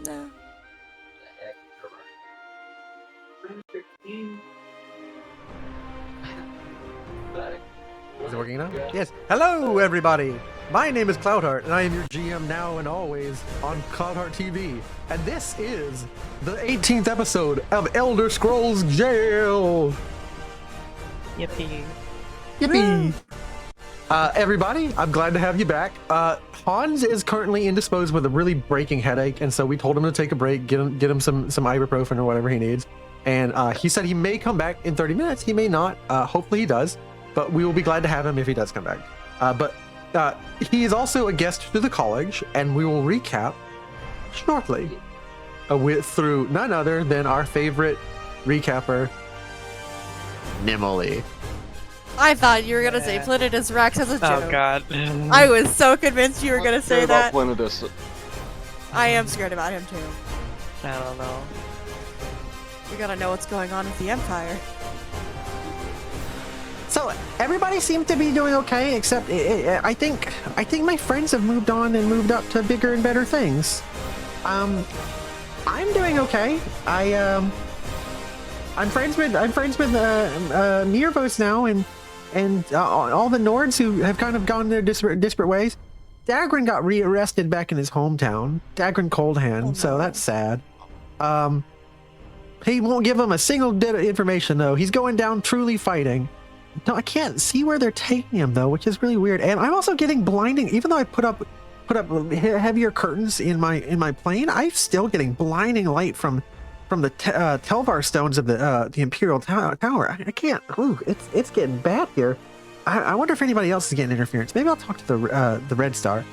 No. Is it working now? Yes. Hello, everybody. My name is Cloudheart, and I am your GM now and always on Cloudheart TV. And this is the 18th episode of Elder Scrolls GAOL. Yippee. Yippee. Everybody, I'm glad to have you back. Hans is currently indisposed with a really breaking headache, and so we told him to take a break, get him some ibuprofen or whatever he needs. And he said he may come back in 30 minutes. He may not. Hopefully he does. But we will be glad to have him if he does come back. But he is also a guest to the college, and we will recap shortly through none other than our favorite recapper, Nimoli. I thought you were gonna say Planetus Rex as a joke. Oh god. I was so convinced you were gonna say that. Planetus. I am scared about him too. I don't know. We gotta know what's going on with the Empire. So everybody seems to be doing okay, except I think my friends have moved on and moved up to bigger and better things. I'm doing okay. I'm friends with Mirvos now, and all the Nords who have kind of gone their disparate ways. Dagran got rearrested back in his hometown, Dagran Coldhand, oh, no. So that's sad. He won't give him a single bit of information though. He's going down truly fighting. No, I can't see where they're taking him though, which is really weird. And I'm also getting blinding, even though I put up heavier curtains in my plane. I'm still getting blinding light from the Telvar stones of the Imperial Tower. I can't. Ooh, it's getting bad here. I wonder if anybody else is getting interference. Maybe I'll talk to the Red Star.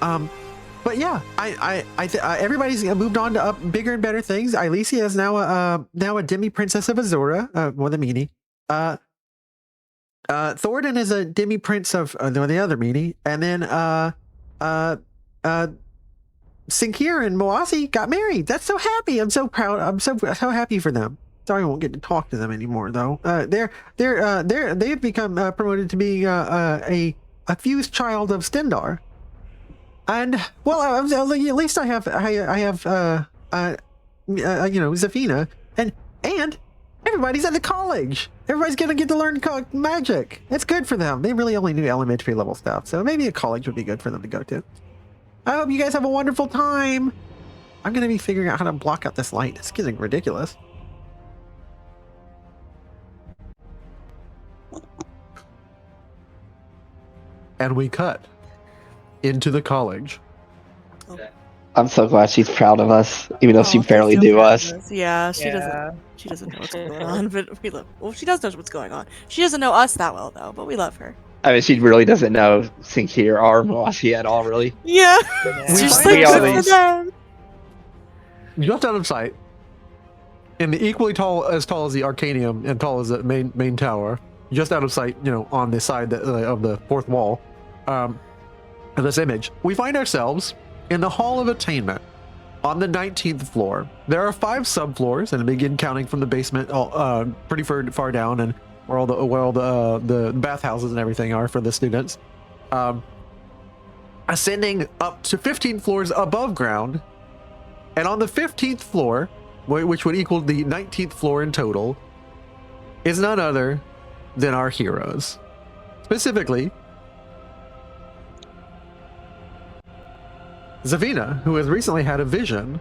But yeah, everybody's moved on to up bigger and better things. Ailisia is now a demi princess of Azura, more than Meanie. Thorodan is a demi prince of the other Meanie, and then Sinkir'Do and Moasi'Ko got married. That's so happy. I'm so proud. I'm so happy for them. Sorry, I won't get to talk to them anymore though. They've become promoted to being a fused child of Stendarr. And well, at least I have Za'Fina, and everybody's at the college. Everybody's gonna get to learn magic. It's good for them. They really only knew elementary level stuff, so maybe a college would be good for them to go to. I hope you guys have a wonderful time. I'm gonna be figuring out how to block out this light. It's getting ridiculous. And we cut into the college. I'm so glad she's proud of us, even though she barely knew us. Yeah, she doesn't. She doesn't know what's going on, but we love. Well, she does know what's going on. She doesn't know us that well though, but we love her. I mean, she really doesn't know Sinkir or Moasi'Ko at all, really. Yeah, she's just like good for them. Just out of sight, in the equally tall as the Arcanium and tall as the main tower, just out of sight, on the side of the fourth wall, of this image, we find ourselves in the Hall of Attainment on the 19th floor. There are 5 subfloors, and begin counting from the basement, pretty far down, and where all the bathhouses and everything are for the students. Ascending up to 15 floors above ground, and on the 15th floor, which would equal the 19th floor in total, is none other than our heroes. Specifically, Za'Fina, who has recently had a vision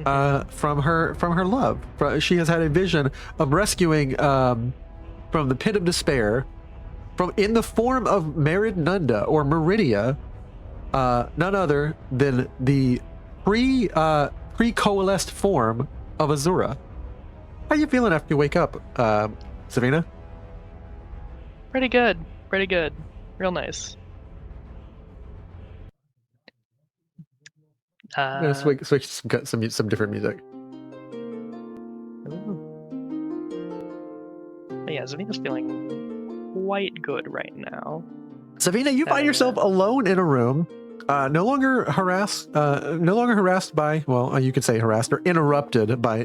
from her love. She has had a vision of rescuing from the pit of despair, in the form of Merid Nunda or Meridia, none other than the pre-coalesced form of Azura. How you feeling after you wake up, Za'Fina? Pretty good. Real nice. I'm gonna switch some different music. But yeah, Za'Fina's feeling quite good right now. Za'Fina, you find yourself alone in a room, no longer harassed by, well, you could say harassed or interrupted by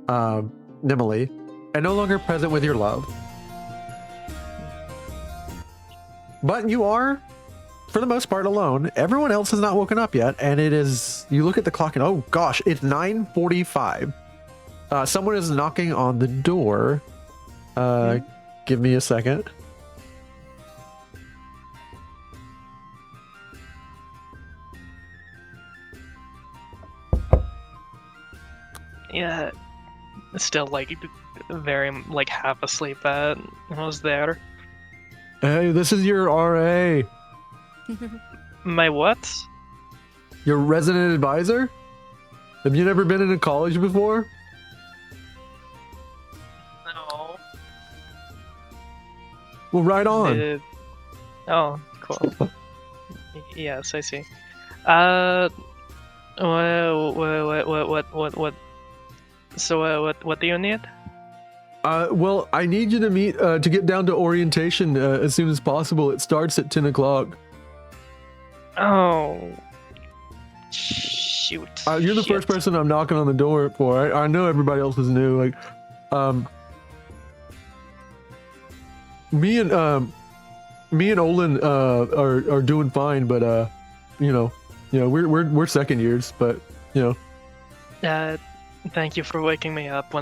Nimoli, and no longer present with your love. But you are, for the most part, alone. Everyone else has not woken up yet, and it is, you look at the clock and oh gosh, it's 9:45. Someone is knocking on the door. Give me a second. Yeah, still like very like half asleep at I was there. Hey, this is your RA. My what? Your resident advisor? Have you never been in a college before? No. Well, right on. Oh, cool. Yes, I see. What? So, what do you need? Well, I need you to meet, to get down to orientation as soon as possible. It starts at 10 o'clock. Oh. Shoot. You're the first person I'm knocking on the door for. I know everybody else is new. Like, me and Olin are doing fine, but we're second years, but thank you for waking me up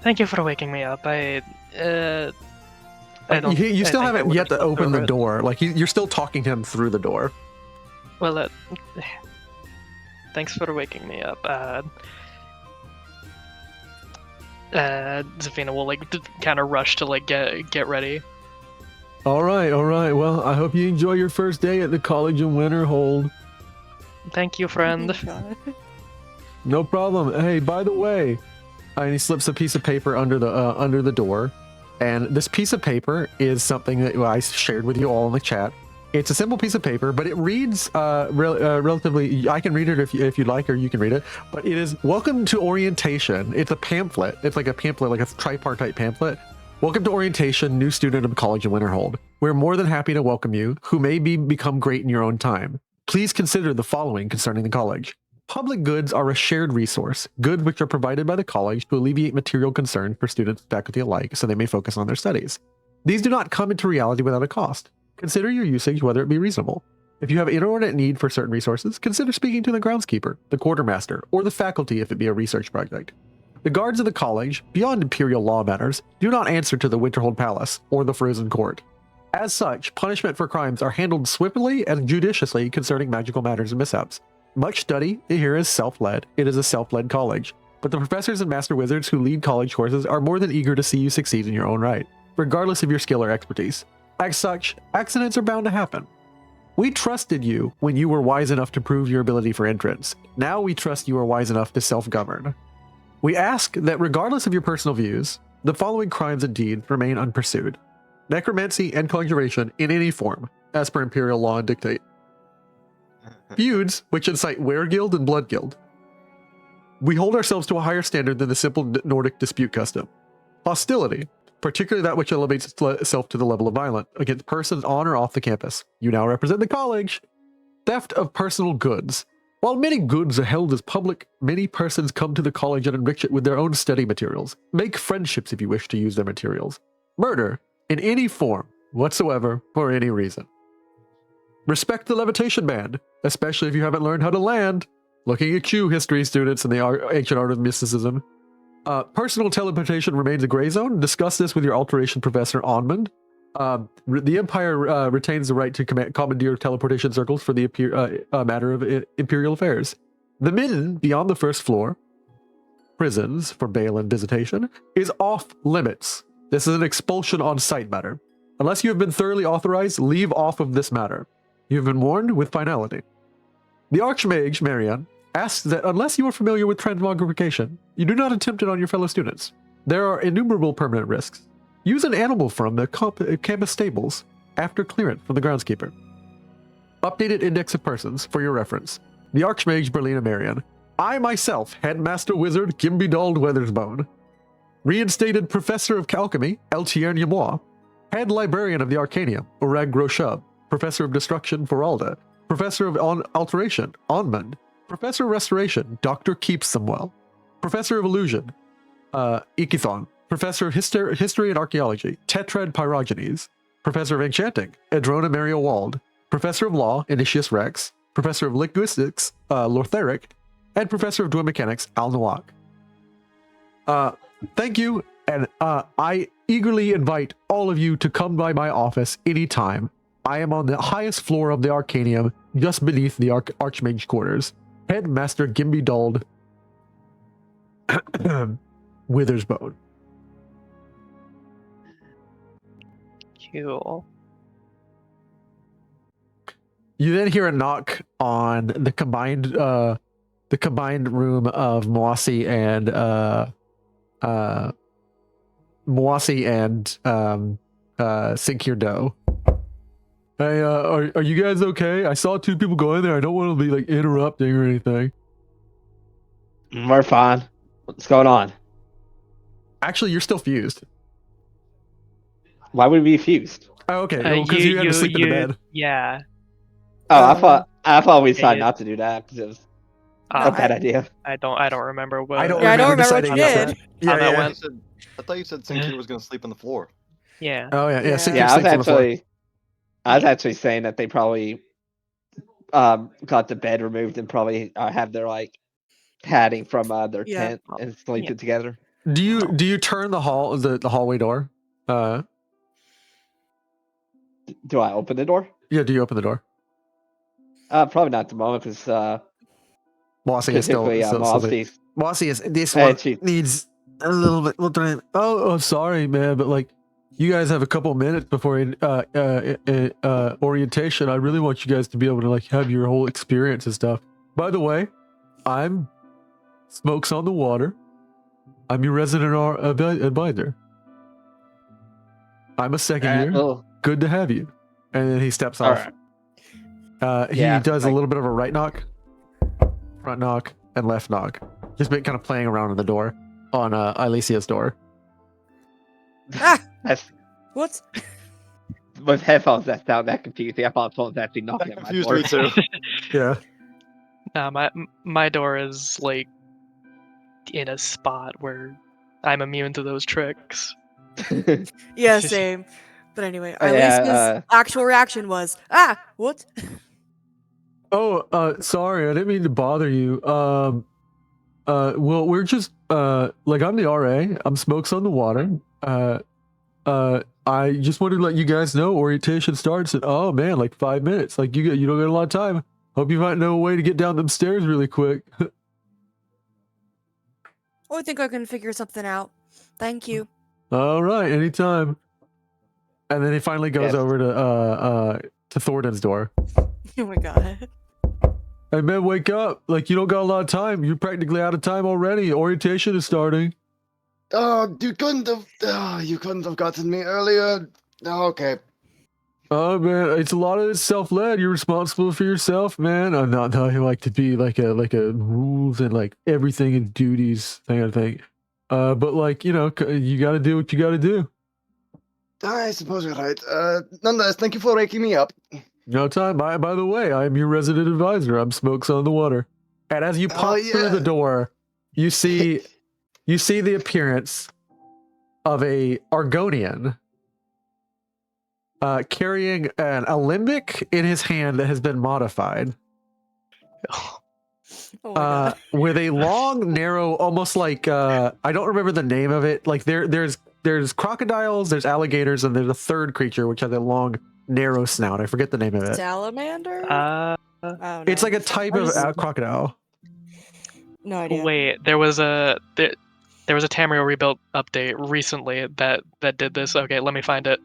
thank you for waking me up. I don't. You still haven't yet to open the door. Like you're still talking to him through the door. Well, thanks for waking me up. Za'Fina will like kind of rush to like get ready. All right. Well, I hope you enjoy your first day at the College of Winterhold. Thank you, friend. No problem. Hey, by the way, and he slips a piece of paper under the door, and this piece of paper is something that I shared with you all in the chat. It's a simple piece of paper, but it reads relatively. I can read it if you'd like, or you can read it. But it is "Welcome to Orientation." It's a pamphlet. It's like a pamphlet, like a tripartite pamphlet. Welcome to Orientation, new student of the College of Winterhold. We're more than happy to welcome you, who may become great in your own time. Please consider the following concerning the college. Public goods are a shared resource, goods which are provided by the college to alleviate material concerns for students and faculty alike so they may focus on their studies. These do not come into reality without a cost. Consider your usage whether it be reasonable. If you have inordinate need for certain resources, consider speaking to the groundskeeper, the quartermaster, or the faculty if it be a research project. The guards of the college, beyond Imperial law matters, do not answer to the Winterhold Palace or the Frozen Court. As such, punishment for crimes are handled swiftly and judiciously concerning magical matters and mishaps. Much study here is self-led. It is a self-led college. But the professors and master wizards who lead college courses are more than eager to see you succeed in your own right, regardless of your skill or expertise. As such, accidents are bound to happen. We trusted you when you were wise enough to prove your ability for entrance. Now we trust you are wise enough to self-govern. We ask that regardless of your personal views, the following crimes and deeds remain unpursued. Necromancy and conjuration in any form, as per Imperial law and dictate. Feuds, which incite Wereguild and Bloodguild. We hold ourselves to a higher standard than the simple Nordic dispute custom. Hostility, particularly that which elevates itself to the level of violence, against persons on or off the campus. You now represent the college. Theft of personal goods. While many goods are held as public, many persons come to the college and enrich it with their own study materials. Make friendships if you wish to use their materials. Murder, in any form whatsoever, for any reason. Respect the levitation band, especially if you haven't learned how to land. Looking at you, history students, and the ancient art of mysticism. Personal teleportation remains a gray zone. Discuss this with your alteration professor, Onmund. The Empire retains the right to commandeer teleportation circles for the matter of Imperial affairs. The midden, beyond the first floor, prisons for bail and visitation, is off limits. This is an expulsion on site matter. Unless you have been thoroughly authorized, leave off of this matter. You have been warned with finality. The Archmage, Marianne, asks that unless you are familiar with transmogrification, you do not attempt it on your fellow students. There are innumerable permanent risks. Use an animal from the campus stables after clearance from the groundskeeper. Updated index of persons for your reference. The Archmage, Berlina Marianne. I myself, Headmaster Wizard Gimbidald Weathersbone. Reinstated Professor of Alchemy, Eltier Nyamois. Head Librarian of the Arcanium, Orag Groshub. Professor of Destruction, Foralda. Professor of Alteration, Onmund. Professor of Restoration, Dr. Keepsomewell. Professor of Illusion, Ikithon. Professor of History and Archaeology, Tetrad Pyrogenes. Professor of Enchanting, Edrona Mariel Wald, Professor of Law, Initius Rex, Professor of Linguistics, Lortheric, and Professor of Dwell Mechanics, Al Nawak. Thank you, and I eagerly invite all of you to come by my office anytime. I am on the highest floor of the Arcanium, just beneath the Archmage's quarters. Headmaster Gimby Dald Withersbone. Cool. You then hear a knock on the combined room of Moasi and Sinkir'Do. Hey, are you guys okay? I saw two people go in there. I don't want to be like interrupting or anything. We're fine. What's going on? Actually, you're still fused. Why would we be fused? Oh, okay. Because you had to sleep in the bed. Yeah. Oh, I thought we decided Yeah. not to do that because it was Uh, a bad idea. I don't remember what. I don't Yeah, I don't remember remember what you deciding did. that. How that yeah. went. I thought you said Sinkir was going to sleep on the floor. Yeah. Oh yeah. Yeah. Sinkir Yeah, sleeps on the floor. I was actually saying that they probably got the bed removed and probably have their like padding from their Yeah. tent and sleep Yeah. it together. Do you turn the hallway door? Do I open the door? Yeah. Do you open the door? Probably not at the moment because Moasi is still. Moasi. Moasi is this Hey, one Chief. needs a little bit. We'll try. Oh, sorry, man, but like, you guys have a couple minutes before orientation. I really want you guys to be able to like have your whole experience and stuff. By the way, I'm Smokes on the Water. I'm your resident advisor. I'm a second year. Well, Good to have you. And then he steps all off. right. He Yeah, does a like- little bit of a right knock, front knock, and left knock. Just been kind of playing around on the door, on Ailisia's door. Ah, That's what? with headphones. That sound that confusing. I thought someone was actually knocking That at my confused door. me too. Yeah. My door is like in a spot where I'm immune to those tricks. Yeah, same. But anyway, Oh, yeah, Ailisia's actual reaction was, what? Oh, sorry, I didn't mean to bother you. Well, we're just like I'm the RA. I'm Smokes on the Water. I just wanted to let you guys know orientation starts in like 5 minutes. Like you don't got a lot of time. Hope you might know a way to get down them stairs really quick. Oh, I think I can figure something out. Thank you. All right, anytime. And then he finally goes Yes. over to Thorodan's door. Oh my god. Hey man, wake up! Like you don't got a lot of time. You're practically out of time already. Orientation is starting. Oh, you couldn't have gotten me earlier. Oh, okay. Oh man, it's a lot of it's self-led. You're responsible for yourself, man. I'm not how you like to be like a rules and like everything and duties kind of thing. But like you got to do what you got to do. I suppose you're right. Nonetheless, thank you for waking me up. No time. By the way, I'm your resident advisor. I'm Smokes on the Water. And as you pop through the door, you see the appearance of a Argonian carrying an alembic in his hand that has been modified. Oh my god. With a long, narrow, almost like I don't remember the name of it. Like there's crocodiles, there's alligators, and there's a third creature which has a long, narrow snout. I forget the name of it. Salamander? Uh, I don't know. It's like a type of crocodile. No idea. wait, there was a Tamriel rebuilt update recently that did this. Okay, let me find it.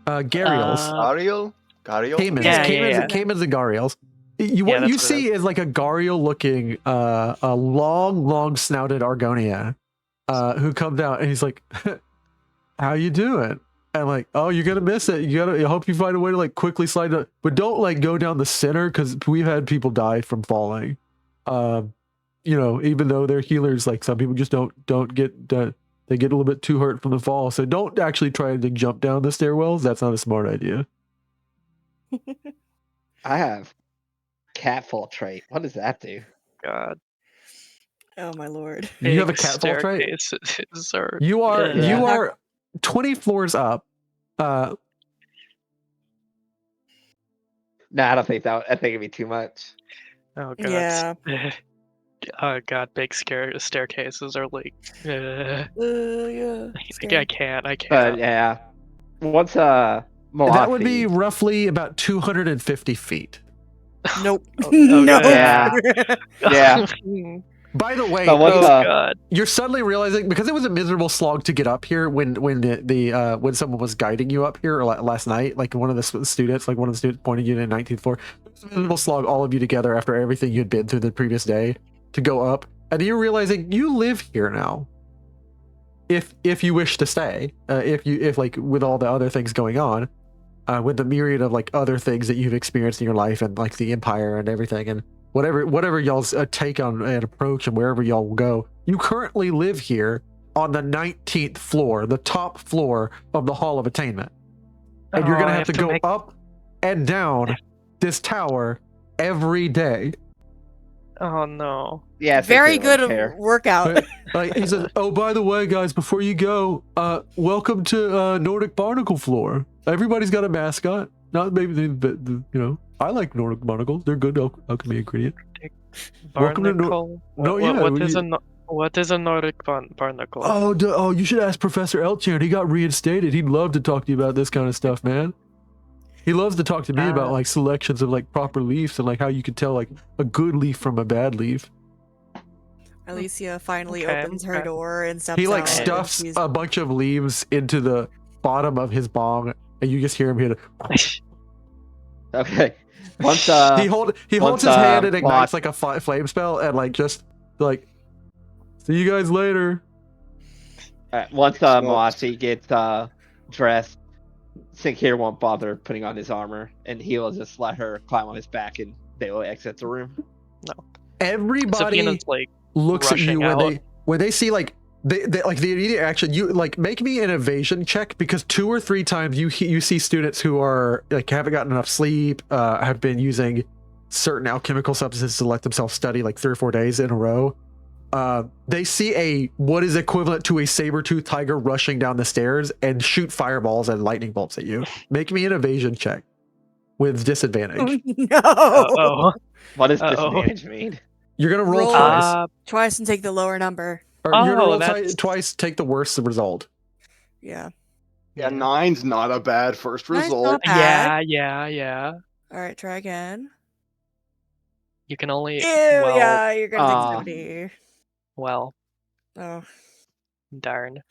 Gharials. Gariel? Gariel? Caimans. Yeah, Caimans and Gharials. What Yeah, you that's what see is like a Gharial looking, a long snouted Argonia, who comes out and he's like, "How you doing?" And like, "Oh, you're gonna miss it. I hope you find a way to like quickly slide up, but don't like go down the center because we've had people die from falling. Even though they're healers, like some people just don't get they get a little bit too hurt from the fall. So don't actually try to jump down the stairwells. That's not a smart idea." I have catfall trait. What does that do? God. Oh my lord. You have a Big catfall trait? staircases are- You are Yeah. you are 20 floors up. Nah, I don't think that. I think it'd be too much. Oh god. Yeah. Oh god, big staircases are like. Yeah. I can't. I But can't. yeah, once That would be Moasi. roughly about 250 feet. Nope. Oh, No. Yeah. Yeah. By the way, But once Oh god. you're suddenly realizing, because it was a miserable slog to get up here when when someone was guiding you up here last night, like one of the students pointed you to the 19th floor. It was a miserable slog, all of you together after everything you'd been through the previous day to go up, and you're realizing you live here now. If you wish to stay, if like with all the other things going on, with the myriad of like other things that you've experienced in your life and like the Empire and everything and whatever y'all's take on an approach and wherever y'all go, you currently live here on the 19th floor, the top floor of the Hall of Attainment, and you're gonna have to go up and down this tower every day. Oh no. Yeah, Very good workout. Like he says, oh, by the way, guys, before you go, welcome to Nordic Barnacle Floor. Everybody's got a mascot. Not maybe, but I like Nordic barnacles. They're good alchemy ingredient. Welcome to what is a Nordic barnacle? Oh, you should ask Professor Elchand. He got reinstated. He'd love to talk to you about this kind of stuff, man. He loves to talk to me about like selections of like proper leaves and like how you can tell like a good leaf from a bad leaf. Ailisia finally opens her door and steps out. He like stuffs a bunch of leaves into the bottom of his bong, and you just hear him hit it. Okay. Once he holds his hand and ignites like a flame spell, and like just like, see you guys later. Once Moasi gets dressed, Sinkir won't bother putting on his armor, and he will just let her climb on his back, and they will exit the room. No. Everybody like looks at you out. when they see like they like the immediate action. You like make me an evasion check, because 2 or 3 times you see students who are like haven't gotten enough sleep, have been using certain alchemical substances to let themselves study like 3 or 4 days in a row. They see what is equivalent to a saber-toothed tiger rushing down the stairs and shoot fireballs and lightning bolts at you. Make me an evasion check with disadvantage. No. What does disadvantage mean? You're gonna roll twice. Twice and take the lower number. Or you're gonna roll twice, take the worst result. Yeah. Yeah, 9's not a bad first result. Yeah. All right, try again. You can only. Yeah, you're gonna take 70. Well. Oh. Darn.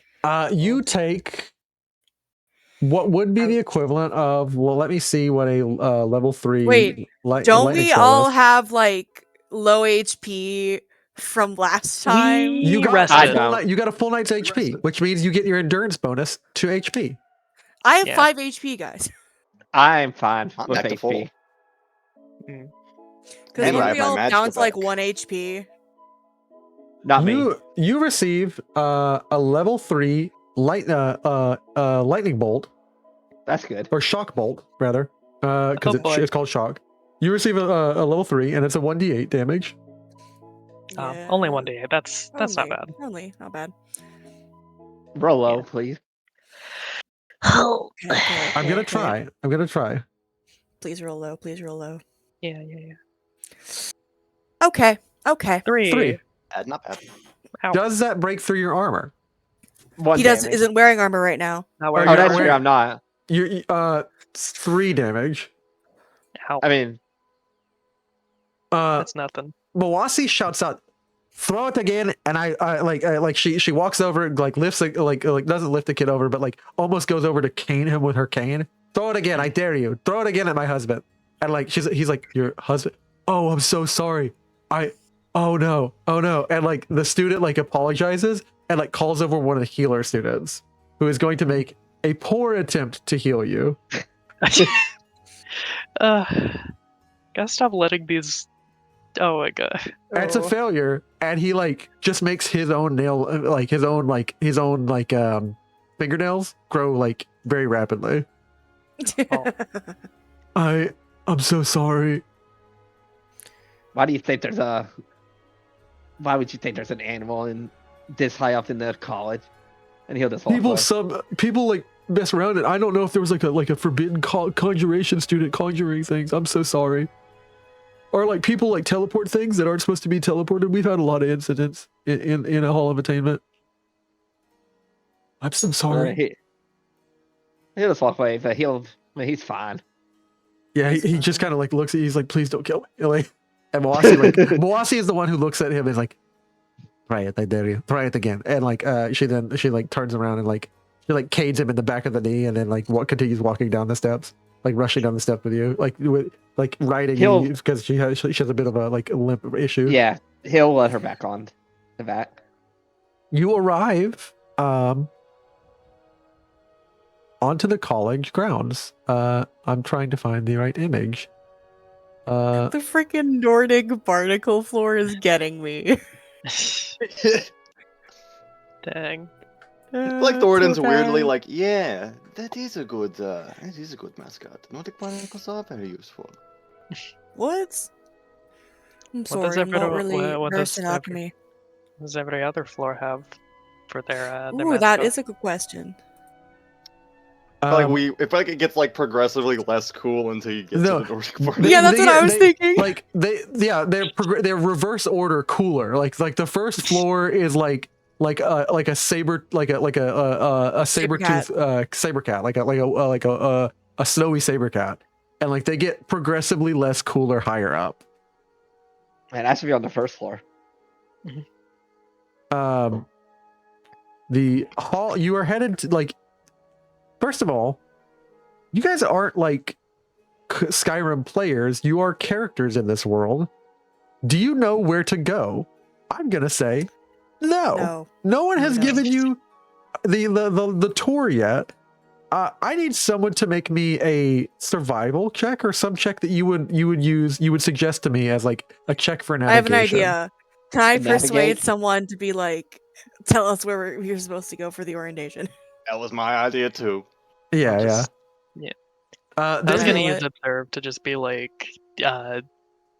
You take what would be the equivalent of. Well, let me see what a level 3. Wait, don't we all have like low HP from last time? You got a full night's HP, which means you get your endurance bonus to HP. I have 5 HP, guys. I'm fine Not with back to full. HP. Because we all down to like 1 HP. Not me. You receive a level 3 lightning bolt. That's good. Or shock bolt, rather, because it's called shock. You receive a level 3, and it's a 1d8 damage. Yeah. Only 1d8. That's not bad. Only, not bad. Roll low, please. Okay, I'm gonna try. Please roll low. Please roll low. Yeah. Okay. 3. Not bad. Ow. Does that break through your armor? He isn't wearing armor right now. Not wearing wearing that's true. I'm not. You 3 damage. Ow. I mean, that's nothing. Moasi shouts out, "Throw it again!" And I she walks over, like lifts like doesn't lift the kid over, but like almost goes over to cane him with her cane. Throw it again! I dare you! Throw it again at my husband! And like he's like, "Your husband? Oh, I'm so sorry. Oh no! And like the student like apologizes and like calls over one of the healer students, who is going to make a poor attempt to heal you. Gotta stop letting these. Oh my god. It's a failure, and he like just makes his own fingernails grow like very rapidly. I'm so sorry. why do you think why would you think there's an animal in this high up in the college? And he'll just People like mess around, and I don't know if there was like a forbidden conjuration student conjuring things. I'm so sorry. Or like people like teleport things that aren't supposed to be teleported. We've had a lot of incidents in a Hall of Attainment. I'm so sorry. He'll just walk away, but he's fine. Yeah, he just kind of like looks at you. He's like, please don't kill me. Like, and Moasi is the one who looks at him and is like, try it, I dare you. Try it again. And like she like turns around and like she like cades him in the back of the knee and then like continues walking down the steps, like rushing down the steps with you, like riding you because she has a bit of a like limp issue. Yeah, he'll let her back on the back. You arrive onto the college grounds. I'm trying to find the right image. The freaking Nordic barnacle floor is getting me. Dang. Like Thorodan's weirdly like, yeah, that is a good mascot. Nordic barnacles are very useful. What? I'm What sorry, does I'm not really what versed in alchemy. What does every other floor have for their Ooh, that is a good question. If it gets like progressively less cool until you get to the Nordic barnacle. Yeah, that's what I was thinking. Like they're reverse order cooler. Like the first floor is like a saber a saber tooth saber cat, like a snowy saber cat, and like they get progressively less cooler higher up. Man, that should be on the first floor. The hall you are headed to, like, first of all, you guys aren't like Skyrim players. You are characters in this world. Do you know where to go? I'm gonna say no. No one has given you the tour yet. I need someone to make me a survival check or some check that you would suggest to me as like a check for navigation. I have an idea. Can I persuade someone to be like, tell us where we're supposed to go for the orientation? That was my idea too. Yeah. I was gonna use observe to just be like,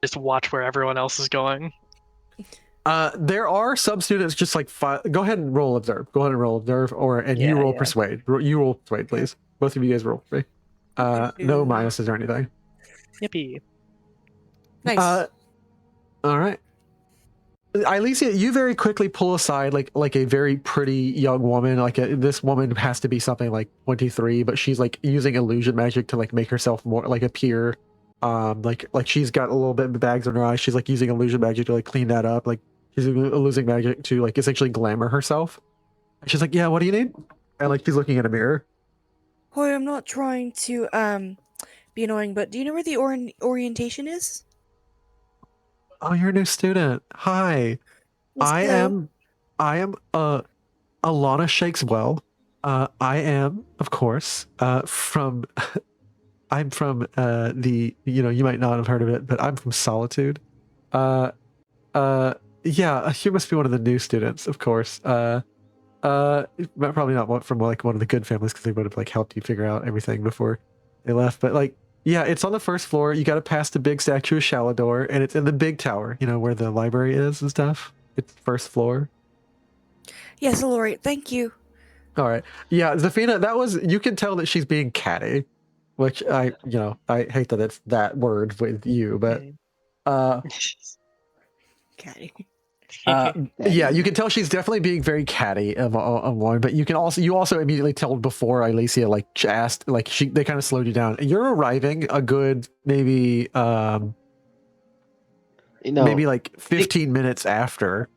just watch where everyone else is going. There are some students just like go ahead and roll observe. You roll persuade. You roll persuade, please. Both of you guys roll for me. No minuses or anything. Yippee. Nice. All right. Ailisia, you very quickly pull aside like a very pretty young woman. This woman has to be something like 23, but she's like using illusion magic to like make herself more like appear. Like she's got a little bit of bags on her eyes. She's like using illusion magic to like clean that up. Like she's using magic to like essentially glamour herself. And she's like, yeah, what do you need? And like she's looking in a mirror. Boy, I'm not trying to be annoying, but do you know where the orientation is? Oh, you're a new student. Hi. I am Alana Shakeswell. I am, of course, from I'm from the, you might not have heard of it, but I'm from Solitude. Yeah, you must be one of the new students, of course. Probably not from like one of the good families because they would have like helped you figure out everything before they left. But like, yeah, it's on the first floor. You got to pass the big statue of Shalador, and it's in the big tower, where the library is and stuff. It's first floor. Yes, all right. Thank you. All right. Yeah, Za'Fina, you can tell that she's being catty, which I hate that it's that word with you, but catty. Yeah, you can tell she's definitely being very catty of one, but you also immediately tell before Ailisia like asked, like they kind of slowed you down. You're arriving a good maybe maybe like 15 minutes after.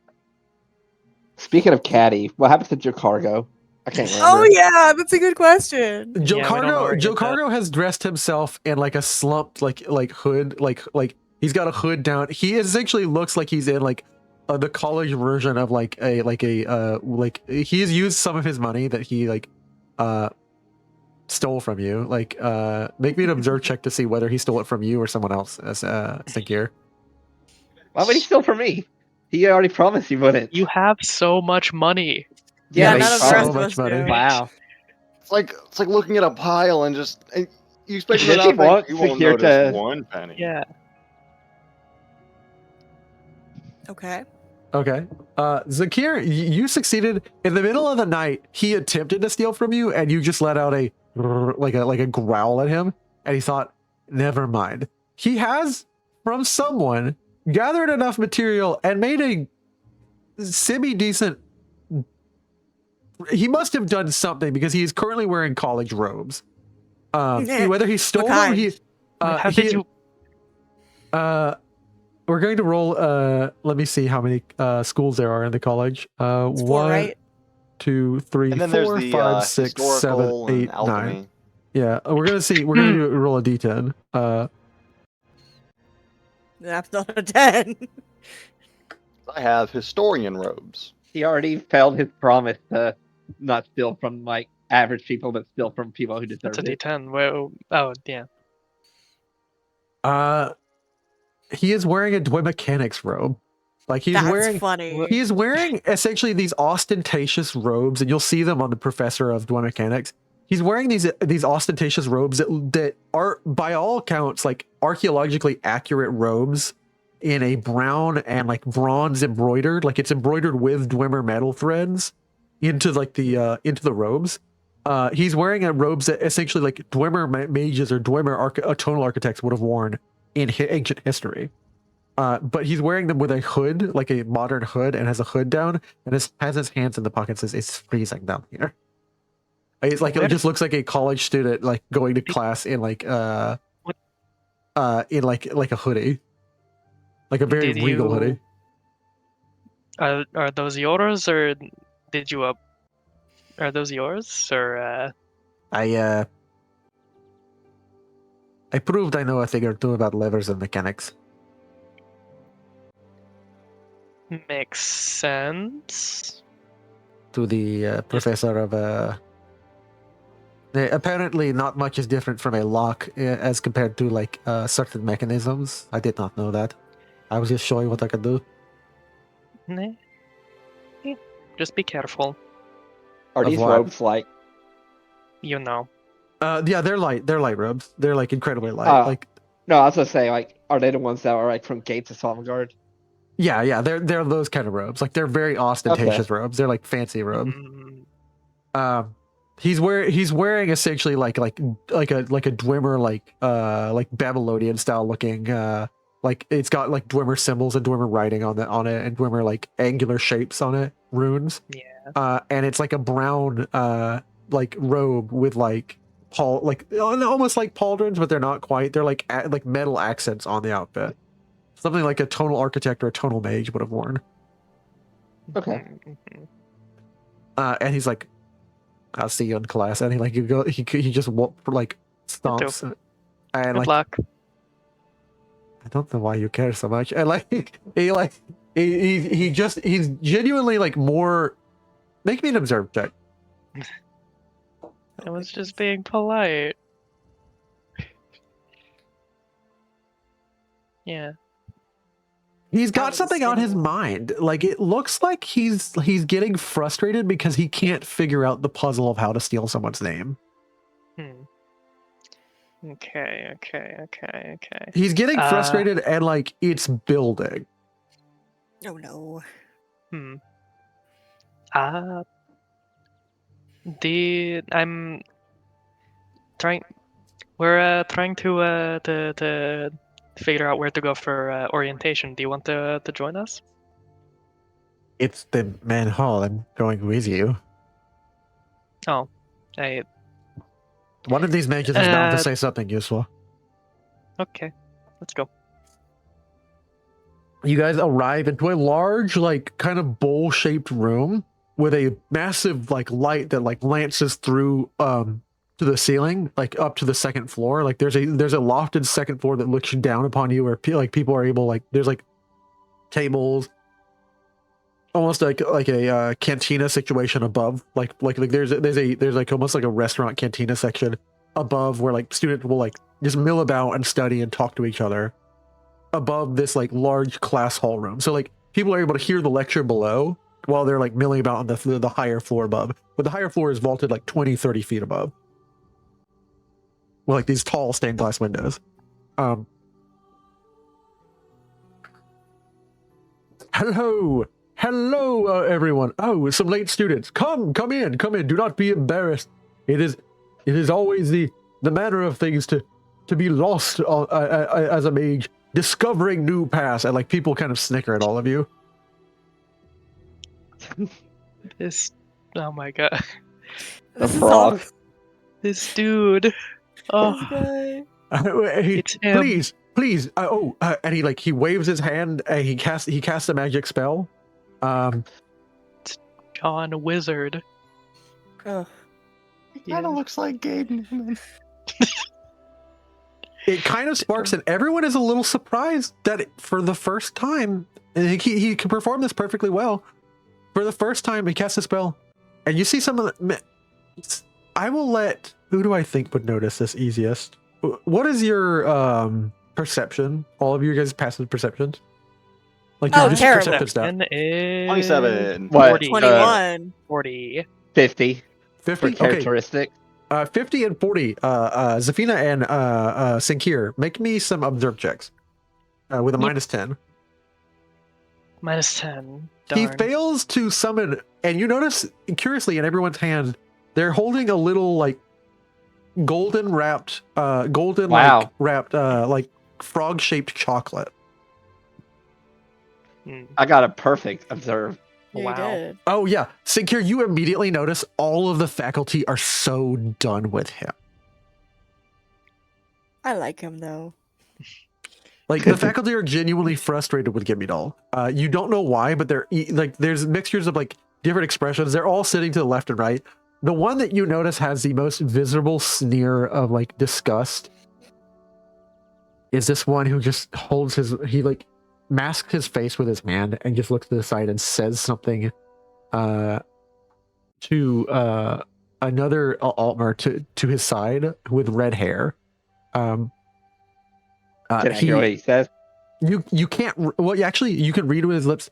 Speaking of catty, what happens to Joe Cargo? I can't remember. Oh yeah, that's a good question. Joe Cargo has dressed himself in like a slumped like hood, like he's got a hood down. He essentially looks like he's in like the college version of like he's used some of his money that he stole from you. Like make me an observe check to see whether he stole it from you or someone else as Sinkir. Why would he steal from me? He already promised he wouldn't. You have so much money. Yeah, none of the rest so much money. Wow. It's like you at a pile and you expect Does he want you won't Sinkir notice to- one penny. Yeah. Okay. Okay. Zakir, you succeeded. In the middle of the night, he attempted to steal from you, and you just let out a like a growl at him, and he thought, never mind. He has, from someone, gathered enough material and made a semi-decent. He must have done something because he is currently wearing college robes. Whether he stole them, How did you? We're going to roll. Let me see how many schools there are in the college. It's 4, 1, right? 2, 3, And then 4, there's the 5, 6, 7, historical 8, and 9. alchemy. Yeah, we're gonna see. We're gonna roll a d10. That's not a 10. I have historian robes. He already failed his promise to not steal from like average people, but steal from people who deserve That's a it. D10. Well, oh yeah. He is wearing a Dwe Mechanics robe. Like he's That's wearing. funny. He is wearing essentially these ostentatious robes, and you'll see them on the Professor of Dwe Mechanics. He's wearing these ostentatious robes that are, by all accounts, like archaeologically accurate robes in a brown and like bronze embroidered, like it's embroidered with Dwemer metal threads into like the robes. He's wearing a robes that essentially like Dwemer mages or Dwemer tonal architects would have worn in ancient history. But he's wearing them with a hood, like a modern hood, and has a hood down, and has his hands in the pockets. Says it's freezing down here. It's like it just looks like a college student like going to class in like in like a hoodie, like a very regal hoodie. Are those yours, or did you Are those yours, or I proved I know a thing or two about levers and mechanics. Makes sense. To the professor of apparently not much is different from a lock as compared to like certain mechanisms. I did not know that. I was just showing what I could do. Nah. Eh, just be careful. Are Of these what? robes like? You know. Yeah, they're light. They're light robes. They're like incredibly light. Oh. Like No, I was gonna say like, are they the ones that are like from Gates of Sovngarde? yeah, they're those kind of robes. Like they're very ostentatious robes. They're like fancy robes. He's wearing essentially like a Dwemer like Babylonian style looking like it's got like Dwemer symbols and Dwemer writing on it and Dwemer like angular shapes on it, runes. Yeah. And it's like a brown like robe with like almost like pauldrons, but they're not quite. They're like like metal accents on the outfit. Something like a tonal architect or a tonal mage would have worn. Okay. And he's like, I'll see you in class. And he just like stomps. And Good like, luck. I don't know why you care so much. And like, he's genuinely like more. Make me an observe check. I was just being polite. Yeah. He's That got was something on his skinny. mind. Like it looks like he's getting frustrated because he can't figure out the puzzle of how to steal someone's name. Okay. He's getting frustrated and like it's building. Oh no. I'm trying. We're trying to figure out where to go for orientation. Do you want to join us? It's the man hall. I'm going with you. Oh, One of these mages is bound to say something useful. okay. Let's go. You guys arrive into a large, like, kind of bowl-shaped room with a massive, like, light that, like, lances through to the ceiling, like, up to the second floor. Like, there's a lofted second floor that looks down upon you where, people are able, like, there's, like, tables, almost like a cantina situation above. Like there's like almost like a restaurant cantina section above where, like, students will, like, just mill about and study and talk to each other above this, like, large class hall room. So, like, people are able to hear the lecture below while they're, like, milling about on the higher floor above. But the higher floor is vaulted like 20-30 feet above with, like, these tall stained glass windows. Hello, Hello, everyone. Oh, some late students. Come in. Do not be embarrassed. It is always the manner of things to be lost as a mage, discovering new paths, and like people kind of snicker at all of you. This. Oh my god. The This is frog. This dude. Oh, This guy. it's him. Please. And he waves his hand. And he casts a magic spell. Gone wizard. Ugh. It kind of looks like Gabe Newman. It kind of sparks, and everyone is a little surprised that for the first time, and he can perform this perfectly well. For the first time, he casts a spell, and you see some of the. I will let. Who do I think would notice this easiest? What is your perception? All of you guys' passive perceptions? Like Oh, just terrible. perceptive stuff. 27. What? 21. 40. 50 for 50. Okay. characteristic. 50 and 40. Za'Fina and Sinkir, make me some observe checks with a Yep. -10. -10. He Darn. fails to summon, and you notice curiously in everyone's hand, they're holding a little like golden wrapped, Wow. like frog shaped chocolate. Hmm. I got a perfect observe. Yeah, you Wow. did. Oh yeah, Sinkir, you immediately notice all of the faculty are so done with him. I like him though. Like the faculty are genuinely frustrated with Gimme Doll. You don't know why, but they're like there's mixtures of like different expressions. They're all sitting to the left and right. The one that you notice has the most visible sneer of like disgust is this one who just holds he like masks his face with his hand and just looks to the side and says something to another Altmer to his side with red hair. Can I hear what he says? You can't. Well, actually, you can read with his lips.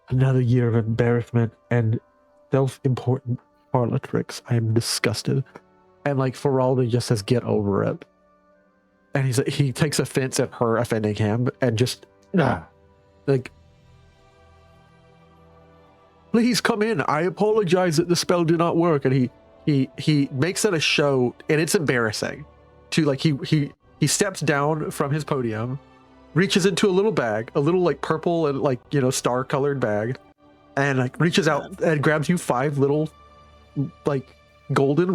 Another year of embarrassment and self-important parlor tricks. I am disgusted. And like Feraldi just says, "Get over it." And he takes offense at her offending him and just like, please come in. I apologize that the spell did not work. And he makes it a show, and it's embarrassing. To like he steps down from his podium, reaches into a little bag, a little like purple and like star colored bag, and like reaches out and grabs you 5 little like golden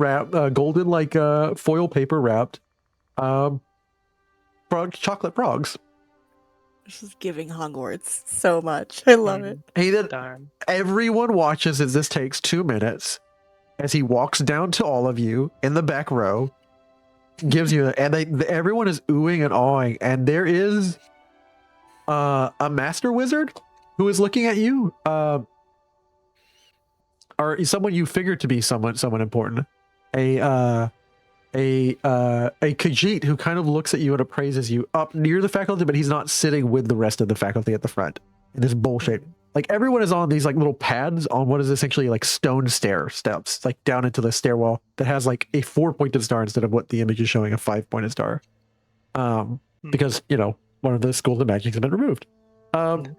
foil paper wrapped chocolate frogs. This is giving Hogwarts so much. I love it. Hey, then Darn. everyone watches as this takes 2 minutes as he walks down to all of you in the back row, gives you, and everyone is oohing and awing, and there is a master wizard who is looking at you, or someone you figured to be someone important, a Khajiit who kind of looks at you and appraises you up near the faculty, but he's not sitting with the rest of the faculty at the front in this bullshit. Like everyone is on these like little pads on what is essentially like stone steps, like down into the stairwell that has like a 4-pointed star instead of what the image is showing, a 5-pointed star. Because one of the schools of magic has been removed. And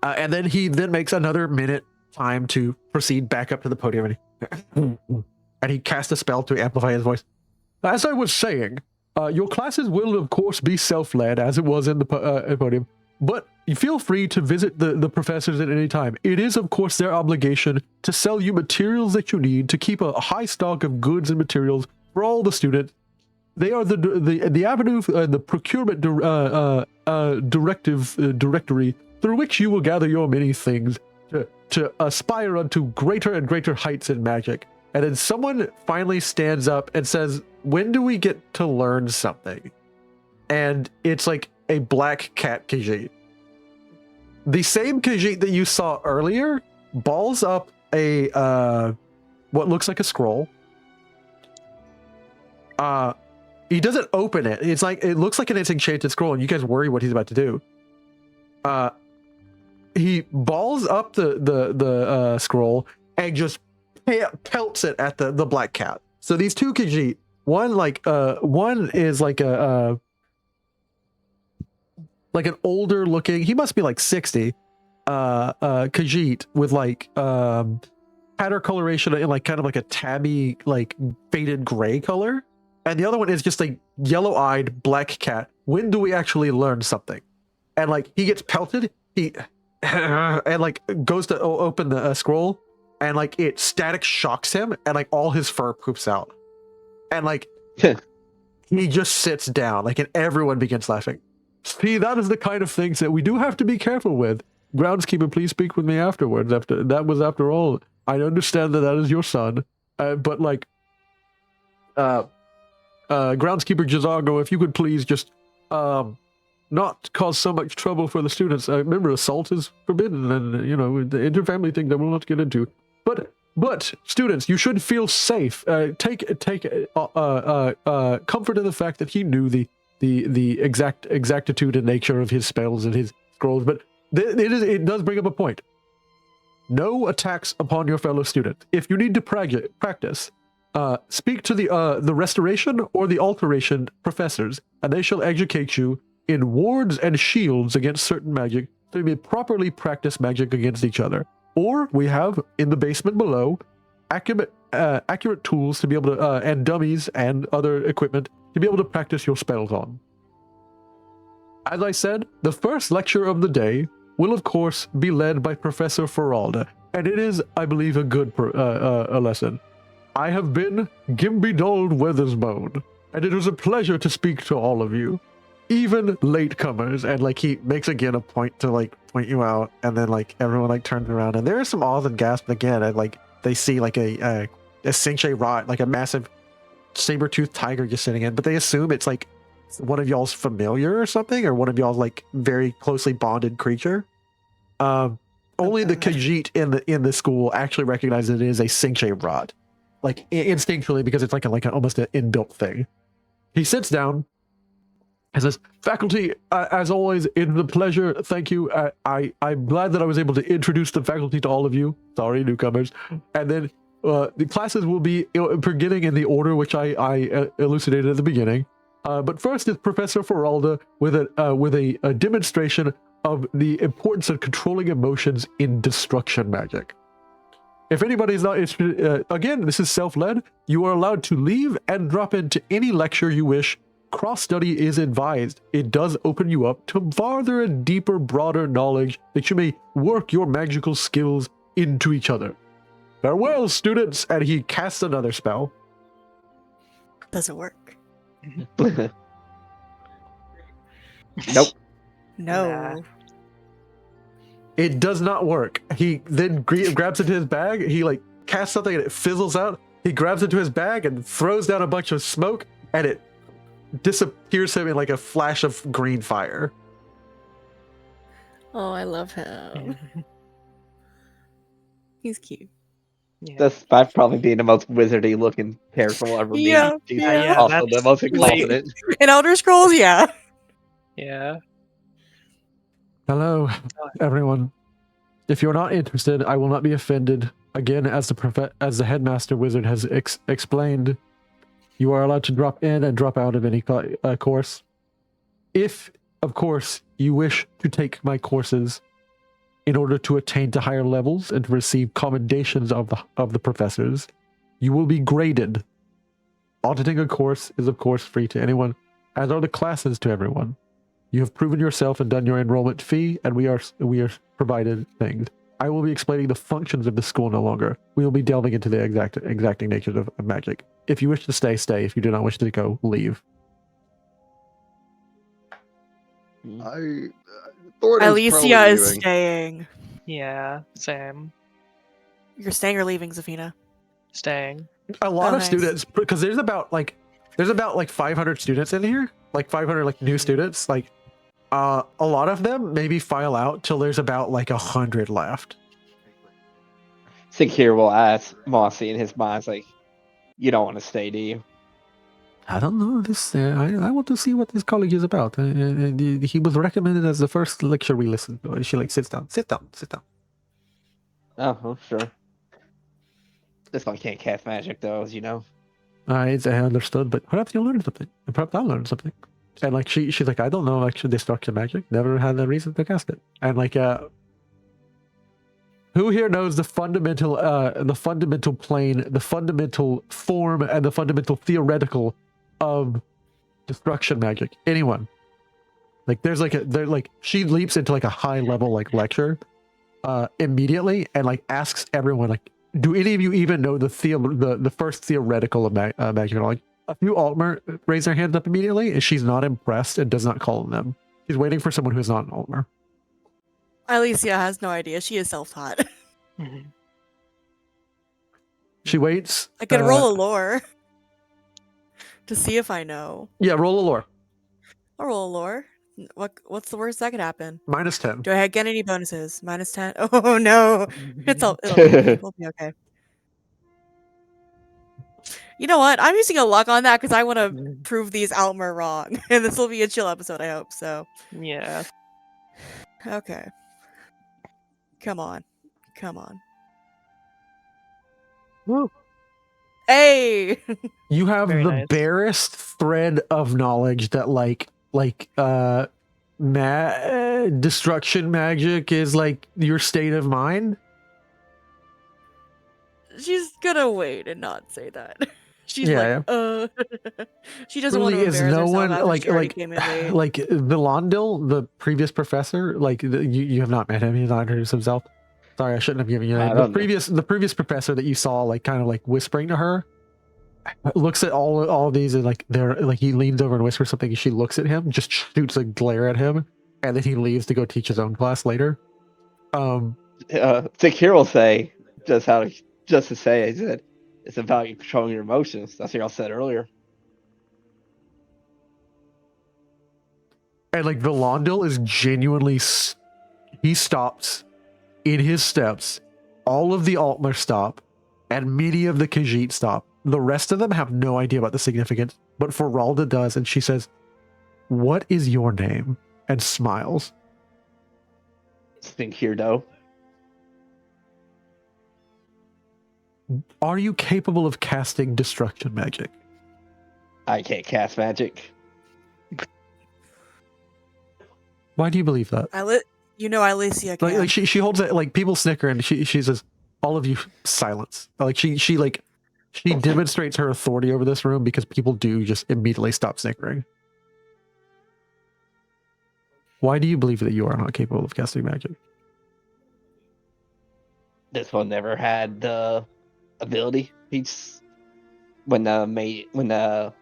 then he makes another minute time to proceed back up to the podium, and he casts a spell to amplify his voice. As I was saying, your classes will of course be self-led as it was in the podium, but you feel free to visit the professors at any time. It is of course their obligation to sell you materials that you need to keep a high stock of goods and materials for all the students. They are the avenue, the procurement directory through which you will gather your many things to aspire unto greater and greater heights in magic. And then someone finally stands up and says, "When do we get to learn something?" And it's like a black cat Khajiit. The same Khajiit that you saw earlier balls up a what looks like a scroll. He doesn't open it. It's like it looks like an enchanted scroll, and you guys worry what he's about to do. He balls up the scroll and just pelts it at the black cat. So these two Khajiit, one is like an older looking, he must be like 60, Khajiit with like pattern coloration in like kind of like a tabby like faded gray color, and the other one is just like yellow-eyed black cat. When do we actually learn something? And like he gets pelted, he and like goes to open the scroll, and like it static shocks him, and like all his fur poops out, and like he just sits down, like, and everyone begins laughing. See, that is the kind of things that we do have to be careful with. Groundskeeper, please speak with me afterwards. After all, I understand that is your son, but like, Groundskeeper Jazago, if you could please just not cause so much trouble for the students. Remember, assault is forbidden, and you know the interfamily thing that we'll not get into. But students, you should feel safe. Take comfort in the fact that he knew the exactitude and nature of his spells and his scrolls. But it does bring up a point. No attacks upon your fellow student. If you need to practice, speak to the restoration or the alteration professors, and they shall educate you in wards and shields against certain magic, so you may properly practice magic against each other. Or we have in the basement below accurate tools to be able to and dummies and other equipment to be able to practice your spells on. As I said, the first lecture of the day will of course be led by Professor Feralda, and it is, I believe, a good a lesson. I have been Gimbydald Weathersbone, and it was a pleasure to speak to all of you, even latecomers. And like he makes again a point to like point you out, and then like everyone like turns around, and there are some awes and gasps again, and like they see like a Senche-Raht, like a massive saber-toothed tiger just sitting in, but they assume it's like one of y'all's familiar or something, or one of y'all's like very closely bonded creature. Only the Khajiit in the school actually recognize it is a Senche-Raht, like instinctually, because it's like almost an inbuilt thing. He sits down and says, "Faculty, as always, it's a pleasure. Thank you. I'm glad that I was able to introduce the faculty to all of you. Sorry, newcomers." And then the classes will be beginning in the order which I elucidated at the beginning. But first is Professor Feralda with a demonstration of the importance of controlling emotions in destruction magic. If anybody's not interested, again, this is self-led. You are allowed to leave and drop into any lecture you wish. Cross-study is advised. It does open you up to farther and deeper, broader knowledge that you may work your magical skills into each other. Farewell, students! And he casts another spell. Does it work? Nope. No. It does not work. He then grabs into his bag. He like casts something and it fizzles out. He grabs into his bag and throws down a bunch of smoke, and it disappears him in like a flash of green fire. Oh, I love him. He's cute. Yeah. Despite probably being the most wizardy looking character we'll ever meet. Yeah, He's yeah. also the That's most like- incompetent. In Elder Scrolls, yeah. Yeah. Hello, everyone. If you're not interested, I will not be offended. Again, as the headmaster wizard has explained, you are allowed to drop in and drop out of any course. If, of course, you wish to take my courses in order to attain to higher levels and to receive commendations of the professors, you will be graded. Auditing a course is, of course, free to anyone, as are the classes to everyone. You have proven yourself and done your enrollment fee, and we are provided things. I will be explaining the functions of the school no longer. We will be delving into the exacting natures of magic. If you wish to stay, stay. If you do not wish to go, leave. Thornton's Ailisia probably is leaving. staying. Yeah. Same. You're staying or leaving, Za'Fina? Staying. A lot Oh, of nice. students, because there's about 500 students in here, like 500 like new students. Like a lot of them maybe file out till there's about like 100 left. Sinkir will ask Mossy in his mind, like, "You don't want to stay, do you?" I don't know this. I want to see what this college is about. He was recommended as the first lecture we listened to. She like sit down. Oh, sure. This one can't cast magic, though, as you know. I understood, but perhaps you'll learn something. And perhaps I'll learn something. And like she's like, I don't know actually destruction magic. Never had a reason to cast it. And like Who here knows the fundamental plane, the fundamental form, and the fundamental theoretical of destruction magic? Anyone? Like, she leaps into like a high level like lecture, immediately, and like asks everyone like, do any of you even know the first theoretical of magic knowledge? A few Altmer raise their hands up immediately, and she's not impressed and does not call on them. She's waiting for someone who's not an Altmer. Ailisia has no idea. She is self-taught. She waits. I could roll a lore to see if I know. Yeah, roll a lore. I'll roll a lore. What's the worst that could happen? -10. Do I get any bonuses? -10? Oh no. It'll be okay. You know what? I'm using a luck on that because I want to prove these Altmer wrong. And this will be a chill episode, I hope. So Yeah. okay. Come on. Come on. Woo. Hey! You have Very the nice. barest thread of knowledge that destruction magic is like your state of mind. She's gonna wait and not say that. She's Yeah, she doesn't want to Really, is embarrass no herself one after she already came in late. like Villandil, the previous professor? Like you have not met him. He's not introduced himself. Sorry, I shouldn't have given you I that. don't The previous professor that you saw, like kind of like whispering to her, looks at all of these and like they're like he leans over and whispers something. And she looks at him, just shoots a glare at him, and then he leaves to go teach his own class later. Sinkir will say just to say, he said, it's about you controlling your emotions. That's what y'all said earlier. And like Villandil is genuinely, he stops in his steps. All of the Altmer stop, and many of the Khajiit stop. The rest of them have no idea about the significance, but Feralda does, and she says, "What is your name?" and smiles. Sinkir'Do. Are you capable of casting destruction magic? I can't cast magic. Why do you believe that? Ailisia can. Like she holds it, like people snicker, and she says, "All of you, silence." Like she demonstrates her authority over this room because people do just immediately stop snickering. Why do you believe that you are not capable of casting magic? This one never had the ability. He's when the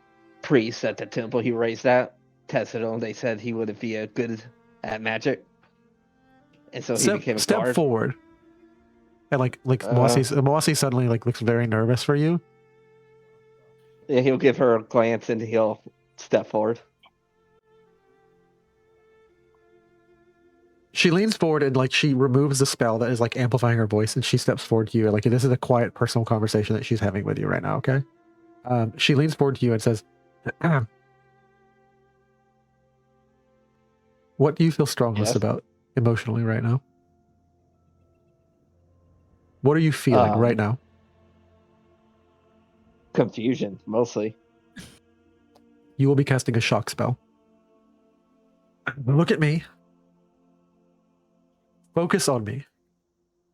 priest at the temple he raised that tested him. They said he wouldn't be a good at magic, and so he became a step guard. forward. And like Moasi suddenly like looks very nervous for you. Yeah, he'll give her a glance and he'll step forward. She leans forward and like she removes the spell that is like amplifying her voice, and she steps forward to you. Like this is a quiet personal conversation that she's having with you right now. Okay. She leans forward to you and says, "What do you feel strongest about emotionally right now? What are you feeling right now?" Confusion, mostly. You will be casting a shock spell. Look at me. Focus on me.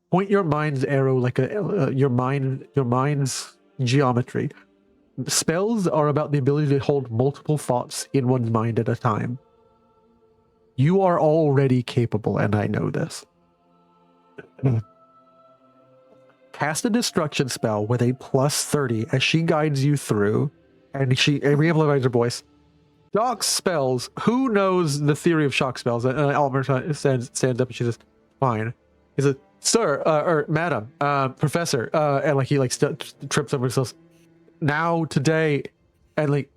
Point your mind's arrow like your mind's geometry. Spells are about the ability to hold multiple thoughts in one's mind at a time. You are already capable, and I know this. Cast a destruction spell with a +30 as she guides you through, and she re-amplifies her voice. Shock spells. Who knows the theory of shock spells? Altmer stands up and she says, "Fine." He says, "Sir, or madam, professor," and like he like trips over himself. Now, today, and like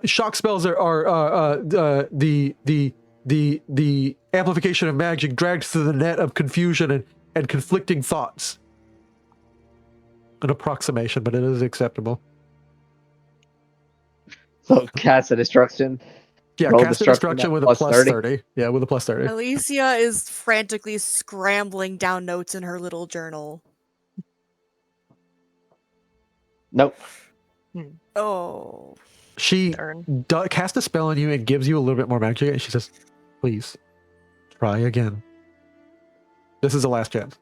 shock spells are the amplification of magic dragged through the net of confusion and conflicting thoughts. An approximation, but it is acceptable. So cast a destruction. Yeah, Roll cast a destruction with a +30. Yeah, with a +30. Ailisia is frantically scrambling down notes in her little journal. Nope. Oh. She Turn. casts a spell on you and gives you a little bit more magic, and she says, "Please, try again. This is the last chance."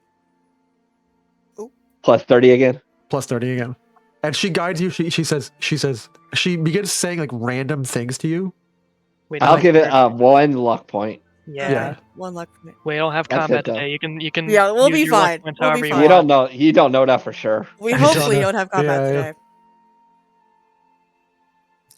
Plus 30 again. Plus 30 again. And she guides you. She begins saying like random things to you. We I'll don't give it have- 1 luck point. Yeah. One luck for me. We don't have That's combat it, though. today. You can. Yeah, we'll use be your luck fine. points We'll be however you fine. want. You don't know that for sure. We I don't hopefully know. don't have combat Yeah, yeah. today.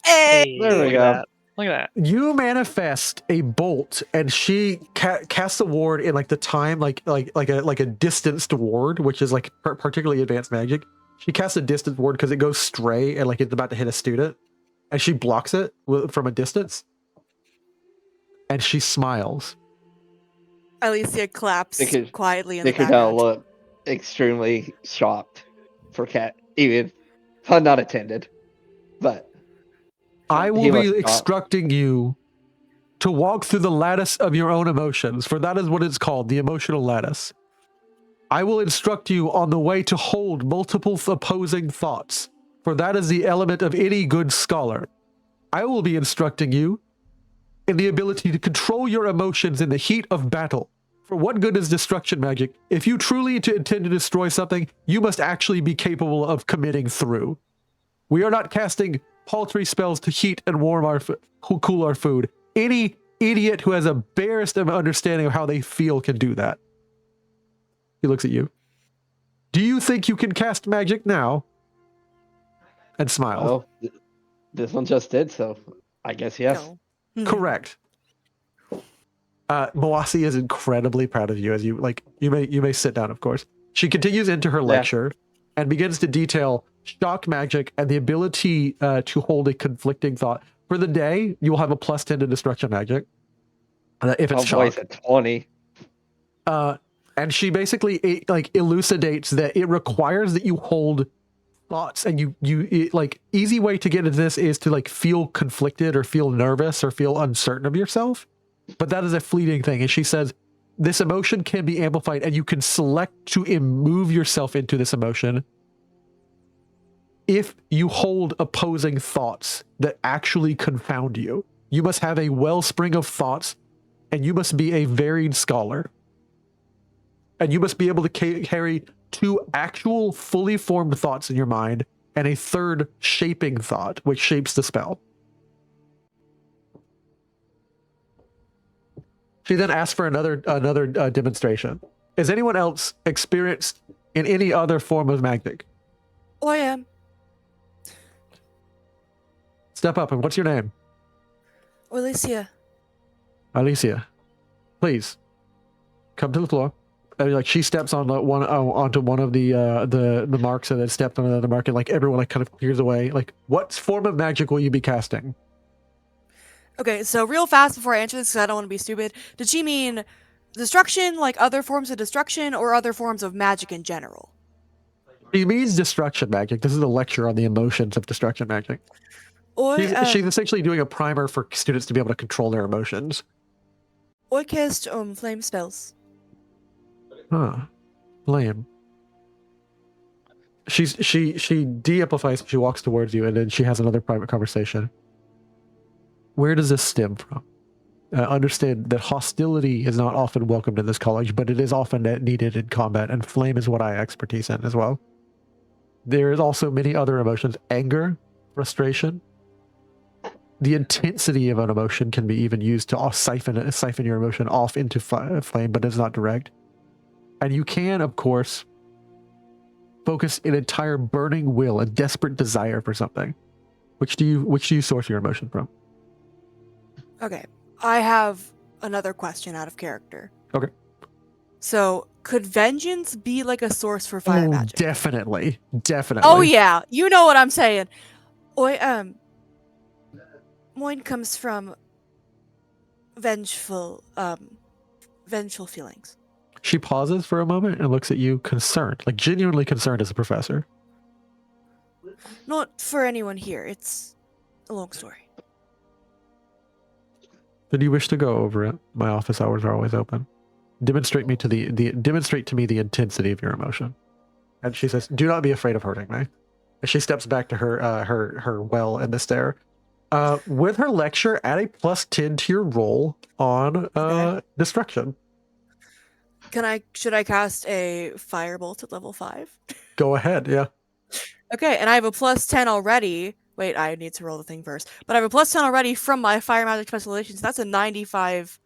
Hey! Hey, There we look go. at that. Look at that. You manifest a bolt, and she casts a ward in like the time, like a distanced ward, which is like particularly advanced magic. She casts a distance ward because it goes stray and like it's about to hit a student, and she blocks it from a distance. And she smiles. Ailisia claps Sinkir- quietly in the Sinkir'Do background. look extremely shocked for Cat, even pun not intended. But I will he be was instructing you to walk through the lattice of your own emotions, for that is what it's called, the emotional lattice. I will instruct you on the way to hold multiple opposing thoughts, for that is the element of any good scholar. I will be instructing you in the ability to control your emotions in the heat of battle. For what good is destruction magic? If you truly intend to destroy something, you must actually be capable of committing through. We are not casting paltry spells to heat and warm cool our food. Any idiot who has a barest of understanding of how they feel can do that. He looks at you. Do you think you can cast magic now? And smiles. oh, this one just did, so I guess yes. No. Correct. Moasi is incredibly proud of you as you may sit down, of course. She continues into her lecture and begins to detail shock magic and the ability to hold a conflicting thought. For the day, you will have a plus 10 to destruction magic. If it's boy, shock. it's a 20. And she basically elucidates that it requires that you hold thoughts, and easy way to get into this is to like feel conflicted or feel nervous or feel uncertain of yourself, but that is a fleeting thing. And she says this emotion can be amplified, and you can select to move yourself into this emotion if you hold opposing thoughts that actually confound you. You must have a wellspring of thoughts, and you must be a varied scholar. And you must be able to carry 2 actual fully formed thoughts in your mind and a 3rd shaping thought, which shapes the spell. She then asks for another demonstration. Is anyone else experienced in any other form of magic? Oh, I am. Step up, and what's your name? Ailisia. Ailisia. Please come to the floor. And she steps on onto one of the marks, and then stepped on another mark, and everyone kind of clears away. What form of magic will you be casting? Okay, so real fast before I answer this, because I don't want to be stupid. Did she mean destruction, like other forms of destruction, or other forms of magic in general? She means destruction magic. This is a lecture on the emotions of destruction magic. She's essentially doing a primer for students to be able to control their emotions. I cast flame spells. Huh. Flame. She de-amplifies. She walks towards you, and then she has another private conversation. Where does this stem from? Understand that hostility is not often welcomed in this college, but it is often needed in combat, and flame is what I expertise in as well. There is also many other emotions: anger, frustration. The intensity of an emotion can be even used to siphon your emotion off into flame, but it's not direct. And you can, of course, focus an entire burning will, a desperate desire for something. Which do you source your emotion from? Okay, I have another question out of character. Okay. So, could vengeance be like a source for fire magic? Definitely. Oh yeah, you know what I'm saying. Mine comes from vengeful feelings. She pauses for a moment and looks at you concerned, genuinely concerned as a professor. Not for anyone here. It's a long story. Do you wish to go over it? My office hours are always open. Demonstrate to me the intensity of your emotion. And she says, "Do not be afraid of hurting me." And she steps back to her well in the stair. With her lecture, add a +10 to your roll on destruction. Should I cast a firebolt at level 5? Go ahead. Yeah. Okay, and I have a plus 10 already. Wait, I need to roll the thing first. But I have a plus 10 already from my fire magic specializations. That's a 95.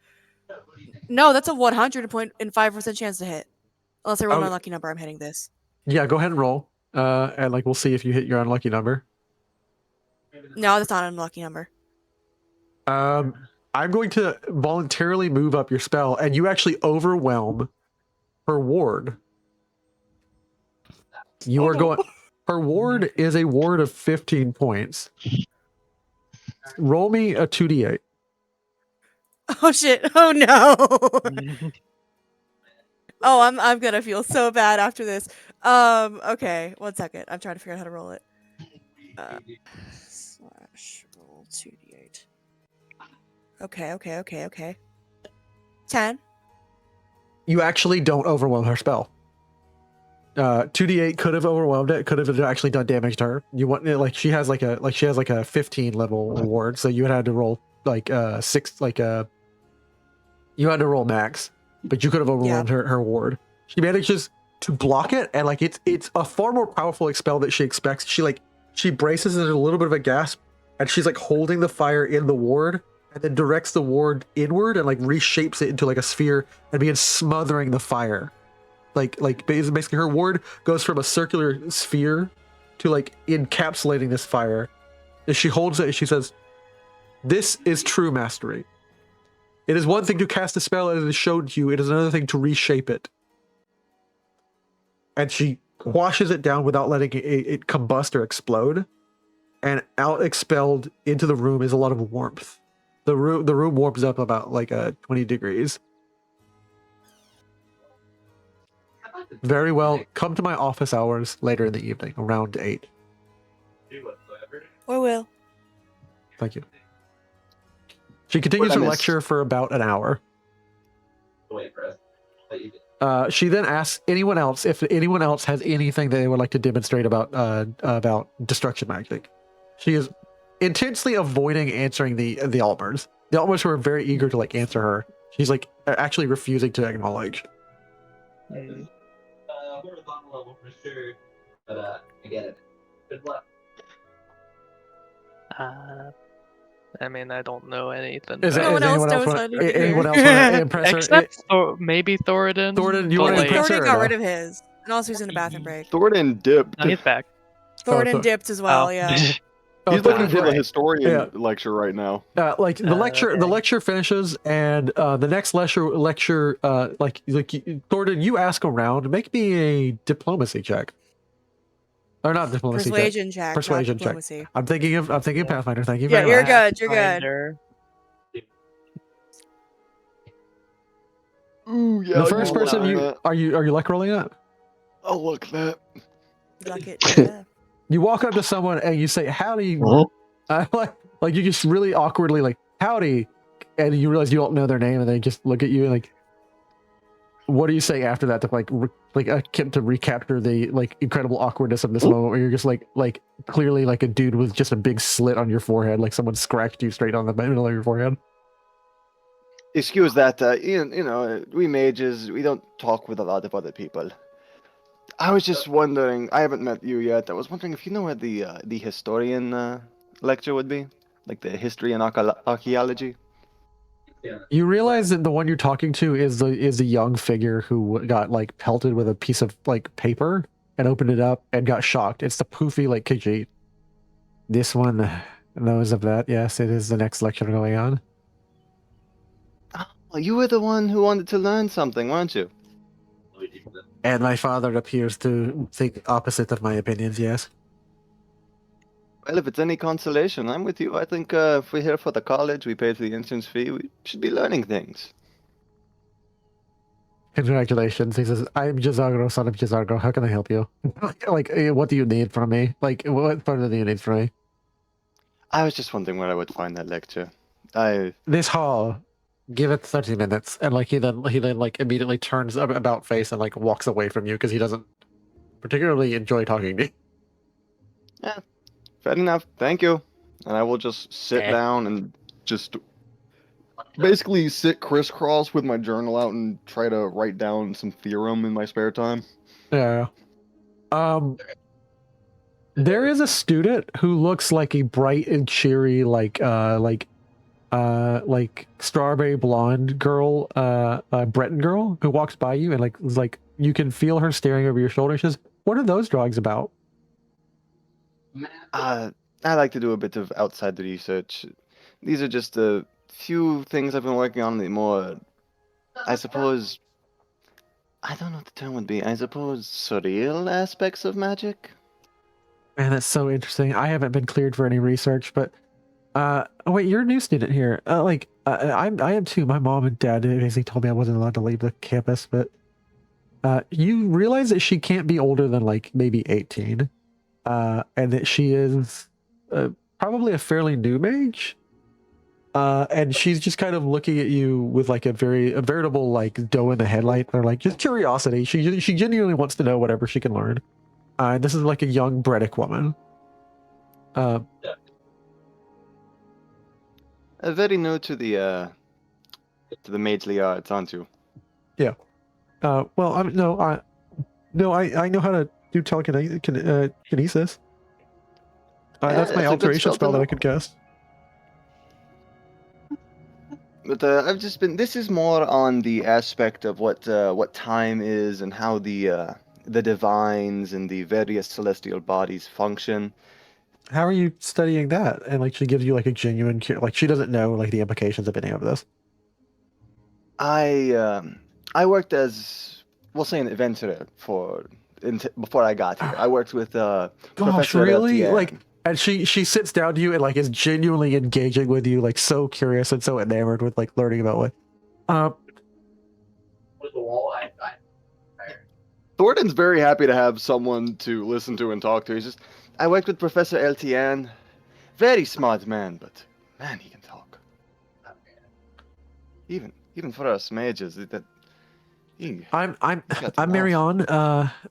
No, that's a 105% chance to hit. Unless I roll an Oh. unlucky number, I'm hitting this. Yeah. Go ahead and roll. And like we'll see if you hit your unlucky number. No, that's not an unlucky number. I'm going to voluntarily move up your spell, and you actually overwhelm her ward. You are going. Her ward is a ward of 15 points. Roll me a 2d8. Oh shit! Oh no! Oh, I'm gonna feel so bad after this. Okay, 1 second. I'm trying to figure out how to roll it. Slash roll 2d8. Okay. 10. You actually don't overwhelm her spell. 2d8 could have overwhelmed it. Could have actually done damage to her. You want like she has like a 15 level ward, so you had to roll like 6 like you had to roll max, but you could have overwhelmed her ward. She manages to block it, and like it's a far more powerful spell that she expects. She braces in a little bit of a gasp, and she's like holding the fire in the ward, and then directs the ward inward and like reshapes it into like a sphere and begins smothering the fire. Like basically her ward goes from a circular sphere to like encapsulating this fire. As she holds it, she says, "This is true mastery. It is one thing to cast a spell as it is shown to you. It is another thing to reshape it." And she washes it down without letting it combust or explode. And out expelled into the room is a lot of warmth. The room warms up about like 20 degrees. Very well. Come to my office hours later in the evening, around 8. I will. Thank you. She continues her lecture for about an hour. She then asks anyone else if anyone else has anything that they would like to demonstrate about destruction magic. She is intensely avoiding answering the Altmers. The Altmers who are very eager to like answer her. She's like actually refusing to acknowledge. We're on level for sure, but I get it. Good luck. I mean, I don't know anything. Is No one else knows want I need to anyone hear. else want to impress her? Except maybe Thoradin. Thoradin, you but, want to Wait, impress her? Thoradin or got no? rid of his. And also he's in a bathroom break. Thoradin dipped. No, he's back. Thoradin dipped as well, Oh. yeah. He's looking for the Thoradin- historian lecture right now. like the lecture finishes, and the next lecture like Thoradin, you ask around. Make me a diplomacy check, or not diplomacy Persuasion check. Persuasion not check. diplomacy. I'm thinking of Pathfinder. Thank you Yeah, very you're much. good. You're good. Finder. Ooh, yeah. The first you person like you that. are you luck rolling that? Oh, look at that. Like it, yeah. You walk up to someone and you say howdy. Like you just really awkwardly like howdy, and you realize you don't know their name, and they just look at you and like, what do you say after that to like attempt to recapture the like incredible awkwardness of this moment where you're just like clearly like a dude with just a big slit on your forehead, like someone scratched you straight on the middle of your forehead. Excuse that. You know, we mages, we don't talk with a lot of other people. I was just wondering. I haven't met you yet. I was wondering if you know where the historian lecture would be, like the history and archaeology. You realize that the one you're talking to is the young figure who got like pelted with a piece of like paper and opened it up and got shocked. It's the poofy like Khajiit. This one knows of that. Yes, it is the next lecture going on. Oh, you were the one who wanted to learn something, weren't you? And my father appears to think opposite of my opinions. Yes. Well, if it's any consolation, I'm with you. I think if we're here for the college, we paid for the entrance fee, we should be learning things. Congratulations. He says, I'm Jazargo, son of Jazargo. How can I help you? Like, what do you need from me? Like, what further do you need from me? I was just wondering where I would find that lecture. This hall. Give it 30 minutes. And like he then like immediately turns about face and like walks away from you because he doesn't particularly enjoy talking to you. Yeah, fair enough. Thank you. And I will just sit down and just basically sit crisscross with my journal out and try to write down some theorem in my spare time. Yeah. There is a student who looks like a bright and cheery, like strawberry blonde girl, Breton girl who walks by you and like you can feel her staring over your shoulder. She says, "What are those drawings about?" I like to do a bit of outside research. These are just a few things I've been working on. The more, I suppose, I don't know what the term would be. I suppose surreal aspects of magic. Man, that's so interesting. I haven't been cleared for any research, but oh wait, you're a new student here. I am too. My mom and dad basically told me I wasn't allowed to leave the campus, but you realize that she can't be older than like maybe 18, and that she is probably a fairly new mage. And she's just kind of looking at you with like a veritable like doe in the headlight, or like just curiosity. She genuinely wants to know whatever she can learn. This is like a young Bredic woman. Very new to the magely arts, aren't you? Yeah. Well, I know how to do telekinesis. That's my it's a good alteration spell to spell that I know. could cast. But I've just been. This is more on the aspect of what time is and how the divines and the various celestial bodies function. How are you studying that? And like she gives you like a genuine like she doesn't know like the implications of any of this. I worked as, we'll say, an adventurer before I got here. I worked with Gosh, Professor really? Etienne. Like, and she sits down to you and like is genuinely engaging with you, like so curious and so enamored with like learning about what. Thornton's very happy to have someone to listen to and talk to. He's just, I worked with Professor Etienne. Very smart man, but man, he can talk. Even for us mages, I'm got Marion,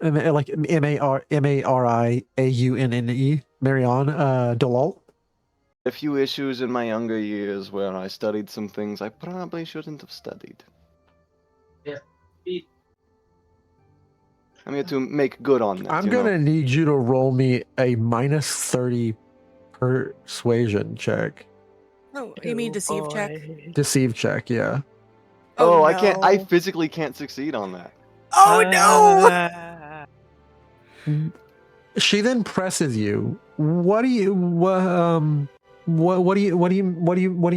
like Marianne, Marion, Delal. a few issues in my younger years where I studied some things I probably shouldn't have studied. Yeah. I'm here to make good on that. I'm gonna need you to roll me a -30 persuasion check. Oh, you mean deceive check? Deceive check, yeah. Oh, no. I can't. I physically can't succeed on that. Oh no! She then presses you. What do you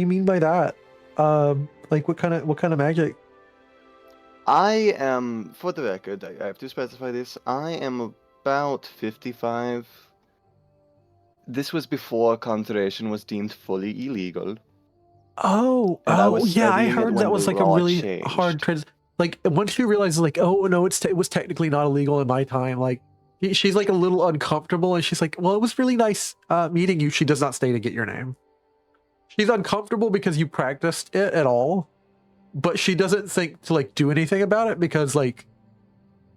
mean by that? Like what kind of magic? I am, for the record, I have to specify this. I am about 55. This was before conjuration was deemed fully illegal. Oh, And I was yeah, I studying it heard when that was the like a law really changed. hard like once you realize like, oh no, it was technically not illegal in my time. Like she's like a little uncomfortable and she's like, well, it was really nice meeting you. She does not stay to get your name. She's uncomfortable because you practiced it at all, but she doesn't think to like do anything about it because like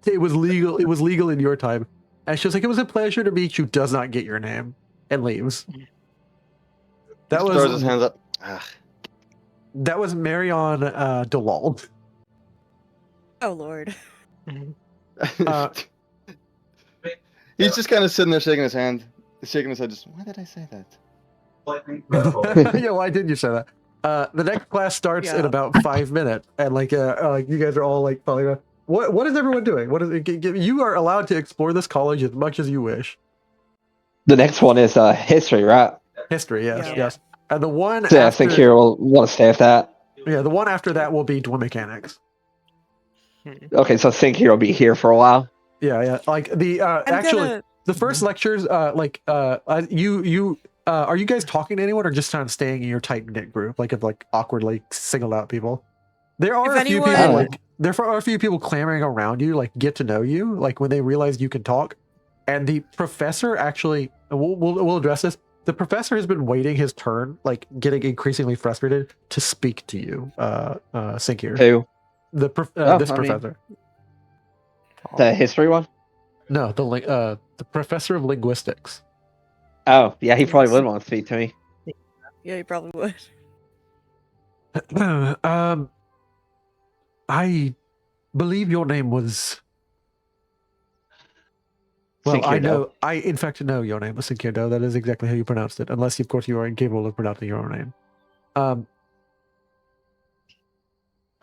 it was legal. It was legal in your time. And she's like, it was a pleasure to meet you. Does not get your name and leaves. That He throws his hands up. Ah. That was Marion Delal. Oh lord. He's just kind of sitting there shaking his hand, shaking his head. Just, why did I say that? Yeah, why didn't you say that? The next class starts in about 5 minutes, and like you guys are all like following around. What is everyone doing? What is it? You are allowed to explore this college as much as you wish. The next one is history, right? History, yes, Yeah. yes. And the one So yeah, I after, think here we'll want to stay with that. yeah, the one after that will be Dwarf mechanics. Okay, so I think here will be here for a while. Yeah. Like the the first lectures, are you guys talking to anyone or just kind of staying in your tight knit group, like of like awkwardly singled out people? There are a few people clamoring around you, like get to know you, like when they realize you can talk. And the professor actually, we'll address this. The professor has been waiting his turn, like getting increasingly frustrated to speak to you, Sinkir. Who? This professor. The history one? No, the professor of linguistics. Oh, yeah, he probably would want to speak to me. Yeah, you probably would. I believe your name was. Well, I Sinkir'Do. know. I in fact know your name was Sinkir'Do. That is exactly how you pronounced it, unless of course you are incapable of pronouncing your own name.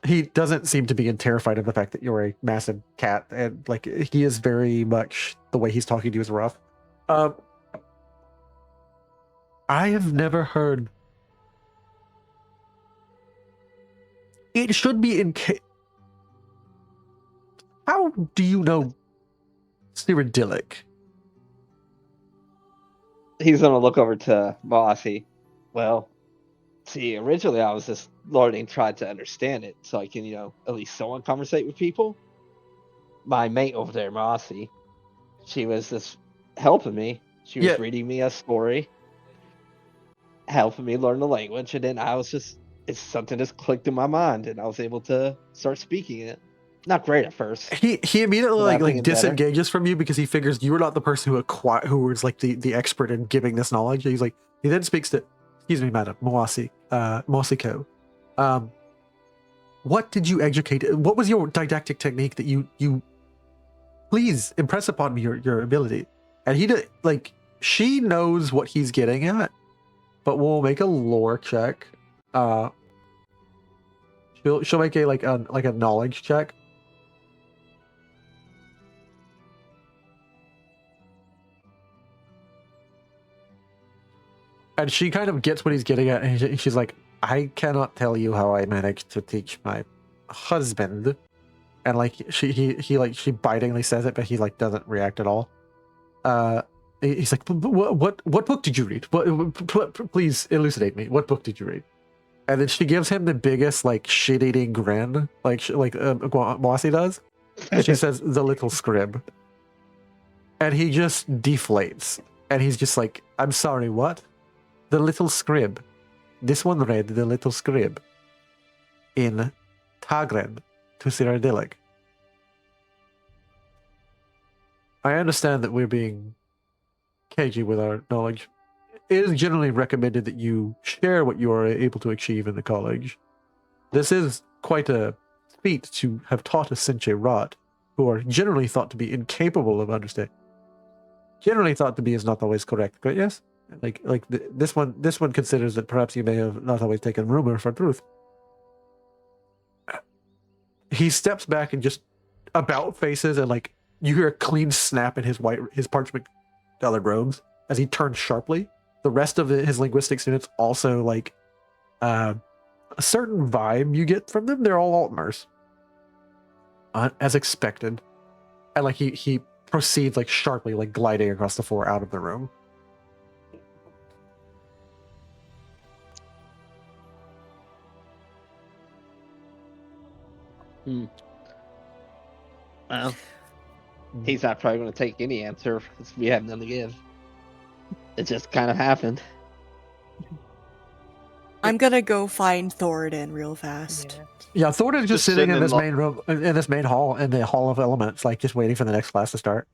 He doesn't seem to be terrified of the fact that you're a massive cat, and like he is very much the way he's talking to you is rough. I have never heard. It should be in. How do you know Cyrodiilic? He's gonna look over to Moasi. Well, see, originally I was just learning, trying to understand it, so I can, at least somewhat conversate with people. My mate over there, Moasi, she was just helping me. She was reading me a story, helping me learn the language, and then it's something just clicked in my mind, and I was able to start speaking it. Not great at first. He immediately disengages from you because he figures you are not the person who was like the expert in giving this knowledge. He's like, he then speaks to, excuse me, madam, Moasi'Ko. What did you educate? What was your didactic technique that you please impress upon me your ability? And he did, like, she knows what he's getting at, but we'll make a lore check. She'll make a knowledge check. And she kind of gets what he's getting at, and she's like, I cannot tell you how I managed to teach my husband. And like she bitingly says it, but he like doesn't react at all. He's like, what book did you read? Please elucidate me. What book did you read? And then she gives him the biggest like shit-eating grin, like Moasi does. And she says, "The Little Scrib," and he just deflates, and he's just like, "I'm sorry, what?" The Little Scrib. This one read The Little Scrib in Tagren to Cyrodiilic. I understand that we're being cagey with our knowledge. It is generally recommended that you share what you are able to achieve in the college. This is quite a feat to have taught a Senche-Raht, who are generally thought to be incapable of understanding. Generally thought to be is not always correct, but yes. This one considers that perhaps you may have not always taken rumor for truth. He steps back and just about faces, and like you hear a clean snap in his parchment colored robes as he turns sharply. The rest of his linguistic students also like a certain vibe you get from them. They're all Altmers, as expected, and like he proceeds like sharply, like gliding across the floor out of the room. Well, he's not probably going to take any answer because we have none to give. It just kind of happened. I'm gonna go find Thorodan real fast. Yeah, Thorodan's just sitting in this sitting main room, in this main hall, in the Hall of Elements, like just waiting for the next class to start.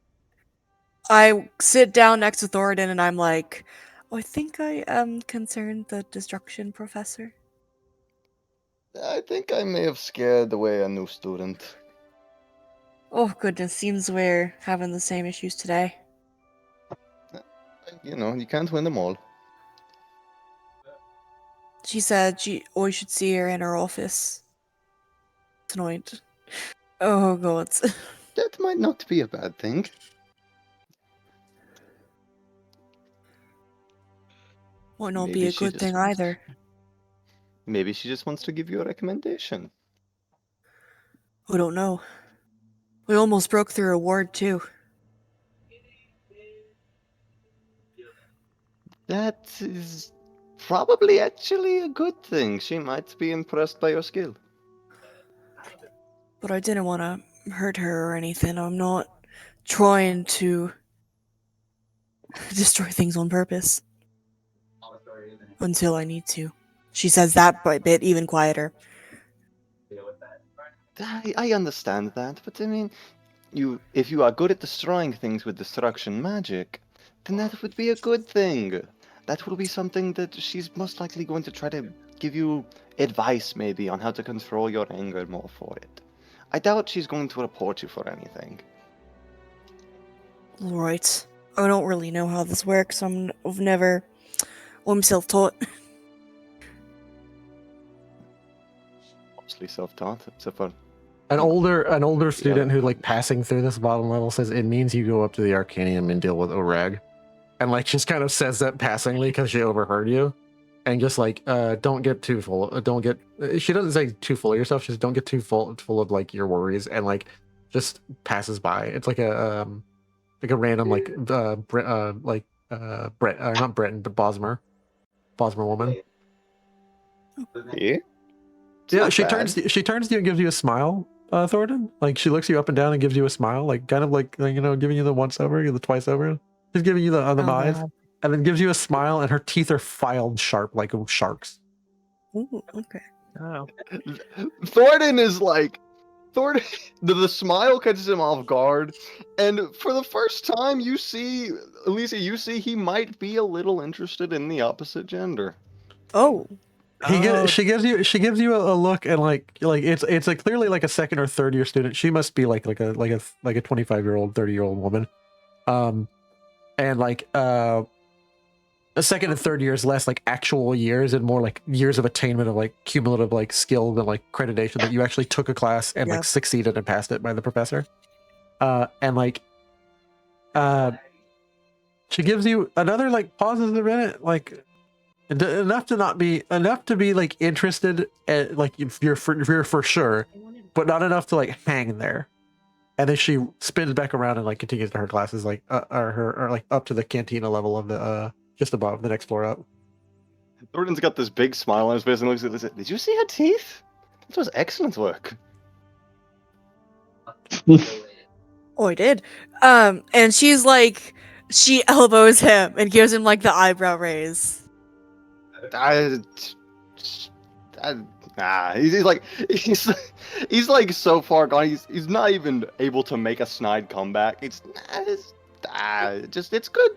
I sit down next to Thorodan and I'm like, oh, I think I concerned the destruction professor. I think I may have scared away a new student. Oh goodness, seems we're having the same issues today. You can't win them all. She said we should see her in her office tonight. Oh god. That might not be a bad thing. Might not Maybe be a she good just thing wants- either. Maybe she just wants to give you a recommendation. We don't know. We almost broke through a ward too. That is probably actually a good thing. She might be impressed by your skill. But I didn't want to hurt her or anything. I'm not trying to destroy things on purpose. Until I need to. She says that by a bit even quieter. I understand that, but I mean, if you are good at destroying things with destruction magic, then that would be a good thing. That will be something that she's most likely going to try to give you advice maybe on how to control your anger more for it. I doubt she's going to report you for anything. Right. I don't really know how this works. I've never. I'm self-taught. Mostly self-taught, except for An older student who like passing through this bottom level says it means you go up to the Arcanium and deal with Orag, and like just kind of says that passingly because she overheard you, and just like don't get too full. Don't get. She doesn't say too full of yourself. She says don't get too full of like your worries, and like just passes by. It's like a random like Brett, not Breton but Bosmer woman. yeah. Yeah, she turns to you and gives you a smile, Thorodan. Like she looks you up and down and gives you a smile, like kind of like giving you the once over, the twice over. She's giving you the eyes, God. and then gives you a smile, and her teeth are filed sharp like sharks. Ooh, okay. Oh. Thorodan is like the smile catches him off guard, and for the first time you see Ailisia, he might be a little interested in the opposite gender. Oh. She gives you a look, and like it's like clearly like a second or third year student. She must be like a 25-year-old, 30-year-old woman, and like a second and third year is less like actual years and more like years of attainment of like cumulative like skill and like accreditation that you actually took a class and like succeeded and passed it by the professor, and like she gives you another like pauses a minute like. Enough to be like interested, like if you're for sure, but not enough to like hang there. And then she spins back around and like continues to her classes, like or like up to the cantina level of the just above the next floor up. Thorodan's got this big smile on his face and looks at this. Did you see her teeth? That was excellent work. Oh, I did. And she's like, she elbows him and gives him like the eyebrow raise. He's like so far gone. He's not even able to make a snide comeback. It's good.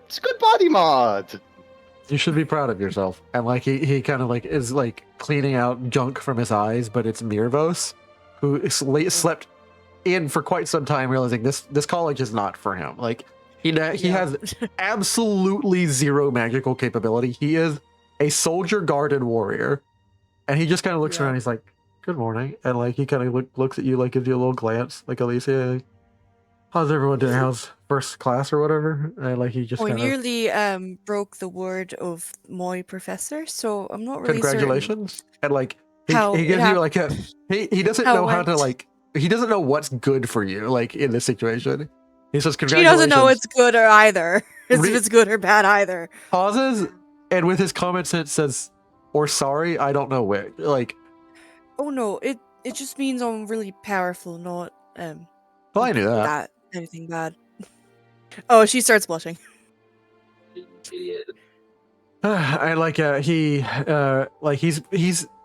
It's good body mod. You should be proud of yourself. And like he kind of like is like cleaning out junk from his eyes, but it's Mirvos, who slept in for quite some time, realizing this college is not for him. Like he has absolutely zero magical capability. He is a soldier guarded warrior, and he just kind of looks around. He's like, "Good morning," and like he kind of looks at you, like gives you a little glance, like Ailisia, like, how's everyone doing? How's first class or whatever? And like he just I kind of nearly broke the word of my professor, so I'm not really congratulations. And like he how gives it you like a he doesn't how know it how to went. like he doesn't know what's good for you like in this situation. He says She congratulations. doesn't know it's good or either. If it's good or bad either. Pauses, and with his comments it says, or sorry, I don't know which. Like, Oh no, it just means I'm really powerful, not well, I knew that. anything bad. Oh, she starts blushing. And like he's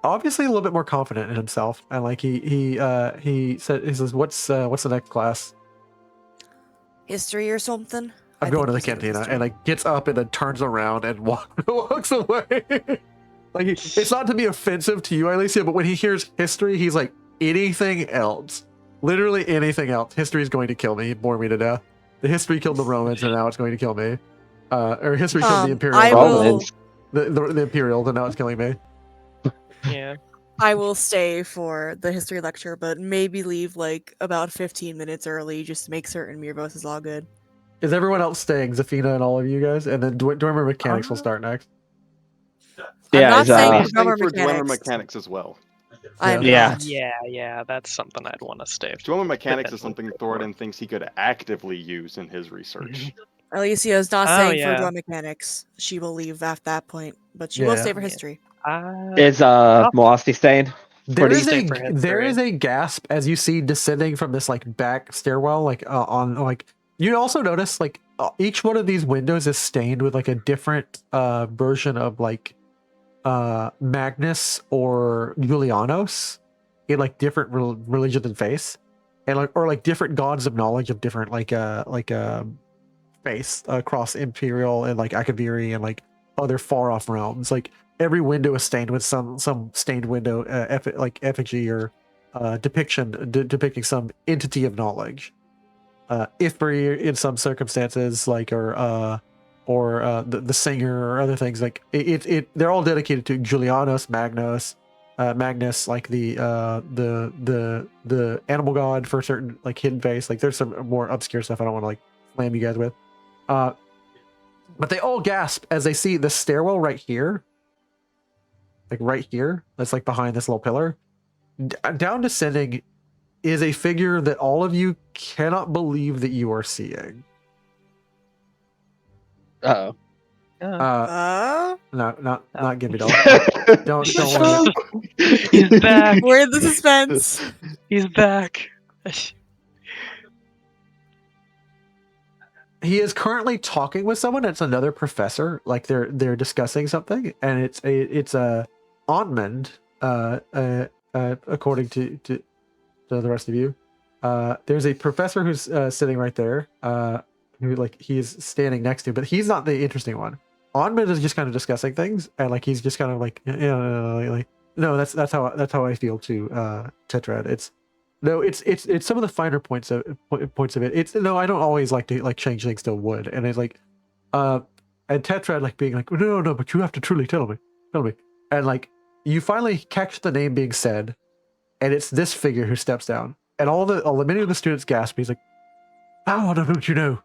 obviously a little bit more confident in himself, and like he says, what's the next class? History or something? I'm going to the cantina, and like gets up and then turns around and walks away. Like it's not to be offensive to you, Ailisia, but when he hears history, he's like, anything else, literally anything else. History is going to kill me, bore me to death. The history killed the Romans, and now it's going to kill me. Or history killed the Imperial. The Imperial, and now it's killing me. Yeah. I will stay for the history lecture, but maybe leave like about 15 minutes early just to make certain Mirvos is all good. Is everyone else staying? Za'Fina and all of you guys, and then Dunmer mechanics will start next. Yeah, I'm not saying I'm drummer staying for Dwemer mechanics. mechanics as well. I'm Yeah. not. Yeah, that's something I'd want to stay. Dwemer mechanics is Potentially. something Thorodan thinks he could actively use in his research. Alicia is not Oh, saying yeah. for drum mechanics. She will leave at that point, but she will stay for history. Is Moasti staying? There is stay for there history. is a gasp as you see descending from this like back stairwell, like on like you also notice like each one of these windows is stained with like a different version of like Magnus or Julianos in like different religions and faiths, and like or like different gods of knowledge of different faiths across Imperial and like Akaviri and like other far off realms. Like every window is stained with some stained window effigy or depiction depicting some entity of knowledge. Ifri in some circumstances, like or the singer or other things, like they're all dedicated to Julianus, Magnus, like the animal god for a certain like hidden face. Like there's some more obscure stuff I don't want to like slam you guys with. But they all gasp as they see the stairwell right here. Like right here, that's like behind this little pillar. Down descending is a figure that all of you cannot believe that you are seeing. Uh-oh. Not give me don't worry. He's back. We're in the suspense. He's back. He is currently talking with someone. It's another professor. Like they're discussing something, and it's a Onmund. According to the rest of you, there's a professor who's sitting right there. Who like he's standing next to, but he's not the interesting one. Onmund is just kind of discussing things, and like he's just kind of like, like no, that's how I feel too. Tetrad, it's some of the finer points of it. It's no, I don't always like to like change things to wood, and it's like, and Tetrad like being like, no, but you have to truly tell me, and like you finally catch the name being said, and it's this figure who steps down, and many of the students gasp. He's like, "How don't you know?"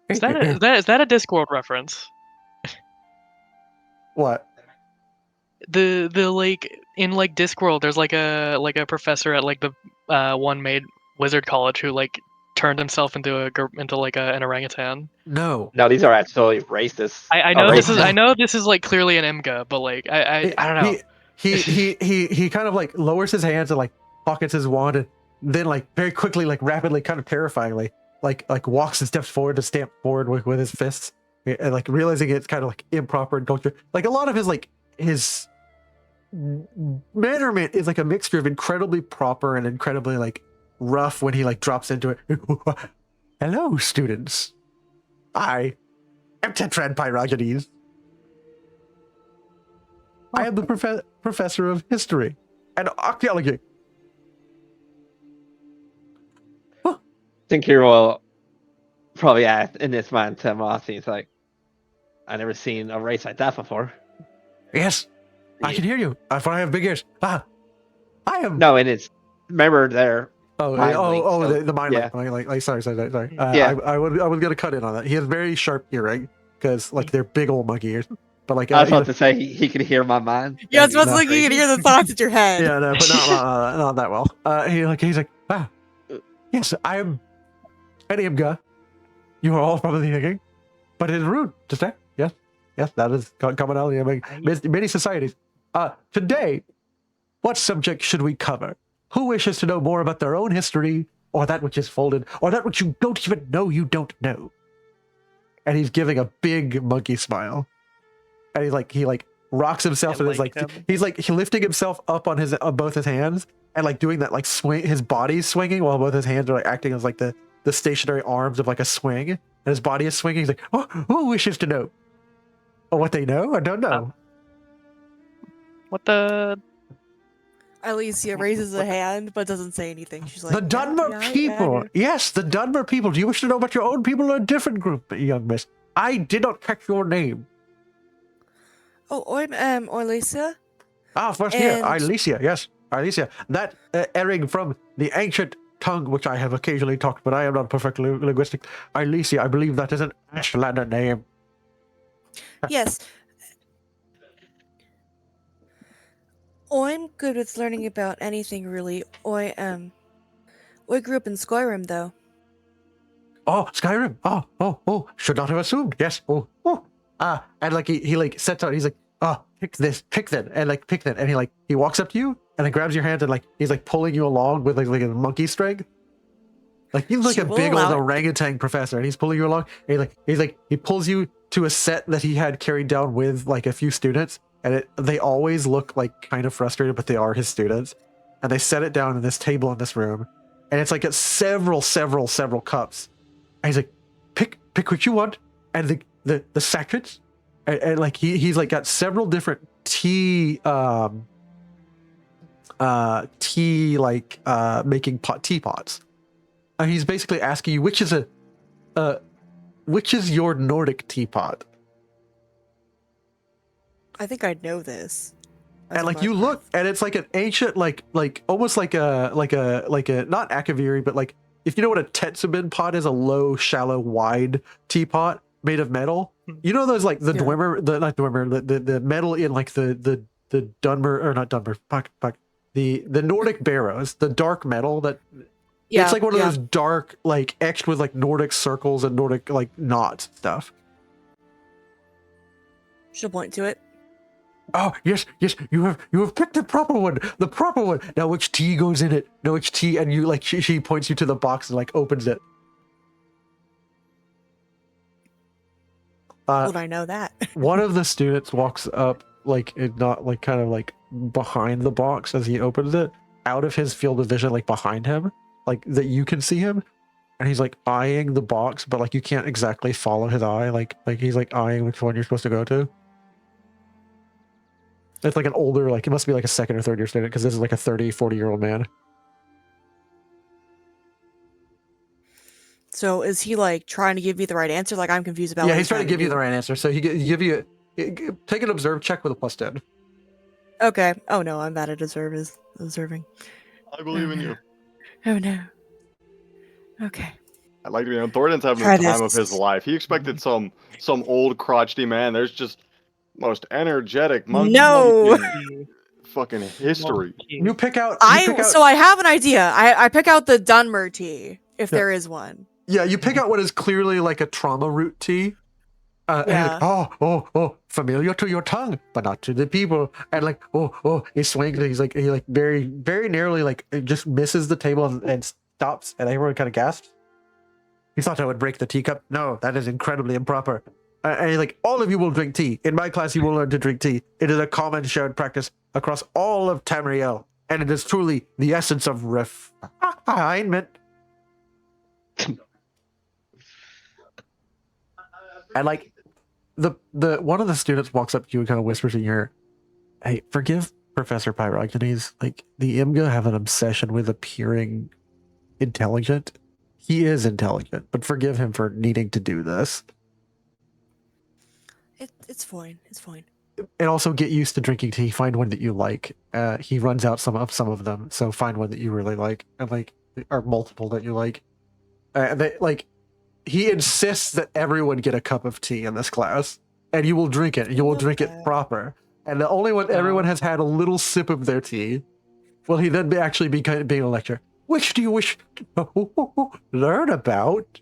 Is that a Discworld reference? What? The like in like Discworld, there's like a professor at like the one made wizard college who like turned himself into an orangutan. No. No, these are actually racist. I know this is like clearly an IMGA, but like I don't know. He kind of like lowers his hands and like pockets his wand, and then like very quickly, like rapidly, kind of terrifyingly, like walks and steps forward to stamp forward with his fists, and like realizing it's kind of like improper in culture. Like a lot of his mannerment is like a mixture of incredibly proper and incredibly like rough when he like drops into it. Hello, students. I am Tetrad Pyrogenes. I am the professor of history and archaeology. Sinkir will probably ask in this man to Mossy. He's like, I never seen a race like that before. Yes, I can hear you. I have big ears. I am. No, and it's remember there. The mind yeah. link. Sorry. Yeah. I was gonna cut in on that. He has very sharp hearing because like they're big old monkey ears. But like I was about to say he could hear my mind. Yeah, it's supposed to like you can hear the thoughts in your head. Yeah, no, but not that well. He's like, yes, I am an Imga. You are all probably thinking, but it is rude to say. Yes, that is commonality among many societies. Today, what subject should we cover? Who wishes to know more about their own history, or that which is folded, or that which you don't even know you don't know? And he's giving a big monkey smile. And he rocks himself and he's lifting himself up on both his hands and like doing that like swing, his body's swinging while both his hands are like acting as like the stationary arms of like a swing, and his body is swinging. He's like, who wishes to know? Oh, what they know? I don't know. What the? Ailisia raises a hand but doesn't say anything. She's like, the Dunmer people. Yes, the Dunmer people. Do you wish to know about your own people or a different group, young miss? I did not catch your name. Oh, I'm Ailisia. First here, Ailisia. Yes, Ailisia. That erring from the ancient tongue, which I have occasionally talked, but I am not perfectly linguistic. Ailisia, I believe that is an Ashlander name. Yes. I'm good with learning about anything, really. I grew up in Skyrim, though. Oh, Skyrim. Oh, should not have assumed. Yes. And like he like sets out, he's like, pick that, and like pick that, and he walks up to you and then grabs your hand and like he's like pulling you along with like a monkey string. Like he's like a big old orangutan professor, and he's pulling you along. And he pulls you to a set that he had carried down with like a few students, and they always look like kind of frustrated, but they are his students. And they set it down in this table in this room, and it's like it's several cups. And he's like, pick what you want. And the seconds, and like he's like got several different tea making teapots. And he's basically asking you which is your Nordic teapot. I think I know this. And like you look, and it's like an ancient, like almost like a not akaviri, but like if you know what a tetsubin pot is, a low, shallow, wide teapot made of metal. You know those like the Dunmer, the metal in like the Dunmer, or not Dunmer, fuck, the Nordic barrows, the dark metal that. Yeah, it's like one of those dark, like etched with like Nordic circles and Nordic like knots stuff. She'll point to it. Oh yes, you have picked the proper one. Now which tea goes in it? No, which tea? And you like she points you to the box and like opens it. Would I know that? One of the students walks up, like not like kind of like behind the box as he opens it, out of his field of vision, like behind him, like that you can see him, and he's like eyeing the box, but like you can't exactly follow his eye, like he's like eyeing which one you're supposed to go to. It's like an older, like it must be like a second or third year student, because this is like a 40-year-old man. So is he like trying to give me the right answer? Like I'm confused about. Yeah, he's trying to give you the right answer. So he give you take an observe check with a +10. Okay. Oh no, I'm bad at observing. I believe in you. Oh no. Okay. I like to be Thorodan's having the time of his life. He expected some old crotchety man. There's just most energetic monkey in fucking history. You pick out. So I have an idea. I pick out the Dunmer tea if there is one. Yeah, you pick out what is clearly like a trauma root tea. And like, oh, familiar to your tongue, but not to the people. And like, he swings. He like very, very narrowly like just misses the table and stops, and everyone kind of gasps. You thought I would break the teacup? No, that is incredibly improper. And he's like, all of you will drink tea. In my class, you will learn to drink tea. It is a common shared practice across all of Tamriel, and it is truly the essence of refinement. And like, the one of the students walks up to you and kind of whispers in your ear, "Hey, forgive Professor Pyrogenes. Like the Imga have an obsession with appearing intelligent. He is intelligent, but forgive him for needing to do this. It's fine. It's fine. And also get used to drinking tea. Find one that you like. He runs out some of them, so find one that you really like, and like or multiple that you like. He insists that everyone get a cup of tea in this class, and you will drink it. You will drink it proper. And the only one everyone has had a little sip of their tea, will he then actually be being a lecturer? Which do you wish to learn about,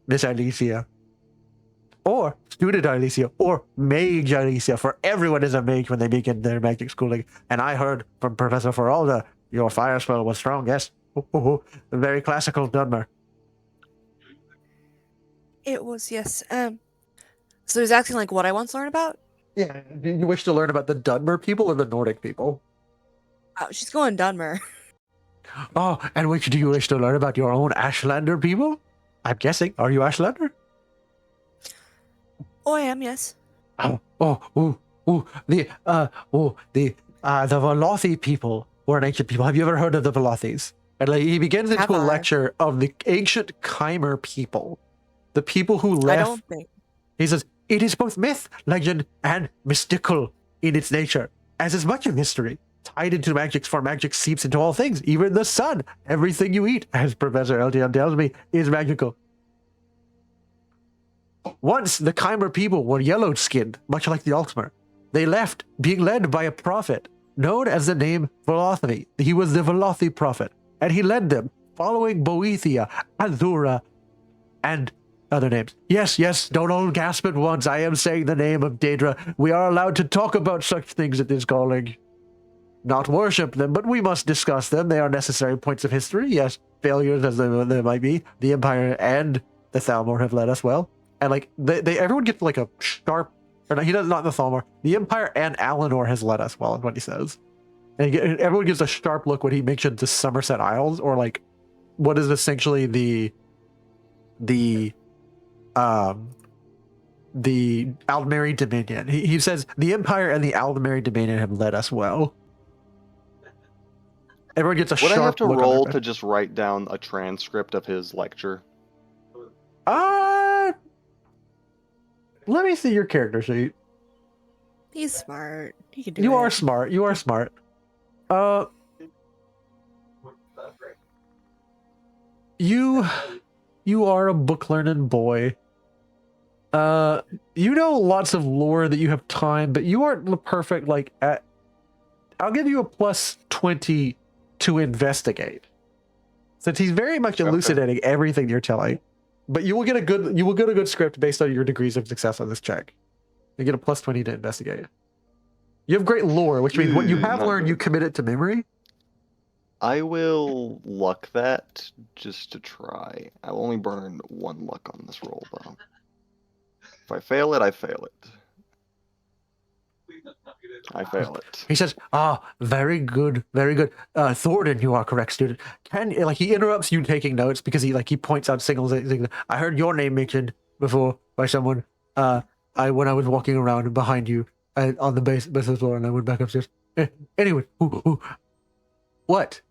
Miss Ailisia? Or student Ailisia, or mage Ailisia, for everyone is a mage when they begin their magic schooling. And I heard from Professor Feralda, your fire spell was strong, yes? Very classical Dunmer. It was, yes. So he's asking like what I want to learn about? Yeah, do you wish to learn about the Dunmer people or the Nordic people? Oh, she's going Dunmer. Oh, and which do you wish to learn about your own Ashlander people? I'm guessing. Are you Ashlander? Oh, I am, yes. The Velothi people were an ancient people. Have you ever heard of the Velothis? And like, he begins into a lecture of the ancient Chimer people. The people who left. I don't think. He says, it is both myth, legend, and mystical in its nature, as is much of history. Tied into magic, for magic seeps into all things, even the sun. Everything you eat, as Professor Eldion tells me, is magical. Once, the Chimer people were yellow-skinned, much like the Altmer. They left, being led by a prophet, known as the name Velothi. He was the Velothi prophet, and he led them, following Boethia, Azura, and other names. Yes, don't all gasp at once. I am saying the name of Daedra. We are allowed to talk about such things at this college. Not worship them, but we must discuss them. They are necessary points of history. Yes, failures as they might be. The Empire and the Thalmor have led us well. And like they everyone gets like a sharp, or he does not the Thalmor. The Empire and Alinor has led us well, is what he says. And everyone gives a sharp look when he mentions the Somerset Isles, or like what is essentially the Aldmeri Dominion. He says the Empire and the Aldmeri Dominion have led us well. Everyone gets a Would I have sharp to look on roll their to just write down a transcript of his lecture? face. Let me see your character sheet. He's smart. He can do You it. are smart. You are smart. You are a book learning boy. You know lots of lore that you have time, but you aren't the perfect I'll give you a plus 20 to investigate. Since he's very much elucidating everything you're telling. But you will get a good script based on your degrees of success on this check. You get a plus 20 to investigate. You have great lore, which means what you have learned, you commit it to memory. I will luck that just to try. I will only burn 1 luck on this roll, though. If I fail it, I fail it. I fail it. He says, very good, very good. Thorodan, you are correct, student. He interrupts you taking notes because he points out signals. I heard your name mentioned before by someone. When I was walking around behind you on the basement floor, and I went back upstairs. Anyway, what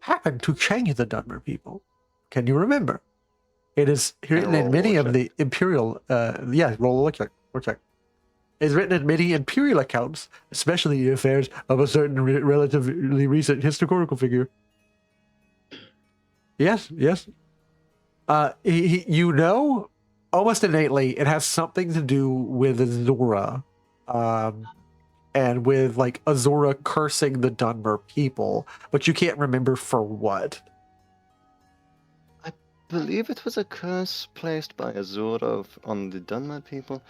happened to change the Dunmer people? Can you remember? It is written in many of the Imperial. Roll a check. It's written in many Imperial accounts, especially the affairs of a certain relatively recent historical figure. Yes. You know, almost innately, it has something to do with Azura, and with Azura cursing the Dunmer people, but you can't remember for what. I believe it was a curse placed by Azura on the Dunmer people.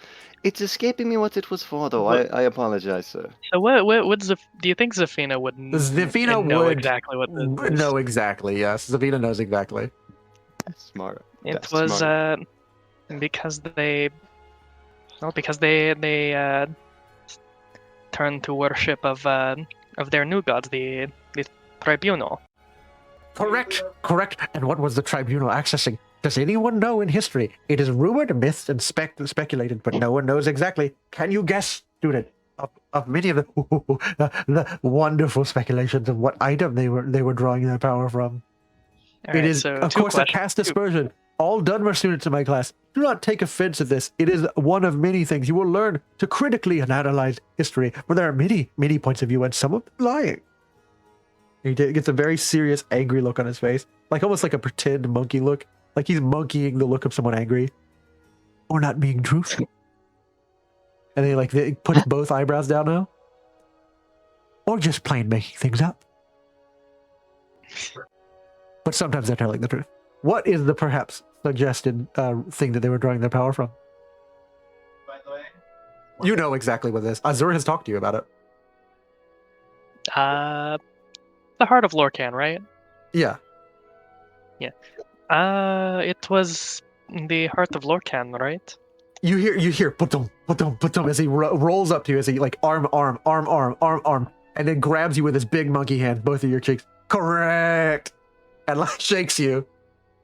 It's escaping me what it was for, though. I apologize, sir. So what do you think Za'Fina would Za'Fina know would exactly what this is? know exactly. Yes, Za'Fina knows exactly. Smart. It That's was smart. because they turned to worship of their new gods, the tribunal. Correct. And what was the tribunal accessing? Does anyone know in history? It is rumored, myths, and speculated, but no one knows exactly. Can you guess, student, of many of the wonderful speculations of what item they were drawing their power from? It is, of course, a cast dispersion. All Dunmer students in my class, do not take offense at this. It is one of many things you will learn to critically analyze history, where there are many, many points of view, and some of them lying. He gets a very serious, angry look on his face, almost like a pretend monkey look, like he's monkeying the look of someone angry, or not being truthful. And they put both eyebrows down now, or just plain making things up. But sometimes they're telling the truth. What is the perhaps suggested thing that they were drawing their power from? By the way, You know exactly what it is. Azura has talked to you about it. The Heart of Lorcan, right? Yeah. It was the Heart of Lorcan, right? You hear as he rolls up to you, as he arm, and then grabs you with his big monkey hand, both of your cheeks. Correct. And shakes you,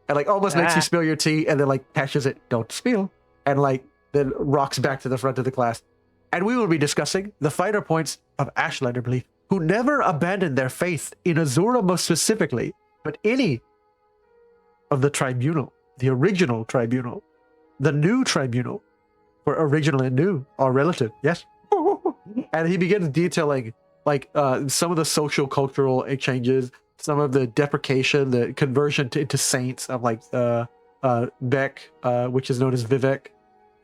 and almost makes you spill your tea, and then catches it. Don't spill. And then rocks back to the front of the class. And we will be discussing the finer points of Ashlander belief, who never abandoned their faith in Azura most specifically, but any of the tribunal, the original tribunal, the new tribunal, where original and new are relative. Yes. And he begins detailing some of the social cultural exchanges, some of the deprecation, the conversion into saints of Beck, which is known as Vivek.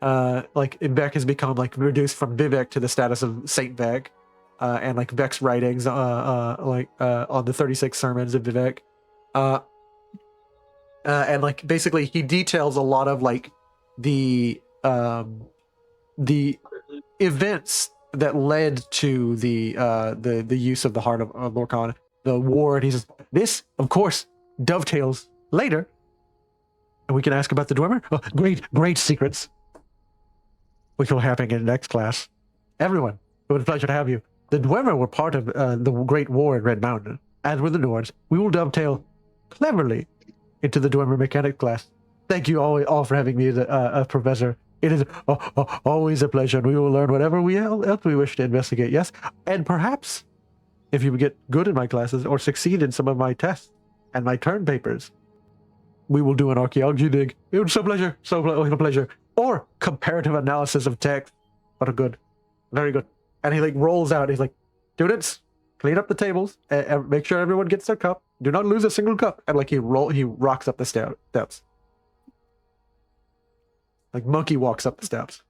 Beck has become reduced from Vivek to the status of Saint Beck, and Beck's writings on the 36 sermons of Vivek, and basically he details a lot of the events that led to the use of the Heart of Lorcan, the war. And he says, this, of course, dovetails later, and we can ask about the Dwemer. Oh, great secrets, which will happen in the next class. Everyone, it was a pleasure to have you. The Dwemer were part of the Great War in Red Mountain, as were the Nords. We will dovetail cleverly into the Dwemer mechanic class. Thank you all for having me as a professor. It is always a pleasure, and we will learn whatever else we wish to investigate. Yes, and perhaps if you get good in my classes or succeed in some of my tests and my term papers, we will do an archaeology dig. It was a pleasure, a pleasure. Or comparative analysis of text. What a good, very good. And he like rolls out. He's like, students, clean up the tables and make sure everyone gets their cup. Do not lose a single cup. And like he rocks up the steps. Like monkey walks up the steps,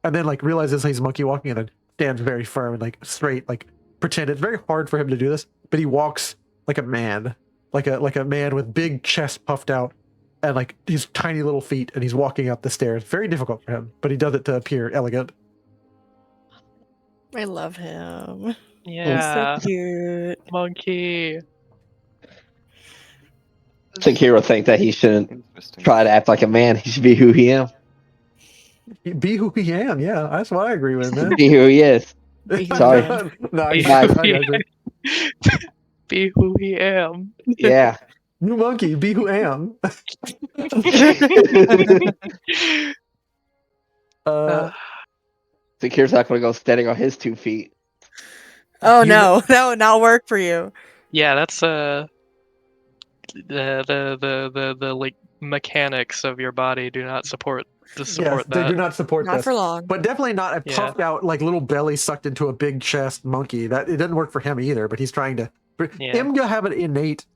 and then like realizes he's monkey walking, and then stands very firm and like straight, like pretend. It's very hard for him to do this, but he walks like a man, like a man with big chest puffed out, and like these tiny little feet, and he's walking up the stairs. Very difficult for him, but he does it to appear elegant. I love him. Yeah, So cute. monkey. Sinkir'Do think that he shouldn't Interesting. try to act like a man. He should be who he is. Be who he am. Yeah, that's what I agree with, man. Be who he is. Be who Sorry. he am. No, I Be got who you. he Be who he am. Yeah. New monkey, be who am. Sinkir'Do's not going to go standing on his 2 feet. Oh You no, that would not work for you. Yeah, that's the like mechanics of your body do not support Yes, that. they do not support Not this. for long. But definitely not a Yeah. puffed out, like little belly sucked into a big chest monkey. That it doesn't work for him either. But he's trying to. Yeah. Imga have an innate.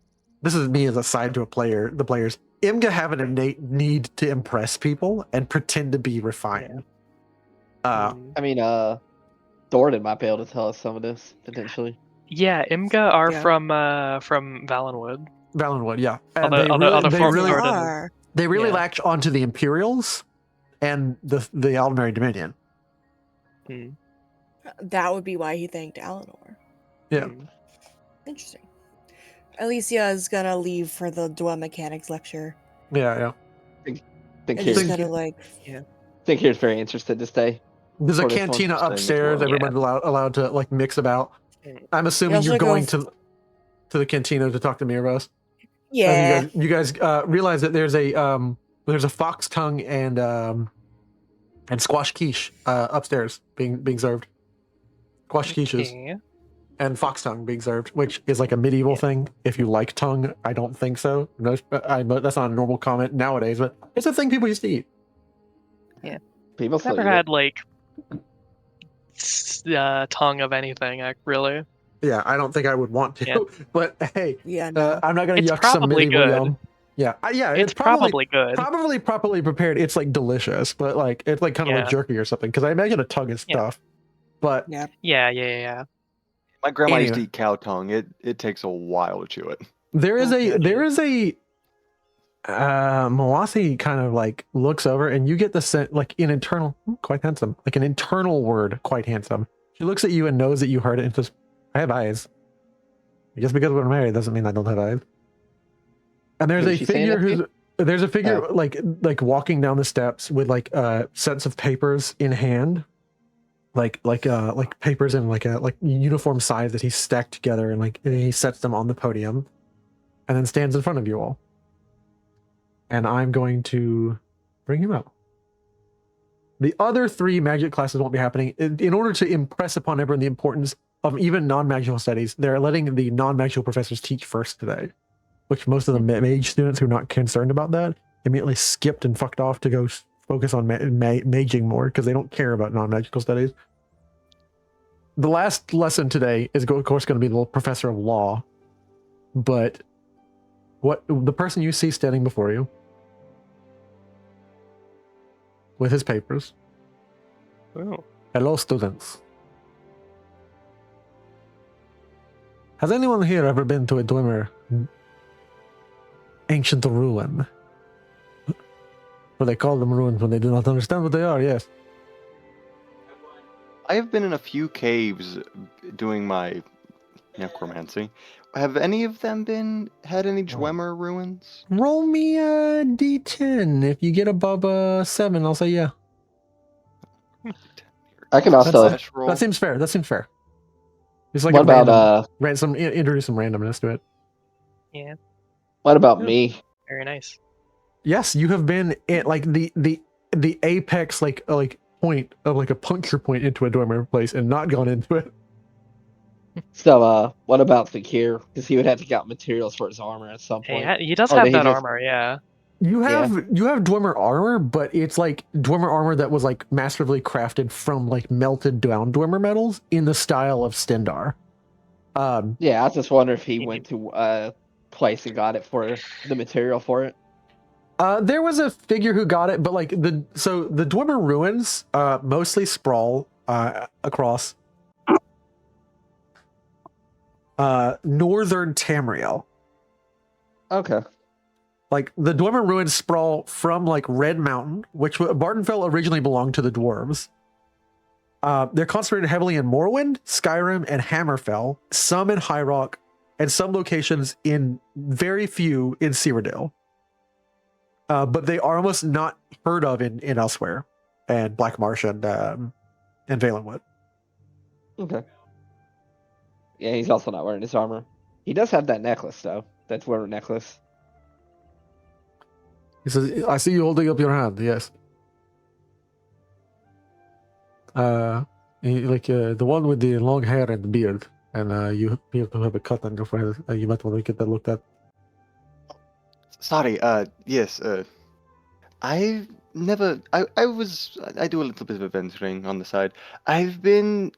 This is me as a side to the players. Imga have an innate need to impress people and pretend to be refined. Mm. I mean, Thorodan might be able to tell us some of this, potentially. Yeah, Imga are Yeah. from Valenwood. Valenwood, yeah. And On the they Fort really, Thorodan. Are. they really Yeah. latch onto the Imperials and the Aldmeri Dominion. Mm. That would be why he thanked Alinor. Yeah. Mm. Interesting. Ailisia is gonna leave for the dwell mechanics lecture. Yeah. And Sinkir'Do's just kind of like, very interested to stay. There's a For this one, cantina staying as upstairs. well. Everyone's allowed to like mix about. Mm. I'm assuming also you're go going f- to the cantina to talk to Miros. yeah. And you guys realize that there's a fox tongue and squash quiche upstairs being served. Squash quiches Okay. and fox tongue being served, which is like a medieval thing. If you like tongue, I don't think so. No, that's not a normal comment nowadays, but it's a thing people used to eat. People still Never eat it. had like tongue of anything, really. Yeah, I don't think I would want to, Yeah. but hey, Yeah, no. I'm not gonna It's yuck some probably medieval good. yum. Yeah, yeah, It's probably good. probably properly prepared. It's like delicious, but like it's like kind of like Yeah. jerky or something. Because I imagine a tongue is Yeah. tough, but Yeah. My grandma used to Anyway. eat cow tongue. It takes a while to chew it. there is Okay. there is a Moasi kind of like looks over, and you get the sense like an internal quite handsome, like an internal word quite handsome. She looks at you and knows that you heard it and says, "I have eyes. Just because we're married doesn't mean I don't have eyes." And there's Who's a she saying figure that to? there's a figure like walking down the steps with like sets of papers in hand, like papers in like uniform size that he's stacked together, and like he sets them on the podium, and then stands in front of you all. And I'm going to bring him up. The other 3 magic classes won't be happening. In order to impress upon everyone the importance of even non-magical studies, they're letting the non-magical professors teach first today, which most of the mage students who are not concerned about that immediately skipped and fucked off to go focus on maging more because they don't care about non-magical studies. The last lesson today is, of course, going to be the professor of law, but what the person you see standing before you with his papers. Ooh. Hello, students. Has anyone here ever been to a Dunmer ancient ruin? Well, they call them ruins when they do not understand what they are, yes. I have been in a few caves doing my necromancy. Have any of them had any Dwemer ruins? Roll me a d10. If you get above 7, I'll say yeah. I can also. Dash roll. That seems fair. It's like What a about introduce some randomness to it. Yeah. What about Yeah. me? Very nice. Yes, you have been at like the apex like point of like a puncture point into a Dormer place and not gone into it. So, what about Sinkir? Because he would have to get materials for his armor at some point. He does Or have did he that just- armor, yeah. You Yeah. have Dwemer armor, but it's like Dwemer armor that was like masterfully crafted from like melted down Dwemer metals in the style of Stendarr. Yeah, I was just wondering if he went to a place and got it for the material for it. There was a figure who got it, but like the Dwemer ruins mostly sprawl across northern Tamriel. Okay. Like the Dwemer ruins sprawl from like Red Mountain, which Bardenfell originally belonged to the dwarves. They're concentrated heavily in Morrowind, Skyrim, and Hammerfell, some in High Rock, and some locations in very few in Cyrodiil. But they are almost not heard of in elsewhere, and Black Marsh and Valenwood. Okay. Yeah, he's also not wearing his armor. He does have that necklace, though. That's Dwemer necklace. He says, "I see you holding up your hand." Yes. The one with the long hair and beard, and you appear to have a cut on your forehead. You might want to get that looked at. Sorry, yes, I've never, I do a little bit of adventuring on the side. I've been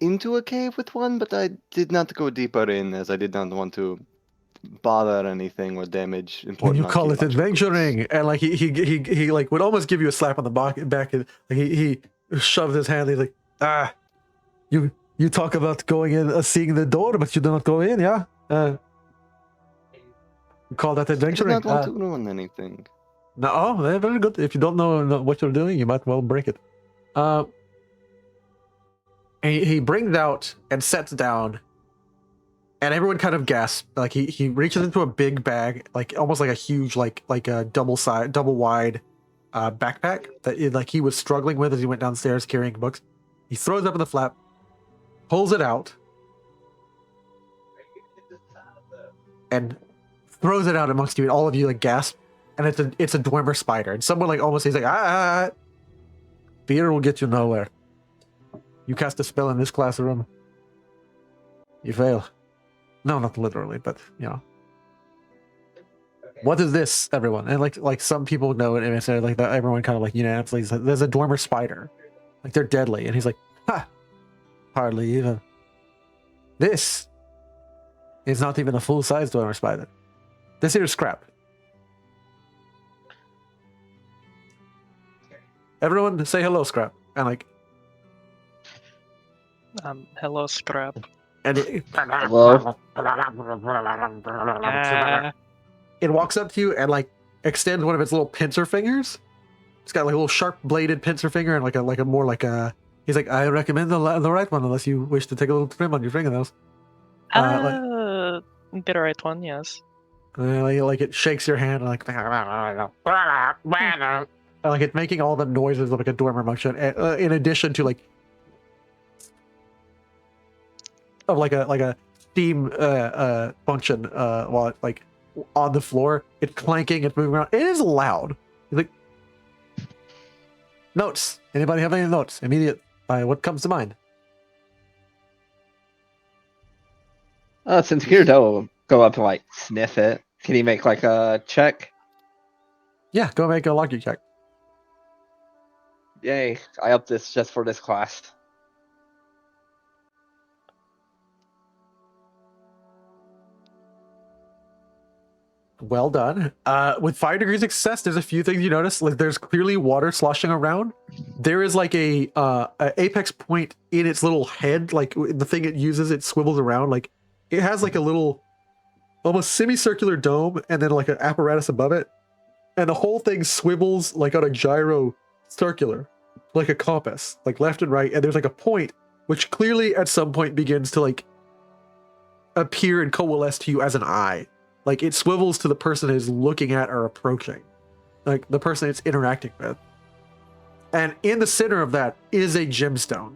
into a cave with one, but I did not go deeper in as I did not want to bother anything or damage When important. you call it archaeological goods. adventuring, and like he like would almost give you a slap on the back, and like he shoves his hand. He's like, you talk about going in, seeing the door, but you do not go in, yeah. You call that I did adventuring? not want to ruin anything. No, they're very good. If you don't know what you're doing, you might well break it. He brings out and sets down, and everyone kind of gasps. Like he reaches into a big bag, like almost like a huge, like a double wide backpack that like he was struggling with as he went downstairs carrying books. He throws it up in the flap, pulls it out, and throws it out amongst you, and all of you like gasp. And it's a Dwemer spider, and someone like almost he's like, fear will get you nowhere. You cast a spell in this classroom, you fail. No, not literally, but you know. What is this, everyone? And like some people know it, and it's like that. Everyone kind of like unanimously says, there's a Dwemer spider, like they're deadly. And he's like, hardly even. This is not even a full-size Dwemer spider. This here is scrap. Everyone say hello, Scrap. And like, Hello, Scrap. and Hello? it walks up to you and like extends one of its little pincer fingers. It's got like a little sharp bladed pincer finger and like a more like a. He's like, I recommend the right one unless you wish to take a little trim on your fingernails. The right one, yes. Like it shakes your hand and like, and like it's making all the noises of like a Dwemer motion. In addition to like, of like a steam function while it's like on the floor, it's clanking, it's moving around. It is loud. He's like, notes. Anybody have any notes? Immediate. What comes to mind? Since Sinkir'Do will go up and like sniff it, can he make like a check? Yeah, go make a logic check. Yay, I upped this just for this class. Well done. With 5 degrees success, there's a few things you notice. Like there's clearly water sloshing around. There is like a apex point in its little head, like the thing it uses, it swivels around. Like it has like a little, almost semicircular dome, and then like an apparatus above it, and the whole thing swivels like on a gyro, circular, like a compass, like left and right. And there's like a point which clearly at some point begins to like appear and coalesce to you as an eye. Like it swivels to the person is looking at or approaching, like the person it's interacting with. And in the center of that is a gemstone,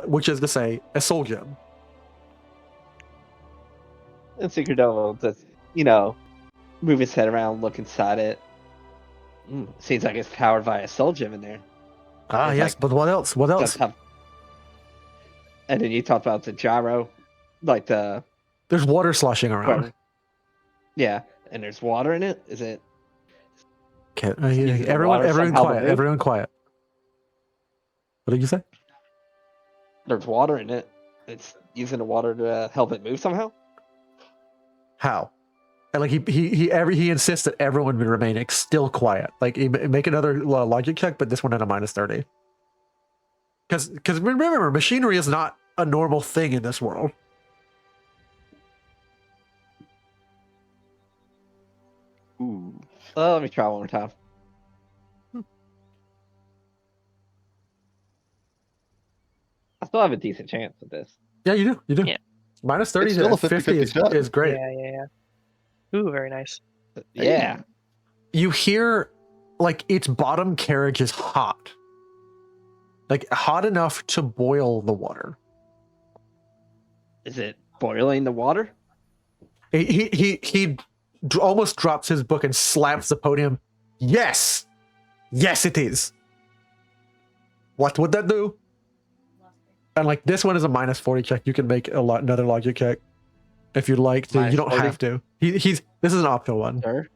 which is to say a soul gem. And Sinkir'Do will just, move his head around, look inside it. Seems like it's powered by a soul gem in there. Ah, It's yes, like- but what else? What else? Just have- And then you talked about the gyro, like the There's water sloshing around. yeah, and there's water in it. Is it? Okay, Using the everyone, water everyone somehow to quiet. move? Everyone quiet. What did you say? There's water in it. It's using the water to help it move somehow. How? And like he insists that everyone would remain still quiet. Like make another logic check, but this one at a -30. Because remember, machinery is not a normal thing in this world. Ooh. Let me try one more time. I still have a decent chance with this. Yeah, you do. You do. Yeah. -30 It's still to a 50-50 50 shot. is great. Yeah. Ooh, very nice. Yeah. You hear like its bottom carriage is hot. Like hot enough to boil the water. Is it boiling the water? He almost drops his book and slaps the podium. Yes, it is. What would that do? And like this one is a -40 check. You can make another logic check if you'd like to. You don't -40? have to. This is an optional one. Sure.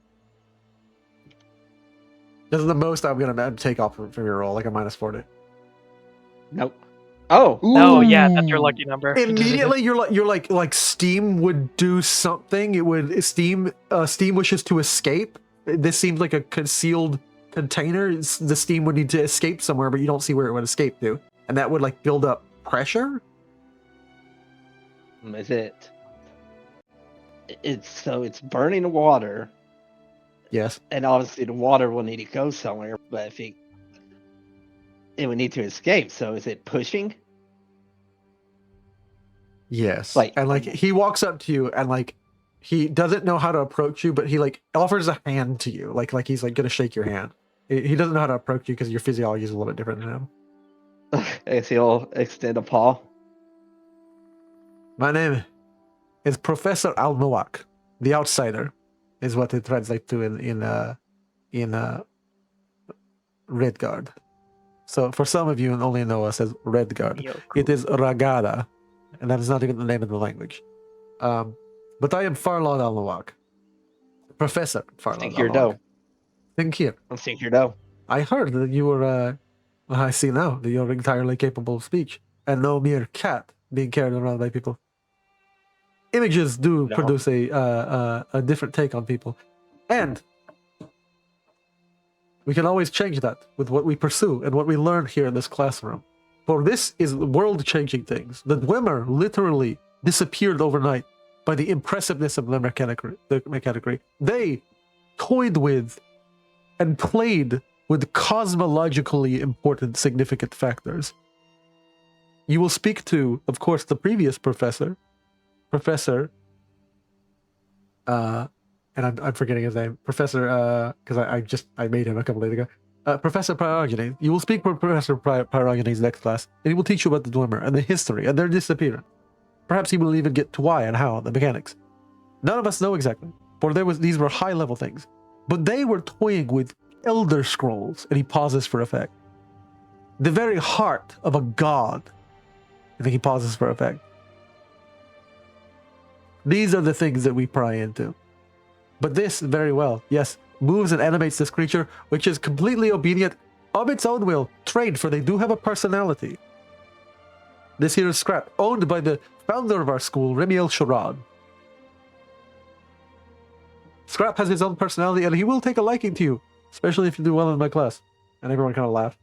This is the most I'm gonna take off from your roll, like a -40. Nope. Oh. Oh yeah, that's your lucky number. Immediately, you're like steam would do something. It would steam wishes to escape. This seems like a concealed container. The steam would need to escape somewhere, but you don't see where it would escape to, and that would like build up pressure. Is it? It's burning the water, Yes. and obviously the water will need to go somewhere. But if it would need to escape. So is it pushing? Yes. Like- And like he walks up to you and like he doesn't know how to approach you, but he like offers a hand to you, like he's like gonna shake your hand. He doesn't know how to approach you because your physiology is a little bit different than him. I guess he'll extend a paw. My name is Professor Al-Nawak, the outsider, is what it translates to in Redguard. So for some of you only know us as Redguard. It is Ragada, and that is not even the name of the language. But I am Farlon Al-Nawak, Professor Farlon Sinkir'Do. Al-Nawak. Sinkir. I'm Sinkir'Do. I heard that you were, I see now that you're entirely capable of speech, and no mere cat being carried around by people. Images do No. produce a different take on people, and we can always change that with what we pursue and what we learn here in this classroom. For this is world-changing things. The Dwemer literally disappeared overnight by the impressiveness of the mechanicry. They toyed with and played with cosmologically important, significant factors. You will speak to, of course, the previous professor, and I'm forgetting his name, Professor, because I made him a couple days ago. Professor Pyrogenes. You will speak with Professor Pyrogenes next class, and he will teach you about the Dunmer and the history and their disappearance. Perhaps he will even get to why and how, the mechanics. None of us know exactly, for these were high-level things. But they were toying with Elder Scrolls, and he pauses for effect. The very heart of a god. I think he pauses for effect. These are the things that we pry into. But this, very well, yes, moves and animates this creature, which is completely obedient of its own will, trained, for they do have a personality. This here is Scrap, owned by the founder of our school, Remiel Sharad. Scrap has his own personality, and he will take a liking to you, especially if you do well in my class. And everyone kind of laughed.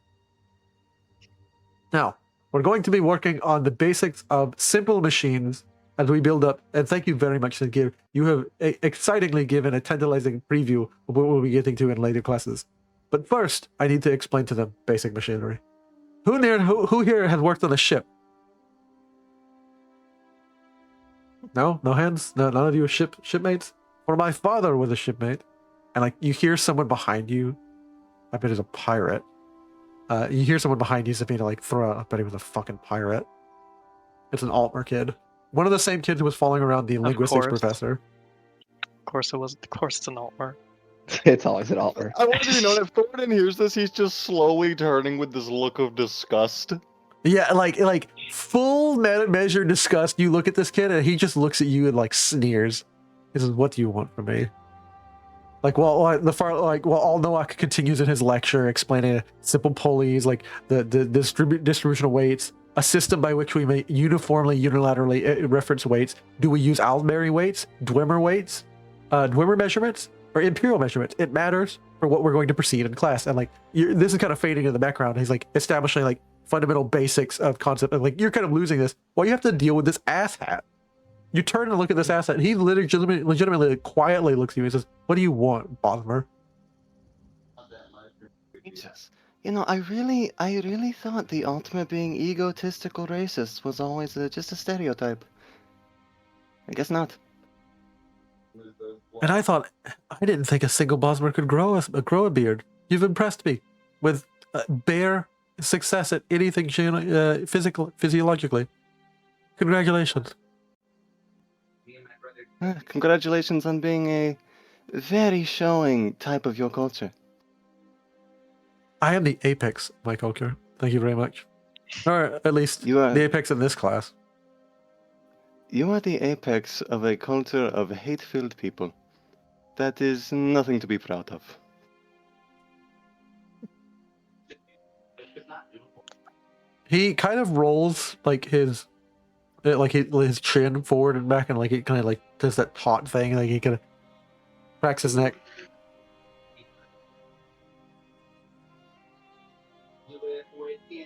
Now, we're going to be working on the basics of simple machines as we build up. And thank you very much, Sinkir. You have excitingly given a tantalizing preview of what we'll be getting to in later classes. But first, I need to explain to them basic machinery. Who here has worked on a ship? No? No hands? No, none of you are shipmates? For my father was a shipmate. And like, you hear someone behind you. I bet it's a pirate. You hear someone behind you, Za'Fina, like, throw out, I bet he was a fucking pirate. It's an Altmer kid. One of the same kids who was falling around the linguistics course. professor. Of course it's an Altmer. It's always an Altmer. I want you to know that if Thorodan hears this, he's just slowly turning with this look of disgust. Yeah, like full measure disgust. You look at this kid and he just looks at you and like sneers. He says, "What do you want from me?" Like while all Noak continues in his lecture explaining simple pulleys, like the distribution of weights, a system by which we may unilaterally reference weights. Do we use Aldmeri weights, Dunmer weights, Dunmer measurements, or Imperial measurements? It matters for what we're going to proceed in class. And like this is kind of fading in the background. He's like establishing like fundamental basics of concept, and like you're kind of losing this. Well, you have to deal with this asshat. You turn and look at this asshat, and he legitimately quietly looks at you and says, "What do you want, Bosmer?" Jesus. You know, I really thought the ultimate being egotistical racist was always just a stereotype. I guess not. And I didn't think a single Bosmer could grow a beard. You've impressed me with bare success at anything physiologically. Congratulations. Congratulations on being a very showing type of your culture. I am the apex of my culture. Thank you very much. Or at least You are the apex in this class. You are the apex of a culture of hate-filled people. That is nothing to be proud of. He kind of rolls like his chin forward and back, and like he kind of like does that taut thing, like he kind of cracks his neck.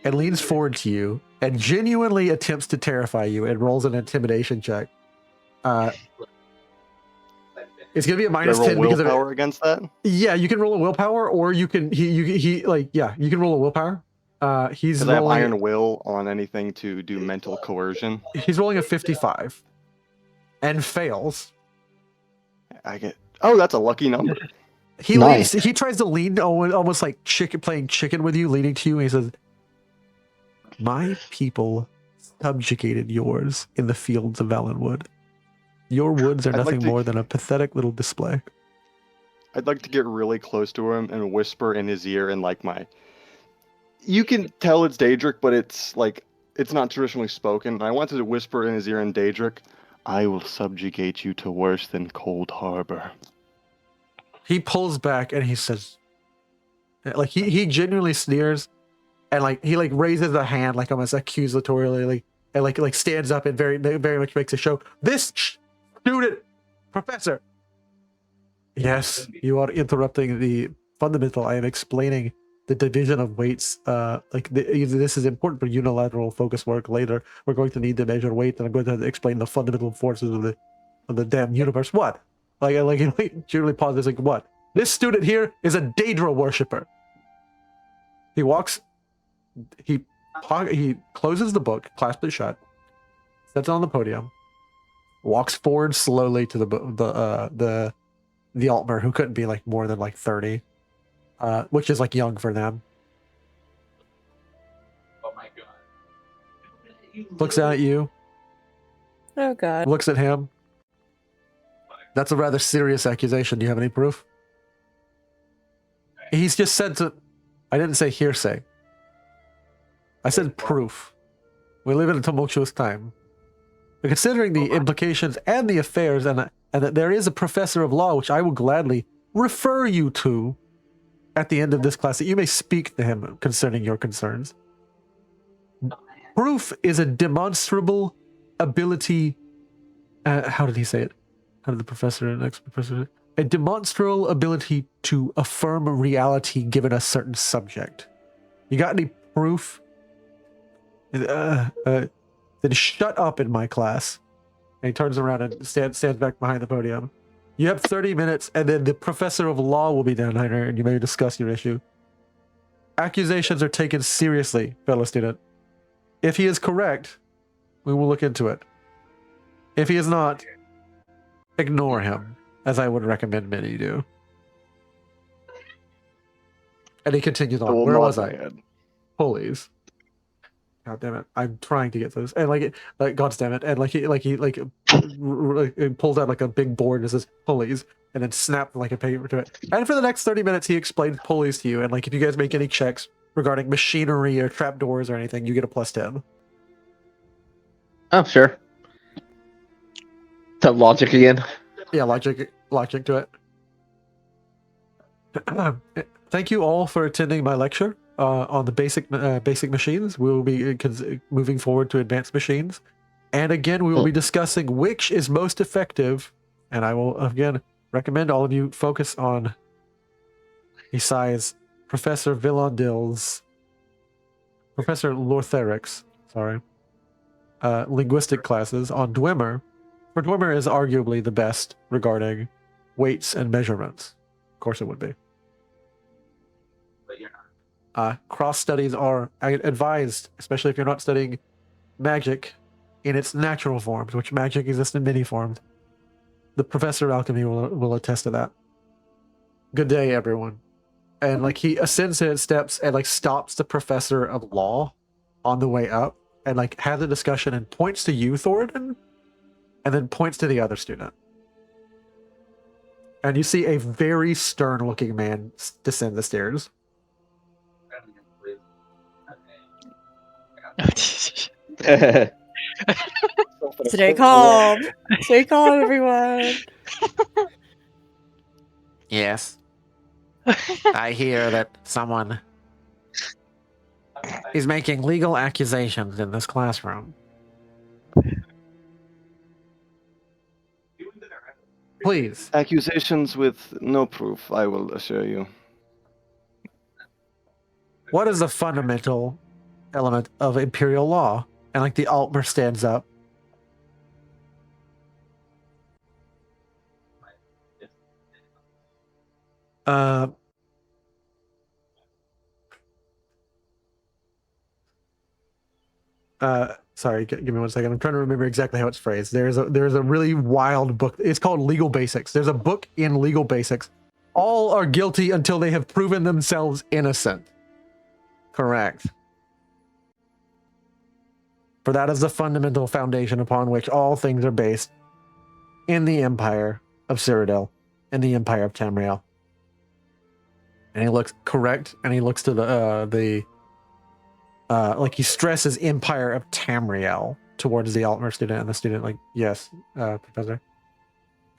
And leans forward to you and genuinely attempts to terrify you and rolls an intimidation check. It's gonna be a minus Roll 10 because of willpower it. Against that. Yeah, you can roll a willpower, or you can you can roll a willpower. He's Because I have rolling, iron will on anything to do mental coercion. he's rolling a 55 and fails. I get. Oh, that's a lucky number. He Nice. he tries to lean almost like playing chicken with you, leaning to you, and he says, "My people subjugated yours in the fields of Valenwood. Your woods are I'd like nothing to- more than a pathetic little display." I'd like to get really close to him and whisper in his ear in like my. You can tell it's Daedric, but it's like it's not traditionally spoken. I wanted to whisper in his ear in Daedric, "I will subjugate you to worse than Cold Harbor." He pulls back and he says, like he genuinely sneers, and like he like raises a hand like almost accusatorily, and like stands up and very much makes a show. "This student, professor." Yes, you are interrupting the fundamental. I am explaining the division of weights. This is important for unilateral focus work later. We're going to need to measure weight, and I'm going to explain the fundamental forces of the damn universe. What? Like generally pauses. Like what? This student here is a Daedra worshipper. He walks. He closes the book, clasps it shut, sits on the podium, walks forward slowly to the Altmer, who couldn't be like more than like 30, which is like young for them. Oh my god. Looks down at you, Oh god. looks at him. "That's a rather serious accusation. Do you have any proof?" He's just said to. I didn't say hearsay. I said proof. We live in a tumultuous time. But considering the implications and the affairs, and that there is a professor of law, which I will gladly refer you to at the end of this class, that you may speak to him concerning your concerns. Proof is a demonstrable ability. How did he say it? How did the professor and ex-professor? A demonstrable ability to affirm reality given a certain subject. You got any proof? Then shut up in my class. And he turns around and stands back behind the podium. You have 30 minutes, and then the professor of law will be down here, and you may discuss your issue. Accusations are taken seriously, fellow student. If he is correct, we will look into it. If he is not, ignore him, as I would recommend many do. And he continues I on. will Where nod was my I? head. Pulleys. God damn it! I'm trying to get those, and like God damn it, and he pulls out like a big board and says pulleys, and then snap like a paper to it. And for the next 30 minutes, he explains pulleys to you, and like if you guys make any checks regarding machinery or trapdoors or anything, you get a +10. Oh, sure. The logic again. Yeah, logic to it. Thank you all for attending my lecture on the basic machines. We will be moving forward to advanced machines, and again we will be discussing which is most effective. And I will again recommend all of you focus on, besides Professor Villandil's, Professor Lortheric's, linguistic classes on Dwemer. For Dwemer is arguably the best regarding weights and measurements. Of course it would be. Cross studies are advised, especially if you're not studying magic in its natural forms, which magic exists in many forms. The professor of alchemy will attest to that. Good day, everyone. And like he ascends to his steps and like stops the professor of law on the way up and like has a discussion and points to you, Thorodan, and then points to the other student. And you see a very stern-looking man descend the stairs. Stay calm. Stay calm, everyone. Yes. I hear that someone is making legal accusations in this classroom. Please. Accusations with no proof, I will assure you. What is the fundamental element of Imperial law? And like the Altmer stands up. Sorry, give me 1 second. I'm trying to remember exactly how it's phrased. There's a really wild book. It's called Legal Basics. There's a book in Legal Basics. All are guilty until they have proven themselves innocent. Correct. For that is the fundamental foundation upon which all things are based in the Empire of Cyrodiil and the Empire of Tamriel. And he looks correct, and he looks to the like he stresses Empire of Tamriel towards the Altmer student, and the student like, yes, Professor.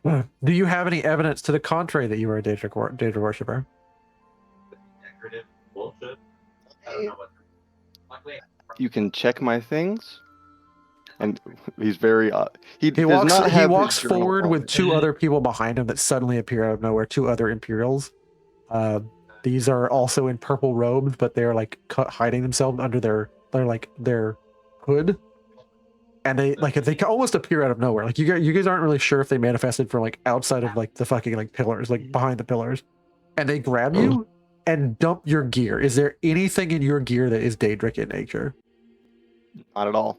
Do you have any evidence to the contrary that you were a Daedric worshipper? Bullshit. I don't know what. You can check my things. And he's very he walks forward with two other people behind him that suddenly appear out of nowhere, two other Imperials. These are also in purple robes, but they're like hiding themselves under their hood, and they almost appear out of nowhere. Like you guys aren't really sure if they manifested from like outside of like the fucking like pillars, like behind the pillars, and they grab you and dump your gear. Is there anything in your gear that is Daedric in nature? Not at all.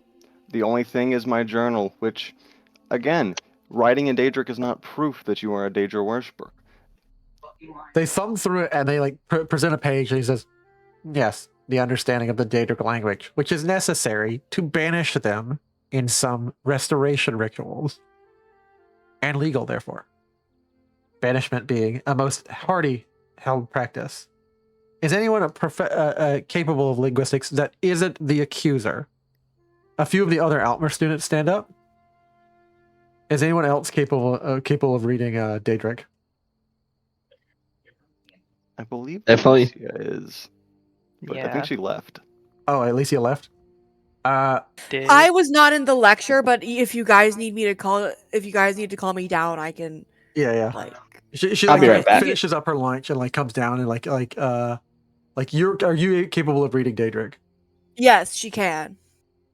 The only thing is my journal, which, again, writing in Daedric is not proof that you are a Daedric worshiper. They thumb through it and they like present a page, and he says, yes, the understanding of the Daedric language, which is necessary to banish them in some restoration rituals, and legal, therefore. Banishment being a most hardy held practice. Is anyone capable of linguistics that isn't the accuser? A few of the other Altmer students stand up. Is anyone else capable of reading Daedric? I believe Definitely. Ailisia is. But I Yeah. think she left. Oh, Ailisia left? Did- I was not in the lecture, but if you guys need to call me down, I can Yeah. like. She I'll like, be right back. finishes up her lunch and like comes down and are you capable of reading Daedric? Yes, she can.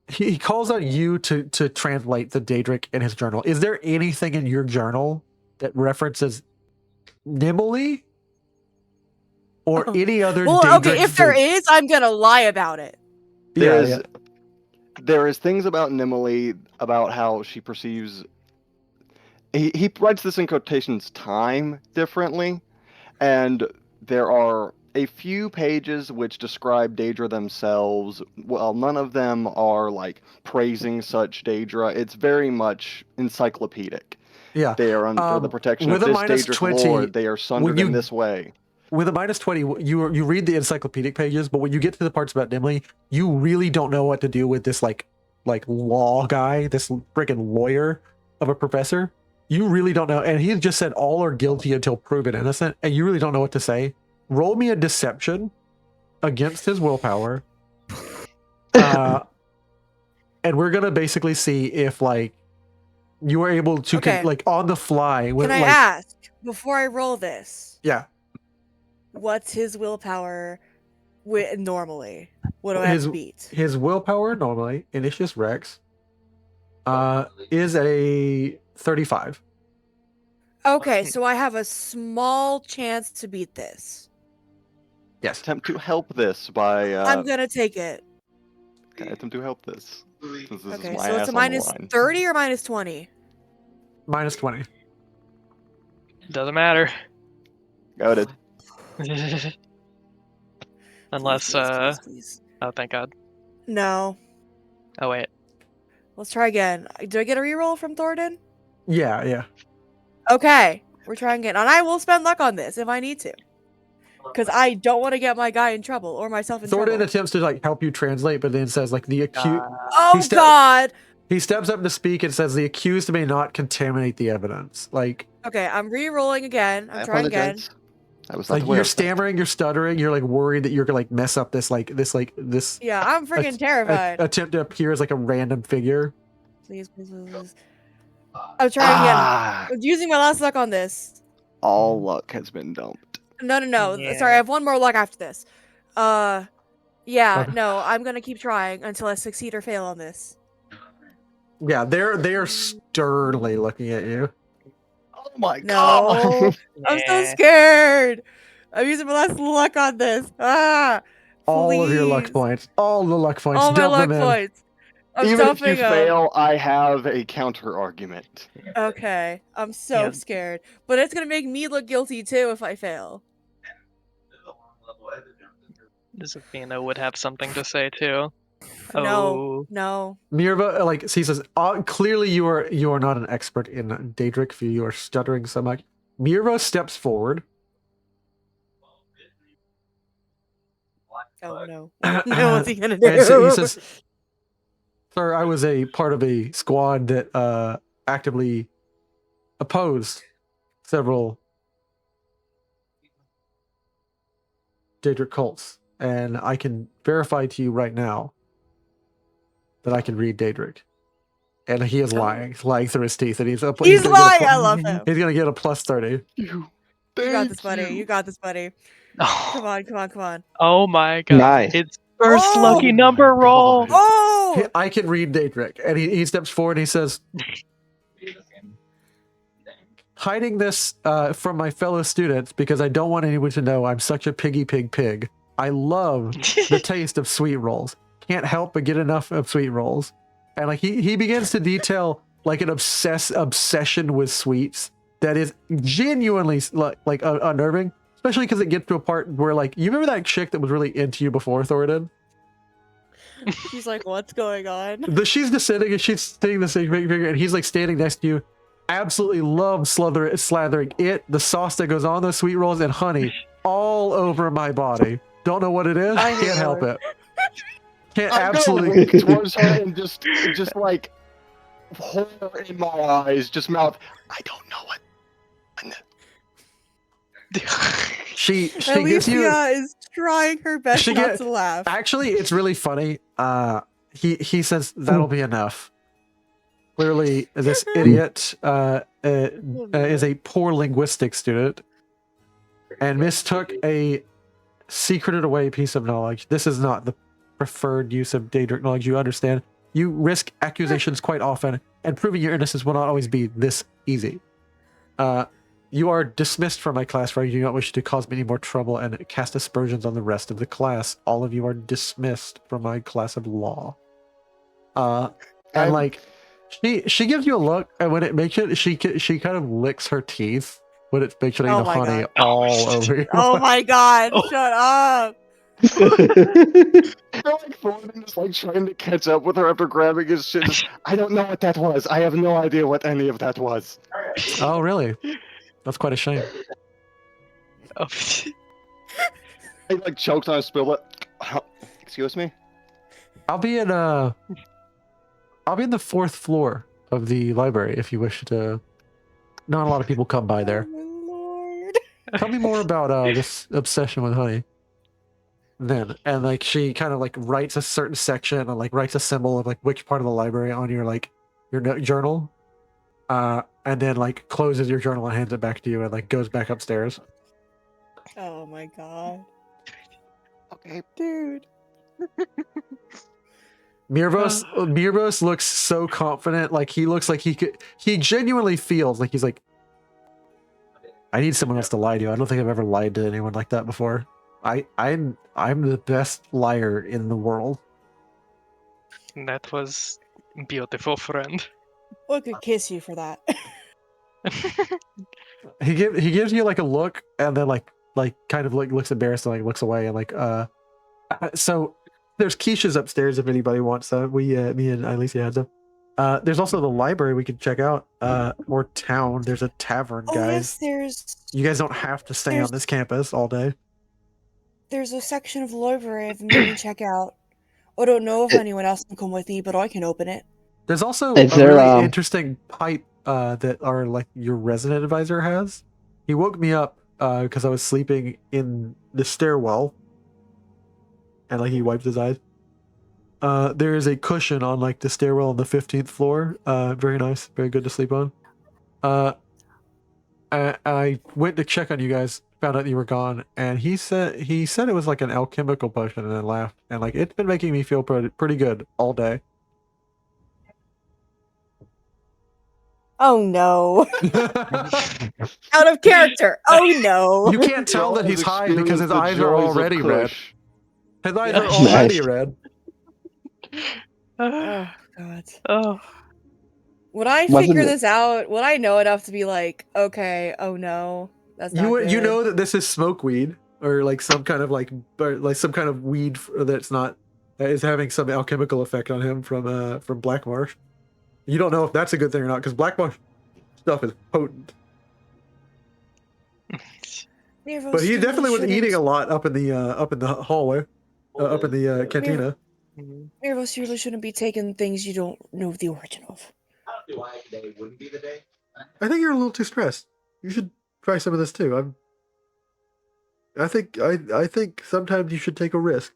He calls on you to translate the Daedric in his journal. Is there anything in your journal that references Nimble or any other Well, Daedric okay, if there is, I'm gonna lie about it. There is things about Nimue, about how she perceives. He writes this in quotations time differently, and there are a few pages which describe Daedra themselves. Well, none of them are like praising such Daedra. It's very much encyclopedic. Yeah. They are under the protection with of a this minus Daedric 20, lord. They are sundered in this way. With a minus 20, you read the encyclopedic pages, but when you get to the parts about Nimue, you really don't know what to do with this like law guy, this freaking lawyer of a professor. You really don't know, and he just said all are guilty until proven innocent, and you really don't know what to say. Roll me a deception against his willpower, and we're gonna basically see if like you are able to Okay. like on the fly. Can I ask before I roll this? Yeah. What's his willpower normally? What do I have to beat? His willpower normally, Initius Rex, is a 35. Okay, so I have a small chance to beat this. Yes. Attempt to help this by. I'm gonna take it. Attempt to help this. This is Okay, my so it's ass a on the minus line. 30 or minus 20? Minus 20. Doesn't matter. Got it. Unless, please. oh, thank God. No. Oh, wait. Let's try again. Do I get a reroll from Thorodan? Yeah. Okay, we're trying again. And I will spend luck on this if I need to. Because I don't want to get my guy in trouble or myself in Thorodan trouble. attempts to like help you translate, but then says like the accused. Oh God! He steps up to speak and says the accused may not contaminate the evidence. Like, okay, I'm re-rolling again. I'm I trying again. apologize. I was not like aware you're of that. stammering, you're stuttering, you're like worried that you're gonna like mess up this. Yeah, I'm freaking terrified. Attempt to appear as like a random figure. Please. I'm trying again. I'm using my last luck on this. All luck has been dumped. No. Yeah. Sorry, I have one more luck after this. Yeah, Okay. no, I'm gonna keep trying until I succeed or fail on this. Yeah, they are sternly looking at you. Oh my No, god! I'm so scared. I'm using my last luck on this. All of your luck Please. points. All the luck points. All my Dump luck them in. points. I'm Even if you dumping 'em. fail, I have a counter argument. Okay, I'm so Yeah. scared. But it's gonna make me look guilty too if I fail. Za'Fina would have something to say too. Oh. No. Mirva, like, he says, clearly you are not an expert in Daedric, for you are stuttering so much. Mirva steps forward. Oh no. No, what's he gonna do? And so he says, "Sir, I was a part of a squad that actively opposed several Daedric cults, and I can verify to you right now that I can read Daedric." And he is lying through his teeth, and he's He's gonna get a lying! I love him. He's gonna get a plus 30. You got this, buddy. You got this, buddy. Come on. Oh my God. Nice. It's first Oh! lucky number roll. Oh! I can read Daedric, and he steps forward and he says, "Hiding this from my fellow students because I don't want anyone to know I'm such a pig. I love the taste of sweet rolls. Can't help but get enough of sweet rolls." And like he begins to detail like an obsession with sweets that is genuinely like unnerving, especially because it gets to a part where like you remember that chick that was really into you before, Thorodan? She's like, what's going on? She's just sitting and she's sitting the same figure, and he's like standing next to you. Absolutely love slathering it, the sauce that goes on those sweet rolls, and honey all over my body. Don't know what it is. I Can't help know. it. Can't I'm absolutely. gonna wink towards her and just like horror in my eyes, just mouth. I don't know what. She gives you. Ailisia is trying her best She not get- to laugh. Actually, it's really funny. He says that'll be enough. Clearly, this idiot is a poor linguistics student and mistook a secreted away piece of knowledge. This is not the preferred use of Daedric knowledge. You understand? You risk accusations quite often, and proving your innocence will not always be this easy. You are dismissed from my class, for I do not wish to cause me any more trouble and cast aspersions on the rest of the class. All of you are dismissed from my class of law. And like, she gives you a look, and when it makes it, she kind of licks her teeth Put it picturing Oh the my honey God. all over you. Oh my God! Oh. Shut up! I feel like Thorodan is like trying to catch up with her after grabbing his shit. Just, I don't know what that was. I have no idea what any of that was. Oh, really? That's quite a shame. Oh. I like choked on a spill it. Excuse me? I'll be in the 4th floor of the library if you wish to. Not a lot of people come by there. Oh my Lord! Tell me more about this obsession with honey. Then, and like she kind of like writes a certain section and like writes a symbol of like which part of the library on your like your journal, and then like closes your journal and hands it back to you and like goes back upstairs. Oh my God, Okay. dude! Mirvos looks so confident, like he looks like he genuinely feels like he's like, I need someone else to lie to. I don't think I've ever lied to anyone like that before. I'm the best liar in the world. That was beautiful, friend. I could kiss you for that. He gives you like a look and then like kind of like looks embarrassed and like looks away and like so there's quiches upstairs if anybody wants me and Ailisia had them. There's also the library we could check out, or town. There's a tavern, Oh guys. yes, You guys don't have to stay on this campus all day. there's a section of the library I've been meaning to check out. I don't know if anyone else can come with me, but I can open it. There's also Is a there, really interesting pipe that our like your resident advisor has. He woke me up because I was sleeping in the stairwell, and like he wiped his eyes. There is a cushion on like the stairwell on the 15th floor. Very nice, very good to sleep on. I went to check on you guys, found out you were gone, and he said it was like an alchemical potion, and then laughed. And like it's been making me feel pretty good all day. Oh no! Out of character. Oh no! You can't tell that he's high because his eyes are already red. His eyes are Nice. already red. Oh God. Oh. Would I Wasn't figure it- this out? Would I know enough to be like, okay, oh no, that's not good. You know that this is smoke weed or like some kind of like some kind of weed that is having some alchemical effect on him from Black Marsh. You don't know if that's a good thing or not because Black Marsh stuff is potent. But he definitely was eating a lot up in the hallway, up in the cantina. Mirvos really shouldn't be taking things you don't know the origin of. Why today wouldn't be the day? I think you're a little too stressed. You should try some of this too. I think sometimes you should take a risk.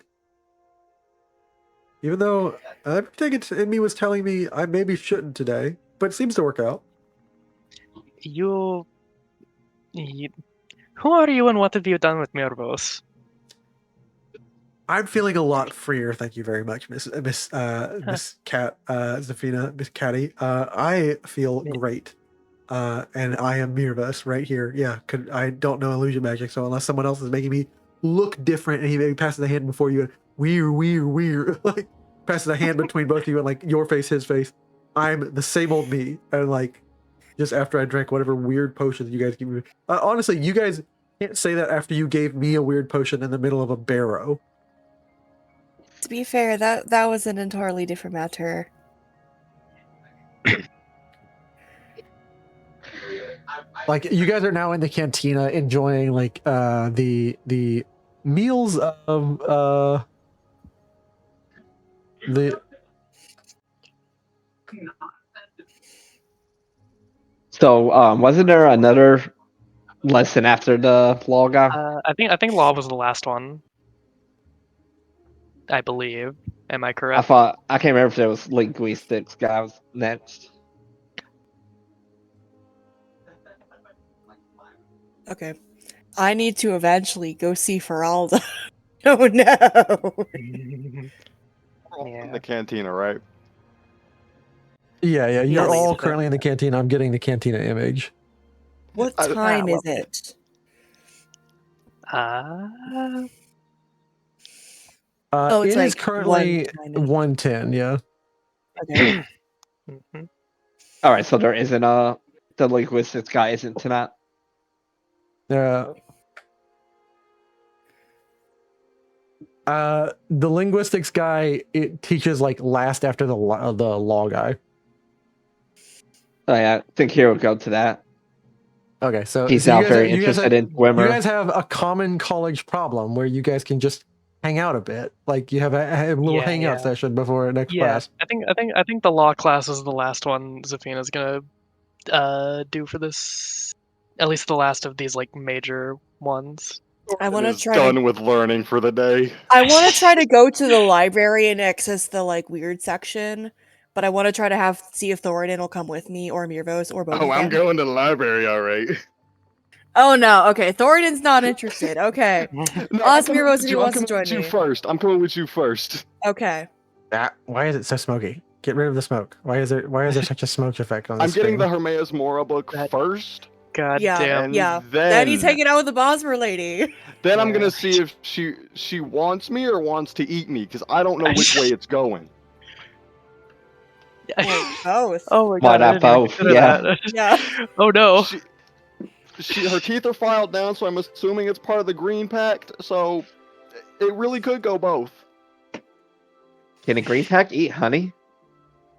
Even though everything in me was telling me I maybe shouldn't today, but it seems to work out. You... Who are you and what have you done with Mirvos? I'm feeling a lot freer, thank you very much, Miss Cat, Za'Fina, Miss Catty. I feel great, and I am Mirvos right here. Yeah, I don't know illusion magic, so unless someone else is making me look different, and he maybe passes a hand before you, and weird, like passes a hand between both of you, and like your face, his face, I'm the same old me, and like just after I drank whatever weird potion you guys give me. Honestly, you guys can't say that after you gave me a weird potion in the middle of a barrow. To be fair, that was an entirely different matter. Like you guys are now in the cantina enjoying like the meals of the So, wasn't there another lesson after the law guy? I think law was the last one. I believe. Am I correct? I can't remember if there was linguistics guy was next. Okay. I need to eventually go see Feralda. Oh no! In the cantina, right? yeah, you're Yes. all currently in the cantina. I'm getting the cantina image. What I- time is well- it? It's It is like currently 1:10. 1:10. Yeah. Okay. Mhm. All right, so there isn't the linguistics guy isn't tonight. The linguistics guy, it teaches like last after the law guy. Oh yeah, I think here will go to that. Okay, so He's you now guys very you guys interested in you Wimmer. guys have a common college problem where you guys can just hang out a bit. Like you have a little Yeah, hangout yeah. session before next Yeah, class. I think the law class is the last one Za'Fina's gonna do for this. At least the last of these like major ones. I want to is try done to. with learning for the day. I want to try to go to the library and access the like weird section, but I want to try to see if Thorodan will come with me or Mirvos or both Oh, of I'm them. going to the library, all right. Oh no, okay. Thorodan's not interested. Okay. No, I'll ask I'm coming Mirvos with if he you. I'm wants to coming join with you me. first. I'm coming with you first. Okay. Why is it so smoky? Get rid of the smoke. Why is there such a smoke effect on the I'm getting screen? the Hermaeus Mora book That- first, God Yeah. damn. and Yeah. then Then he's hanging out with the Bosmer lady. then I'm Yeah. gonna see if she wants me or wants to eat me, because I don't know which way it's going. Or both. Oh my Why god, I not didn't even both? consider Yeah. that. Yeah. Oh no. Her teeth are filed down, so I'm assuming it's part of the Green Pact. So it really could go both. Can a green pack eat honey?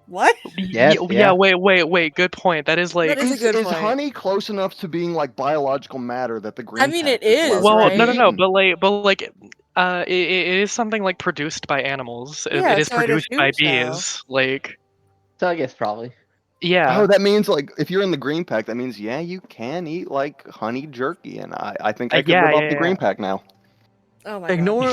What? Yes, Yeah, yeah. wait. Good point. That is like. That is a good Is point. honey close enough to being like biological matter that the Green mean, Pact it is, allowed Well, to right? be no. eaten? It is something like produced by animals. Yeah, It is so I'd produced by assume so. bees. Like, So I guess probably. yeah. Oh, that means like if you're in the Green Pact, that means yeah, you can eat like honey jerky, and I think I could Yeah, live off yeah, the yeah. Green Pact now. Oh my Ignore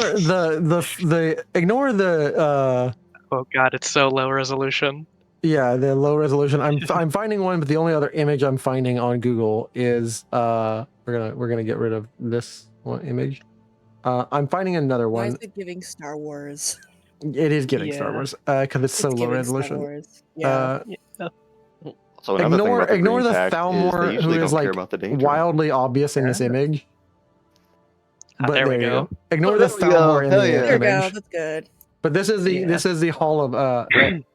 ignore the Oh god, it's so low resolution. the low resolution. I'm finding one, but the only other image I'm finding on Google is we're gonna get rid of this one image. I'm finding another Why is one. it giving Star Wars? It is giving Star Yeah. Wars because it's so low giving Star resolution. Wars. Yeah. So another thing about the Ignore Green the Pact is Thalmor, they usually who is don't care like about the danger. wildly obvious in this Yeah. image. But There we you go. Ignore Oh, the there we go. Thalmor in Hell the yeah. There we go. image. That's good. But this is the Yeah. this is the hall of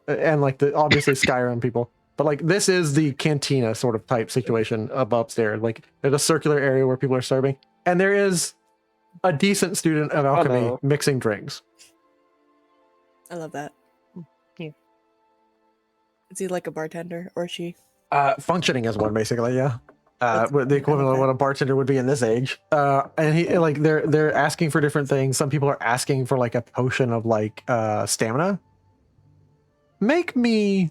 and like the obviously Skyrim people. But like this is the cantina sort of type situation upstairs. Like there's a circular area where people are serving, and there is a decent student of alchemy no. mixing drinks. I love that. Yeah. Is he like a bartender or she? Functioning as one, basically, yeah. That's The fine, equivalent of okay. what a bartender would be in this age. And he like they're asking for different things. Some people are asking for like a potion of like stamina. Make me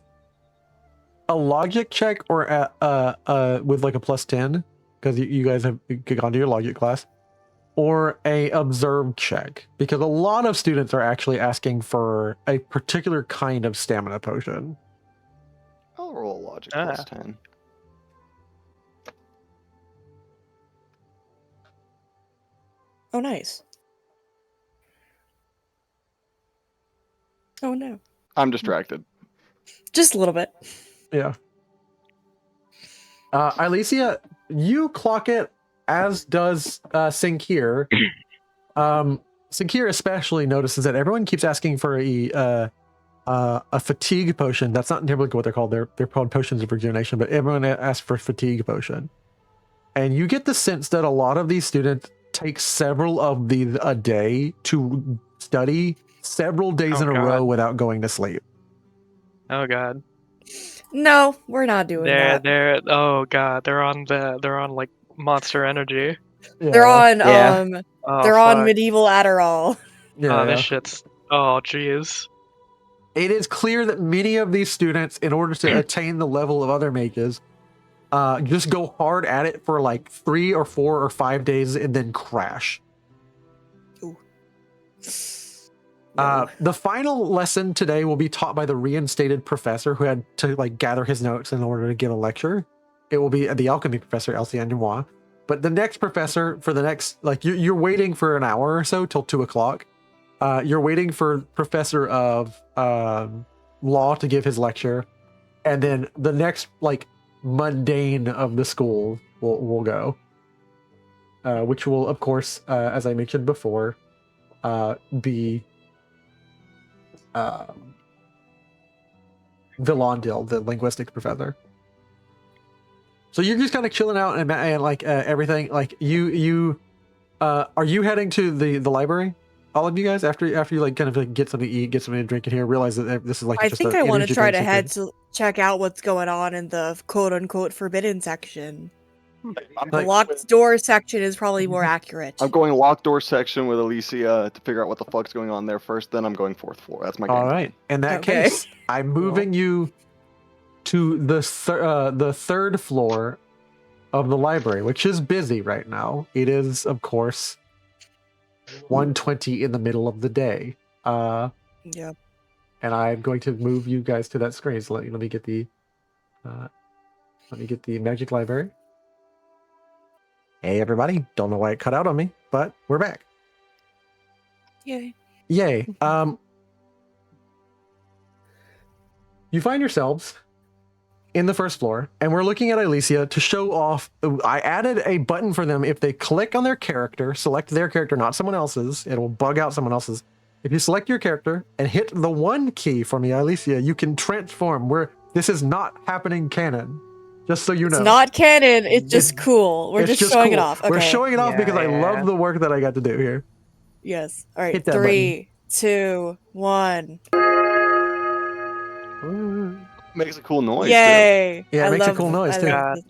a logic check or with like a +10 because you guys have gone to your logic class, or a observe check because a lot of students are actually asking for a particular kind of stamina potion. I'll roll logic Ah. plus 10. Oh, nice. Oh no. I'm distracted. Just a little bit. Yeah. Ailisia, you clock it, as does Sinkir. Sinkir especially notices that everyone keeps asking for a fatigue potion. That's not typically what they're called. They're called potions of rejuvenation, but everyone asks for fatigue potion. And you get the sense that a lot of these students take several of these a day to study several days in a row without going to sleep. Oh god. No, we're not doing that. Oh god, they're on like Monster Energy. Yeah. They're on Yeah. Oh, they're on fuck. medieval Adderall. Yeah, This yeah. shit's. Oh jeez. It is clear that many of these students, in order to attain the level of other mages, just go hard at it for like 3 or 4 or 5 days and then crash. The final lesson today will be taught by the reinstated professor who had to like gather his notes in order to give a lecture. It will be the alchemy professor, Ailisia and Moasi'Ko. But the next professor for the next, like you're waiting for an hour or so till 2 o'clock. You're waiting for professor of law to give his lecture. And then the next like mundane of the school will go. Which will, of course, as I mentioned before, be Villandil, the linguistics professor. So you're just kind of chilling out and like everything. Like you are you heading to the library? All of you guys after you like kind of like get something to eat, get something to drink in here, realize that this is like I just think a I want to energy try drink to head situation. to check out what's going on in the quote-unquote forbidden section. I'm The going locked with- door section is probably more accurate. I'm going locked door section with Ailisia to figure out what the fuck's going on there first. Then I'm going 4th floor. That's my game. All right. In that Okay. case, I'm moving you to the 3rd floor of the library, which is busy right now. It is, of course, 1:20 in the middle of the day. Yeah. And I'm going to move you guys to that screen. So let me get the magic library. Hey everybody! Don't know why it cut out on me, but we're back. Yay. Yay! You find yourselves in the 1st floor, and we're looking at Ailisia to show off. I added a button for them. If they click on their character, select their character, not someone else's, it'll bug out someone else's. If you select your character and hit the 1 key for me, Ailisia, you can transform. This is not happening canon. Just so you know. It's not canon, it's just cool. We're It's just showing it cool. off. Okay. We're showing it off Yeah, because I yeah. love the work that I got to do here. Yes. All right. Hit that 3, 2, 1. Makes a cool noise. Yay! Yeah, it I makes a love cool noise, I too. love this.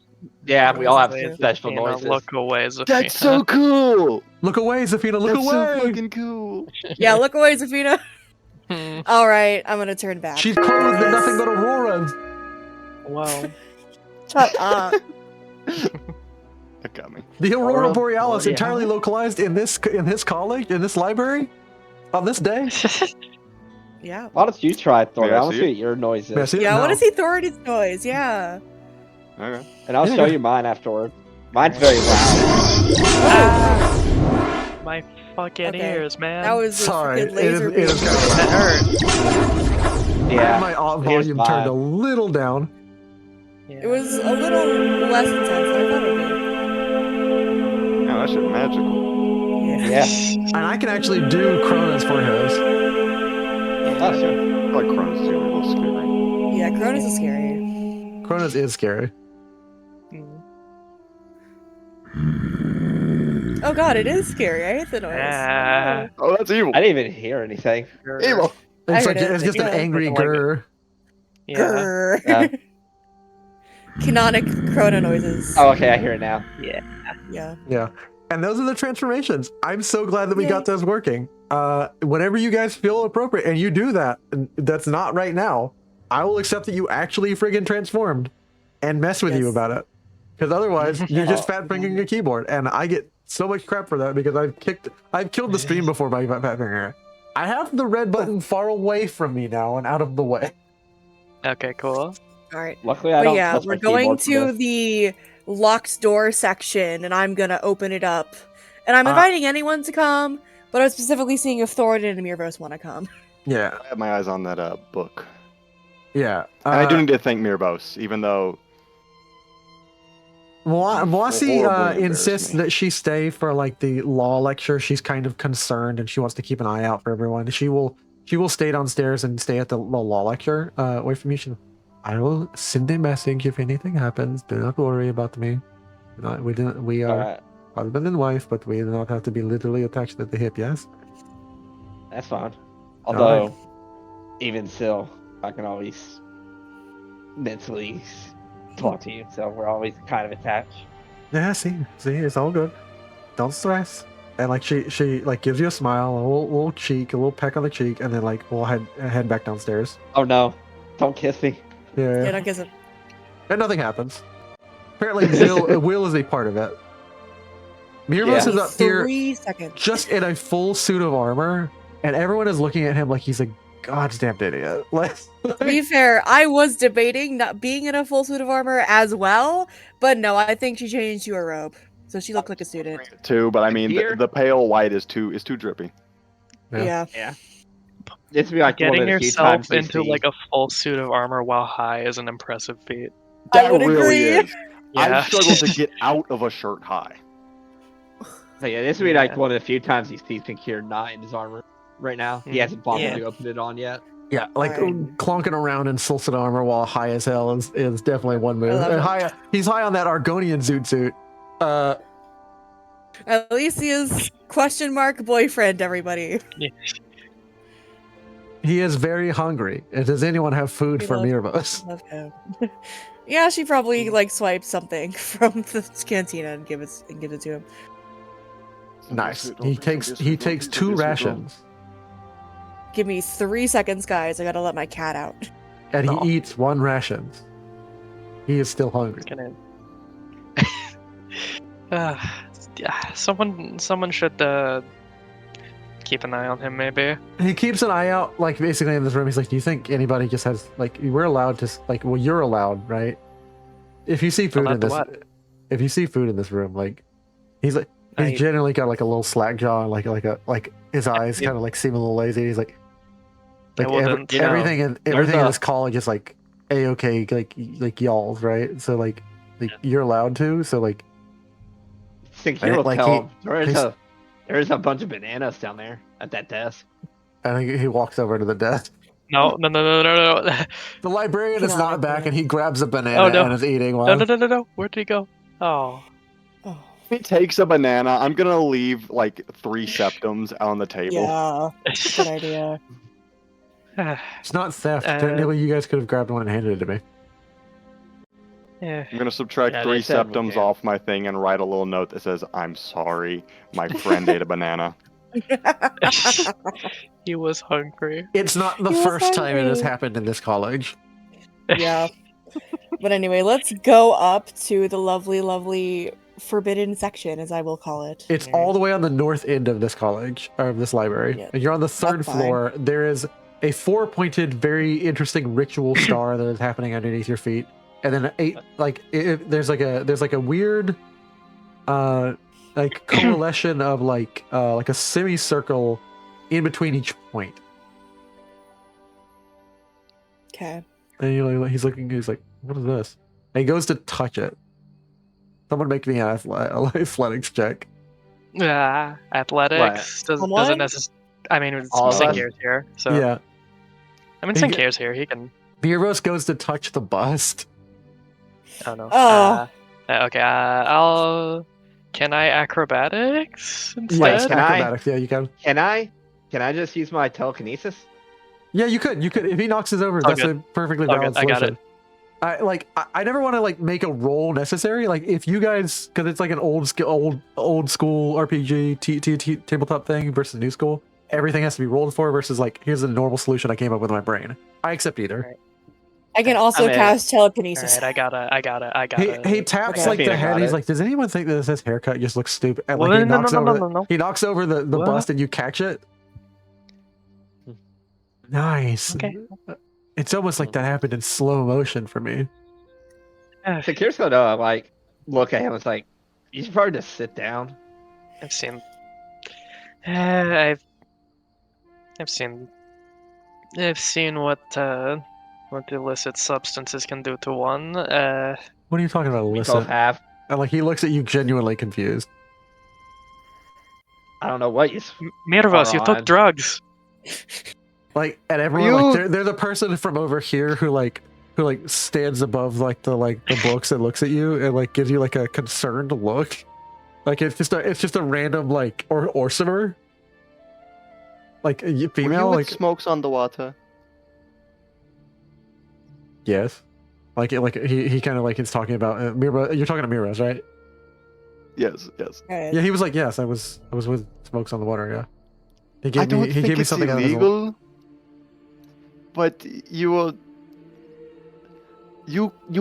Yeah, we all have Yeah. special Za'Fina, noises. look away, Za'Fina. Too. That's so cool. Look away, Za'Fina, look That's away! so fucking cool. Yeah, look away, Za'Fina. Hmm. All right, I'm gonna turn back. She's clothed in nothing but auroras. Wow. Shut up. That got me. The Aurora Aurora Borealis Borealis. entirely localized in this college, in this library, on this day. Yeah. Why don't you try it, Thor? May I I want see to it? see what your noise May I is. see it? Yeah, I want No. to see Thorad's noise. Yeah. Okay. And I'll Yeah, show go. you mine afterward. Mine's very loud. Ah, My fucking Okay. ears, man. that was a Sorry, freaking laser it is beam. kind of That I hurt. had Yeah. my Here's volume turned a mine. little down. Yeah. It was a little less intense than I thought it would Yeah, that shit magical. be. Yeah. And I can actually do Krona's for his. Oh, sure. I feel like Krona's is a little scary. Yeah, Cronus is scary. Krona's is scary. Hmm. Oh god, it is scary. I hate the noise. Ah. Oh, that's evil. I didn't even hear anything. Evil. I It's heard like it, it's just an yeah. angry Like a- grr. Yeah. Grrr. Yeah. Canonic Crona noises. Oh, okay, I hear it now. Yeah. Yeah. And those are the transformations. I'm so glad that we Yay. got those working. Whenever you guys feel appropriate and you do that, and that's not right now, I will accept that you actually friggin' transformed and mess with you Yes. about it. Because otherwise, you're just fat fingering a keyboard. And I get so much crap for that because I've killed the stream before by fat fingering it. I have the red button far away from me now and out of the way. Okay, cool. All right. Luckily, I But don't yeah, touch we're my going keyboard for to this. the locked door section, and I'm gonna open it up. And I'm inviting anyone to come, but I'm specifically seeing if Thorodan and Mirvos want to come. Yeah. I have my eyes on that book. Yeah. And I do need to thank Mirvos, even though Moasi horribly insists embarrassed me. that she stay for like the law lecture. She's kind of concerned and she wants to keep an eye out for everyone. She will stay downstairs and stay at the law lecture away from you. I will send a message if anything happens. Do not worry about me. We are Alright, husband and wife, but we do not have to be literally attached at the hip, yes? that's fine. Alright. Although, even still, I can always mentally talk to you, so we're always kind of attached. Yeah, see, it's all good. Don't stress. And like she like gives you a smile, a little cheek, a little peck on the cheek, and then like we'll head back downstairs. Oh no, don't kiss me. Yeah, don't kiss it. And nothing happens. Apparently, Will is a part of it. Mirvos Yeah. is up here 3 seconds. just in a full suit of armor, and everyone is looking at him like he's a goddamn idiot. Like, To be fair, I was debating not being in a full suit of armor as well, but no, I think she changed to a robe, so she looked like a student. too, but I mean Here? the pale white is too drippy. Yeah. Yeah. This would be like one Getting of the few yourself times we into see- like a full suit of armor while high is an impressive feat. I That would really agree. is. Yeah. I've struggled to get out of a shirt high. But yeah, this would be like Yeah. one of the few times he sees Sinkir not in his armor right now. He hasn't bothered Yeah. to open it on yet. Yeah, like Alright. clonking around in Sultan armor while high as hell is definitely one move. love And it. he's high on that Argonian zoot suit. Ailisia's question mark boyfriend, everybody. He is very hungry. Does anyone have food We for love- Mirabos? Love him. Yeah, she probably like swiped something from the cantina and give it to him. Nice. He takes 2 rations Give me 3 seconds, guys. I gotta let my cat out. and No. he eats 1 ration. He is still hungry. Gonna... yeah, someone should keep an eye on him, maybe. He keeps an eye out, like basically in this room. He's like, "Do you think anybody just has like we're allowed to like? Well, you're allowed, right? If you see food Allowed in to this, what? if you see food in this room, like he's I- generally got like a little slack jaw, and like his eyes Yeah. kind of like seem a little lazy. He's like I wouldn't, you know, everything in there's a- this college is like a-okay, like y'all's, right? So like you're allowed to. So like Sinkir'Do Like, tell he- him there's a bunch of bananas down there at that desk. I think he walks over to the desk. No. The librarian is not Cannot back, do and he grabs a banana Oh, no. and is eating one. No. Where did he go? Oh. Oh, If he takes a banana, I'm gonna leave like 3 septums on the table. yeah, good idea. It's not theft. Uh, Technically, you guys could have grabbed one and handed it to me. Yeah. I'm gonna subtract Yeah, 3 they said we septums can. off my thing and write a little note that says, "I'm sorry, my friend ate a banana." He was hungry. It's not the He was first time it has hungry. happened in this college. Yeah. But anyway, let's go up to the lovely, lovely forbidden section, as I will call it. It's all the way on the north end of this college, or of this library. Yeah. And you're on the 3rd That's fine. floor. There is a 4-pointed, very interesting ritual star that is happening underneath your feet. And then there's like a weird like coalition of like a semicircle in between each point. Okay. And he's like, what is this? And he goes to touch it. Someone make me an athletics check. Athletics doesn't Someone? necessarily. I mean, it's All of us? Sinkir'Do's here, so Yeah. I mean, He g- Sinkir'Do's here. He can. Mirabos goes to touch the bust. Oh no. Oh. Okay. Can I acrobatics instead? Yes, Can I? acrobatics. Yeah, you can. Can I just use my telekinesis? Yeah, you could. You could. If he knocks us over, Oh, that's good. a perfectly Oh, valid good. I got solution. I never want to like make a roll necessary. Like if you guys, because it's like an old school RPG tabletop thing versus new school. Everything has to be rolled for versus like here's a normal solution I came up with in my brain. I accept either. I can also I'm in. cast telekinesis. All right, I got it. He taps Okay. like the Za'Fina head. got He's it. like, does anyone think that this haircut just looks stupid? And Well, like he no, knocks no, over no. he knocks over the What? bust and you catch it. Nice. Okay. It's almost like that happened in slow motion for me. Sinkir'Do's gonna like look at him. It's like you should probably just sit down. I've seen. I've seen what illicit substances can do to one. What are you talking about, We both Alyssa? have. And like he looks at you genuinely confused. I don't know what you. Mirvos, you took on. drugs. Like and everyone You- like they're the person from over here who like stands above like the books and looks at you and like gives you like a concerned look. Like it's just a random like orphaner. Like a Were you female with like smokes on the water? yes. Like he kind of like is talking about Mira. You're talking to Miras, right? Yes. Okay. Yeah, he was like, yes, I was with Smokes on the Water. Yeah, he I gave don't me think it's something out of his illegal, but you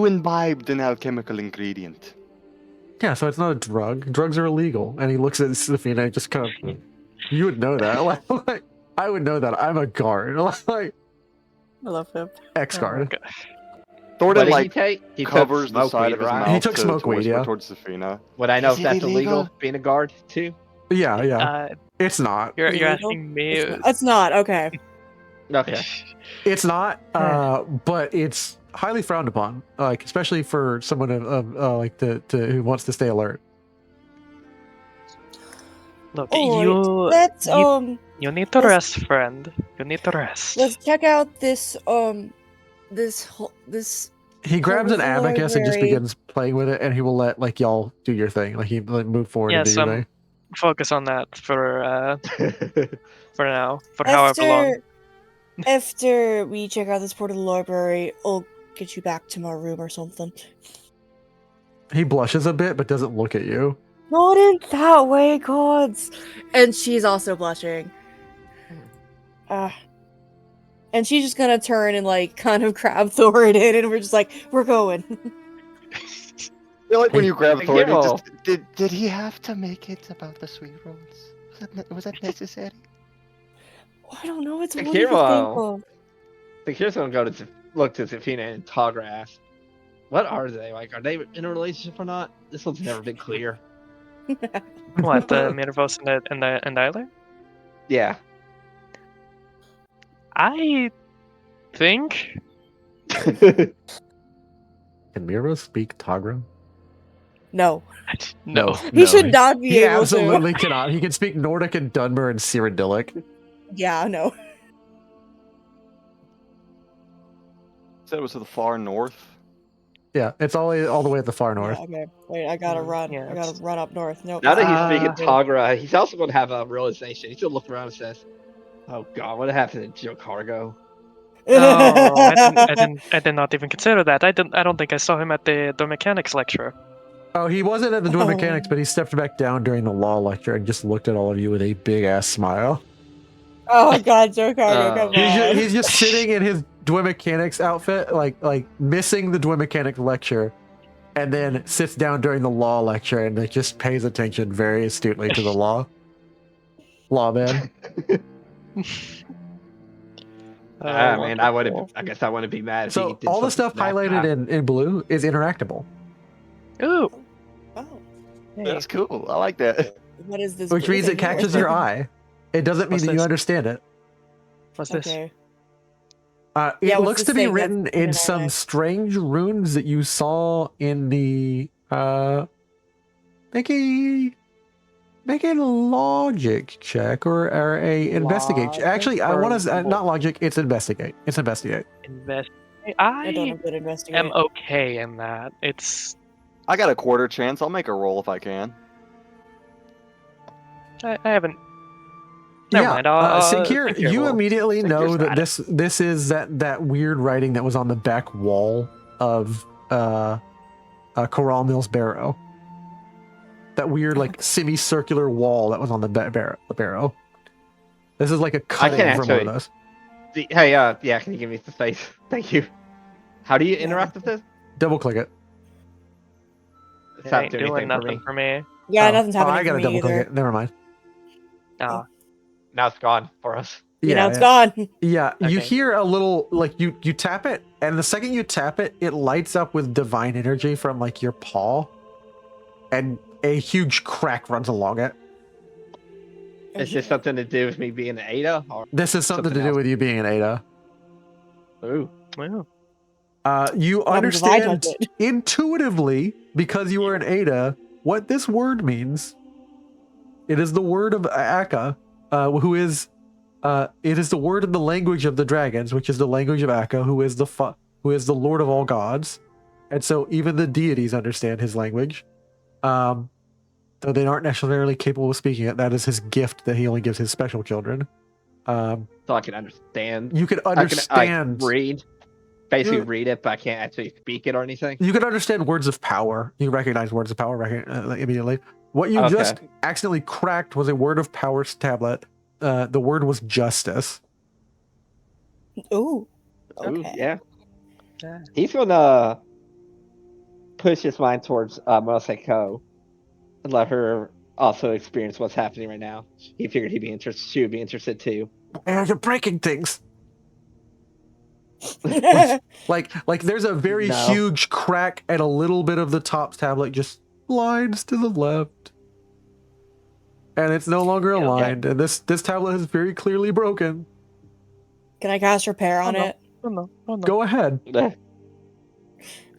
imbibed an alchemical ingredient. Yeah, so it's not a drug. Drugs are illegal. And he looks at Za'Fina and just kind of, you would know that. Like, I would know that. I'm a guard. Like I love him. X guard. Okay. What Thornton did like he take? He took covers the smoke side weed, of his right? mouth. He took to smoke weed, whisper yeah. towards Za'Fina. Would I know Is if it that's illegal? illegal? Being a guard too? Yeah. It's not. You're Illegal? asking me. It's not. Okay. Okay. It's not. But it's highly frowned upon. Like especially for someone of like who wants to stay alert. Look, Alright, let's you need to let's- rest, friend. You need to rest. let's check out this He grabs an Part of the abacus and just library. begins playing with it, and he will let like y'all do your thing. Like he like move forward and do Yes, your thing. focus on that for now, for however long. After we check out this part of the library, I'll get you back to my room or something. He blushes a bit, but doesn't look at you. Not in that way, gods. And she's also blushing. And she's just gonna turn and like kind of grab Thorodan, and we're just like, we're going. I feel like when you grab Hey, Thorodan, Gil. did he have to make it about the sweet rolls? Was that necessary? I don't know. It's Hey, what do you think Kiro. of? So here's gonna go to look to Za'Fina and Tagra. What are they? Like, are they in a relationship or not? This one's never been clear. What, the Mirvos and Eiler? Yeah. I think Can Miro speak Tagra? No, no. he should not be He able absolutely cannot. He can speak Nordic and Dunmer and Cyrodiilic. to. Yeah, no. Said it was to the far north. Yeah, it's all the way at the far north. Yeah, okay. Wait, I gotta run. Yeah, I gotta run up north. Nope. Now that he's Uh, speaking Tagra, he's also gonna have a realization. He's gonna look around and says, "Oh God, what happened to Joe Cargo?" Oh, I did not even consider that. I don't think I saw him at the mechanics lecture. Oh, he wasn't at the Dwarf Mechanics, but he stepped back down during the law lecture and just looked at all of you with a big ass smile. Oh god, Joe Cargo, come on. He's just sitting in his Dwarf Mechanics outfit, like missing the Dwarf Mechanics lecture, and then sits down during the law lecture and just pays attention very astutely to the lawman. Man, I guess I wouldn't be mad if he So did all the something stuff that highlighted in blue is interactable, Ooh, Oh, hey, That's cool. I like that. what is this? which blue means thing it catches for? your eye. It doesn't mean What's that you this? understand it. what's this? Okay. It Yeah, what's looks this to be thing written that's in in our some eye? strange runes that you saw in the make a logic check or a investigate. Logic Actually, I or want to what? not logic. It's investigate. It's investigate. I don't I have good investigate. am okay in that. It's I got a quarter chance. I'll make a roll if I can. I haven't. Never mind. Sinkir, Sinkir you will- immediately know Sinkir's that got it. this is that weird writing that was on the back wall of Corral Mills Barrow. That weird like semicircular wall that was on the barrow. This is like a cutting can from one of actually- those. Hey, yeah, can you give me the space? Thank you. How do you interact with this? Double click it. It's It not ain't doing doing anything for me. nothing for me. Yeah, Oh. nothing's happening I gotta for double me click either. it. Never mind. Ah, Now it's gone for us. Now it's gone. Yeah, you Okay. hear a little like you tap it, and the second you tap it, it lights up with divine energy from like your paw, and a huge crack runs along it. Is this something to do with me being an Ada? Or This is something to Something do else. with you being an Ada. ooh, well, You What happens if I touch understand it? intuitively, because you are an Ada, what this word means. It is the word of Akka, who is it is the word in the language of the dragons, which is the language of Akka, who is the Lord of all gods, and so even the deities understand his language, though they aren't necessarily capable of speaking it. That is his gift that he only gives his special children. so I can understand. You can I understand. can read, basically read it, but I can't actually speak it or anything. You can understand words of power. You recognize words of power immediately. What you Okay. just accidentally cracked was a word of power tablet. The word was justice. Ooh. Ooh, Okay. yeah. Yeah. He's gonna push his mind towards Moasi'Ko and let her also experience what's happening right now. He figured she would be interested too. And you're breaking things. Like there's a very No. huge crack and a little bit of the top tablet just slides to the left. And it's no longer Yeah. aligned. And this tablet is very clearly broken. Can I cast repair on no. it? Oh no, oh no. Go ahead. Yeah,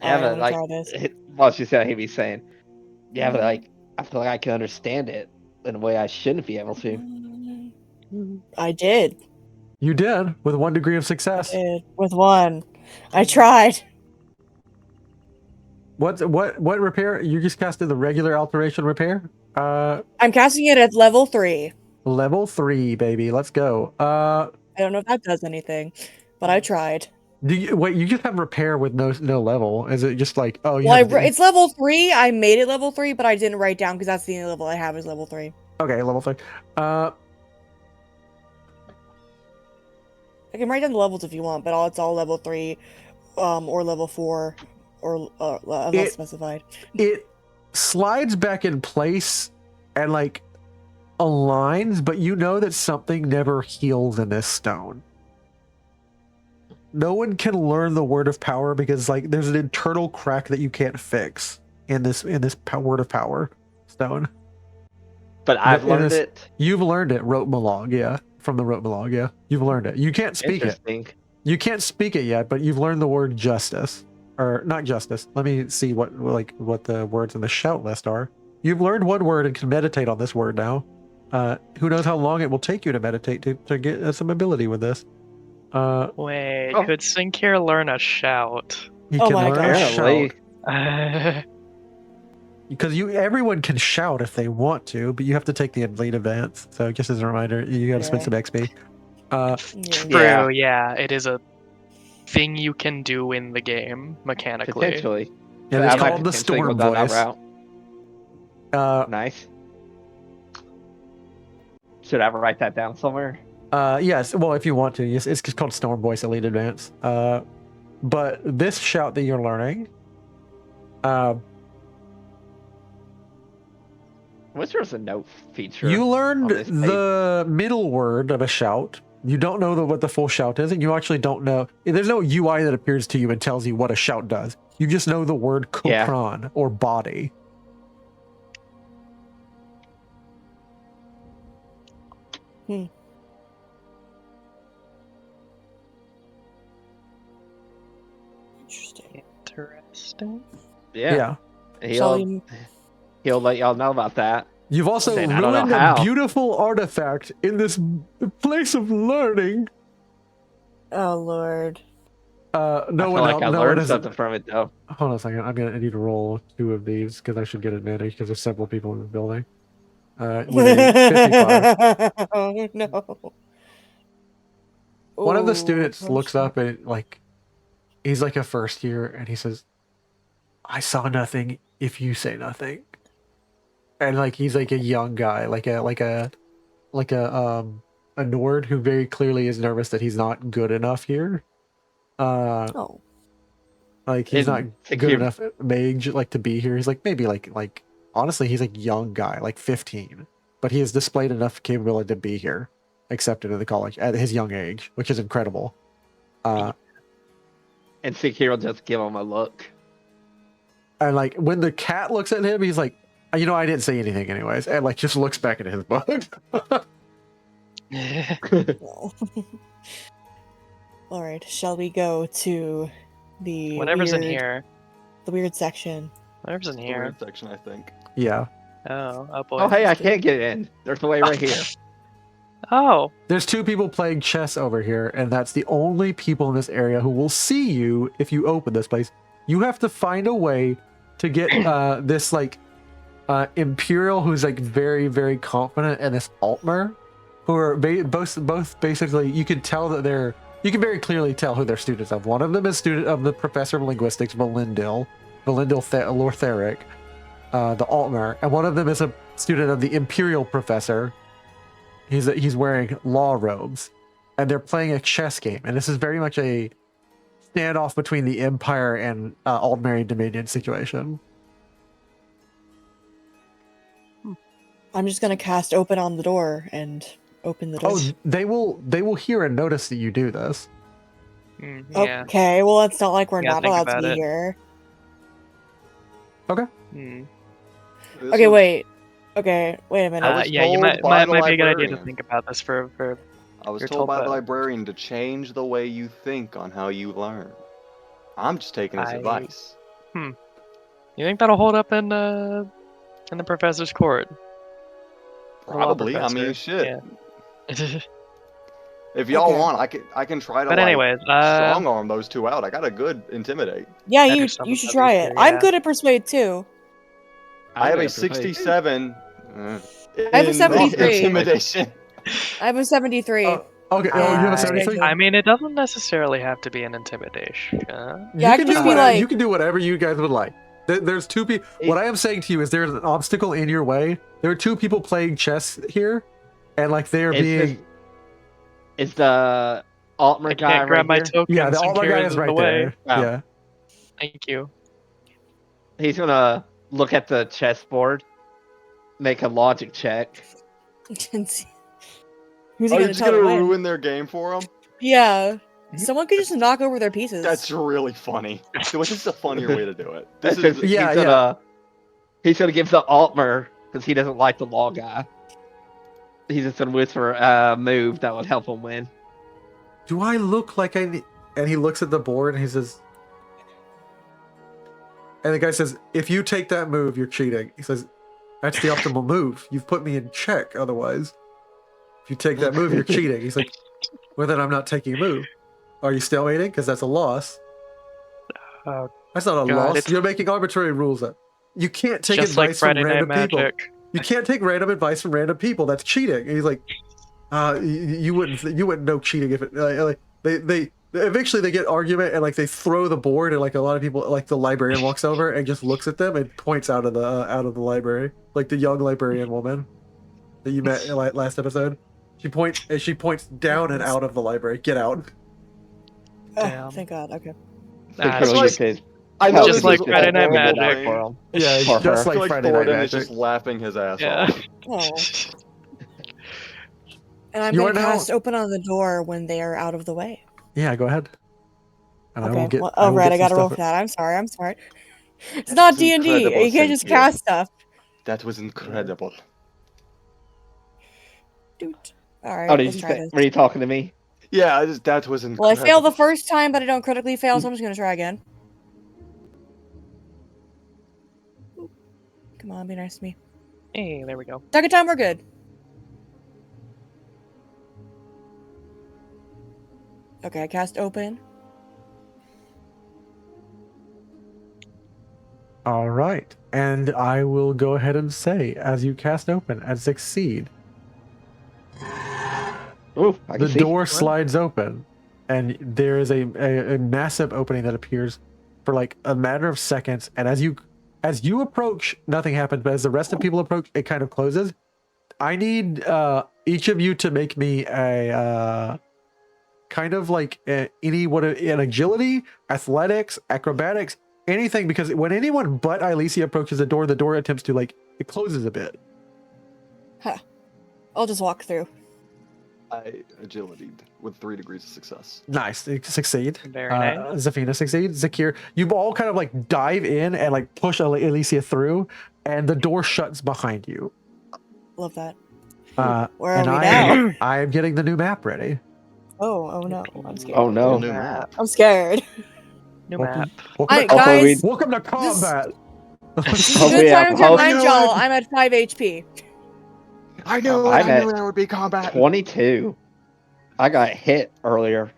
Alright, but I'm like, gonna try this. well, she's gonna he'd be saying, yeah, but like, I feel like I can understand it. in a way I shouldn't be able to. I did. You did with 1 degree of success. With 1. I tried. What repair? You just casted the regular alteration repair? I'm casting it at level 3. Level 3, baby. Let's go. I don't know if that does anything, but I tried. Wait, you just have repair with no level. Is it just like, oh, you Well, have it's level 3. I made it level 3, but I didn't write down because that's the only level I have is level 3. okay, level 3. I can write down the levels if you want, but it's all level 3, or level 4, or unless specified. It slides back in place and like aligns, but you know that something never heals in this stone. No one can learn the word of power because like there's an internal crack that you can't fix in this word of power stone. But I've learned it. You've learned it, rote malog, yeah. From the rote malog, yeah. You've learned it. You can't speak it. You can't speak it yet, but you've learned the word justice. Or not justice. Let me see what the words in the shout list are. You've learned 1 word and can meditate on this word now. Who knows how long it will take you to meditate to get some ability with this. Wait, could Sinkir learn a shout? You can learn a shout. Because everyone can shout if they want to, but you have to take the elite advance. So just as a reminder, you got to spend some XP. True, yeah, it is a thing you can do in the game mechanically. Potentially. Yeah, it's called the Storm Voice. Nice. Should I ever write that down somewhere? Yes. Well, if you want to, yes, it's called Storm Voice Elite Advance. But this shout that you're learning, What's there's a note feature? You learned the middle word of a shout. You don't know what the full shout is, and you actually don't know. There's no UI that appears to you and tells you what a shout does. You just know the word kokron or body. Interesting. Yeah. He'll let y'all know about that. You've also ruined a beautiful artifact in this place of learning. Oh Lord. I learned something from it though. Hold on a second. I need to roll 2 of these because I should get advantage because there's several people in the building. With a 55. Oh no. One of the students looks up and he's like a first year and he says, "I saw nothing if you say nothing." And he's like a young guy, like a Nord who very clearly is nervous that he's not good enough here. He's not good enough mage to be here. He's maybe honestly he's young guy, 15, but he has displayed enough capability to be here, accepted in the college at his young age, which is incredible. And Sinkir will just give him a look. And when the cat looks at him, he's like, I didn't say anything anyways, and just looks back at his book. All right, shall we go to the whatever's in here? The weird section. Whatever's in here. The weird section, I think. Yeah. Oh boy. Oh hey, I can't get in. There's a way right here. Oh. There's 2 people playing chess over here, and that's the only people in this area who will see you if you open this place. You have to find a way to get this Imperial who's very, very confident, and this Altmer who are both basically, you can tell that you can very clearly tell who they're students of. One of them is student of the professor of linguistics, Valindil Lortheric, the Altmer, and one of them is a student of the Imperial professor. He's wearing law robes, and they're playing a chess game, and this is very much a standoff between the Empire and Aldmeri Dominion situation. I'm just gonna cast open on the door and open the door. Oh, they will hear and notice that you do this. Yeah. Okay, well it's not like we're Yeah, not think allowed to about be it. here. Okay. Okay, wait. Okay, wait a minute. Yeah, you might be a good idea to think about this for I was told by the librarian to change the way you think on how you learn. I'm just taking his advice. You think that'll hold up in the professor's court? Probably. I mean, professor. shit. Yeah. If y'all Okay. want, I can try to But anyways, strong arm those two out. I got a good intimidate. Yeah, Better you summon should others try here, it. I'm yeah. good at persuade too. I have a got to play, too. 67 I have a in 73. intimidation. I have a 73. Okay. Oh, you have a I- 73. I mean, it doesn't necessarily have to be an intimidation. Yeah, I You could just can be do like- you can do whatever you guys would like. There's two people. What I am saying to you is there's an obstacle in your way. There are two people playing chess here, and like they're being. Is the Altmer I guy can't grab right my here? tokens. Yeah, the and Altmer guy carry is them right away. there. Wow. Yeah. Thank you. He's gonna look at the chessboard, make a logic check. Who's he Are you gonna just tell gonna to win? ruin their game for them? Yeah. Someone could just knock over their pieces. That's really funny. This is a funnier way to do it. This Because is he's gonna give the Altmer because he doesn't like the law guy. He's just gonna whisper a move that would help him win. Do I look like I need... And he looks at the board and he says... And the guy says, if you take that move, you're cheating. He says, that's the optimal move. You've put me in check otherwise. If you take that move, you're cheating. He's like, well, then I'm not taking a move. Are you stalemating? Because that's a loss. Oh, That's not a God, loss. it's- You're making arbitrary rules up. You can't take just like advice from Friday Night random people. Magic. You can't take random advice from random people. That's cheating. And he's like, you wouldn't know cheating if it like they eventually they get argument and like they throw the board and like a lot of people like the librarian walks over and just looks at them and points out of the library, like the young librarian woman that you met in last episode. She points down and out of the library. Get out. Oh, Damn. thank God. Okay. Ah, It's Really like- says, I know Just this like is Friday Night horrible Magic. brain. for him. Yeah, For just her. I feel like like Friday Night Thorodan is Magic. just laughing his ass Yeah. off. Oh. And I'm You going are to now- cast open on the door when they are out of the way. Yeah, go ahead. And I will Okay. get. Well, I oh, will right. get I some gotta roll stuff- for that. I'm sorry. It's not That's D&D. incredible, You can't just Cynthia. cast stuff. That was incredible. Dude. All right. Oh, did let's you try say? this. Were you talking to me? Yeah, that was Well, incredible. I failed the first time, but I don't critically fail, so I'm just gonna try again. Come on, be nice to me. Hey, there we go. Second time, we're good. Okay, I cast open. All right, and I will go ahead and say, as you cast open and succeed, Ooh, I can the see. door slides open, and there is a massive opening that appears for like a matter of seconds. And as you approach, nothing happens. But as the rest of people approach, it kind of closes. I need each of you to make me a kind of like an agility, athletics, acrobatics, anything. Because when anyone but Ailisia approaches the door attempts to it closes a bit. I'll just walk through. I agility'd with 3 degrees of success. Nice. They succeed. Very nice. Za'Fina succeeds. Zakir, you all kind of like dive in and like push Ailisia through, and the door shuts behind you. Love that. Where and are we now? I am getting the new map ready. Oh no, I'm scared. Oh no. New map. I'm scared. New Welcome- map. Welcome, Alright, to, guys. welcome to combat. This is Oh, a good yeah, time to oh, remind no, y'all I'm- I'm at 5 HP. I knew I'm at there would be combat. 22. I got hit earlier.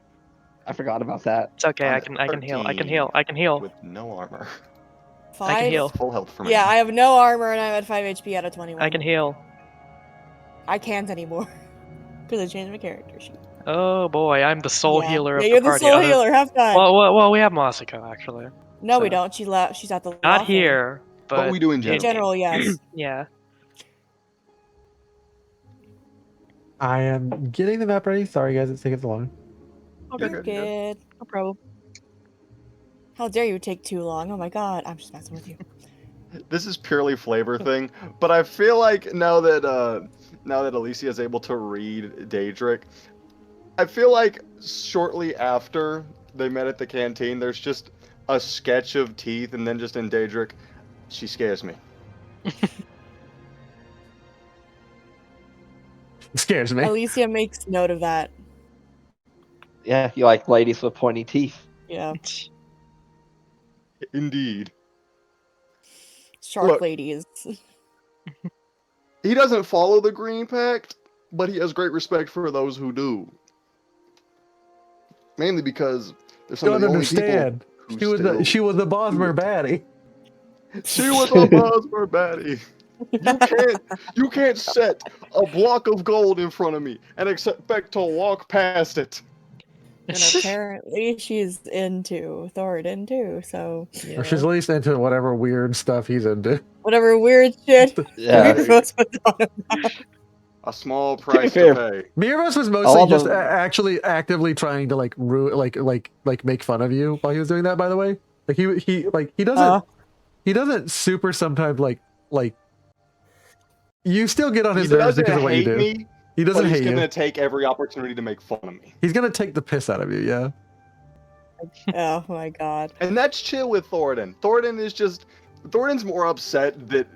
I forgot about that. It's okay. I'm I can heal. I can 13 heal. I can heal. With no armor. 5? I can heal. Full health for me. Yeah, I have no armor and I'm at 5 HP out of 21. I can heal. I can't anymore. Because I changed my character sheet. Oh boy, I'm the soul healer of yeah, the you're the party. soul Other- healer. Have fun. Well, we have Moasi'Ko actually. no, we so- don't. She left. She's at the law Not firm. here, but What we do in In general. general, yes. Yeah. I am getting the map ready. Sorry guys, it's taking so long. Okay. You're good. No problem. How dare you take too long? Oh my god, I'm just messing with you. This is purely flavor thing, but I feel like now that Ailisia is able to read Daedric, I feel like shortly after they met at the canteen, there's just a sketch of teeth, and then just in Daedric, she scares me. It scares me. Ailisia makes note of that. Yeah, you like ladies with pointy teeth. Yeah. Indeed. Shark Look. ladies. He doesn't follow the Green Pact, but he has great respect for those who do. Mainly because they're some of Don't the only people understand. who She was the Bosmer baddie. She was a Bosmer baddie. You can't set a block of gold in front of me and expect to walk past it. And apparently she's into Thorodan too, so Or she's at least into whatever weird stuff he's into. whatever weird shit Yeah. Mirvos was on about. A small price fair. to pay. Mirvos was mostly All just the- actually actively trying to like make fun of you while he was doing that. By the way, like he doesn't super sometimes like you still get on He his nerves doesn't because of what you hate do. me, He doesn't but he's hate you. gonna take every opportunity to make fun of me. He's gonna take the piss out of you. Yeah. Oh my god. And that's chill with Thorodan. Thorodan's more upset that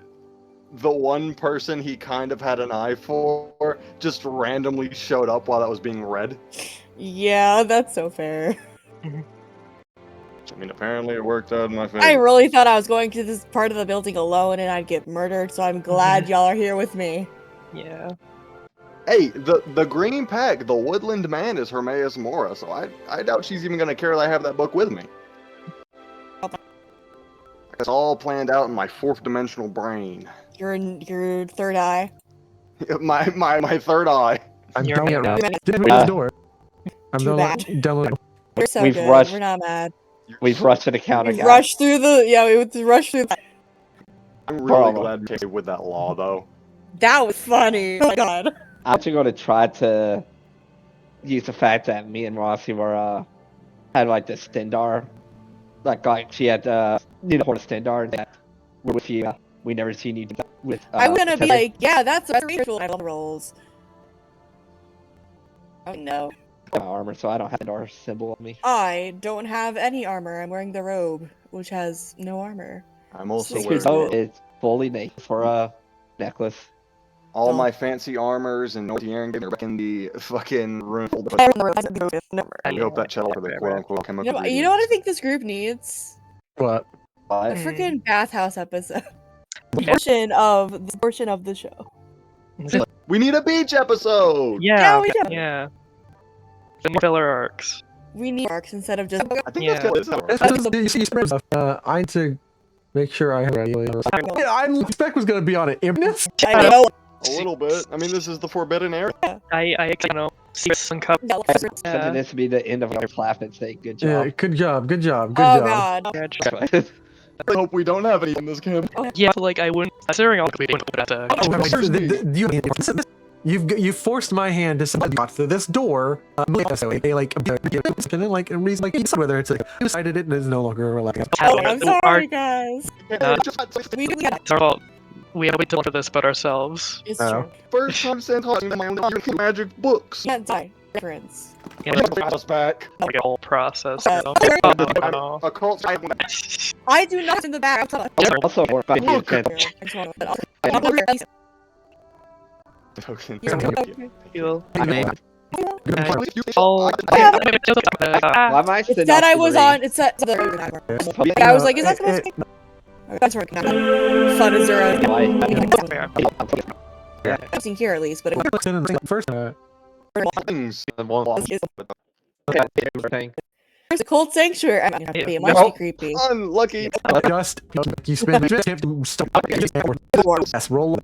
the one person he kind of had an eye for just randomly showed up while that was being read. Yeah, that's so fair. I mean, apparently it worked out in my favor. I really thought I was going to this part of the building alone and I'd get murdered, so I'm glad y'all are here with me. Yeah. Hey, the Green Pack, the Woodland Man is Hermaeus Mora, so I doubt she's even gonna care that I have that book with me. It's all planned out in my fourth dimensional brain. Your third eye. my third eye. I'm You're telling you, right. didn't read the door. I'm Too downloading. We're so We've good. rushed- We're not mad. We've rushed to the counter, We guys. rushed through we rushed through I'm really Horrible. glad we came with that law, though. That was funny. Oh my god. I'm actually going to try to use the fact that me and Rossi were had like the Stendarr, like she had need a horse Stendarr that we're with you. We never seen you with. I'm gonna be Temple. like, yeah, that's a ritual. I love rolls. Oh no. Armor, so I don't have the Stendarr symbol on me. I don't have any armor. I'm wearing the robe, which has no armor. I'm also Sinkir'Do wearing Sinkir'Do is fully naked for a necklace. all Oh. my fancy armors and in the fucking room. I hope that channel for the quote-unquote chemical You know what I think this group needs? What? A But freaking bathhouse episode. portion of the show. We need a beach episode! Yeah, Yeah. we do. Yeah. The filler arcs. We need arcs instead of just. I think Yeah. that's good. I need to make sure I have. Yeah, I spec was gonna be on it. Imminence? I know. A little bit. I mean, this is the Forbidden Area. I see some cup. consider this to be the end of our class and say good Yeah. job. Good job. Good job. Good Oh job. god. I hope we don't have any in this camp. Yeah, but, like I wouldn't. Considering all we wouldn't have to. Oh, you forced my hand to got through this door. So like a reason like whether it's like you decided it and is no longer allowed. Oh, I'm sorry, guys. We It's our fault. We had to wait till after this about ourselves. It's Oh. true. First time sent home my magic books. Can't die. Reference. Yeah, Got us back. like a whole process. Uh, So. I'm Oh, a cult. I do not in the back. Also, more about you, Look. Ken. Token. feel. It's Oh, Why am I that I was on. It's that. I was like, is that supposed to be? That's right. Fun Azura. I've seen here at least, but it was First, Things. there's a cold sanctuary. I mean, it might No. be creepy. Unlucky. just you spend to stop. Yes, roll.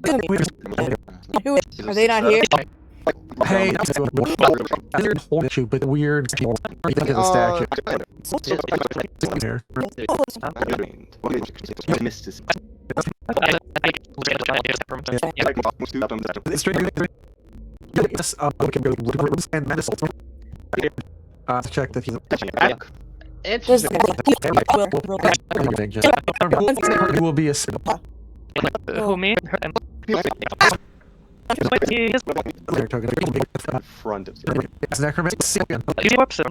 Who is, are they not here? Hey, hold you, but weird. Get the statue here. Yes, we can go rooms and medicine. To check that he's There's you will be a Who me? Front of necromancer. You whoops him.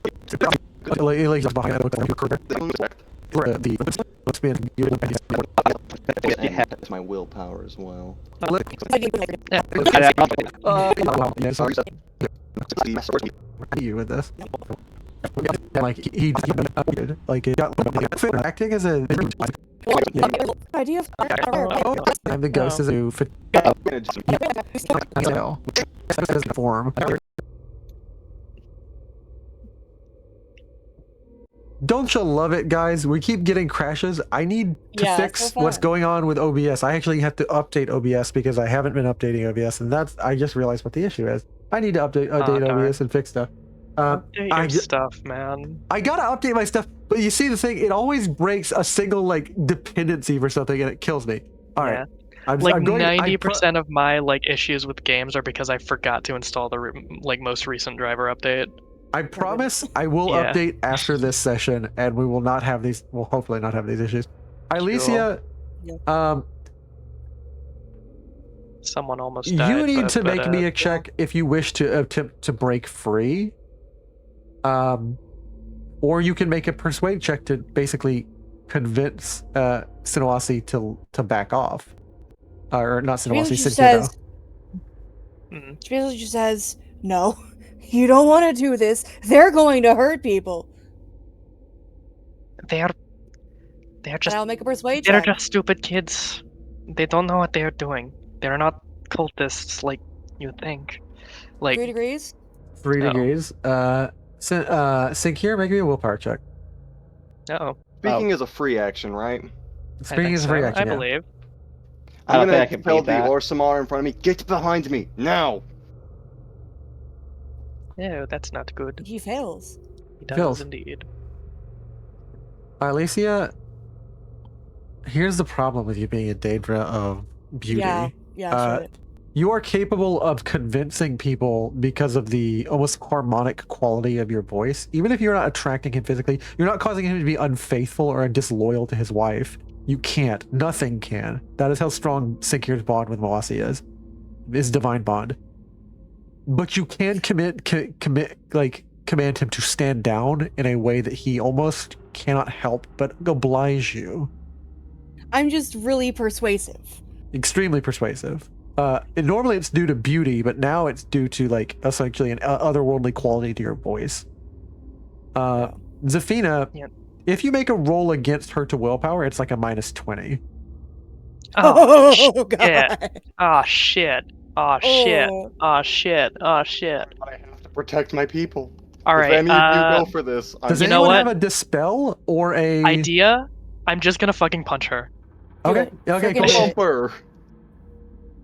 That's my willpower as well. You with this. Like he like it got acting as a Idea of I'm the ghost is a new form. Don't you love it, guys? We keep getting crashes. I need to fix what's going on with OBS. I actually have to update OBS because I haven't been updating OBS, and I just realized what the issue is. I need to update OBS and fix stuff. Update your stuff, man. I gotta update my stuff, but you see the thing, it always breaks a single like dependency for something and it kills me. All right. Like 90% of my issues with games are because I forgot to install the most recent driver update. I promise I will update after this session, and we will not have these. We'll hopefully not have these issues. Ailisia, someone almost died. You need to make me a check if you wish to attempt to break free. Or you can make a persuade check to basically convince Sinawasi to back off, or not Sinawasi, Sinkir'Do. She basically just says, "No, you don't want to do this. They're going to hurt people." They're just. I'll make a persuade They're check. just stupid kids. They don't know what they're doing. They're not cultists like you think. 3 degrees. 3 degrees. Sinkir, make me a willpower check. Speaking is a free action, right? Speaking is a free action. I believe. I'm gonna tell the Orsamar in front of me, get behind me now. No, that's not good. He fails. He does indeed. Ailisia, here's the problem with you being a Daedra of beauty. Yeah, you are capable of convincing people because of the almost harmonic quality of your voice. Even if you're not attracting him physically, you're not causing him to be unfaithful or disloyal to his wife. You can't. Nothing can. That is how strong Sinkir's bond with Moasi is. His divine bond. But you can command him to stand down in a way that he almost cannot help but oblige you. I'm just really persuasive. Extremely persuasive. And normally it's due to beauty, but now it's due to essentially an otherworldly quality to your voice. Za'Fina, if you make a roll against her to willpower, it's like a -20. Oh, God. Oh, shit. Oh, shit. Oh, shit. Oh, shit. I have to protect my people. All right. If any of you go for this, does anyone have a dispel or a idea? I'm just gonna fucking punch her. Okay. Okay. Cool.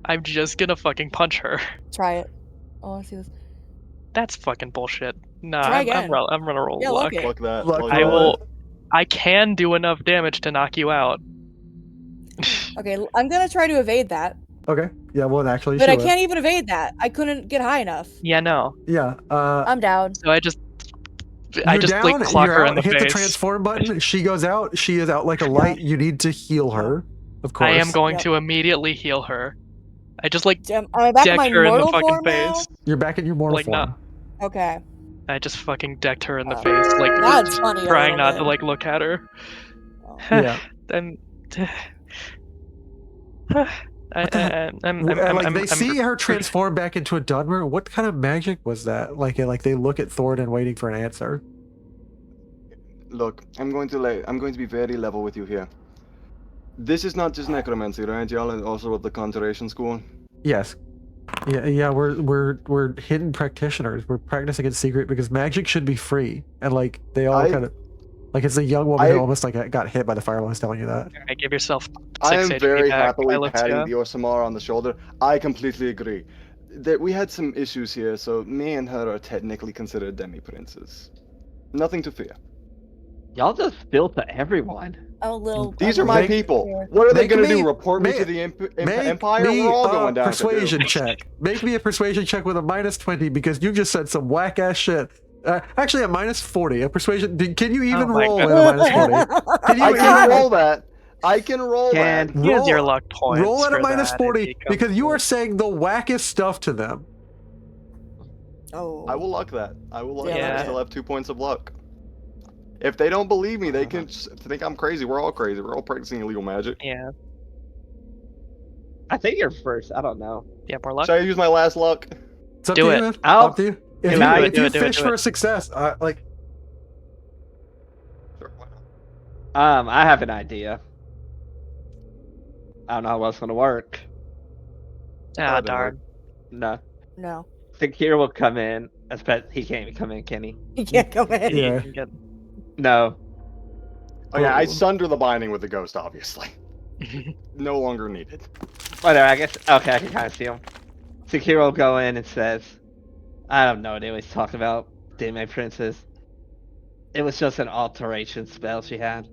I'm just gonna fucking punch her. Try it. Oh, I see this. That's fucking bullshit. Nah, I'm gonna roll luck. Fuck that. I will. I can do enough damage to knock you out. Okay, I'm gonna try to evade that. Okay. Yeah, well, actually, but I can't even evade that. I couldn't get high enough. Yeah, no. Yeah. I'm down. So I just clock her in the face. Hit the transform button. She goes out. She is out like a light. You need to heal her. Of course. I am going to immediately heal her. I just am I back in my her in the mortal fucking form now? face. You're back in your mortal form. Nah. Okay. I just fucking decked her in the face, that's funny, trying not to look at her. Yeah. Then. They see her transform back into a Dunmer. What kind of magic was that? Like they look at Thorodan waiting for an answer. Look, I'm going to be very level with you here. This is not just necromancy, right, y'all? And also of the conjuration school. Yes. Yeah. We're hidden practitioners. We're practicing in secret because magic should be free, and they all kind of. It's a young woman who almost got hit by the fireball. Who's telling you that? I give yourself. I am very happily patting the Orsamar on the shoulder. I completely agree. That we had some issues here, so me and her are technically considered demi-princes. Nothing to fear. Y'all just spill to everyone. These are my people. What are they going to do? Report me to the Empire? We're all going down. Persuasion check. Make me a persuasion check with a -20 because you just said some whack ass shit. Actually, a -40. A persuasion. Can you even roll with a -40? I can roll that. I can roll that. Here's your luck points. Roll at a -40 because you are saying the wackest stuff to them. Oh. I will luck that. I still have 2 points of luck. If they don't believe me, they can think I'm crazy. We're all crazy. We're all practicing illegal magic. Yeah. I think you're first. I don't know. Yeah, more luck. Should I use my last luck? It's up to you, man. Up to you. If you fish for a success, I have an idea. I don't know how it's gonna work. Ah, didn't darn. No. No. Sinkir will come in. I bet he can't even come in, can he? You can't come in. You Yeah. can get- No. Oh yeah, I Oh. sunder the binding with the ghost, obviously. No longer needed. Whatever, I guess. Okay, I can kind of see him. Sinkir will go in and says, I don't know what he's talking about. Did my princess. It was just an alteration spell she had.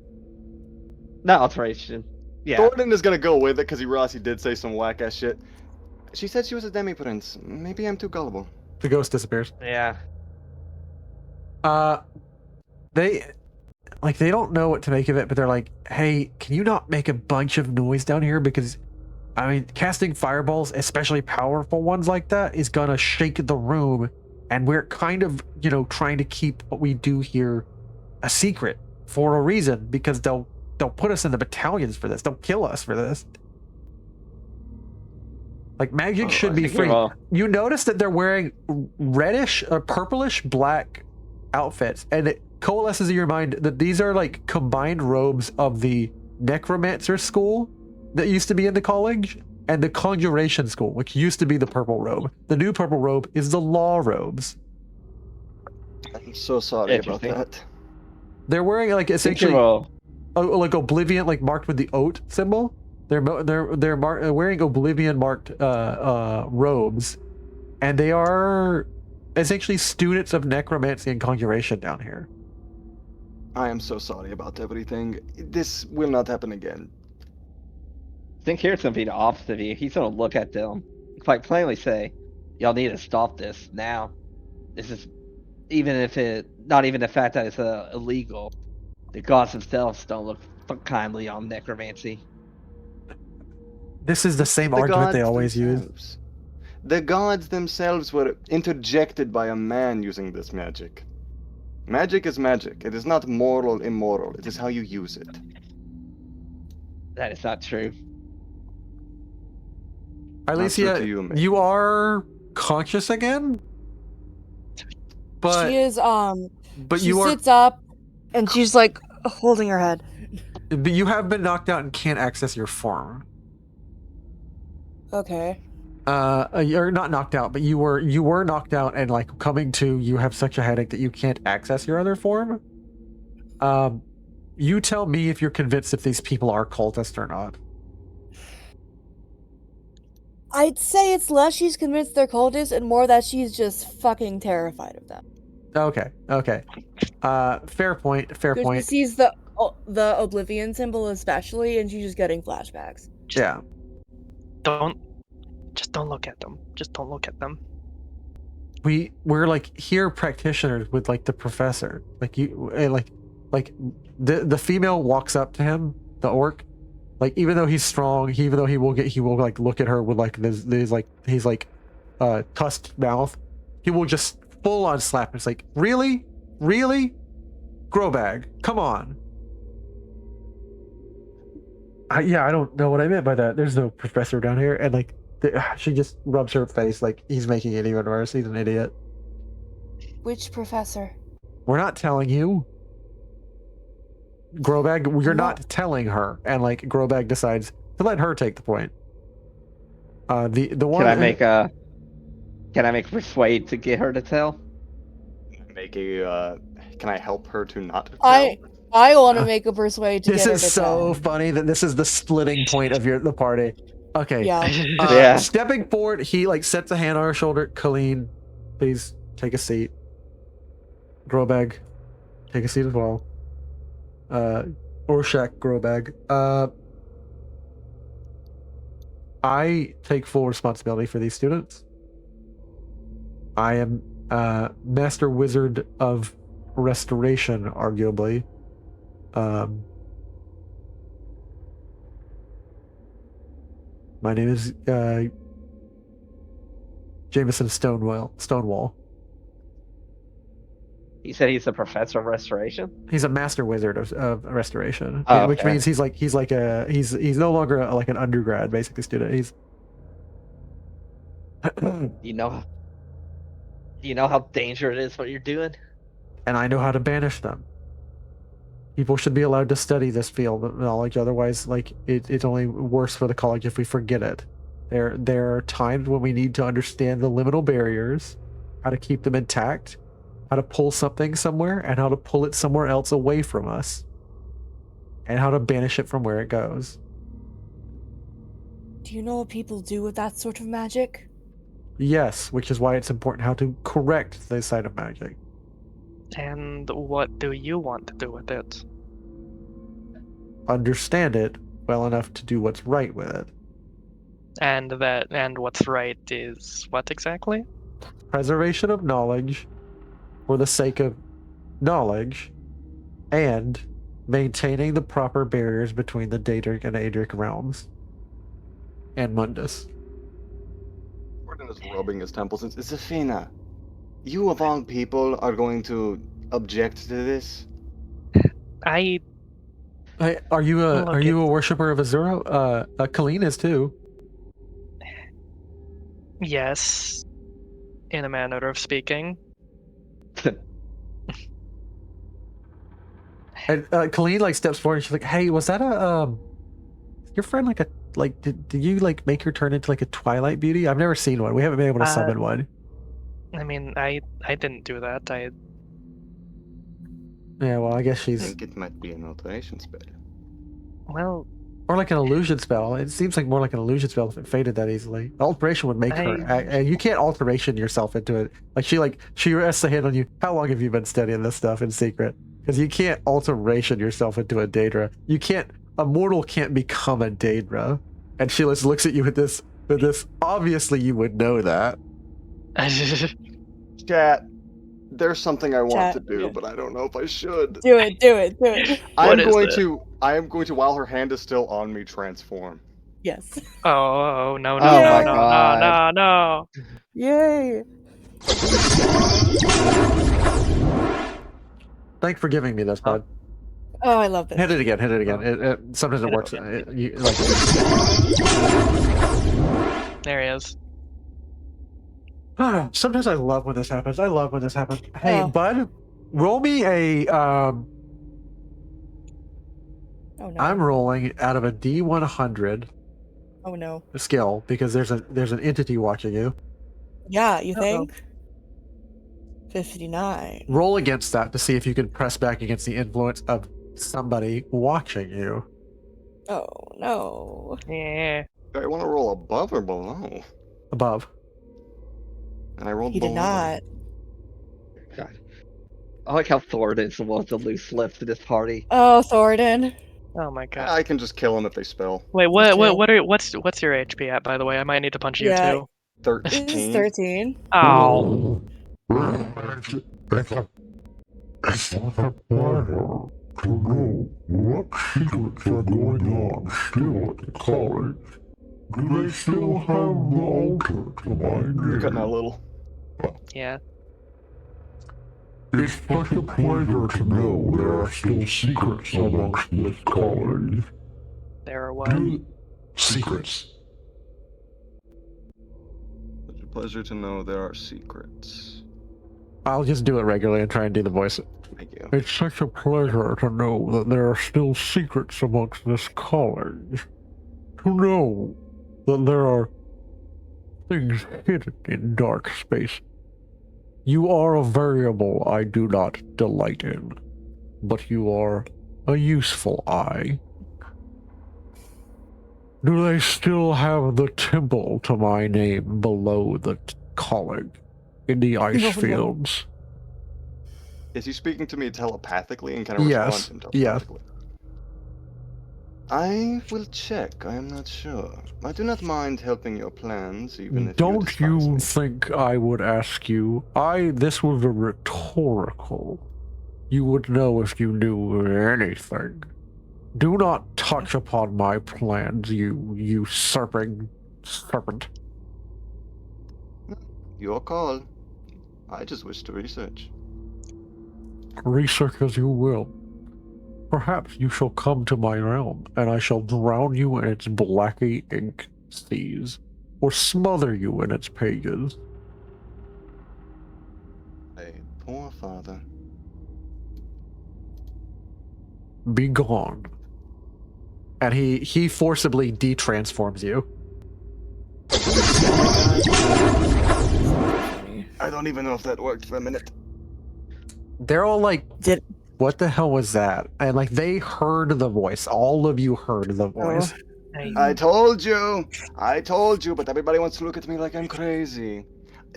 Not alteration. Yeah. Thorodan is gonna go with it because he realized he did say some whack ass shit. She said she was a demi-prince. Maybe I'm too gullible. The ghost disappears. Yeah. They don't know what to make of it, but they're like, hey, can you not make a bunch of noise down here? Because, I mean, casting fireballs, especially powerful ones like that, is gonna shake the room. And we're kind of, trying to keep what we do here a secret for a reason, because they'll put us in the battalions for this. They'll kill us for this. Like, magic should be free. You notice that they're wearing reddish or purplish black outfits, and it coalesces in your mind that these are like combined robes of the necromancer school that used to be in the college and the conjuration school, which used to be the purple robe. The new purple robe is the law robes. I'm so sorry about Interesting. that. They're wearing like essentially Sinkir like Oblivion, like marked with the oat symbol. They're wearing Oblivion marked robes, and they are essentially students of necromancy and conjuration down here. I am so sorry about everything. This will not happen again. Sinkir's gonna be the opposite of you. He's gonna look at them, quite plainly say, y'all need to stop this now. This is, not even the fact that it's illegal, the gods themselves don't look kindly on necromancy. This is the same The argument they gods always use. themselves. The gods themselves were interjected by a man using this magic. Magic is magic. It is not moral, immoral. It is how you use it. That is not true. Ailisia, to you, man. you are conscious again, but she is she you are sits up and she's like holding her head. but you have been knocked out and can't access your form. Okay. You're not knocked out, but you were knocked out, and like coming to, you have such a headache that you can't access your other form. You tell me if you're convinced if these people are cultists or not. I'd say it's less she's convinced they're cultists and more that she's just fucking terrified of them. Okay. Fair point. She sees the Oblivion symbol especially, and she's just getting flashbacks. Yeah. Just don't look at them. Just don't look at them. We're like here practitioners with like the professor. Like you, like the female walks up to him, the orc. Like even though he's strong, he will like look at her with like this like he's like tusked mouth. He will just full on slap. It's like really, Grobag, come on. I don't know what I meant by that. There's no professor down here, and like she just rubs her face like he's making it even worse. He's an idiot. Which professor? We're not telling you. Grobag, you're not telling her, and like Grobag decides to let her take the point. The one. Can I make persuade to get her to tell? Can I help her to not tell? I want to make a persuade to This get her is to so tell. funny that this is the splitting point of the party. Okay. Yeah. Yeah. Stepping forward, he like sets a hand on her shoulder. Colleen, please take a seat. Grobag, take a seat as well. Orshak, Grobag. I take full responsibility for these students. I am Master Wizard of Restoration, arguably. My name is Jameson Stonewall. He said he's a professor of restoration. He's a master wizard of restoration, Oh, which okay. means he's no longer like an undergrad basically student. He's You know how dangerous it is what you're doing? and I know how to banish them. People should be allowed to study this field of knowledge. Otherwise, like it's only worse for the college if we forget it. There are times when we need to understand the liminal barriers, how to keep them intact, how to pull something somewhere, and how to pull it somewhere else away from us, and how to banish it from where it goes. Do you know what people do with that sort of magic? Yes, which is why it's important how to correct the side of magic. And what do you want to do with it? Understand it well enough to do what's right with it. And what's right is what exactly? Preservation of knowledge for the sake of knowledge, and maintaining the proper barriers between the Daedric and Aedric realms and Mundus. Gordon is rubbing his temples. It's Za'Fina. You of all people are going to object to this? I Hey, are you Look, a worshiper of Azura? Colleen is too. yes, in a manner of speaking. And Colleen like steps forward and she's like, "Hey, was that a your friend did you like make her turn into like a Twilight Beauty? I've never seen one. We haven't been able to summon one." I mean, I didn't do that. Yeah, well, I guess I she's think it might be an alteration spell. Well, or like an illusion spell. It seems like more like an illusion spell if it faded that easily. Alteration would make her, and you can't alteration yourself into it. She rests a hand on you. How long have you been studying this stuff in secret? Because you can't alteration yourself into a Daedra. You can't. A mortal can't become a Daedra. And she just looks at you with this. Obviously, you would know that. Chat, there's something I want Chat, to do, yeah. but I don't know if I should. Do it. I What am is going it? to, while her hand is still on me, transform. Yes. oh no no Oh no my no God. no. Yay. Thanks for giving me this, bud. Oh, I love this. Hit it again. Oh. Sometimes it Hit it works. again. There he is. Sometimes I love when this happens. Hey, Oh. bud, roll me a. Oh no. I'm rolling out of a D100 Oh no. skill because there's an entity watching you. Yeah, you Uh-oh. think? 59. Roll against that to see if you can press back against the influence of somebody watching you. Oh no. Yeah. Do I want to roll above or below? Above. And I rolled He did below. not. God. I like how Thorodan's the one with the loose lips in this party. Oh, Thorodan. Oh my god. I can just kill them if they spell. Wait, Me too. what's your HP at, by the way? I might need to punch you Yeah. too. 13. This is 13. Oh. It's not a pleasure to know what secrets are going on still at the college. Do they still have the altar to my You're cutting out a name? little. Yeah. It's such a pleasure to know there are still secrets amongst this college. There are what? Secrets. It's a pleasure to know there are secrets. I'll just do it regularly and try and do the voice. Thank you. It's such a pleasure to know that there are still secrets amongst this college. To know that there are things hidden in dark space. You are a variable I do not delight in, but you are a useful eye. Do they still have the temple to my name below the college in the ice No. fields? Is he speaking to me telepathically and can I Yes, respond to him yeah. telepathically? I will check. I am not sure. I do not mind helping your plans, even if Don't despise you me. think I would ask you? This was a rhetorical. You would know if you knew anything. Do not touch upon my plans, you usurping serpent. Your call. I just wish to research. Research as you will. Perhaps you shall come to my realm, and I shall drown you in its blacky ink seas, or smother you in its pages. A poor father. be gone. And he forcibly de-transforms you. I don't even know if that worked for a minute. They're all like, Did what the hell was that? And like they heard the voice. All of you heard the voice. I told you, but everybody wants to look at me like I'm crazy.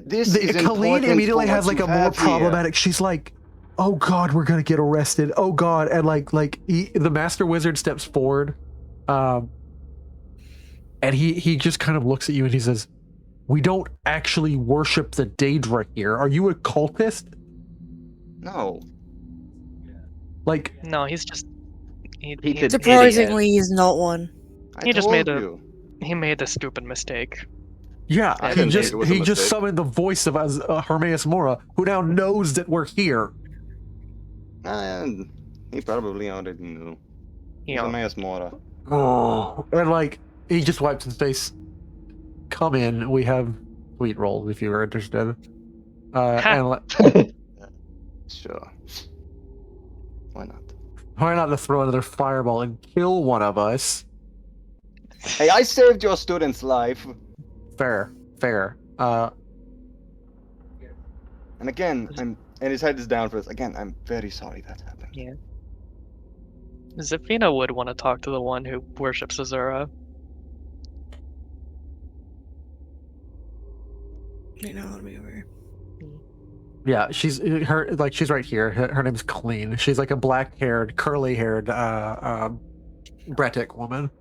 This is Colleen important immediately for has what like a you more have here. problematic. She's like, "Oh God, we're gonna get arrested. Oh God!" And the master wizard steps forward, and he just kind of looks at you and he says, "We don't actually worship the Daedra here. Are you a cultist?" No. Like, No, he's just. He He's an surprisingly, he's not one. I He just told made a- you. he made a stupid mistake. yeah, I he didn't just think it was a he just mistake. summoned the voice of Hermaeus Mora, who now knows that we're here. And he probably already knew. He's You know, Ohmes-Raht. Oh, and like he just wipes his face. Come in. We have sweet rolls if you are interested. And Sure. Why not? why not to throw another fireball and kill one of us? Hey, I saved your student's life. Fair. And again, and his head is down for this. Again, I'm very sorry that happened. Yeah. Za'Fina would want to talk to the one who worships Azura. Wait, no, let me over here. Yeah, she's right here. Her name's Colleen. She's like a black-haired, curly-haired, Bretic woman.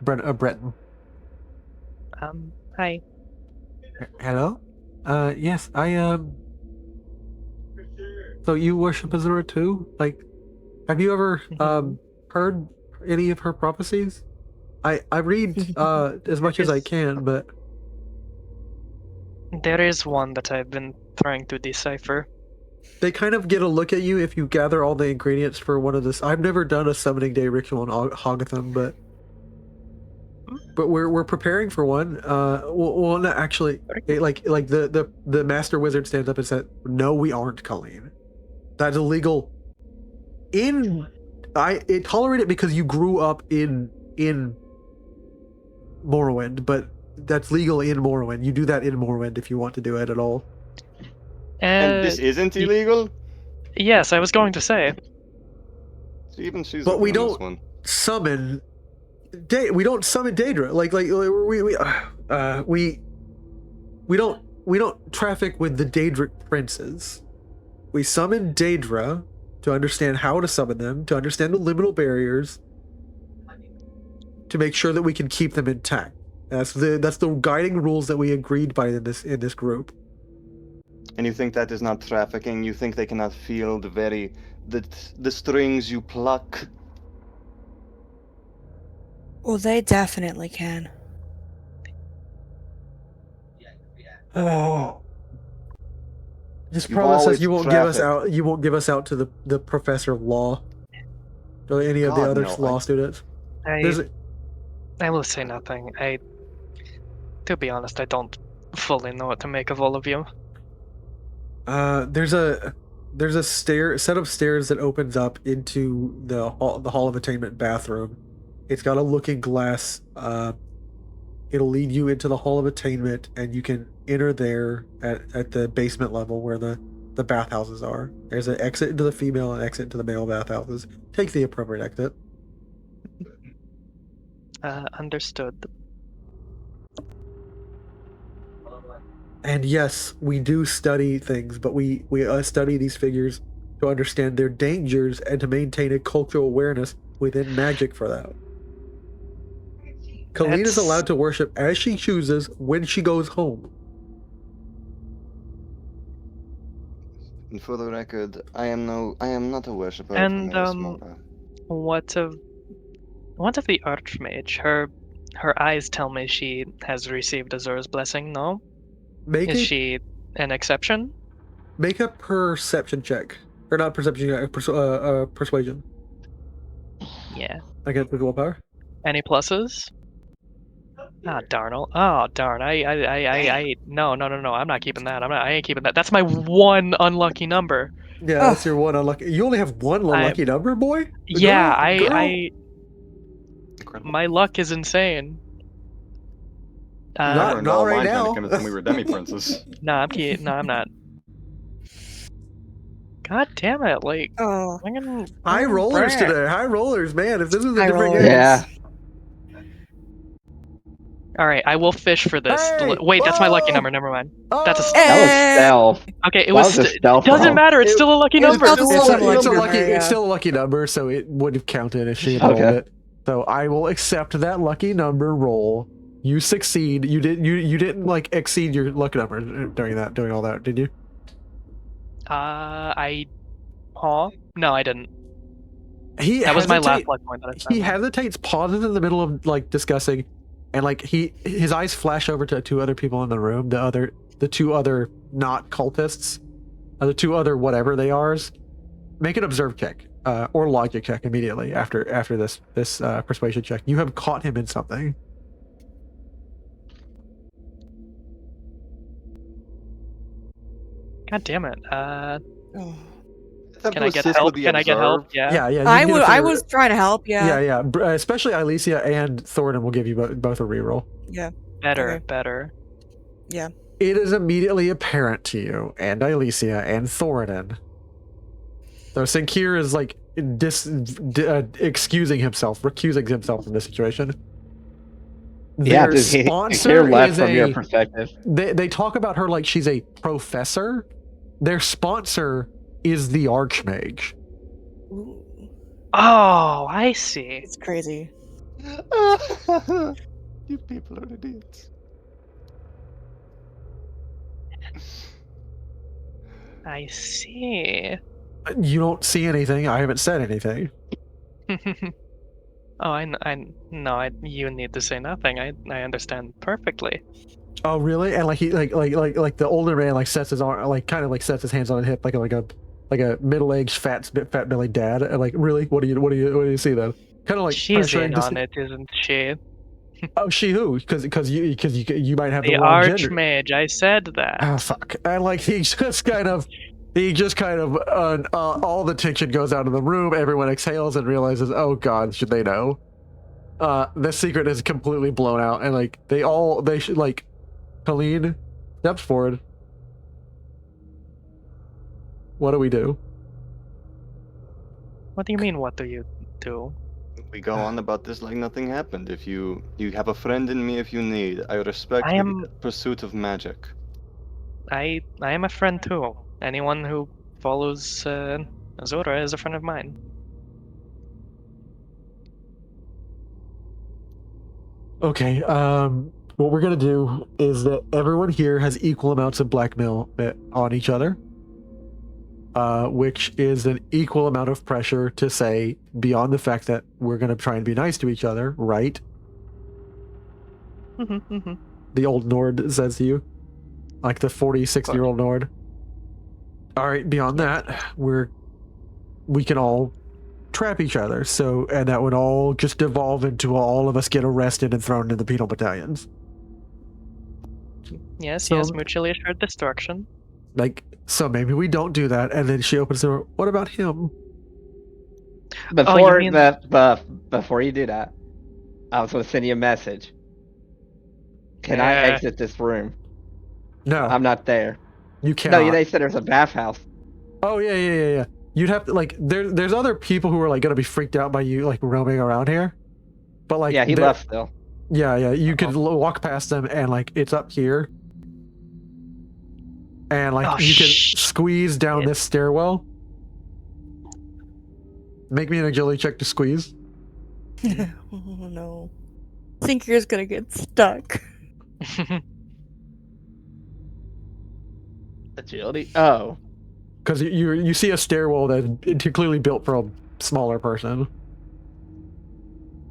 Breton. Hi. Hello? Yes, So you worship Azura too? Like, have you ever heard any of her prophecies? I read as much as I can, but There is one that I've been trying to decipher. they kind of get a look at you if you gather all the ingredients for one of this. I've never done a summoning day ritual in Hogatham, but we're preparing for one. Well, not actually. The master wizard stands up and said, "No, we aren't, Colleen. That's illegal." It tolerate it because you grew up in Morrowind, but that's legal in Morrowind. You do that in Morrowind if you want to do it at all. And this isn't illegal? Yes, I was going to say. So even she's But we on this don't one. summon we don't summon Daedra. We don't traffic with the Daedric princes. We summon Daedra to understand how to summon them, to understand the liminal barriers, to make sure that we can keep them intact. That's the guiding rules that we agreed by in this group. And you think that is not trafficking? You think they cannot feel the strings you pluck? Well, they definitely can. Oh. Just You've promise us always you won't give us trafficked. out. You won't give us out to the professor of law, or any of the God, other no, law students. I will say nothing. To be honest, I don't fully know what to make of all of you. There's a set of stairs that opens up into the Hall of Attainment bathroom. It's got a looking glass. It'll lead you into the Hall of Attainment, and you can enter there at the basement level where the bathhouses are. There's an exit into the female and exit into the male bathhouses. Take the appropriate exit. Understood. And yes, we do study things, but we study these figures to understand their dangers and to maintain a cultural awareness within magic for that. Colleen is allowed to worship as she chooses when she goes home. And for the record, I am not a worshipper. And of Ohmes-Raht. what of the Archmage? Her eyes tell me she has received Azura's blessing. No, is she an exception? Make a perception check, or not perception check, persuasion. Yeah. Against the willpower. Any pluses? Ah, darn. Oh, darn. No. I'm not keeping that. I ain't keeping that. That's my one unlucky number. Yeah, that's your one unlucky. You only have one unlucky number, boy. Yeah, Girl? Incredible. my luck is insane. I Not- learned all right mine trying now. to convince them we were demi princes. No, I'm kidding. No, I'm not. God damn it! Like, Oh, High rollers Brett. today. High rollers, man. If this is a High different rollers. game. Yeah. all right, I will fish for this. Hey! Wait, that's my lucky Whoa! number. Never mind. Oh! That's a That was Eh. stealth. Okay, it Why was. was it stealth Doesn't roll? matter. It's still a lucky number. still a lucky It's number, still a lucky number, so it would have counted if she had Okay. rolled it. So I will accept that lucky number roll. You succeed. You didn't like exceed your luck number during all that, did you? No, I didn't. That was my last luck point that I He found. hesitates, pauses in the middle of like discussing, and like his eyes flash over to two other people in the room. The two other not cultists, the two other whatever they are. Make an observe check or logic check immediately after this persuasion check. You have caught him in something. God damn it. Oh. Can I get help? Can I get help? Yeah. Yeah. I you can would. get a I favor- was trying to help. Yeah. Yeah. Especially Ailisia and Thorodan will give you both a reroll. Better, Okay. better. It is immediately apparent to you and Ailisia and Thorodan. So Sinkir is like recusing himself from the situation. Yeah, Their just sponsor hear left is from your a- perspective. They talk about her like she's a professor. Their sponsor is the Archmage. Ooh, Oh, I see. it's crazy. You people are idiots. I see. You don't see anything. I haven't said anything. Oh, you need to say nothing. I understand perfectly. Oh, really? And like he like the older man like sets his arm kind of sets his hands on his hip like a middle-aged fat bellied dad. And like, really? What do you see then? Kind of like She's pressuring in to on see- it, isn't she? Oh, she who? Because you might have The the wrong gender. Archmage, I said that. Ah, fuck. And like he just kind of all the tension goes out of the room. Everyone exhales and realizes, oh god, should they know? The secret is completely blown out, and like they should like. Colleen steps forward. What do we do? What do you mean, what do you do? We go on about this like nothing happened. If you have a friend in me if you need. I respect I am- the pursuit of magic. I am a friend too. Anyone who follows Azura is a friend of mine. Okay, what we're gonna do is that everyone here has equal amounts of blackmail on each other, which is an equal amount of pressure to say beyond the fact that we're gonna try and be nice to each other, right? The old Nord says to you, like the 46-year-old Nord. All right, beyond that, we can all trap each other. So, and that would all just devolve into all of us get arrested and thrown into the penal battalions. Yes, So- yes, mutually assured destruction. Like, so maybe we don't do that. And then she opens the door. What about him? Before mean- before you do that, I was going to send you a message. Can I Yeah. exit this room? No, I'm not there. you cannot. No, they said there's a bathhouse. Oh yeah. You'd have to like there's other people who are like gonna be freaked out by you like roaming around here. But like Yeah, he they're- left still. Yeah. You could walk past them and like it's up here. And like Oh, you can shit. squeeze down this stairwell. Make me an agility check to squeeze. Oh no. Sinkir's gonna get stuck. Agility? Oh. Because you see a stairwell that's clearly built for a smaller person.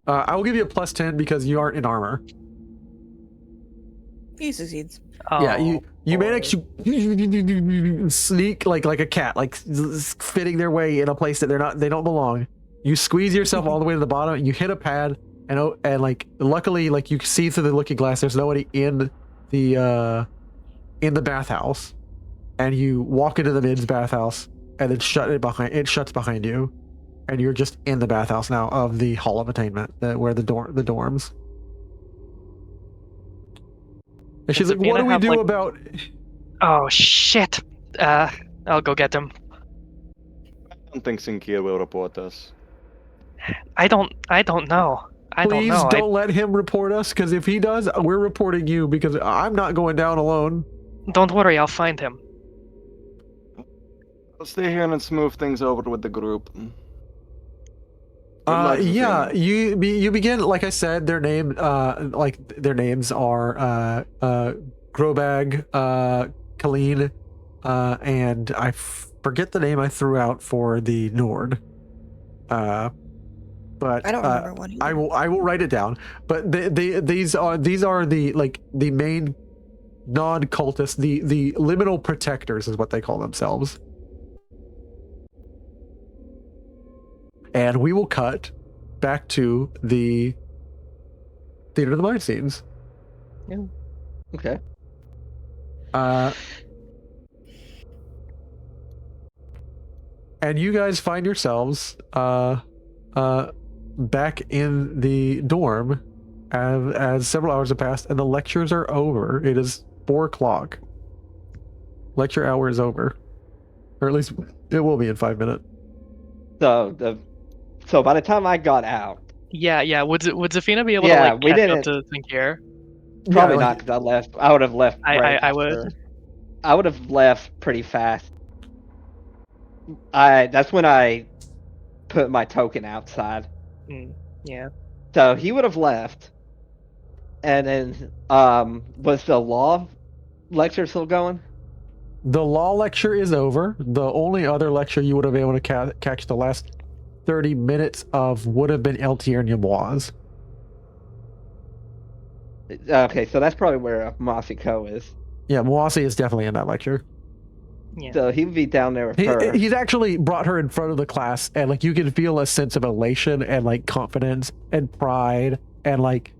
I will give you a +10 because you aren't in armor. He succeeds. Yeah, Oh, you boy. manage to sneak like a cat, like fitting their way in a place that they don't belong. You squeeze yourself all the way to the bottom. You hit a pad, and like luckily, like you see through the looking glass. There's nobody in the bathhouse, and you walk into the men's bathhouse, and then it shuts behind you, and you're just in the bathhouse now of the Hall of Attainment, where the dorms. And she's like, "What do we do about?" Oh shit! I'll go get them. I don't think Sinkir will report us. I don't know. Please don't let him report us, because if he does, we're reporting you, because I'm not going down alone. Don't worry, I'll find him. I'll stay here and then smooth things over with the group. Yeah, you begin, like I said, their names are Grobag, Colleen, and I forget the name I threw out for the Nord. But I don't remember one either. I will write it down. But these are the main non-cultists, the liminal protectors is what they call themselves. And we will cut back to the Theater of the Mind scenes. Yeah. Okay. And you guys find yourselves back in the dorm as several hours have passed and the lectures are over. It is 4 o'clock. Lecture hour is over. Or at least it will be in 5 minutes. So by the time I got out, yeah. Would Za'Fina be able to like catch up to Sinkir? Probably not, because I left. I would have left. I would. I would have left pretty fast. That's when I put my token outside. Yeah. So he would have left, and then was the law lecture still going? The law lecture is over. The only other lecture you would have been able to catch the last 30 minutes of would have been Eltiernia Moaz. Okay, so that's probably where Moasi'Ko is. Yeah, Moasi is definitely in that lecture. Yeah. So he would be down there with her. He's actually brought her in front of the class, and like you can feel a sense of elation and like confidence and pride and like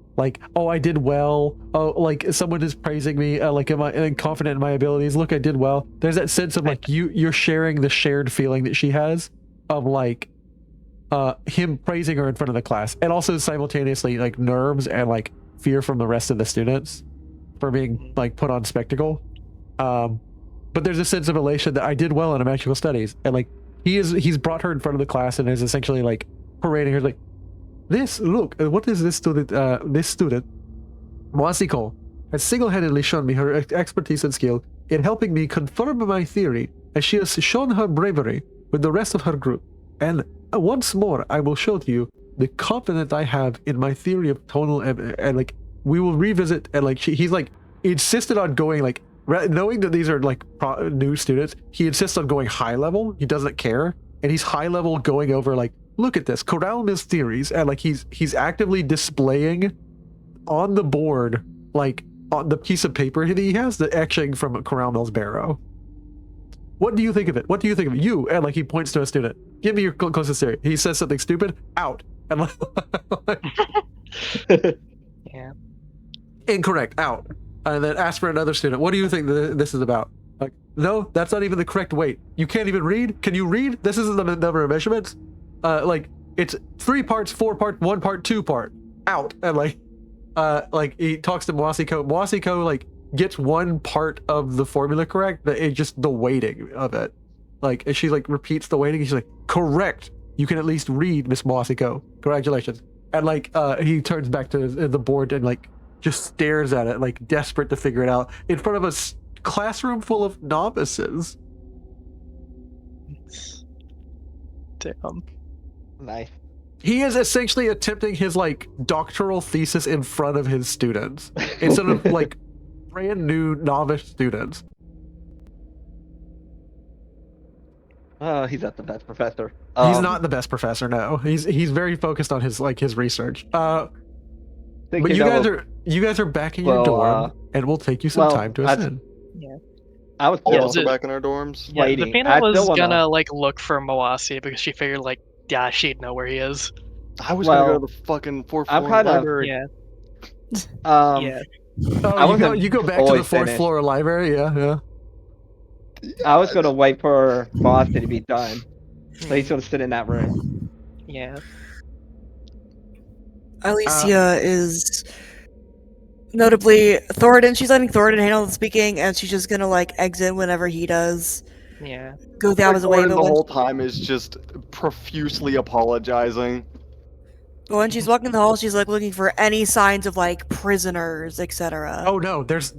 oh, I did well. Oh, like someone is praising me. Like am I confident in my abilities? Look, I did well. There's that sense of like you're sharing the shared feeling that she has of like him praising her in front of the class, and also simultaneously like nerves and like fear from the rest of the students for being like put on spectacle. But there's a sense of elation that I did well in magical studies, and like he's brought her in front of the class and is essentially like parading her like, look, what is this student? This student, Moasi'Ko, has single-handedly shown me her expertise and skill in helping me confirm my theory, as she has shown her bravery with the rest of her group. And once more, I will show to you the confidence I have in my theory of tonal, and like we will revisit. And like he's like insisted on going like, knowing that these are like new students, he insists on going high level. He doesn't care, and he's high level going over like, look at this, Coralma's theories, and like he's actively displaying on the board, like on the piece of paper that he has, the etching from Coralma's barrow. What do you think of it? What do you think of it? You, and like he points to a student. Give me your closest theory. He says something stupid. Out. And like, yeah. Incorrect. Out. And then ask for another student. What do you think this is about? Like, no, that's not even the correct weight. You can't even read? Can you read? This isn't the number of measurements. Like it's 3 parts, 4 part, 1 part, 2 part. Out. And like he talks to Moasi'Ko. Moasi'Ko like gets 1 part of the formula correct, but it's just the weighting of it. Like, and she like repeats the weighting. She's like, correct. You can at least read, Miss Moasi'Ko. Congratulations. And like he turns back to the board and like just stares at it, like desperate to figure it out in front of a classroom full of novices. Damn. Nice. He is essentially attempting his like doctoral thesis in front of his students instead of like brand new novice students. Oh, he's not the best professor. He's not the best professor. No, he's very focused on his research. But you guys are back in your dorm, and we'll take you some time to ascend. Yeah. I was also back in our dorms. Yeah, Za'Fina was gonna like look for Moasi because she figured like, yeah, she'd know where he is. I was gonna go to the fucking 4th floor library. Yeah. Oh, you go back to the 4th floor library. Yeah. I was gonna wait for Boston to be done. So he's gonna sit in that room. Yeah. Ailisia is notably Thorodan. She's letting Thorodan handle the speaking, and she's just gonna like exit whenever he does. Yeah. Go the Like, opposite way. Gordon But the when, whole time is just profusely apologizing. but when she's walking the hall, she's like looking for any signs of like prisoners, etc. Oh no, there's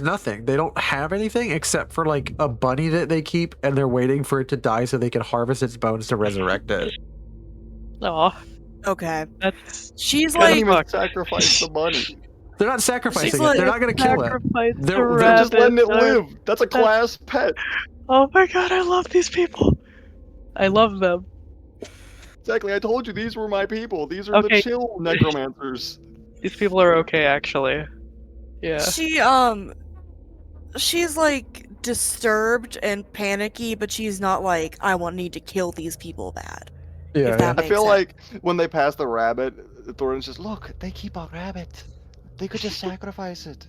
nothing. They don't have anything except for like a bunny that they keep, and they're waiting for it to die so they can harvest its bones to resurrect it. Aw, Okay. that's She's Can't like, even sacrifice the bunny. They're not sacrificing She's it. like- They're not gonna kill it. sacrifice the They're They're just letting it rabbit. live. That's a class pet. Oh my god, I love these people. I love them. Exactly. I told you these were my people. These are Okay. the chill necromancers. These people are okay, actually. Yeah. she's like disturbed and panicky, but she's not like need to kill these people bad. Yeah, If that I makes feel sense. like when they pass the rabbit, Thorin's just, look, they keep our rabbit. They could just sacrifice it.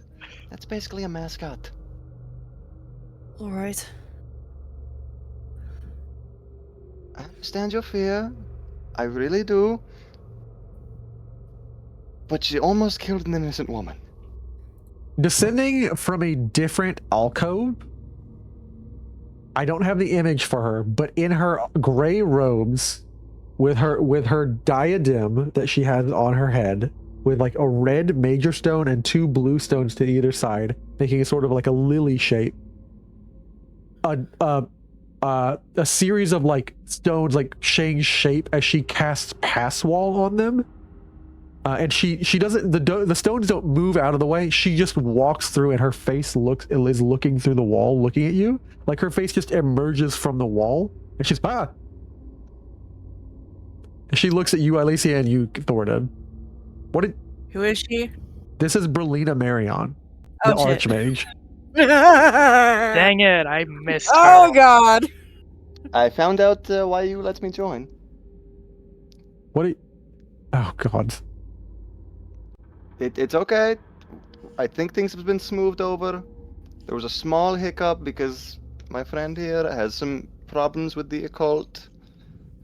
That's basically a mascot. All right. I understand your fear. I really do. But she almost killed an innocent woman. Descending from a different alcove. I don't have the image for her, but in her gray robes, with her diadem that she has on her head, with like a red major stone and two blue stones to either side, making it sort of like a lily shape. A series of like stones like change shape as she casts pass wall on them. And she doesn't, the stones don't move out of the way. She just walks through, and her face is looking through the wall, looking at you. Like her face just emerges from the wall, and she's And she looks at you, Ailisia, and you, Thorodan. Who is she? This is Berlina Marion, Oh, the shit. Archmage. Dang it, I missed her. Oh god. I found out why you let me join. Oh god. It's okay. I think things have been smoothed over. There was a small hiccup because my friend here has some problems with the occult.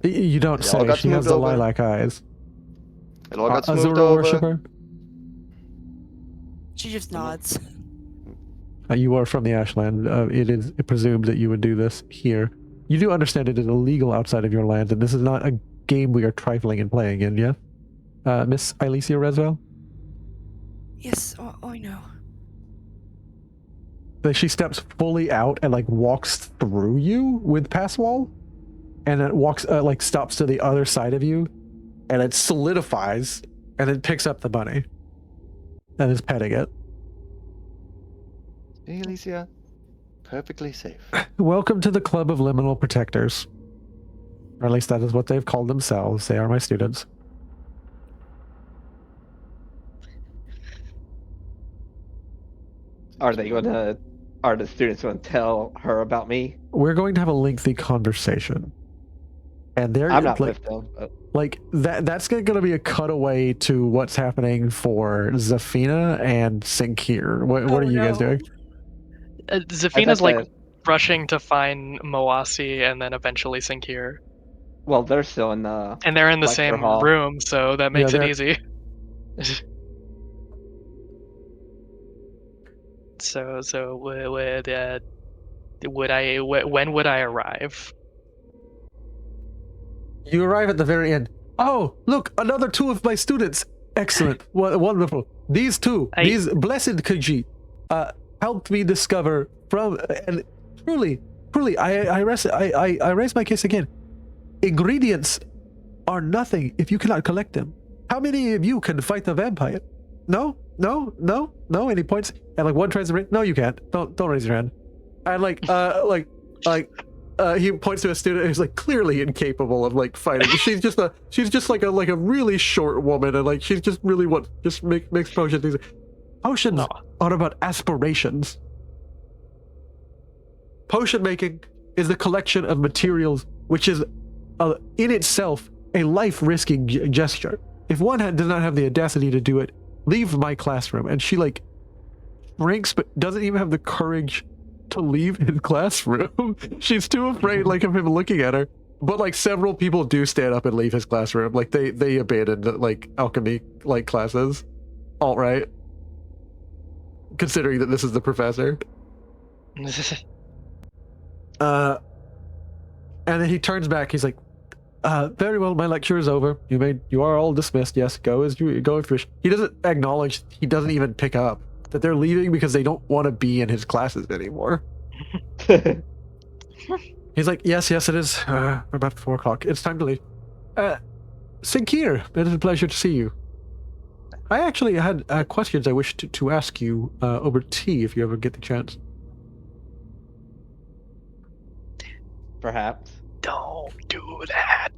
You don't It all say. got She has smoothed the over. lilac eyes. It all got smoothed Azura over. worshiper. She just nods. You are from the Ashland. It is presumed that you would do this here. You do understand it is illegal outside of your land, and this is not a game we are trifling and playing in, yeah? Miss Ailisia Resvel? Yes, I know. Like she steps fully out and like walks through you with pass wall, and then walks like stops to the other side of you, and it solidifies, and then picks up the bunny, and is petting it. Hey, Alicia. Perfectly safe. Welcome to the Club of Liminal Protectors. Or at least that is what they've called themselves. They are my students. Are the students gonna tell her about me? We're going to have a lengthy conversation. And they're I'm not like, with them. like that's going to be a cutaway to what's happening for Za'Fina and Sinkir. What are you guys doing? Za'Fina's I like thought rushing to find Moasi and then eventually Sinkir. well, they're still in the. And they're in the lecture same hall. room, so that makes it they're- easy. When would I arrive? You arrive at the very end. Oh, look, another two of my students. Excellent. Wonderful. These two, these blessed Khajiit, helped me discover and truly, I raise my case again. Ingredients are nothing if you cannot collect them. How many of you can fight the vampire? No. And he points, and like one tries to raise. No, you can't. Don't raise your hand. And he points to a student who's like clearly incapable of like fighting. She's just like a really short woman, and like she's just really makes potions. Potions are about aspirations. Potion making is the collection of materials, which is in itself a life-risking gesture. If one does not have the audacity to do it, leave my classroom. And she like shrinks, but doesn't even have the courage to leave his classroom. She's too afraid, like, of him looking at her. But like several people do stand up and leave his classroom. Like they abandoned like alchemy like classes. All right. Considering that this is the professor. And then he turns back. He's like, "Very well, my lecture is over. You are all dismissed. Yes, go as you go if you wish." He doesn't acknowledge. He doesn't even pick up that they're leaving because they don't want to be in his classes anymore. He's like, yes, it is about 4 o'clock. It's time to leave. Sinkir, it is a pleasure to see you. I actually had questions I wished to ask you over tea if you ever get the chance. Perhaps. Don't do that.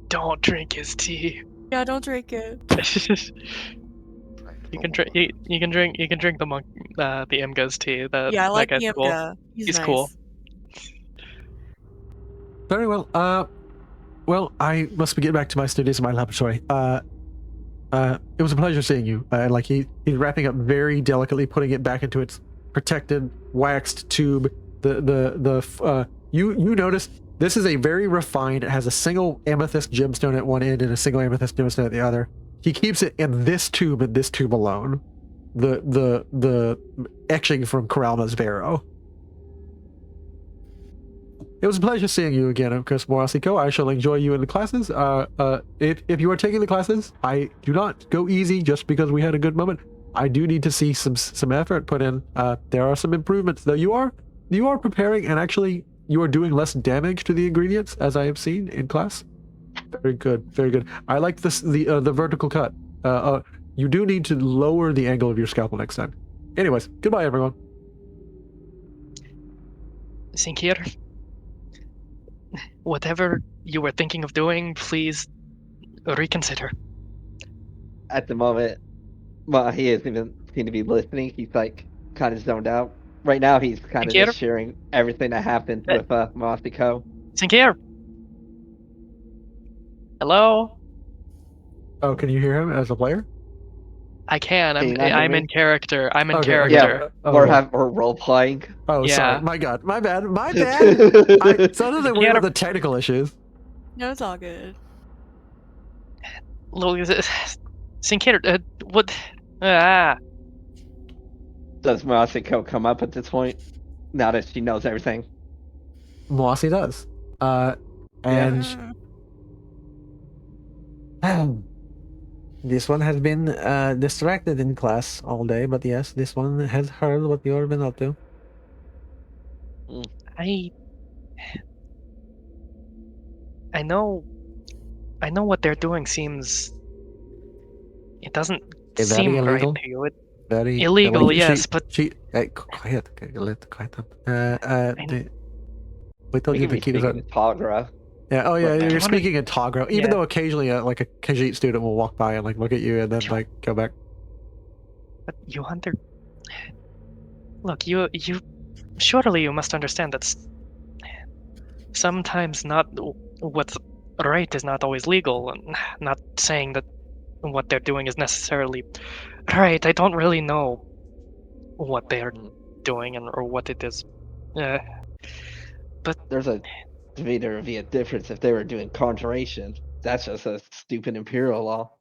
Don't drink his tea. Yeah, don't drink it. You can drink. You can drink. You can drink the monk. The Imga's tea. Yeah, I like that the guy's cool. Imga. He's nice. cool. Very well. Well, I must be getting back to my studies in my laboratory. It was a pleasure seeing you. Like he's wrapping up very delicately, putting it back into its protected waxed tube. You notice this is a very refined. It has a single amethyst gemstone at one end and a single amethyst gemstone at the other. He keeps it in this tube and this tube alone. The etching from Coralma's Vero. It was a pleasure seeing you again, of course, Moasi'Ko. I shall enjoy you in the classes. If you are taking the classes, I do not go easy just because we had a good moment. I do need to see some effort put in. There are some improvements, though. You are preparing, and actually, you are doing less damage to the ingredients, as I have seen in class. Very good, very good. I like the vertical cut. You do need to lower the angle of your scalpel next time. Anyways, goodbye, everyone. Sinkir, whatever you were thinking of doing, please reconsider. At the moment, well, he doesn't even seem to be listening. He's like kind of zoned out. Right now, he's kind of just sharing everything that happened with Moasi'Ko. Sinkir! Hello? Oh, can you hear him as a player? I can. Can you not hear I'm me? in character. I'm in Okay, character. yeah. Or role playing. Oh, Yeah. sorry. My God. My bad. My bad. So doesn't worry about the technical issues. No, it's all good. Look, Sinkir, what? Ah. Does Moasi'Ko come up at this point? Now that she knows everything. Moasi does. And this one has been distracted in class all day, but yes, this one has heard what you've been up to. I know what they're doing seems. It doesn't seem right to you. Very Illegal, like, yes, hey, quiet. Okay, quiet down. We told you to keep it. Tagra. Yeah. Oh, yeah. Look, You're speaking in Togro, even Yeah. though occasionally, like a Khajiit student will walk by and like look at you and then like go back. But you under. Look, you surely you must understand that sometimes not what's right is not always legal. And not saying that what they're doing is necessarily right. I don't really know what they're doing or what it is. But There's a difference if they were doing conjuration. That's just a stupid Imperial law.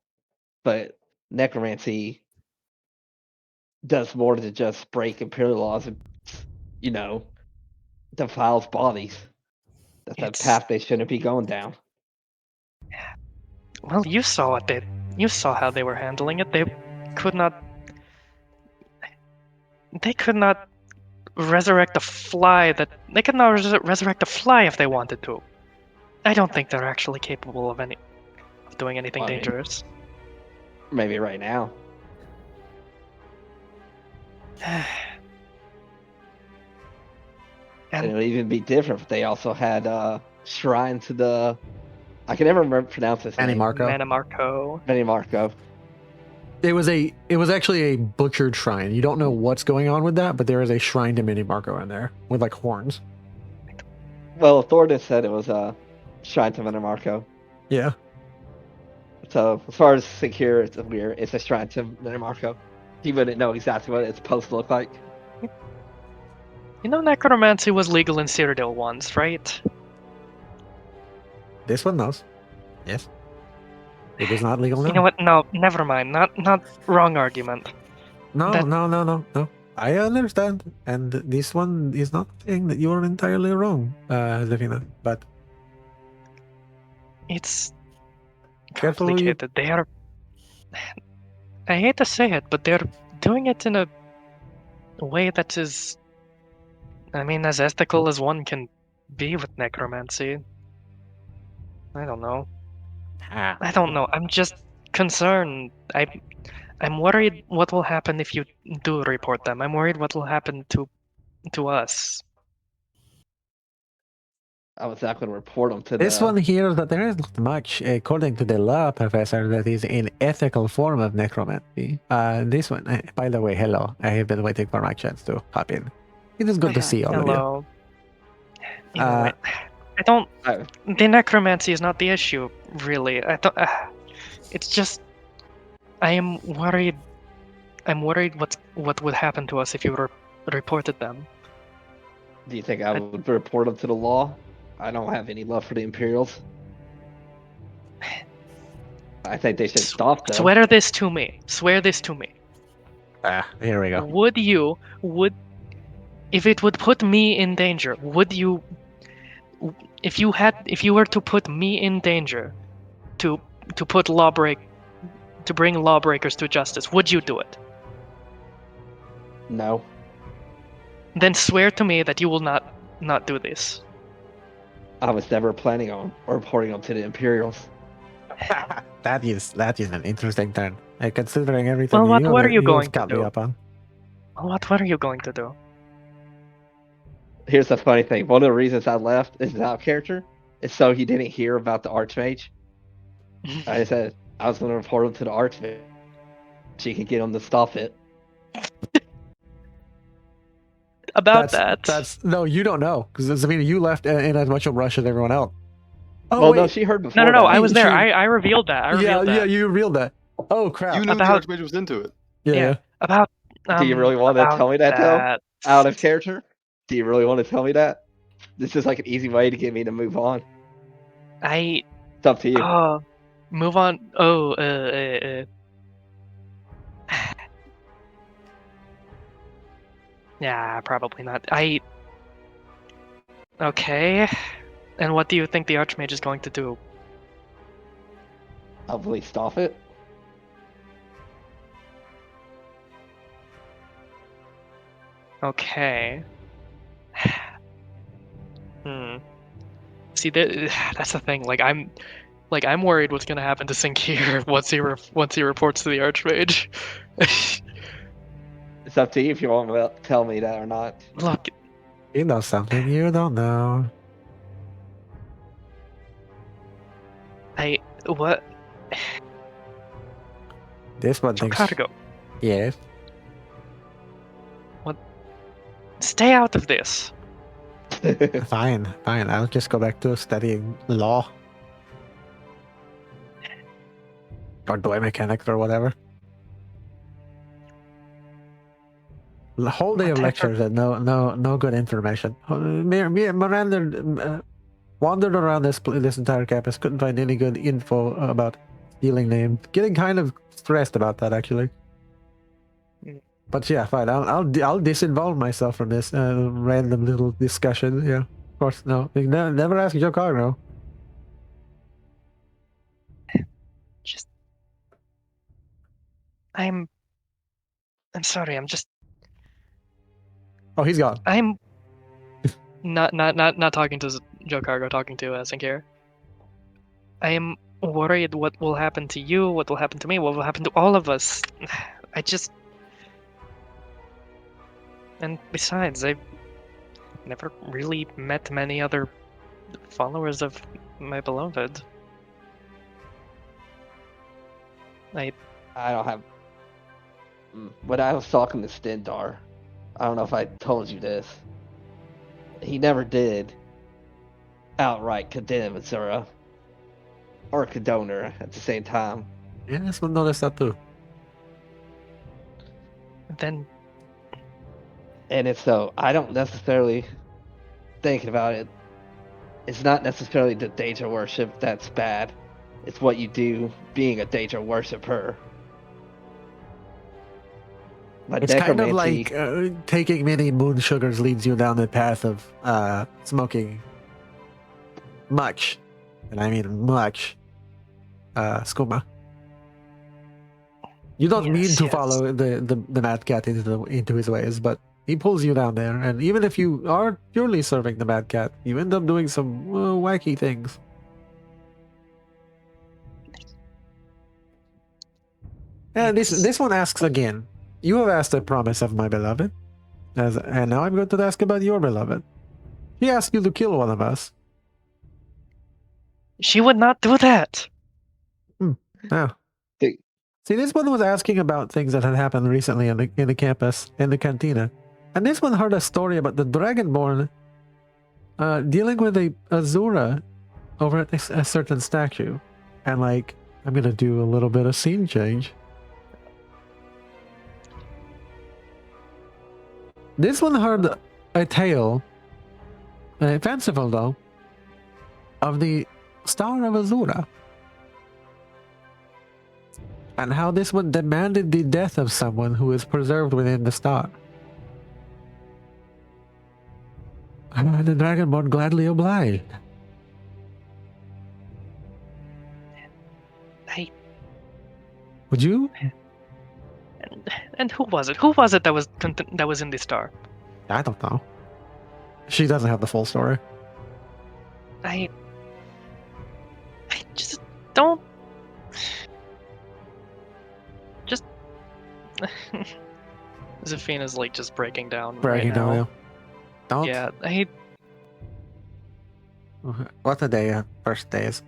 But necromancy does more than just break Imperial laws and, defiles bodies. That's a path they shouldn't be going down. Well, you saw you saw how they were handling it. They could not resurrect a fly they could not resurrect a fly if they wanted to. I don't think they're actually capable of doing anything dangerous. Maybe right now. And it would even be different if they also had shrine to the. I can never remember pronounce his name. Manimarco. It was actually a butchered shrine. You don't know what's going on with that, but there is a shrine to Mini Marco in there with like horns. Well, Thorodan said it was a shrine to Manimarco. Yeah. So as far as secure, it's a shrine to Manimarco. He wouldn't know exactly what it's supposed to look like. You know necromancy was legal in Cyrodiil once, right? This one knows. Yes. It is not legal now. You know what? No, never mind. Not wrong argument. No, that- no. I understand, and this one is not saying that you are entirely wrong, Za'Fina. But It's careful who you. complicated. They are. I hate to say it, but they're doing it in a way that is, I mean, as ethical as one can be with necromancy. I don't know. I don't know. I'm just concerned. I'm worried what will happen if you do report them. I'm worried what will happen to us. I was not going to report them to This the. one here that there is not much, according to the law professor, that is an ethical form of necromancy. This one, by the way, hello. I have been waiting for my chance to hop in. It is good to Okay. see all of you. Hello. You know, I don't. The necromancy is not the issue, really. I don't. It's just. I am worried. I'm worried what would happen to us if you reported them. Do you think I would report them to the law? I don't have any love for the Imperials. I think they should stop them. Swear this to me. Swear this to me. Here we go. Would if it would put me in danger, would you if you were to put me in danger to bring lawbreakers to justice, would you do it? No. Then swear to me that you will not do this. I was never planning on reporting them to the Imperials. That is an interesting turn. Considering everything Well, what are you going to got me do? up on. What are you going to do? Here's the funny thing. One of the reasons I left is out character is so he didn't hear about the Archmage. I said I was going to report him to the Archmage. She could get him to stop it. That's no, you don't know because I mean you left in as much of rush as everyone else. Oh, well, wait. no, she heard before. No, that. I was there. I revealed that. Yeah, you revealed that. Oh crap! You knew the Archmage was into it. Yeah. About. Do you really want to tell me that though? Out of character? Do you really want to tell me that? This is like an easy way to get me to move on. It's up to you. Move on. Yeah, probably not. Okay. And what do you think the Archmage is going to do? Hopefully stop it. Okay. See, that's the thing. I'm worried what's gonna happen to Sinkir once he reports to the Archmage. It's up to you if you want to tell me that or not. Look, You know something you don't know. what? This one thinks. Cargo. Yes. What? Stay out of this. Fine. I'll just go back to studying law. Or mechanics or whatever. The whole day of lectures and no good information. Me and Miranda wandered around this entire campus, couldn't find any good info about stealing names. Getting kind of stressed about that actually. But yeah, fine. I'll disinvolve myself from this random little discussion. Yeah, of course. No, never ask Joe Cargo. Just, I'm sorry. I'm just. Oh, he's gone. I'm not talking to Joe Cargo. Talking to Sinkir. I am worried what will happen to you. What will happen to me? What will happen to all of us? I just. And besides, I've never really met many other followers of my beloved. I don't have. When I was talking to Stendarr, I don't know if I told you this. He never did outright condemn Azura or condone her at the same time. Yeah, this one noticed that too. Then And if so, I don't necessarily, thinking about it, it's not necessarily the Daedra worship that's bad. It's what you do being a Daedra worshiper. But It's kind of necromancy, like taking many moon sugars leads you down the path of smoking much, and I mean much, skooma. You don't mean Yes, to yes. follow the mad cat into his ways, but he pulls you down there, and even if you are purely serving the mad cat, you end up doing some wacky things. And this one asks again. You have asked a promise of my beloved, and now I'm going to ask about your beloved. She asked you to kill one of us. She would not do that. Yeah. the- See, this one was asking about things that had happened recently in the campus, in the cantina. And this one heard a story about the Dragonborn dealing with a Azura over at a certain statue. And like, I'm going to do a little bit of scene change. This one heard a tale, fanciful though, of the Star of Azura. And how this one demanded the death of someone who is preserved within the star. And the Dragonborn gladly obliged. Would you? And who was it? Who was it that was in the star? I don't know. She doesn't have the full story. I just don't. Just. Za'Fina's like just breaking down. Breaking right down, now. Don't. Yeah, What a day, first days.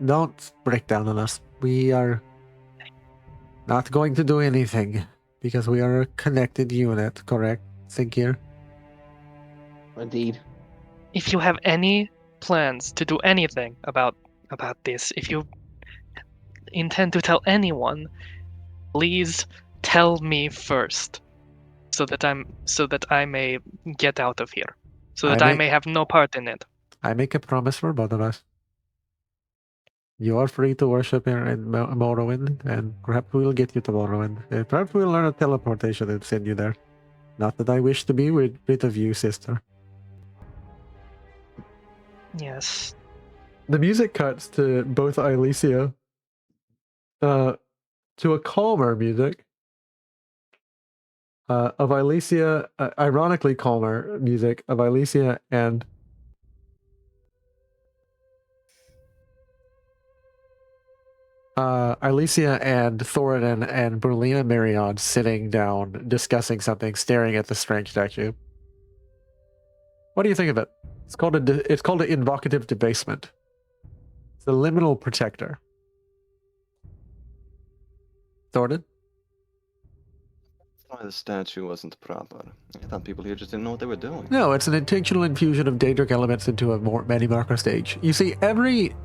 Don't break down on us. We are not going to do anything because we are a connected unit, correct, Sinkir? indeed. if you have any plans to do anything about this, if you intend to tell anyone, please tell me first, so that I may get out of here, so that I may have no part in it. I make a promise for both of us. You are free to worship here in Morrowind, and perhaps we will get you to Morrowind. Perhaps we'll learn a teleportation and send you there. Not that I wish to be rid of you, sister. Yes. The music cuts to both Ailisia, to a calmer music of Ailisia, ironically calmer music of Ailisia and Thorodan and Berlina Marion sitting down, discussing something, staring at the strange statue. What do you think of it? It's called an invocative debasement. It's a liminal protector. Thorodan? Why the statue wasn't proper. I thought people here just didn't know what they were doing. No, it's an intentional infusion of Daedric elements into a more many marker stage. You see, every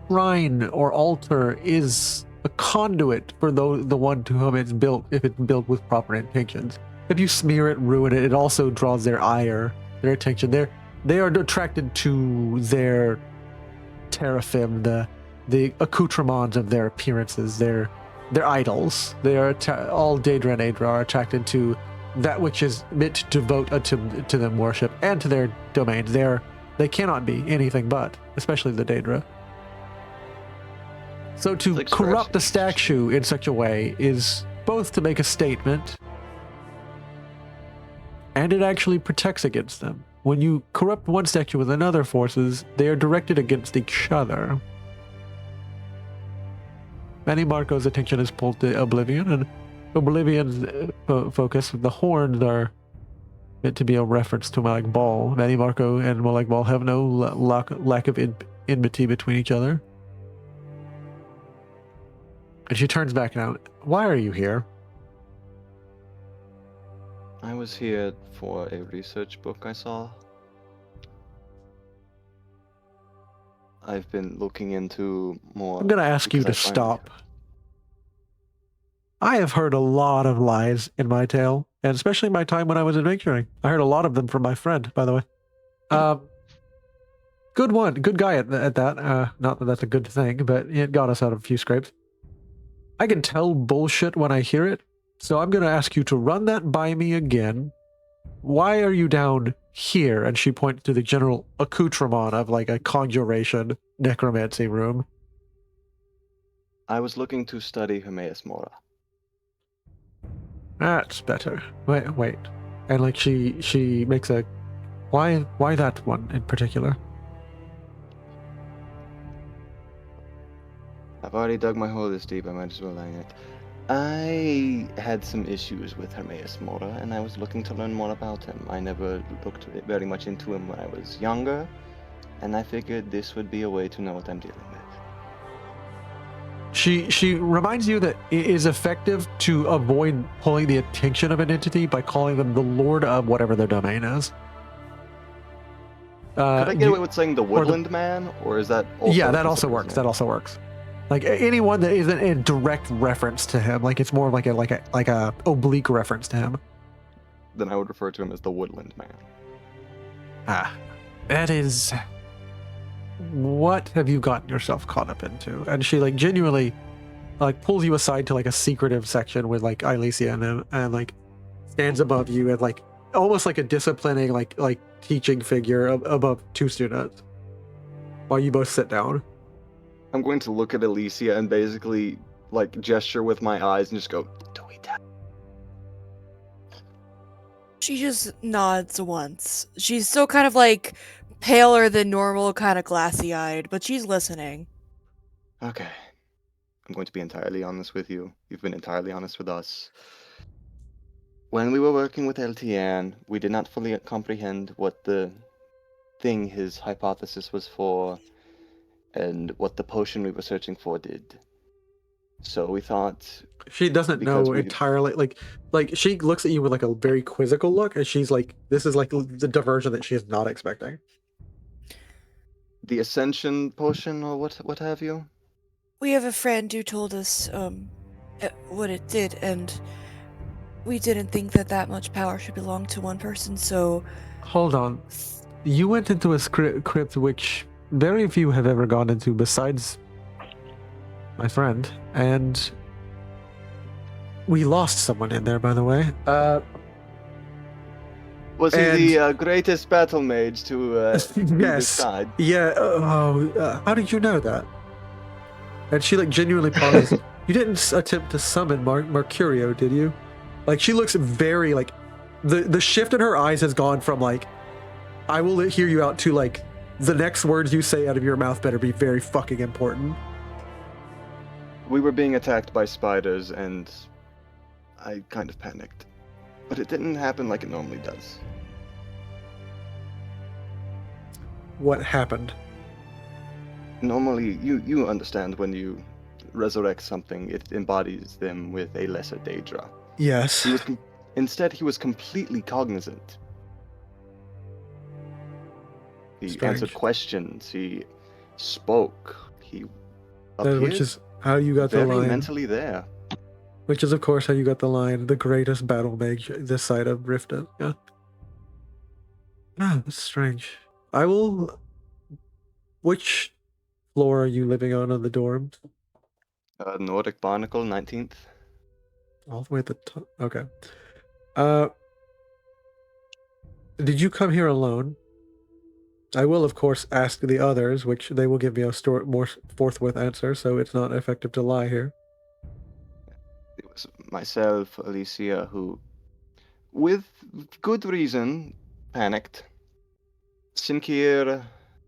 shrine or altar is a conduit for the one to whom it's built, if it's built with proper intentions. If you smear it, ruin it, it also draws their ire, their attention. They are attracted to their teraphim, the accoutrements of their appearances, their idols. They are all Daedra and Aedra are attracted to that which is meant to devote to them worship and to their domains. They cannot be anything but, especially the Daedra. So to like corrupt the scratching. statue in such a way is both to make a statement, and it actually protects against them. When you corrupt one statue with another forces, they are directed against each other. Manny Marco's attention is pulled to Oblivion, and Oblivion's focus, the horns are meant to be a reference to Molag Bal. Manny Marco and Molag Bal have no lack of enmity between each other. And she turns back now. Why are you here? I was here for a research book I saw. I've been looking into more. I'm going to ask you to because I find- stop. I have heard a lot of lies in my tale, and especially my time when I was adventuring. I heard a lot of them from my friend, by the way. Good one. Good guy at that. Not that that's a good thing, but it got us out of a few scrapes. I can tell bullshit when I hear it, so I'm going to ask you to run that by me again. Why are you down here? And she points to the general accoutrement of like a conjuration necromancy room. I was looking to study Ohmes-Raht. That's better. Wait. And like she makes a why that one in particular? I've already dug my hole this deep, I might as well line it. I had some issues with Ohmes-Raht, and I was looking to learn more about him. I never looked very much into him when I was younger, and I figured this would be a way to know what I'm dealing with. She reminds you that it is effective to avoid pulling the attention of an entity by calling them the Lord of whatever their domain is. Could I get away with saying the Woodland Man, or is that also... Yeah, that also works. That also works. Like anyone that isn't a direct reference to him, like it's more like a oblique reference to him. Then I would refer to him as the Woodland Man. Ah, that is. What have you gotten yourself caught up into? And she like genuinely, like pulls you aside to like a secretive section with like Ailisia and them, and like stands above you and like almost like a disciplining like teaching figure above two students, while you both sit down. I'm going to look at Ailisia and basically like gesture with my eyes and just go, do we tap? She just nods once. She's still kind of like paler than normal, kind of glassy-eyed, but she's listening. Okay. I'm going to be entirely honest with you. You've been entirely honest with us. When we were working with LTN, we did not fully comprehend what the thing his hypothesis was for, and what the potion we were searching for did. So we thought... She doesn't know entirely, like she looks at you with like a very quizzical look, and she's like, this is like the diversion that she is not expecting. The Ascension potion, or what have you? We have a friend who told us what it did, and we didn't think that much power should belong to one person, so... Hold on. You went into a crypt which very few have ever gone into besides my friend, and we lost someone in there, by the way. Was he the greatest battle mage to yes. side? Yeah. How did you know that? And she like genuinely pauses. You didn't attempt to summon Mercurio, did you? Like she looks very like the shift in her eyes has gone from like I will hear you out to like the next words you say out of your mouth better be very fucking important. We were being attacked by spiders and I kind of panicked. But it didn't happen like it normally does. What happened? Normally, you understand when you resurrect something, it embodies them with a lesser Daedra. Yes. Instead, he was completely cognizant. He answered questions. He spoke. He appeared which is how you got the line. Very mentally there. Which is, of course, how you got the line, the greatest battle mage this side of Riften. Yeah. Ah, that's strange. I will... Which floor are you living on the dorms? Nordic Barnacle, 19th. All the way at the top. Okay. Did you come here alone? I will, of course, ask the others, which they will give me a more forthwith answer, so it's not effective to lie here. It was myself, Ailisia, who, with good reason, panicked. Sinkir,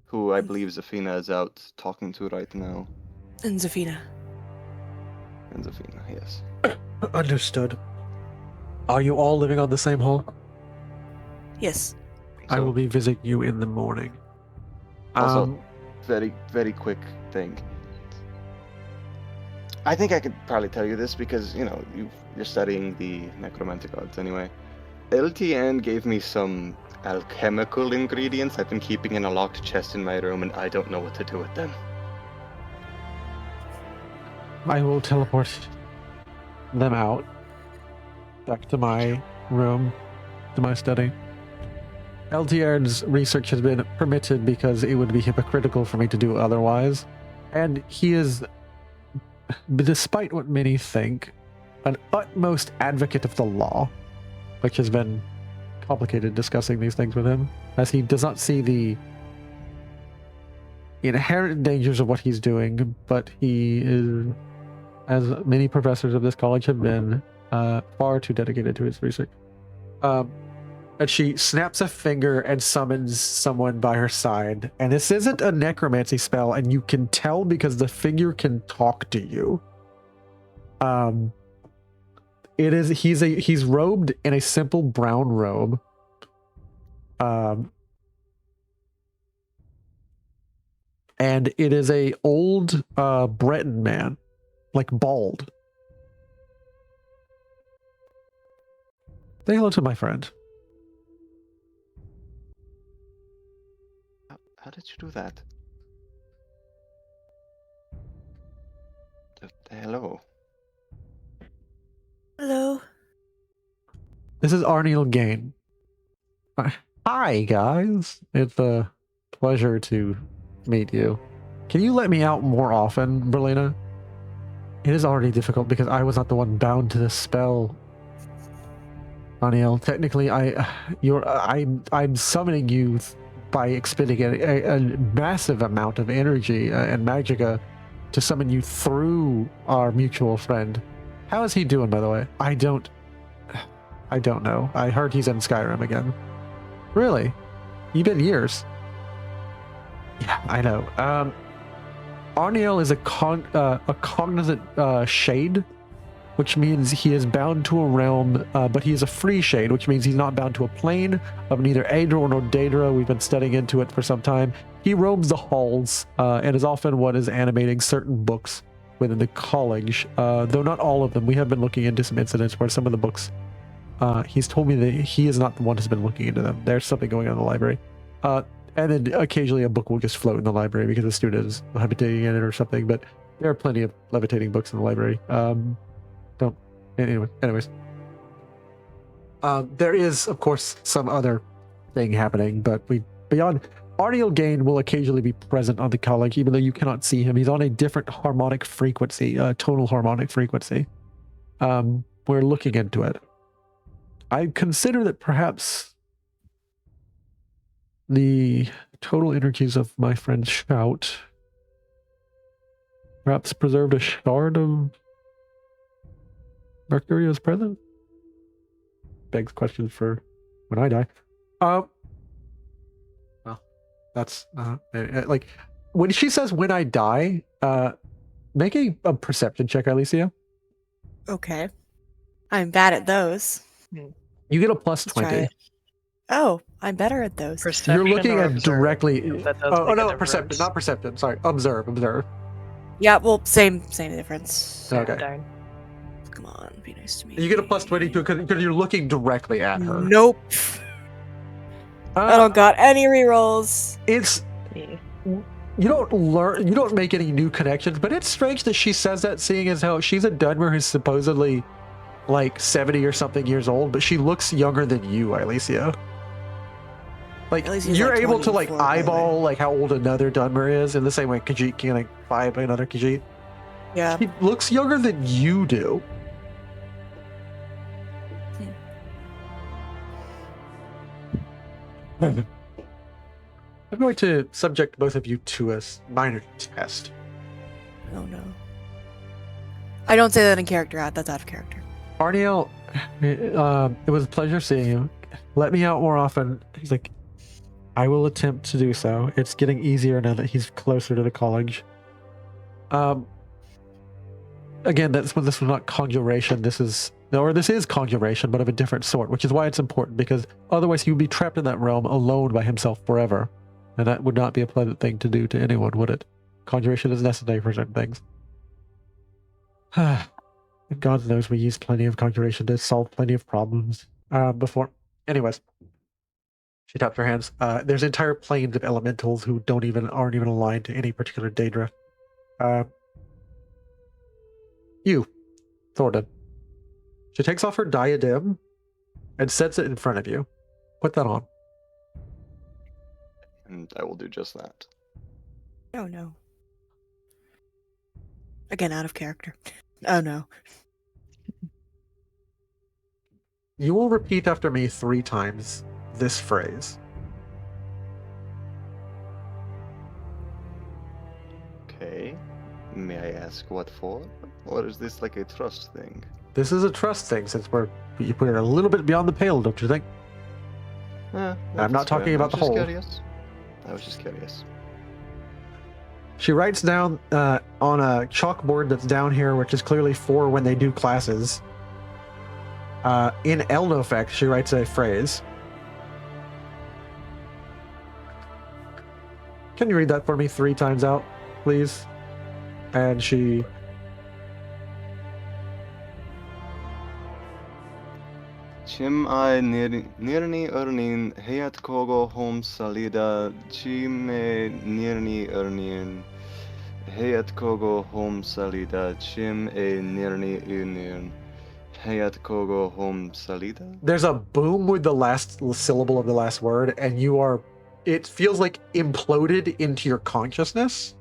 who I believe Za'Fina is out talking to right now. And Za'Fina. And Za'Fina, yes. Understood. Are you all living on the same hall? Yes. I will be visiting you in the morning. Also, very, very quick thing. I think I could probably tell you this because, you know, you're studying the necromantic arts anyway. LTN gave me some alchemical ingredients I've been keeping in a locked chest in my room, and I don't know what to do with them. I will teleport them out back to my room to my study. LTR's research has been permitted because it would be hypocritical for me to do otherwise. And he is, despite what many think, an utmost advocate of the law, which has been complicated discussing these things with him, as he does not see the inherent dangers of what he's doing, but he is, as many professors of this college have been, far too dedicated to his research. And she snaps a finger and summons someone by her side. And this isn't a necromancy spell, and you can tell because the figure can talk to you. He's robed in a simple brown robe. And it is a old Breton man, like bald. Say hello to my friend. How did you do that? Hello. Hello. This is Arniel Gain. Hi, guys. It's a pleasure to meet you. Can you let me out more often, Berlina? It is already difficult because I was not the one bound to this spell. Arniel, technically, I'm summoning you by expending a massive amount of energy and magicka to summon you through our mutual friend. How is he doing, by the way? I don't know. I heard he's in Skyrim again. Really? You've been years. Yeah, I know. Arniel is a cognizant shade, which means he is bound to a realm, but he is a free shade, which means he's not bound to a plane of neither Aedra nor Daedra. We've been studying into it for some time. He roams the halls and is often what is animating certain books within the college, though not all of them. We have been looking into some incidents where some of the books, he's told me that he is not the one who's been looking into them. There's something going on in the library. And then occasionally a book will just float in the library because the student is levitating in it or something, but there are plenty of levitating books in the library. Anyways. There is, of course, some other thing happening, but beyond... Arniel Gain will occasionally be present on the college, even though you cannot see him. He's on a different harmonic frequency, tonal harmonic frequency. We're looking into it. I consider that perhaps the total energies of my friend's shout perhaps preserved a shard of Mercurio's presence? Begs questions for when I die. Well, that's like when she says when I die, make a perception check, Ailisia. Okay. I'm bad at those. You get a plus Let's try 20. it. Oh, I'm better at those. Perception You're looking or at observe? directly. That does Oh make a no, difference. perception, not perception. Sorry, observe. Yeah, well, same difference. Okay. Dang. Come on, be nice to me. You get a plus 22 because you're looking directly at her. Nope. I don't got any rerolls. It's Yeah. you don't make any new connections, but it's strange that she says that, seeing as how she's a Dunmer who's supposedly like 70 or something years old, but she looks younger than you, Ailisia. Like Ailisia's you're like able to like 24, by the way. eyeball like how old another Dunmer is in the same way Khajiit can like vibe another Khajiit. Yeah. She looks younger than you do. I'm going to subject both of you to a minor test. Oh no. I don't say that in character. That's out of character. Arniel, it was a pleasure seeing you. Let me out more often. He's like, I will attempt to do so. It's getting easier now that he's closer to the college. Again, this was not conjuration. This is conjuration, but of a different sort, which is why it's important, because otherwise he would be trapped in that realm alone by himself forever. And that would not be a pleasant thing to do to anyone, would it? Conjuration is necessary for certain things. God knows we used plenty of conjuration to solve plenty of problems before. Anyways, she tapped her hands. There's entire planes of elementals who aren't even aligned to any particular Daedra. You, Thorodan. She takes off her diadem and sets it in front of you. Put that on. And I will do just that. Oh no. Again, out of character. Oh no. You will repeat after me 3 times this phrase. Okay. May I ask what for? Or is this like a trust thing? This is a trust thing, since you put it a little bit beyond the pale, don't you think? I'm not talking about the whole. I was just curious. She writes down on a chalkboard that's down here, which is clearly for when they do classes. In Elnofect, she writes a phrase. Can you read that for me 3 times out, please? And she... Chim I nirni urnin hayat kogo hom salida chime nirni urnin hayat kogo hom salida chim e nirni unirn hayat kogo hom salida. There's a boom with the last syllable of the last word, and you are... It feels like imploded into your consciousness.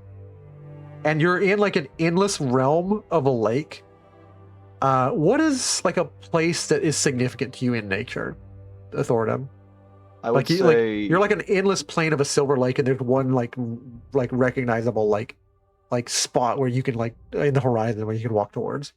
And you're in like an endless realm of a lake. What is like a place that is significant to you in nature, Thorodan? I would Like say you're like an endless plain of a silver lake, and there's one like recognizable like spot where you can like in the horizon where you can walk towards.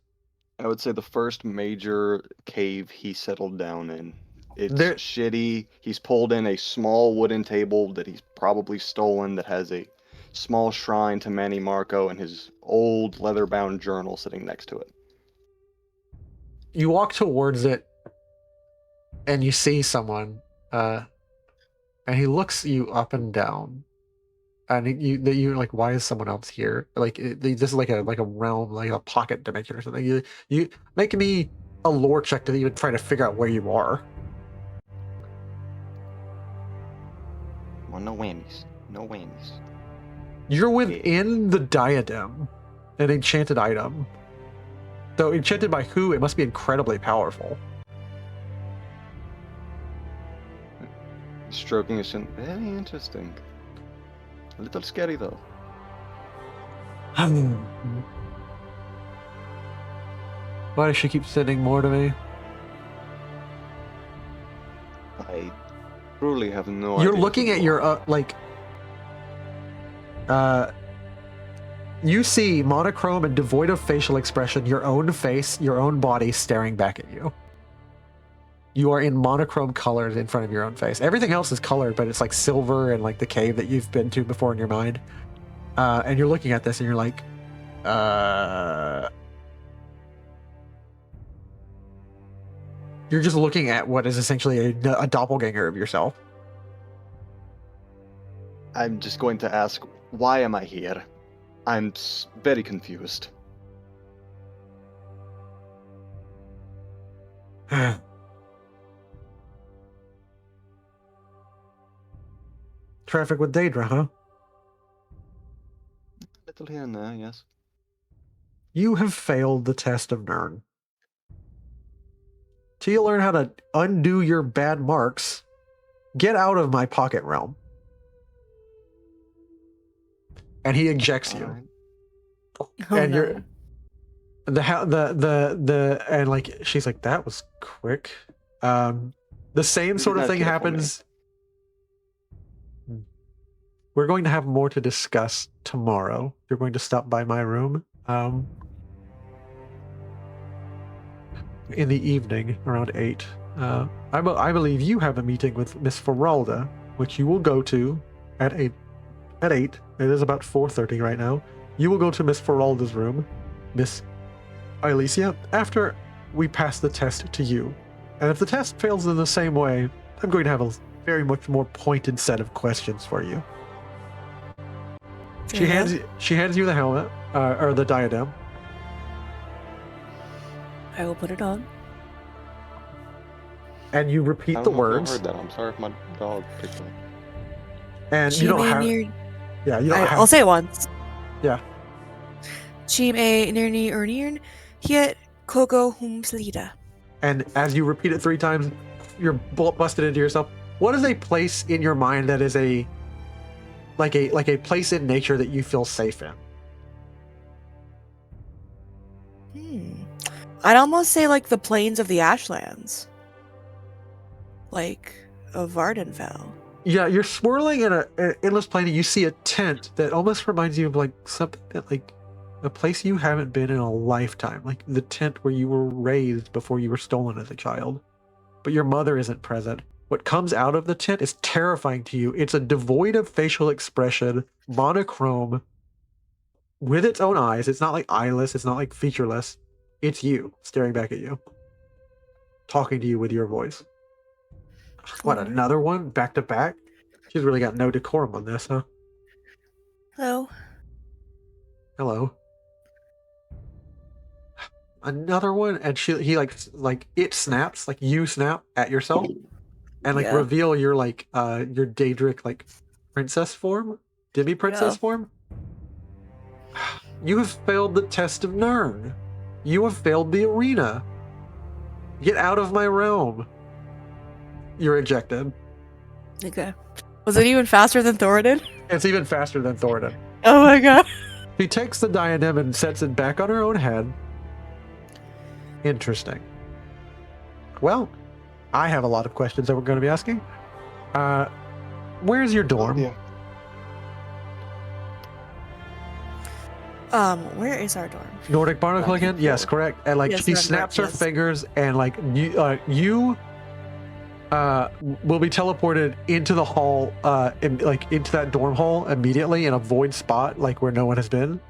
I would say the first major cave he settled down in. It's There- shitty. He's pulled in a small wooden table that he's probably stolen that has a small shrine to Manny Marco and his old leather-bound journal sitting next to it. You walk towards it, and you see someone, and he looks you up and down, and you're like, why is someone else here? Like this is like a realm, like a pocket dimension or something. You make me a lore check to even try to figure out where you are. Well, no whammies. No whammies. You're within the diadem, an enchanted item. Though enchanted by who, it must be incredibly powerful. Stroking his chin. Very interesting. A little scary though. Why does she keep sending more to me? I truly have no idea. You're looking at your you see monochrome and devoid of facial expression, your own face, your own body staring back at you. You are in monochrome colors in front of your own face. Everything else is colored, but it's like silver and like the cave that you've been to before in your mind. And you're looking at this and you're like, you're just looking at what is essentially a doppelganger of yourself. I'm just going to ask, why am I here? I'm very confused. Traffic with Daedra, huh? Little here and there, yes. You have failed the test of Nirn. Till you learn how to undo your bad marks, get out of my pocket realm. And he ejects you. Alright. Oh, And no. you're the and like she's like, that was quick. The same You sort did of not thing care for happens. We're going to have more to discuss tomorrow. You're going to stop by my room in the evening around 8. I believe you have a meeting with Miss Feralda, which you will go to at 8. At 8. It is about 4:30 right now. You will go to Miss Feralda's room, Miss Ailisia, after we pass the test to you. And if the test fails in the same way, I'm going to have a very much more pointed set of questions for you. She hands you the helmet, or the diadem. I will put it on. And you repeat I the don't know if words. you heard that. I'm sorry if my dog picked up. And you don't have... Yeah, you don't have... I'll say it once. Yeah. Chim e nirni urnirn, hiet kogo hum slida. And as you repeat it 3 times, you're busted into yourself. What is a place in your mind that is a place in nature that you feel safe in? I'd almost say like the plains of the Ashlands, like of Vardenfell. Yeah, you're swirling in an endless plain, and you see a tent that almost reminds you of like something that like a place you haven't been in a lifetime, like the tent where you were raised before you were stolen as a child. But your mother isn't present. What comes out of the tent is terrifying to you. It's a devoid of facial expression, monochrome, with its own eyes. It's not like eyeless, it's not like featureless. It's you staring back at you, talking to you with your voice. What, another one back to back? She's really got no decorum on this, huh? Hello. Hello. Another one, and he like it snaps, like you snap at yourself, and like reveal your like your Daedric like princess form, demi princess form. You have failed the test of Nirn. You have failed the arena. Get out of my realm. You're ejected. Okay. Was it even faster than Thorodan? It's even faster than Thorodan. Oh my god. She takes the diadem and sets it back on her own head. Interesting. Well, I have a lot of questions that we're going to be asking. Where's your dorm? Yeah. Where is our dorm? Nordic Barnacle again? Yes, correct. And like Yes, she Nordic snaps Barnacle, her fingers, and like you will be teleported into the hall, into that dorm hall immediately in a void spot, like where no one has been,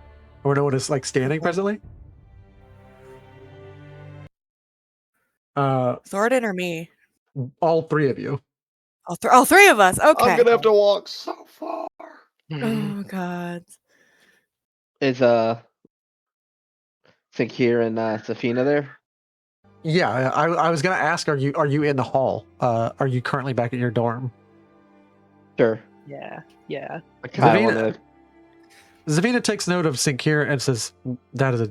or no one is like standing presently. Thorodan or me? All three of you. All three of us. Okay. I'm gonna have to walk so far. Oh god. Is Sinkir and Za'Fina there? Yeah, I was gonna ask, are you in the hall? Are you currently back at your dorm? Sure. Yeah. I kind of Za'Fina- want to. Za'Fina takes note of Sinkir and says, "That is a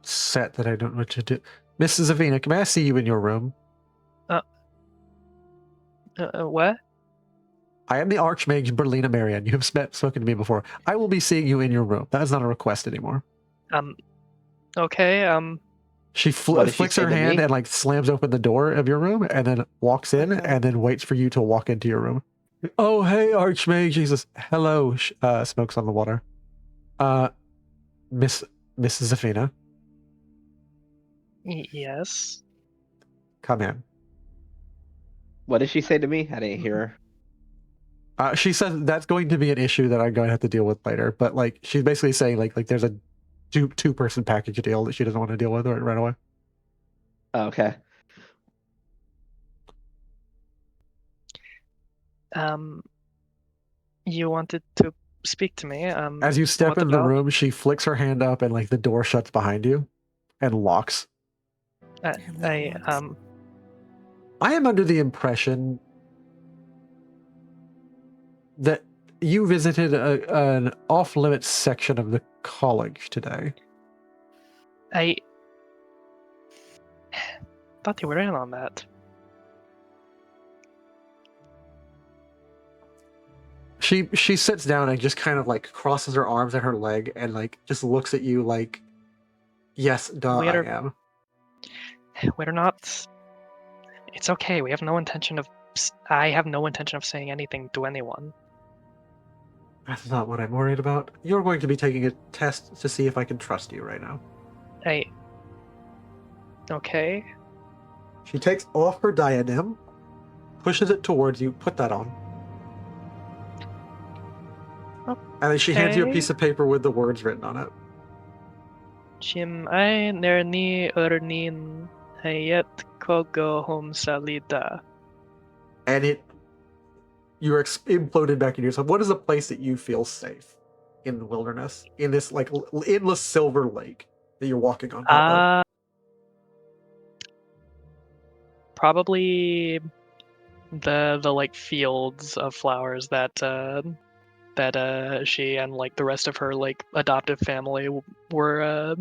set that I don't know what to do." Mrs. Za'Fina, may I see you in your room? What? I am the Archmage Berlina Marian. You have spoken to me before. I will be seeing you in your room. That is not a request anymore. Okay. She What did she flicks say her to hand me? and like slams open the door of your room and then walks in and then waits for you to walk into your room. Oh, hey, Archmage. Jesus. Hello, Smokes on the Water. Mrs. Za'Fina, Yes. come in. What did she say to me? I didn't hear her. She says that's going to be an issue that I'm going to have to deal with later. But like, she's basically saying like there's a two-person package deal that she doesn't want to deal with right away. Oh, okay. You wanted to speak to me. As you step what in the about? room, she flicks her hand up and like the door shuts behind you and locks. I am under the impression that you visited an off-limits section of the college today. I thought you were in on that. She sits down and just kind of like crosses her arms at her leg and like just looks at you like, yes, duh, I am. We're not. It's okay. We have no intention of. I have no intention of saying anything to anyone. That's not what I'm worried about. You're going to be taking a test to see if I can trust you right now. Okay. She takes off her diadem, pushes it towards you, put that on. And then she hands you a piece of paper with the words written on it. Chim ay nerni urnin hayet kogo home salida. And you're imploded back into yourself. What is a place that you feel safe in the wilderness? In this like endless silver lake that you're walking on top of? Probably the like fields of flowers that she and like the rest of her like adoptive family were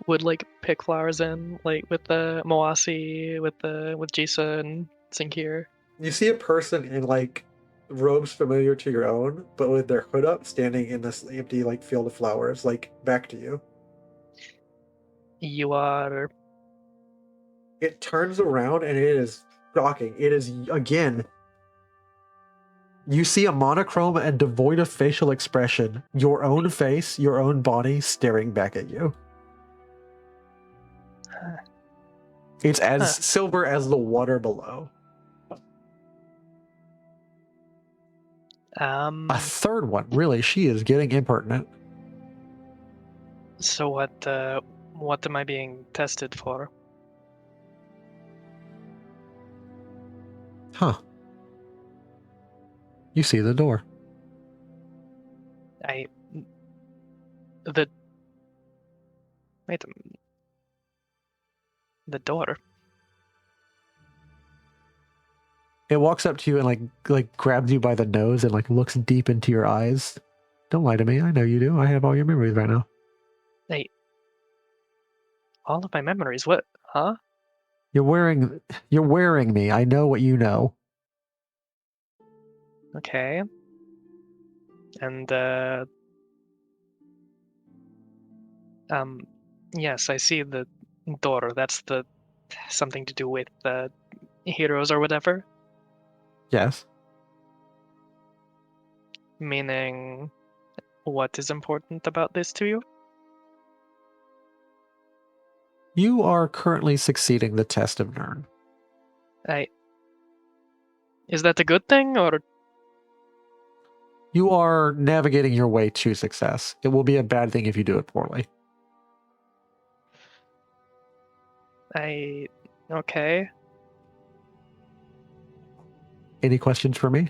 would like pick flowers in, like with the Moasi, with Jisa and Sinkir. You see a person in like robes familiar to your own, but with their hood up, standing in this empty like field of flowers, like back to you. You are. It turns around and it is shocking. It is again. You see a monochrome and devoid of facial expression, your own face, your own body staring back at you. It's as silver as the water below. A third one, really. She is getting impertinent. So what am I being tested for? Huh. You see the door. Wait the door. It walks up to you and like grabs you by the nose and like looks deep into your eyes. Don't lie to me. I know you do. I have all your memories right now. Hey, all of my memories. What? Huh? You're wearing me. I know what you know. Okay. And yes, I see the door. That's the something to do with heroes or whatever. Yes. Meaning, what is important about this to you? You are currently succeeding the test of Nern. Is that a good thing, or? You are navigating your way to success. It will be a bad thing if you do it poorly. Okay. Any questions for me?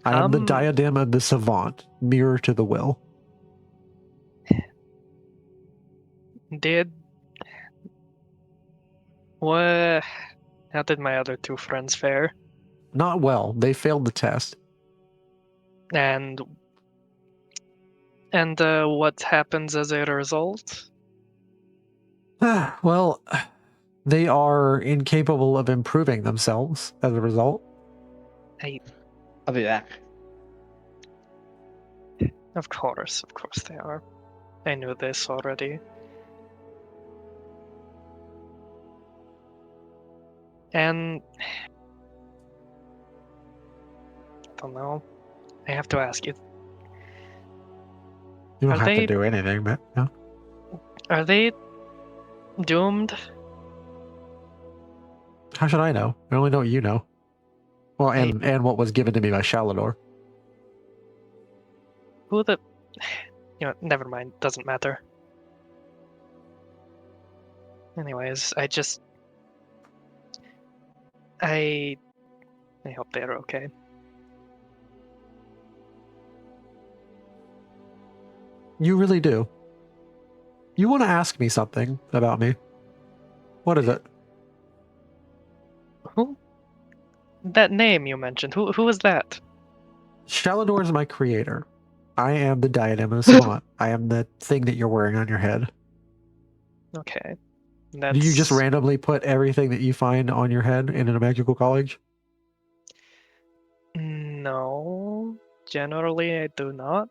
I am the diadem of the savant, mirror to the will. How did my other two friends fare? Not well. They failed the test. And what happens as a result? Well, they are incapable of improving themselves as a result. I'll be back. Of course they are. I knew this already. And I don't know. I have to ask you. You don't have to do anything, but no. Are they doomed? How should I know? I only know what you know. Well, and what was given to me by Shalador. Who the... never mind. Doesn't matter. Anyways, I hope they're okay. You really do. You want to ask me something about me? What is it? Who? That name you mentioned. Who is that? Shalador is my creator. I am the diadem of the savant. I am the thing that you're wearing on your head. Okay. Do you just randomly put everything that you find on your head in a magical college? No. Generally, I do not.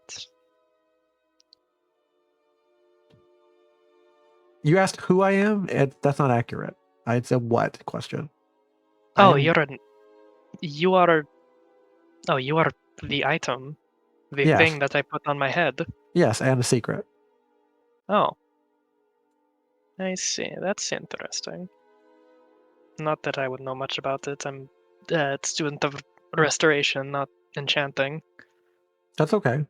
You asked who I am? That's not accurate. It's a what question. Oh, you are the item. The thing that I put on my head. Yes, and a secret. Oh. I see. That's interesting. Not that I would know much about it. I'm a student of restoration, not enchanting. That's okay.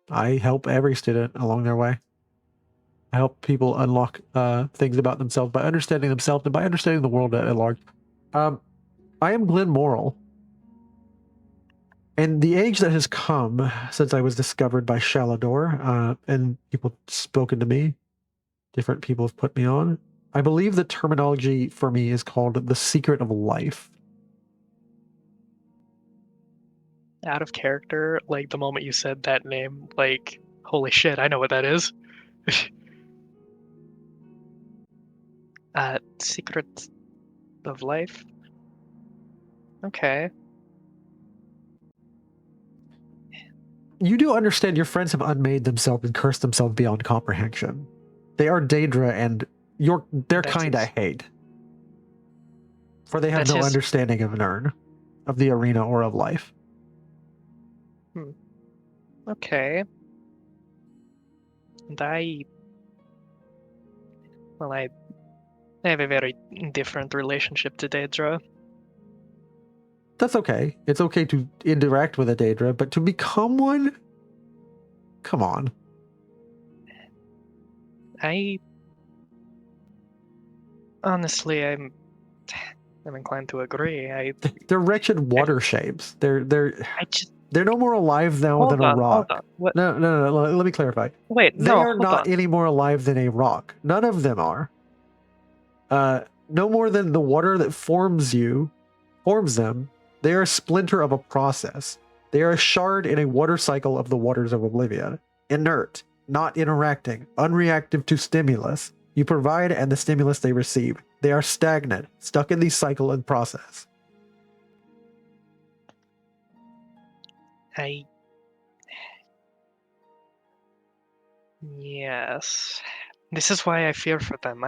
I help every student along their way. I help people unlock things about themselves by understanding themselves and by understanding the world at large. I am Glenn Morrill. And the age that has come since I was discovered by Shalador, and people spoken to me, different people have put me on. I believe the terminology for me is called the secret of life. Out of character, like the moment you said that name, like, holy shit, I know what that is. Secret of life. Okay. You do understand your friends have unmade themselves and cursed themselves beyond comprehension. They are Daedra, and their That kind I is- hate. For they have That's no his- understanding of Nirn, of the arena, or of life. Okay. And I have a very different relationship to Daedra. That's okay. It's okay to interact with a Daedra, but to become one? Come on. Honestly, I'm inclined to agree. They're wretched water shapes. They're no more alive now than a rock. Hold on. What? No. Let me clarify. Wait, They no, are hold not on. any more alive than a rock. None of them are. No more than the water that forms them. They are a splinter of a process. They are a shard in a water cycle of the waters of oblivion. Inert, not interacting, unreactive to stimulus. You provide and the stimulus they receive. They are stagnant, stuck in the cycle and process. Yes. This is why I fear for them.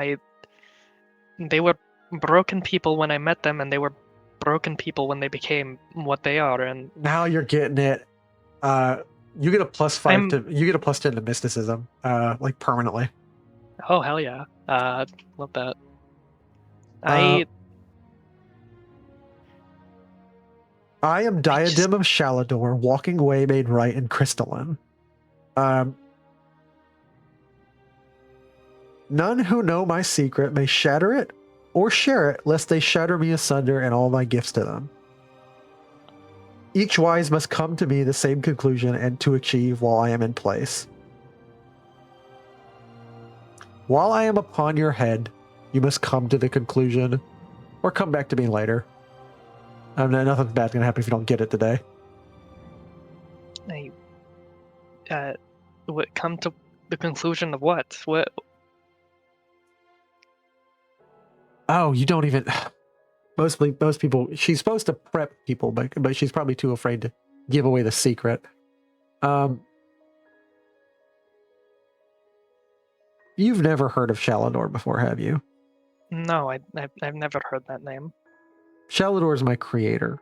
They were broken people when I met them, and they were broken people when they became what they are. And Now you're getting it. You get a +10 to mysticism, like permanently. oh hell yeah, love that. I am Diadem of Shalador, walking away made right and crystalline. None who know my secret may shatter it or share it, lest they shatter me asunder and all my gifts to them. Each wise must come to me the same conclusion and to achieve while I am in place. While I am upon your head, you must come to the conclusion, or come back to me later. Nothing bad's gonna happen if you don't get it today. What come to the conclusion of what? What? Oh, you don't even. Most people. She's supposed to prep people, but she's probably too afraid to give away the secret. You've never heard of Shalador before, have you? No, I've never heard that name. Shalador is my creator.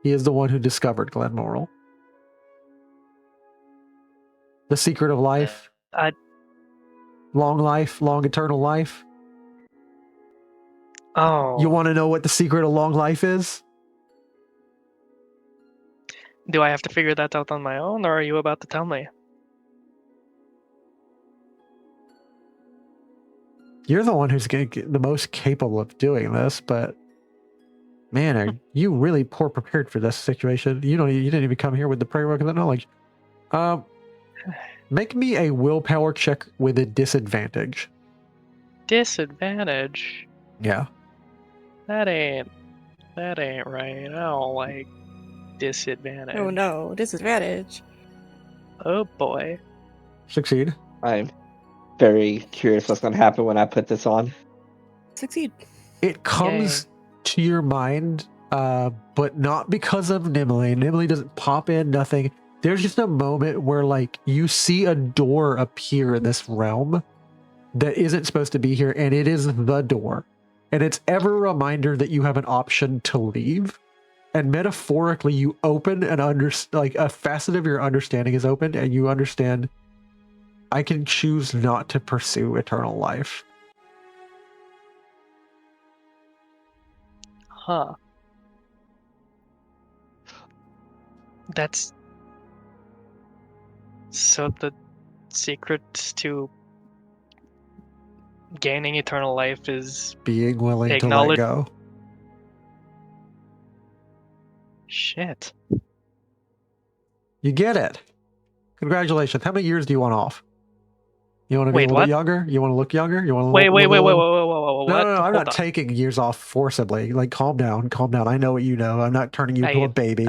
He is the one who discovered Glenmoral. The secret of life. Long life, long eternal life. Oh. You want to know what the secret of long life is? Do I have to figure that out on my own, or are you about to tell me? You're the one who's the most capable of doing this, but man, are you really poor prepared for this situation? You didn't even come here with the prerequisite of that knowledge. Make me a willpower check with a disadvantage. Disadvantage? Yeah. That ain't right. I don't like disadvantage. Oh no, disadvantage. Oh boy. Succeed. I'm very curious what's going to happen when I put this on. Succeed. It comes to your mind, but not because of Nimue. Nimue doesn't pop in, nothing. There's just a moment where, like, you see a door appear in this realm that isn't supposed to be here, and it is the door. And it's ever a reminder that you have an option to leave. And metaphorically, you open and like a facet of your understanding is opened, and you understand, I can choose not to pursue eternal life. Huh. That's... So the secret to gaining eternal life is being willing to let go. Shit. You get it. Congratulations. How many years do you want off? You want to be a little bit younger? You want to look younger? You want to wait. No, I'm not taking years off forcibly. Like, calm down. I know what you know. I'm not turning you into a baby.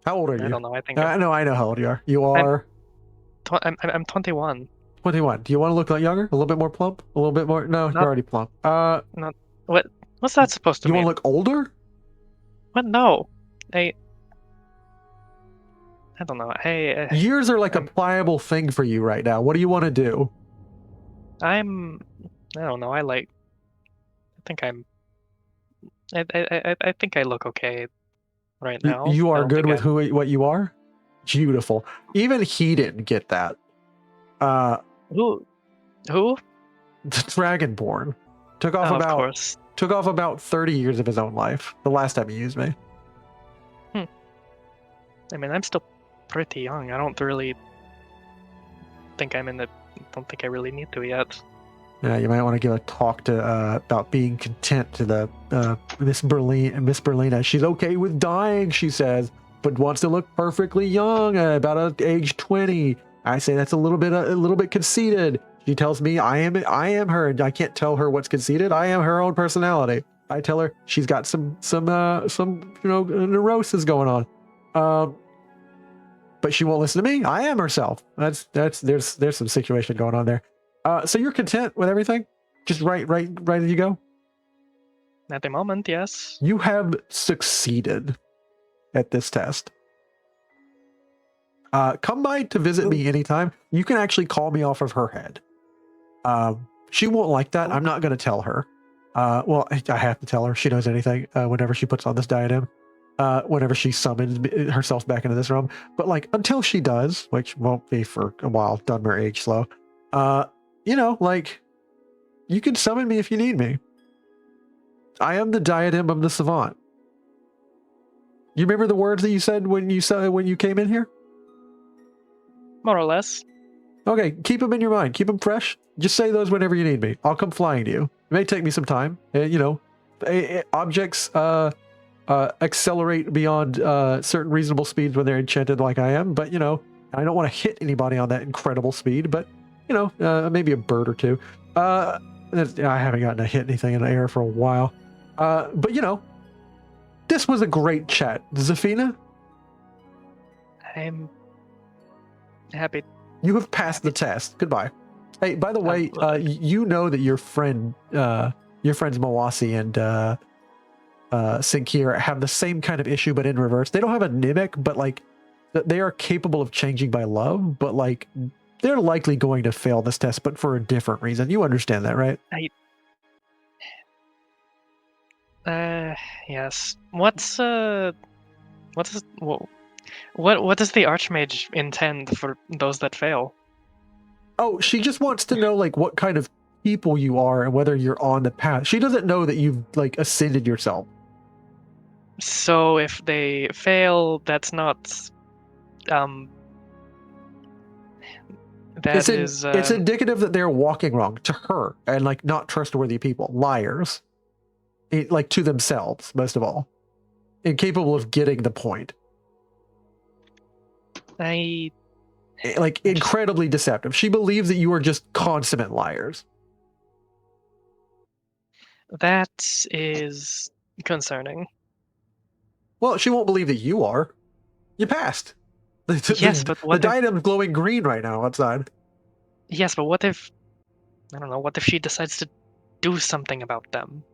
How old are you? I don't know. I think I know how old you are. You are... I'm 21. What do you want? Do you want to look like younger? A little bit more plump? A little bit more? No, Not- you're already plump. What's that supposed to You want mean? to look older? What? No. I don't know. Hey, Years are like a pliable thing for you right now. What do you want to do? I don't know. I think I think I look okay right now. You I are don't good think with what you are? Beautiful. Even he didn't get that. Who? The Dragonborn took off Oh, of course. took off about 30 years of his own life the last time he used me. I mean, I'm still pretty young. I don't really think don't think I really need to yet. Yeah, you might want to give a talk to about being content to the Miss Berlina. She's okay with dying, she says, but wants to look perfectly young, about age 20. I say that's a little bit conceited. She tells me I am her, and I can't tell her what's conceited. I am her own personality. I tell her she's got some neurosis going on. But she won't listen to me. I am herself. There's some situation going on there. So you're content with everything? Just right as you go? At the moment, yes. You have succeeded at this test. Come by to visit me anytime. You can actually call me off of her head. She won't like that. I'm not going to tell her. Well, I have to tell her. She knows anything whenever she puts on this diadem. Whenever she summons herself back into this realm. But like until she does, which won't be for a while, Dunmer age slow. You can summon me if you need me. I am the diadem of the savant. You remember the words that you said when you came in here? More or less. Okay, keep them in your mind. Keep them fresh. Just say those whenever you need me. I'll come flying to you. It may take me some time. Objects accelerate beyond certain reasonable speeds when they're enchanted like I am, but I don't want to hit anybody on that incredible speed, but maybe a bird or two. I haven't gotten to hit anything in the air for a while. But this was a great chat. Za'Fina, I'm happy. you have passed the test. Goodbye. Hey, by the way, you know that your friends Moasi and Sinkir have the same kind of issue, but in reverse. They don't have a mimic, but like they are capable of changing by love, but like they're likely going to fail this test, but for a different reason. You understand that, right? Yes. What does the Archmage intend for those that fail? Oh, she just wants to know like what kind of people you are and whether you're on the path. She doesn't know that you've like ascended yourself. So if they fail, that's not it's indicative that they're walking wrong to her and like not trustworthy people, liars. Like to themselves, most of all. Incapable of getting the point. Like incredibly deceptive. She believes that you are just consummate liars. That is concerning. Well, she won't believe that you are. You passed. Yes, but the diadem's glowing green right now outside. Yes, but what if what if she decides to do something about them?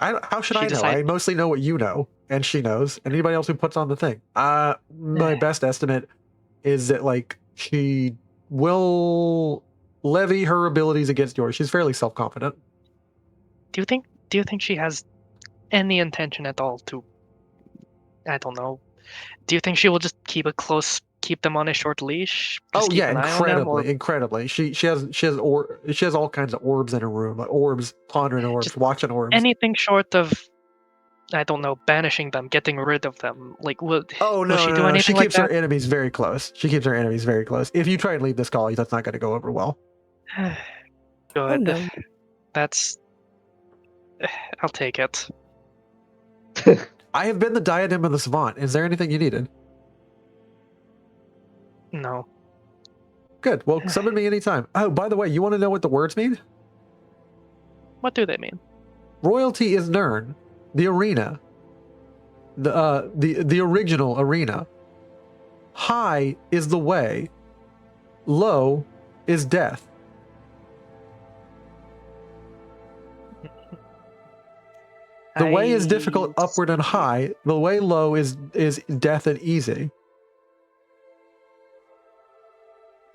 How should I know? I mostly know what you know, and she knows, and anybody else who puts on the thing. My best estimate is that like she will levy her abilities against yours. She's fairly self-confident. Do you think she has any intention at all to? I don't know. Do you think she will just keep them on a short leash? Incredibly. She has all kinds of orbs in her room, like orbs, pondering orbs, just watching orbs. Anything short of, I don't know, banishing them, getting rid of them. Like, will she do anything she like keeps that? her enemies very close. If you try and leave this call, that's not going to go over well. Good. Oh, no. I'll take it. I have been the diadem of the savant. Is there anything you needed? No. Good. Well, summon me anytime. Oh, by the way, you want to know what the words mean? What do they mean? Royalty is Nirn, the arena, the original arena. High is the way. Low is death. The way is difficult, upward and high. The way low is death and easy.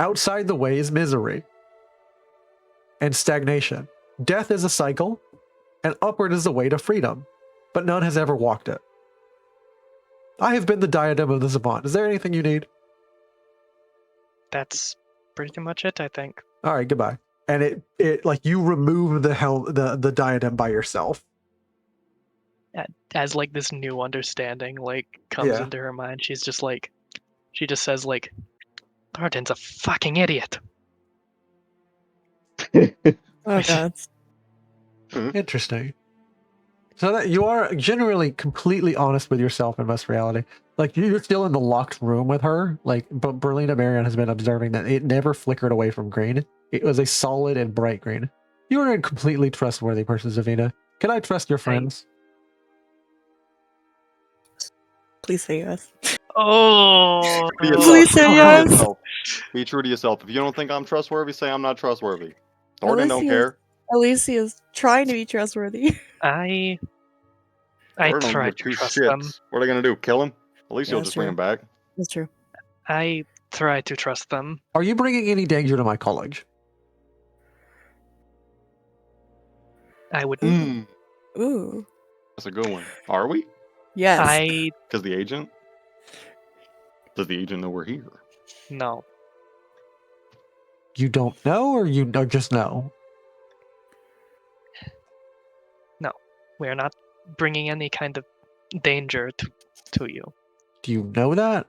Outside the way is misery and stagnation. Death is a cycle, and upward is the way to freedom, but none has ever walked it. I have been the diadem of the savant. Is there anything you need? That's pretty much it, I think. All right, goodbye. And it like you remove the diadem by yourself. As like this new understanding like comes Yeah. into her mind, she just says like, Thorodan's a fucking idiot. Oh god. Interesting. So that you are generally completely honest with yourself in most reality. Like you're still in the locked room with her. Like, but Berlina Marion has been observing that it never flickered away from green. It was a solid and bright green. You are a completely trustworthy person, Za'Fina. Can I trust your friends? Please say yes. Oh, Be yourself. Please say Be true to yes. yourself. Be true to yourself. If you don't think I'm trustworthy, say I'm not trustworthy. Thornton don't Ailisia care. Ailisia is trying to be trustworthy. I Thornton don't try give to two trust shits. them. What are they gonna do? Kill him? At least Yeah, he'll that's just bring true. him back. That's true. I try to trust them. Are you bringing any danger to my college? I would. Ooh. That's a good one. Are we? Yes. I Because the agent? Does the agent know we're here? no. You don't know, or you just know? We are not bringing any kind of danger to you. Do you know that?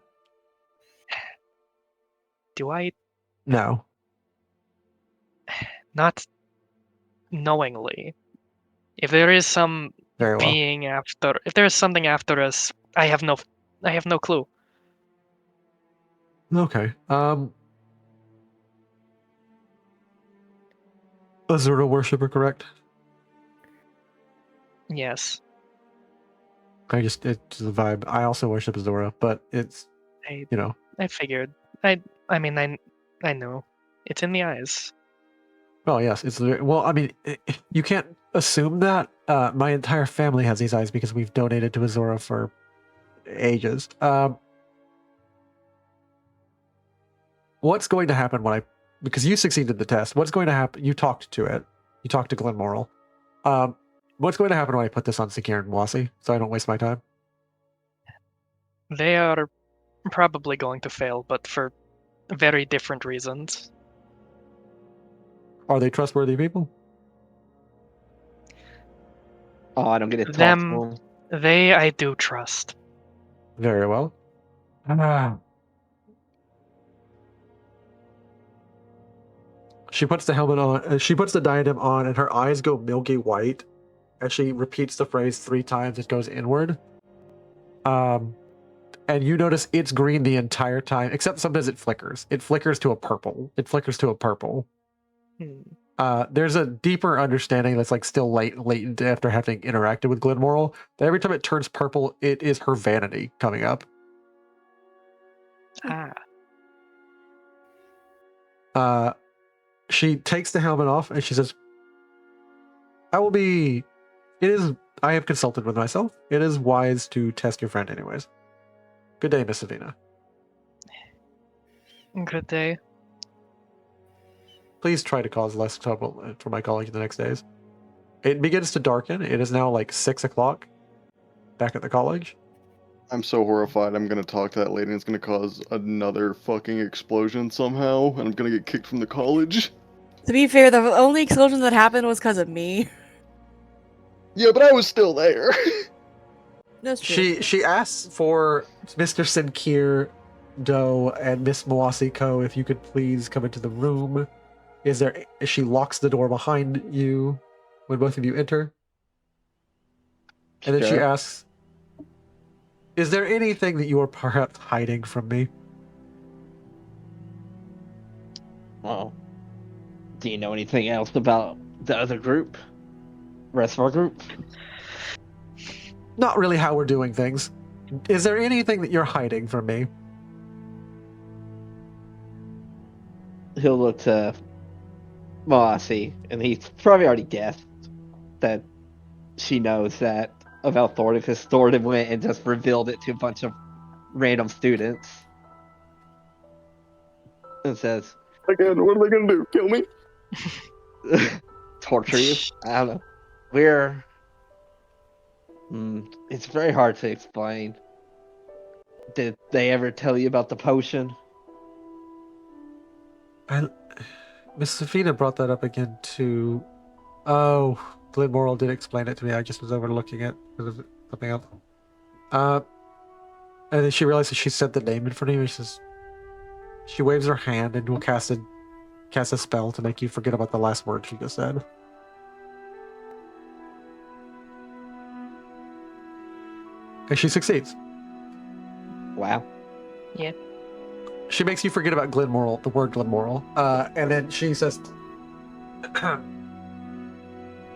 Do I? No. Not knowingly. If there is some Very well. being if there is something after us, I have no clue. Okay. Azura worshipper, correct? Yes. It's the vibe. I also worship Azura, but it's, I you know. I figured. I mean I know. It's in the eyes. Well, yes, it's well. I mean, you can't assume that. My entire family has these eyes because we've donated to Azura for ages. What's going to happen because you succeeded the test? What's going to happen? You talked to it. You talked to Glenmoral. What's going to happen when I put this on Sinkir'Do and Moasi, so I don't waste my time? They are probably going to fail, but for very different reasons. Are they trustworthy people? Oh, I don't get to talk to Them, them. they I do trust. Very well. She puts the helmet on. She puts the diadem on, and her eyes go milky white as she repeats the phrase 3 times. It goes inward. And you notice it's green the entire time, except sometimes it flickers. It flickers to a purple. There's a deeper understanding that's like still latent after having interacted with Glenmoral. That every time it turns purple, it is her vanity coming up. She takes the helmet off and she says, I have consulted with myself. It is wise to test your friend anyways. Good day, Miss Za'Fina. Good day. Please try to cause less trouble for my colleague in the next days. It begins to darken. It is now like 6 o'clock back at the college. I'm so horrified. I'm gonna talk to that lady and it's gonna cause another fucking explosion somehow, and I'm gonna get kicked from the college. To be fair, the only explosion that happened was because of me. Yeah, but I was still there. That's true. She asks for Mr. Sinkir'Do and Miss Moasi'Ko if you could please come into the room. She locks the door behind you when both of you enter. And then she Sure. asks, is there anything that you are perhaps hiding from me? Well, do you know anything else about the other group? Rest of our group? Not really how we're doing things. Is there anything that you're hiding from me? he'll look to Moasi, and he's probably already guessed that she knows that about Thorodan, because Thorodan went and just revealed it to a bunch of random students. And says, Again, what are they gonna do? Kill me? torture you? I don't know. We're... it's very hard to explain. Did they ever tell you about the potion? Miss Za'Fina brought that up again too. Oh, Glenmoral did explain it to me. I just was overlooking it because of something else. And then she realizes she said the name in front of you. She waves her hand and will cast a spell to make you forget about the last word she just said. And she succeeds. Wow. Yeah. She makes you forget about Glenmoral, the word Glenmoral. And then she says,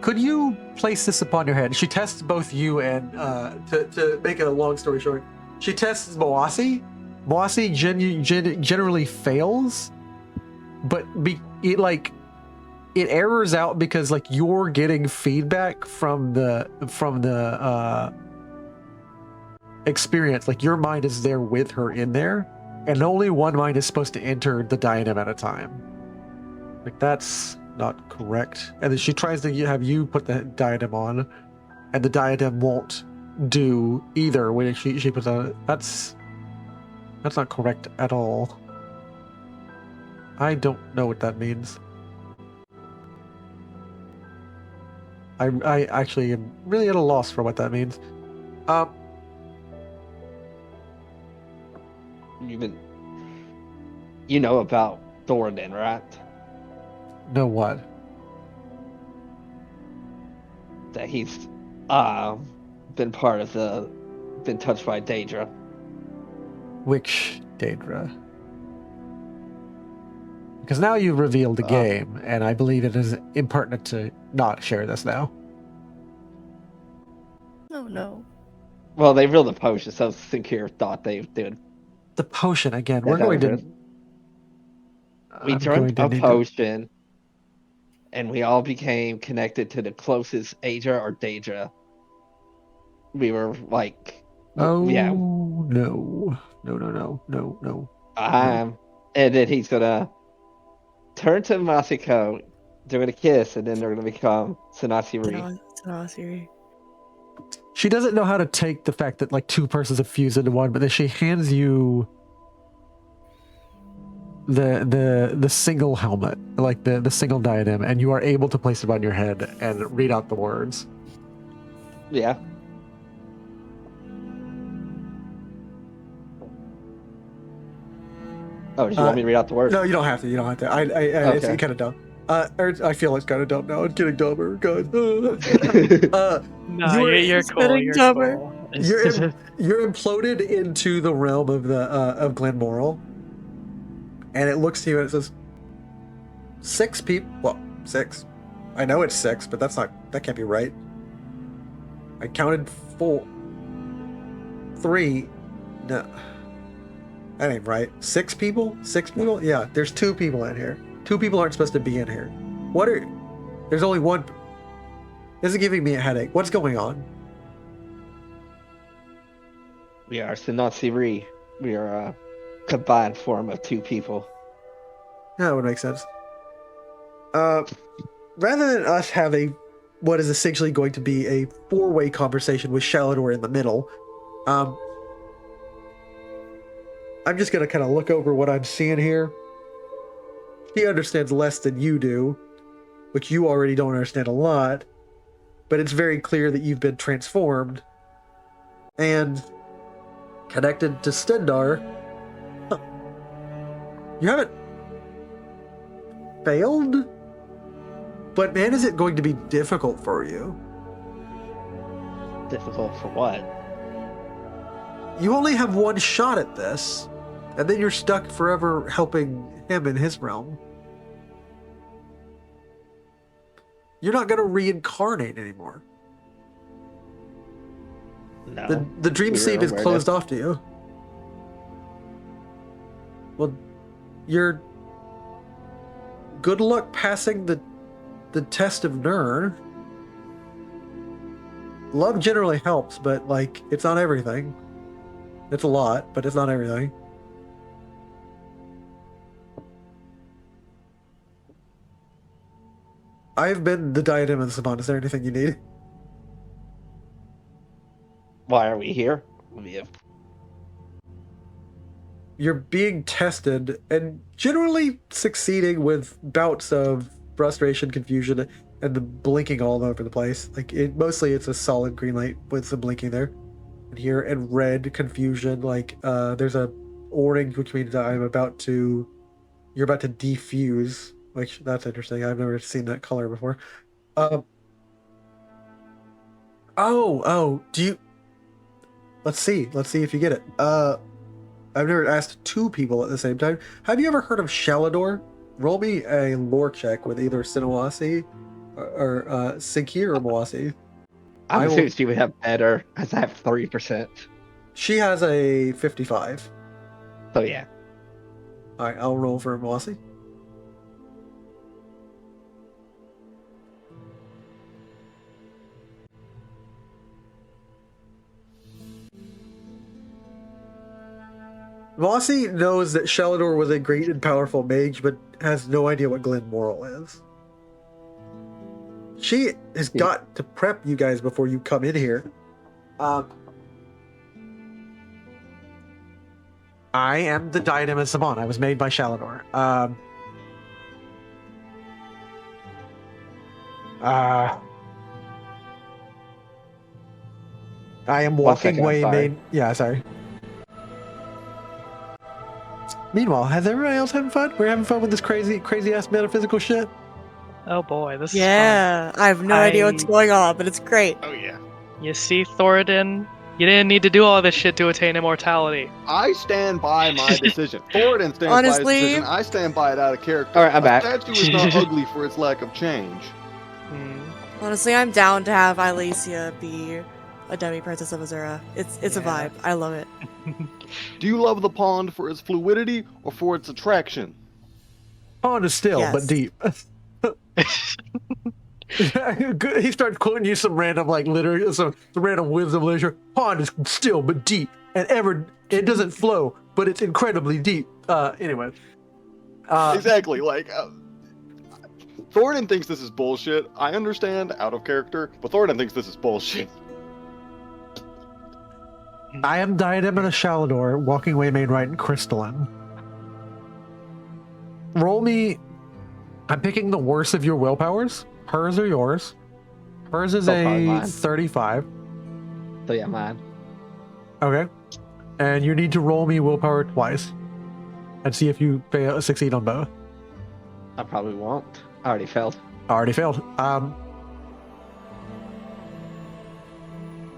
could you place this upon your head? She tests both you and, to make it a long story short, she tests Moasi. Moasi generally fails, but it errors out because like you're getting feedback from the experience. Like your mind is there with her in there, and only one mind is supposed to enter the diadem at a time. Like that's not correct. And then she tries to have you put the diadem on, and the diadem won't do either when she puts on it. That's not correct at all. I don't know what that means. I actually am really at a loss for what that means. You know about Thorodan, right? Know what? That he's been touched by Daedra. Which Daedra? Because now you've revealed the game, and I believe it is impertinent to not share this now. Oh no. Well, they revealed the potion, so Sinkir thought they would. The potion again. Yeah, We're going to. We I'm drank going a to potion, and we all became connected to the closest Aja or Daedra. We were like, Oh yeah. no. And then he's gonna turn to Moasi'Ko. They're gonna kiss, and then they're gonna become Senche-Raht. She doesn't know how to take the fact that like two persons have fused into one, but then she hands you the single helmet, like the single diadem, and you are able to place it on your head and read out the words. Yeah. Oh, do you want me to read out the words? No, you don't have to. Okay. It's kind of dumb. I feel it's kind of dumb now. It's getting dumber, guys. No, you're cool. getting You're dumber. cool. You're imploded into the realm of Glenmoral, and it looks to you and it says, 6 people. Well, 6. I know it's 6, but that can't be right. I counted 4. 3. No. That ain't right. 6 people? 6 people? Yeah, there's 2 people in here. 2 people aren't supposed to be in here. There's only 1. This is giving me a headache. What's going on? We are Senche-Raht. We are a combined form of 2 people. That would make sense. Rather than us have what is essentially going to be a 4-way conversation with Shalador in the middle, I'm just going to kind of look over what I'm seeing here. He understands less than you do, which you already don't understand a lot, but it's very clear that you've been transformed and connected to Stendarr. Huh. You haven't failed? But man, is it going to be difficult for you? Difficult for what? You only have 1 shot at this, and then you're stuck forever helping him in his realm. You're not going to reincarnate anymore. No. The dream sleep is closed off to you. Well, good luck passing the test of Nern. Love generally helps, but like it's not everything. It's a lot, but it's not everything. I've been the Diadem of the Savant. Is there anything you need? Why are we here? We have... You're being tested and generally succeeding with bouts of frustration, confusion, and the blinking all over the place. Like mostly it's a solid green light with some blinking there. And here and red confusion. Like there's a orange, which means that you're about to defuse. Which that's interesting. I've never seen that color before. Do you? Let's see if you get it. I've never asked two people at the same time. Have you ever heard of Shalador? Roll me a lore check with either Sinawasi or Sinkir or Moasi. I'm assuming she would have better, as I have 3%. She has a 55. So yeah. Alright, I'll roll for Moasi. Moasi knows that Shalador was a great and powerful mage, but has no idea what Glen Moral is. She has got to prep you guys before you come in here. I am the Diadem of Savant. I was made by Shalador. I am walking way main. Yeah, sorry. Meanwhile, has everybody else having fun? We're having fun with this crazy ass metaphysical shit. Oh boy, this is Yeah, I have no idea what's going on, but it's great. Oh yeah. fun. You see, Thorodan, you didn't need to do all this shit to attain immortality. I stand by my decision. Thorodan stands by his Honestly- decision. I stand by it out of character. All right, I'm back. A statue is not ugly for its lack of change. Honestly, I'm down to have Ailisia be a demi-princess of Azura. It's a vibe. I love it. Do you love the pond for its fluidity or for its attraction? Pond is still, Yes. but deep. He starts quoting you some random some random wisdom literature. Pond is still but deep, and it doesn't flow, but it's incredibly deep. Anyway. Exactly. Thorodan thinks this is bullshit. I understand, out of character, but Thorodan thinks this is bullshit. I am Diadem and a Shalador, walking way main right and crystalline. Roll me. I'm picking the worst of your willpowers. Hers or yours. Hers is a 35. So yeah, mine. Okay. And you need to roll me willpower twice. And see if you succeed on both. I probably won't. I already failed. Already failed.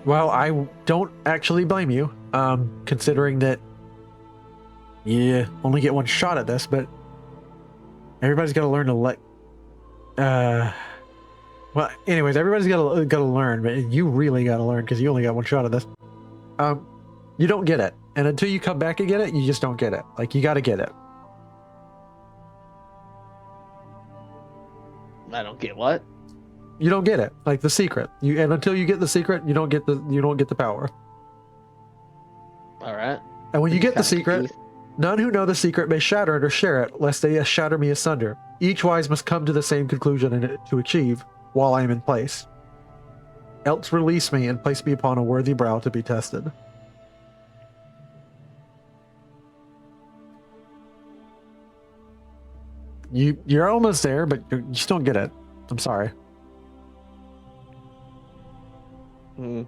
Well, I don't actually blame you, considering that you only get one shot at this, but everybody's got to learn to let. Well, anyways, everybody's got to learn, but you really got to learn because you only got one shot at this. You don't get it, and until you come back and get it, you just don't get it. Like you got to get it. I don't get what? You don't get it, like the secret. And until you get the secret, you don't get the power. All right. And when you get the secret, none who know the secret may shatter it or share it, lest they shatter me asunder. Each wise must come to the same conclusion to achieve, while I am in place. Else release me and place me upon a worthy brow to be tested. You're almost there, but you just don't get it. I'm sorry. They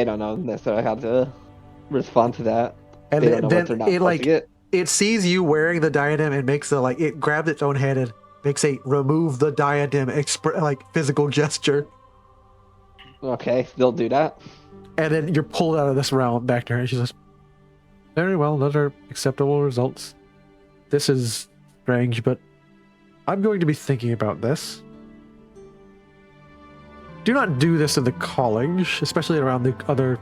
don't know necessarily how to respond to that. And they don't know what they're then not it supposed to get. it sees you wearing the diadem and makes it grabs its own head and makes a remove the diadem physical gesture. Okay, they'll do that. And then you're pulled out of this realm back to her, and she says, "Very well, those are acceptable results. This is strange, but I'm going to be thinking about this. Do not do this in the college, especially around the other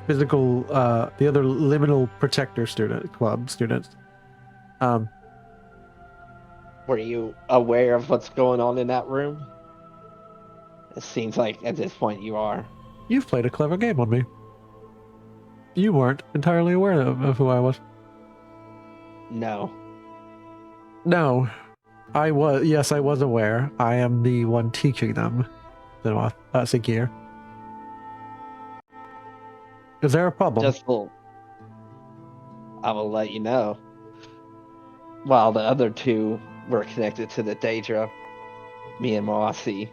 the other liminal protector club students. Were you aware of what's going on in that room? It seems like at this point you are. You've played a clever game on me. You weren't entirely aware of who I was. No. No, I was. Yes, I was aware. I am the one teaching them. Sinkir. Is there a problem? Just well, I will let you know. While the other two were connected to the Daedra, me and Moasi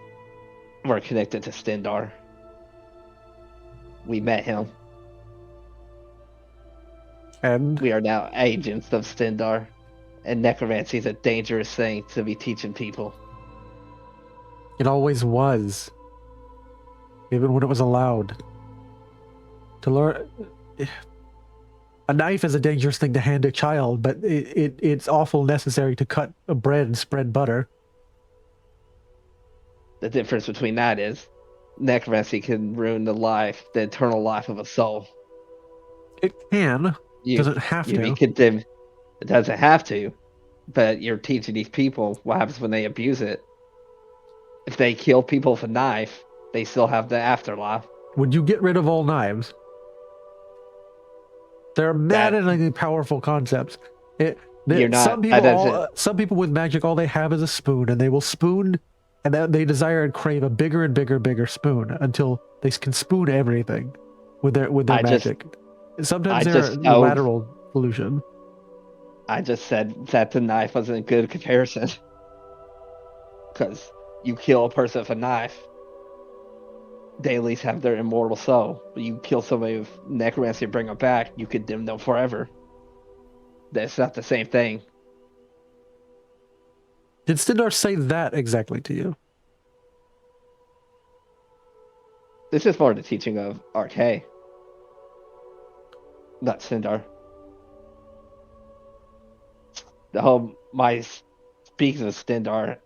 were connected to Stendarr. We met him. And We are now agents of Stendarr, and necromancy is a dangerous thing to be teaching people. it always was. Even when it was allowed. To learn... A knife is a dangerous thing to hand a child, but it's awful necessary to cut bread and spread butter. The difference between that is necromancy can ruin the eternal life of a soul. It can. You, Doesn't have you to. be condemned. It doesn't have to, but you're teaching these people what happens when they abuse it. If they kill people with a knife, they still have the afterlife. Would you get rid of all knives? They're maddeningly powerful concepts. You're not- Some people with magic, all they have is a spoon, and they will spoon, and they desire and crave a bigger and bigger spoon until they can spoon everything with their magic. Sometimes they're a lateral solution. I just said that the knife wasn't a good comparison. Because you kill a person with a knife, they at least have their immortal soul. But you kill somebody with necromancy and bring them back, you condemn them forever. That's not the same thing. Did Stendarr say that exactly to you? This is more the teaching of Ojei, not Stendarr. The whole my speaks of Stendarr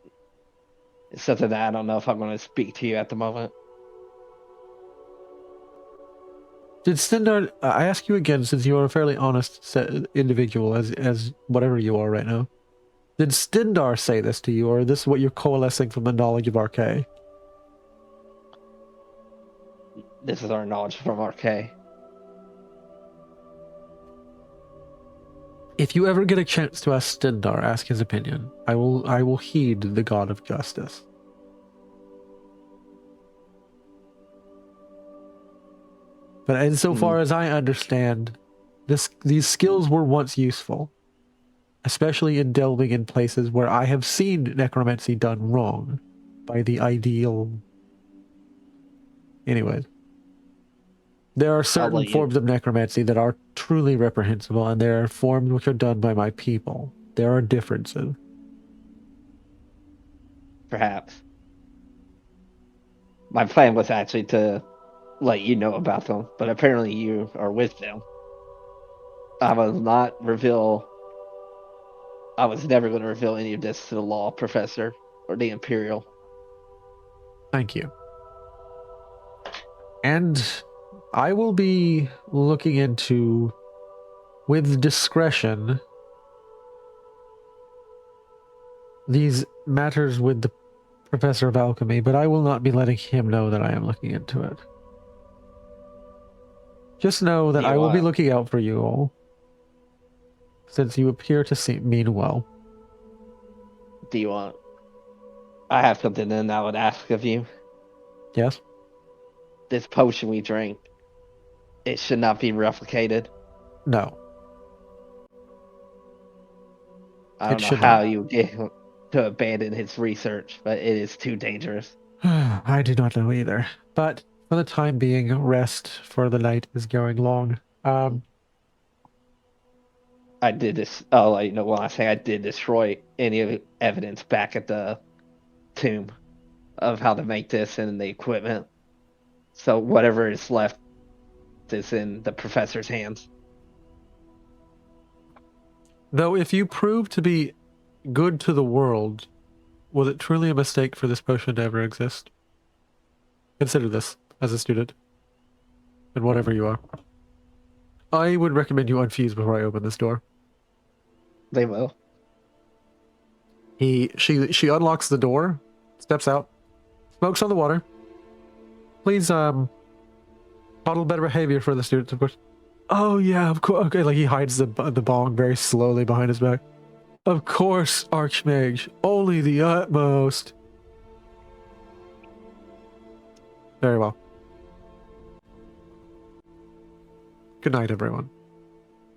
is something that I don't know if I'm going to speak to you at the moment. Did Stendarr, I ask you again, since you are a fairly honest individual, as whatever you are right now, did Stendarr say this to you, or is this what you're coalescing from the knowledge of Ojei? This is our knowledge from Ojei. If you ever get a chance to ask Stendarr, ask his opinion. I will heed the god of justice. But insofar as I understand, these skills were once useful, especially in delving in places where I have seen necromancy done wrong by the ideal. Anyways, there are certain forms of necromancy that are truly reprehensible, and there are forms which are done by my people. There are differences. Perhaps. My plan was actually to let you know about them, but apparently you are with them. I was never going to reveal any of this to the law professor or the Imperial. Thank you. And I will be looking into, with discretion, these matters with the Professor of Alchemy, but I will not be letting him know that I am looking into it. Just know that I will be looking out for you all, since you appear to mean well. Do you want... I have something then I would ask of you. Yes? This potion we drink, it should not be replicated. No. I don't know how you get him to abandon his research, but it is too dangerous. I do not know either. But for the time being, rest, for the night is going long. I did this. Oh, you know, when I say I did destroy any evidence back at the tomb of how to make this and the equipment. So whatever is left is in the professor's hands. Though if you prove to be good to the world, was it truly a mistake for this potion to ever exist? Consider this as a student, and whatever you are. I would recommend you unfuse before I open this door. They will. She unlocks the door, steps out, smokes on the water. Please, model better behavior for the students, of course. Oh yeah, of course. Okay, like he hides the bong very slowly behind his back. Of course, Archmage. Only the utmost. Very well. Good night, everyone.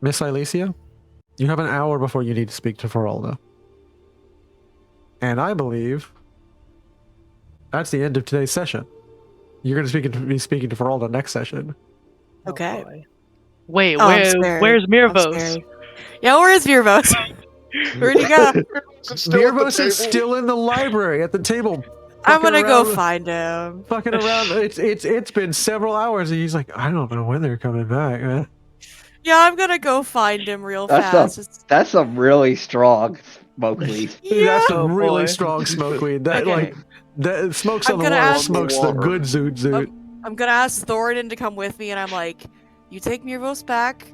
Miss Ailisia, you have an hour before you need to speak to Feralda. And I believe that's the end of today's session. You're going to be speaking to Feralda next session. Okay. boy. Wait, Oh, I'm scared. where's I'm Mirvos? scared. Yeah, where is Mirvos? Where'd he go? Mirvos is still in the library at the table. I'm fucking gonna go around- find him. Fucking around. It's been several hours and he's like, I don't know when they're coming back, man. Yeah, I'm gonna go find him real fast. That's some really strong smoke weed. Yeah. That's some Oh, really boy. strong smoke weed. That Okay. like that smokes I'm on the gonna wall, ask- smokes the good zoot. I'm gonna ask Thorodan to come with me, and I'm like, you take Mirvos back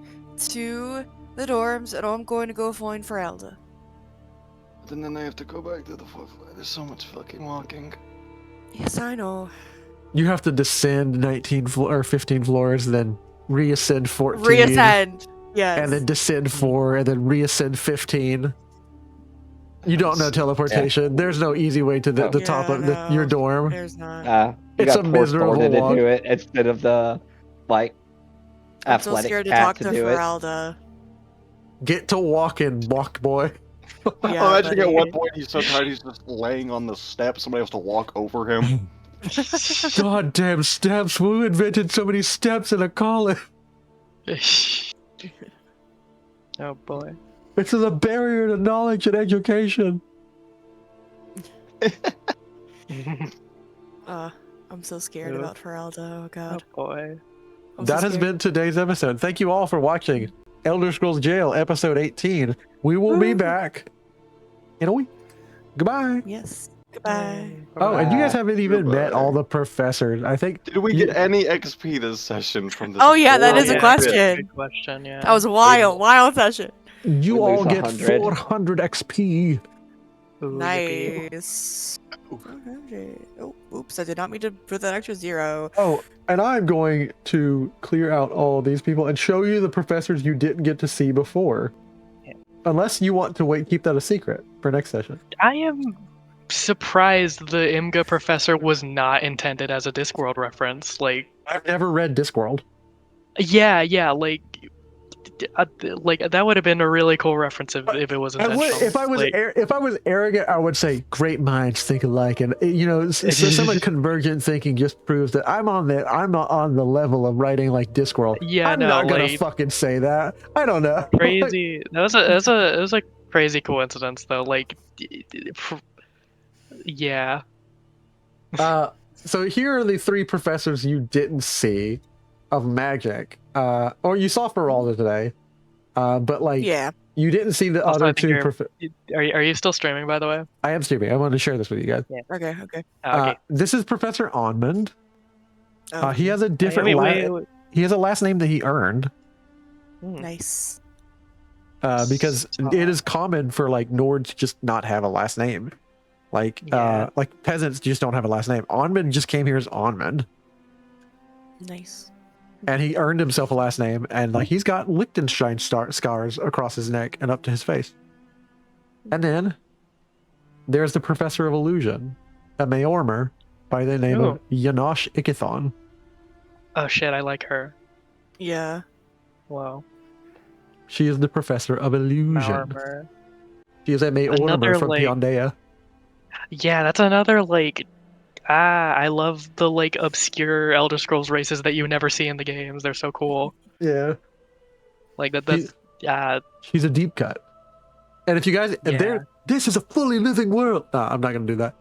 to the dorms, and I'm going to go find Feralda. And then I have to go back to the fourth floor. There's so much fucking walking. Yes, I know. You have to descend 19 or 15 floors, then reascend 14. Reascend. Yes. And then descend 4, and then reascend 15. You don't know teleportation. There's no easy way to the No. top Yeah, of no. your dorm. There's not. You It's got a poor miserable Thornton to walk. do it instead of the like I'm so athletic scared to cat talk to do it. Feralda. Get to walking, walk boy. Yeah, Imagine buddy. at one point he's so tired he's just laying on the steps. Somebody has to walk over him. Goddamn steps. Who invented so many steps in a college? Oh boy. It's a barrier to knowledge and education. I'm so scared about Feralda. Oh god. Oh boy. I'm so That has scared. been today's episode. Thank you all for watching Elder Scrolls Jail episode 18. We will be Woo. back in a week. Goodbye. Yes. Goodbye. Oh, and you guys haven't even met Goodbye. all the professors. I think Did we get any XP this session from this? Oh, yeah, that is a horrible question. bit? Good question, yeah. That was a wild session. you We all lose get 100. 400 XP. Ooh, yippee. Nice. Oh, oops! I did not mean to put that extra 0. Oh, and I'm going to clear out all these people and show you the professors you didn't get to see before. Yeah. Unless you want to keep that a secret for next session. I am surprised the Imga professor was not intended as a Discworld reference. Like, I've never read Discworld. yeah, like that would have been a really cool reference if it was I intentional. would, if I was arrogant, I would say great minds think alike, and some of convergent thinking just proves that I'm on the level of writing like Discworld. Yeah, I'm no, not gonna like, fucking say that. I don't know. crazy. That was a crazy coincidence though. Like, yeah. So here are the 3 professors you didn't see of magic. Or you saw Feralda today. But like Yeah. you didn't see the Also, I other think 2 you're- Are you still streaming, by the way? I am streaming. I wanted to share this with you guys. Okay. Oh, okay. This is Professor Onmund. Oh, He has a different Wait. he has a last name that he earned. nice. Because it is common for like Nords to just not have a last name. Like Yeah. like peasants just don't have a last name. Onmund just came here as Onmund. Nice. And he earned himself a last name, and like he's got Liechtenstein scars across his neck and up to his face. And then there's the Professor of Illusion, a Maormer by the name of Yanosh Ikithon. Oh shit, I like her. Yeah. Wow. She is the Professor of Illusion. Armor. She is a Maormer Another, from like- Piondeia. Yeah, that's another like. I love the like obscure Elder Scrolls races that you never see in the games. They're so cool. Yeah. Like that's She's a deep cut. And if you guys, this is a fully living world. No, I'm not going to do that.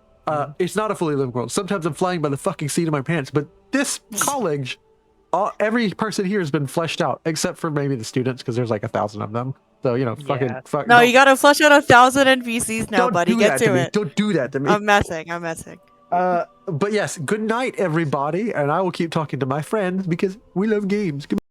It's not a fully living world. Sometimes I'm flying by the fucking seat of my pants, but this college, every person here has been fleshed out, except for maybe the students, because there's like 1,000 of them. So, fuck. No, you gotta flush out 1,000 NPCs now, don't buddy. do Get that to me. it. Don't do that to me. I'm messing. But yes, good night, everybody. And I will keep talking to my friends because we love games. Goodbye.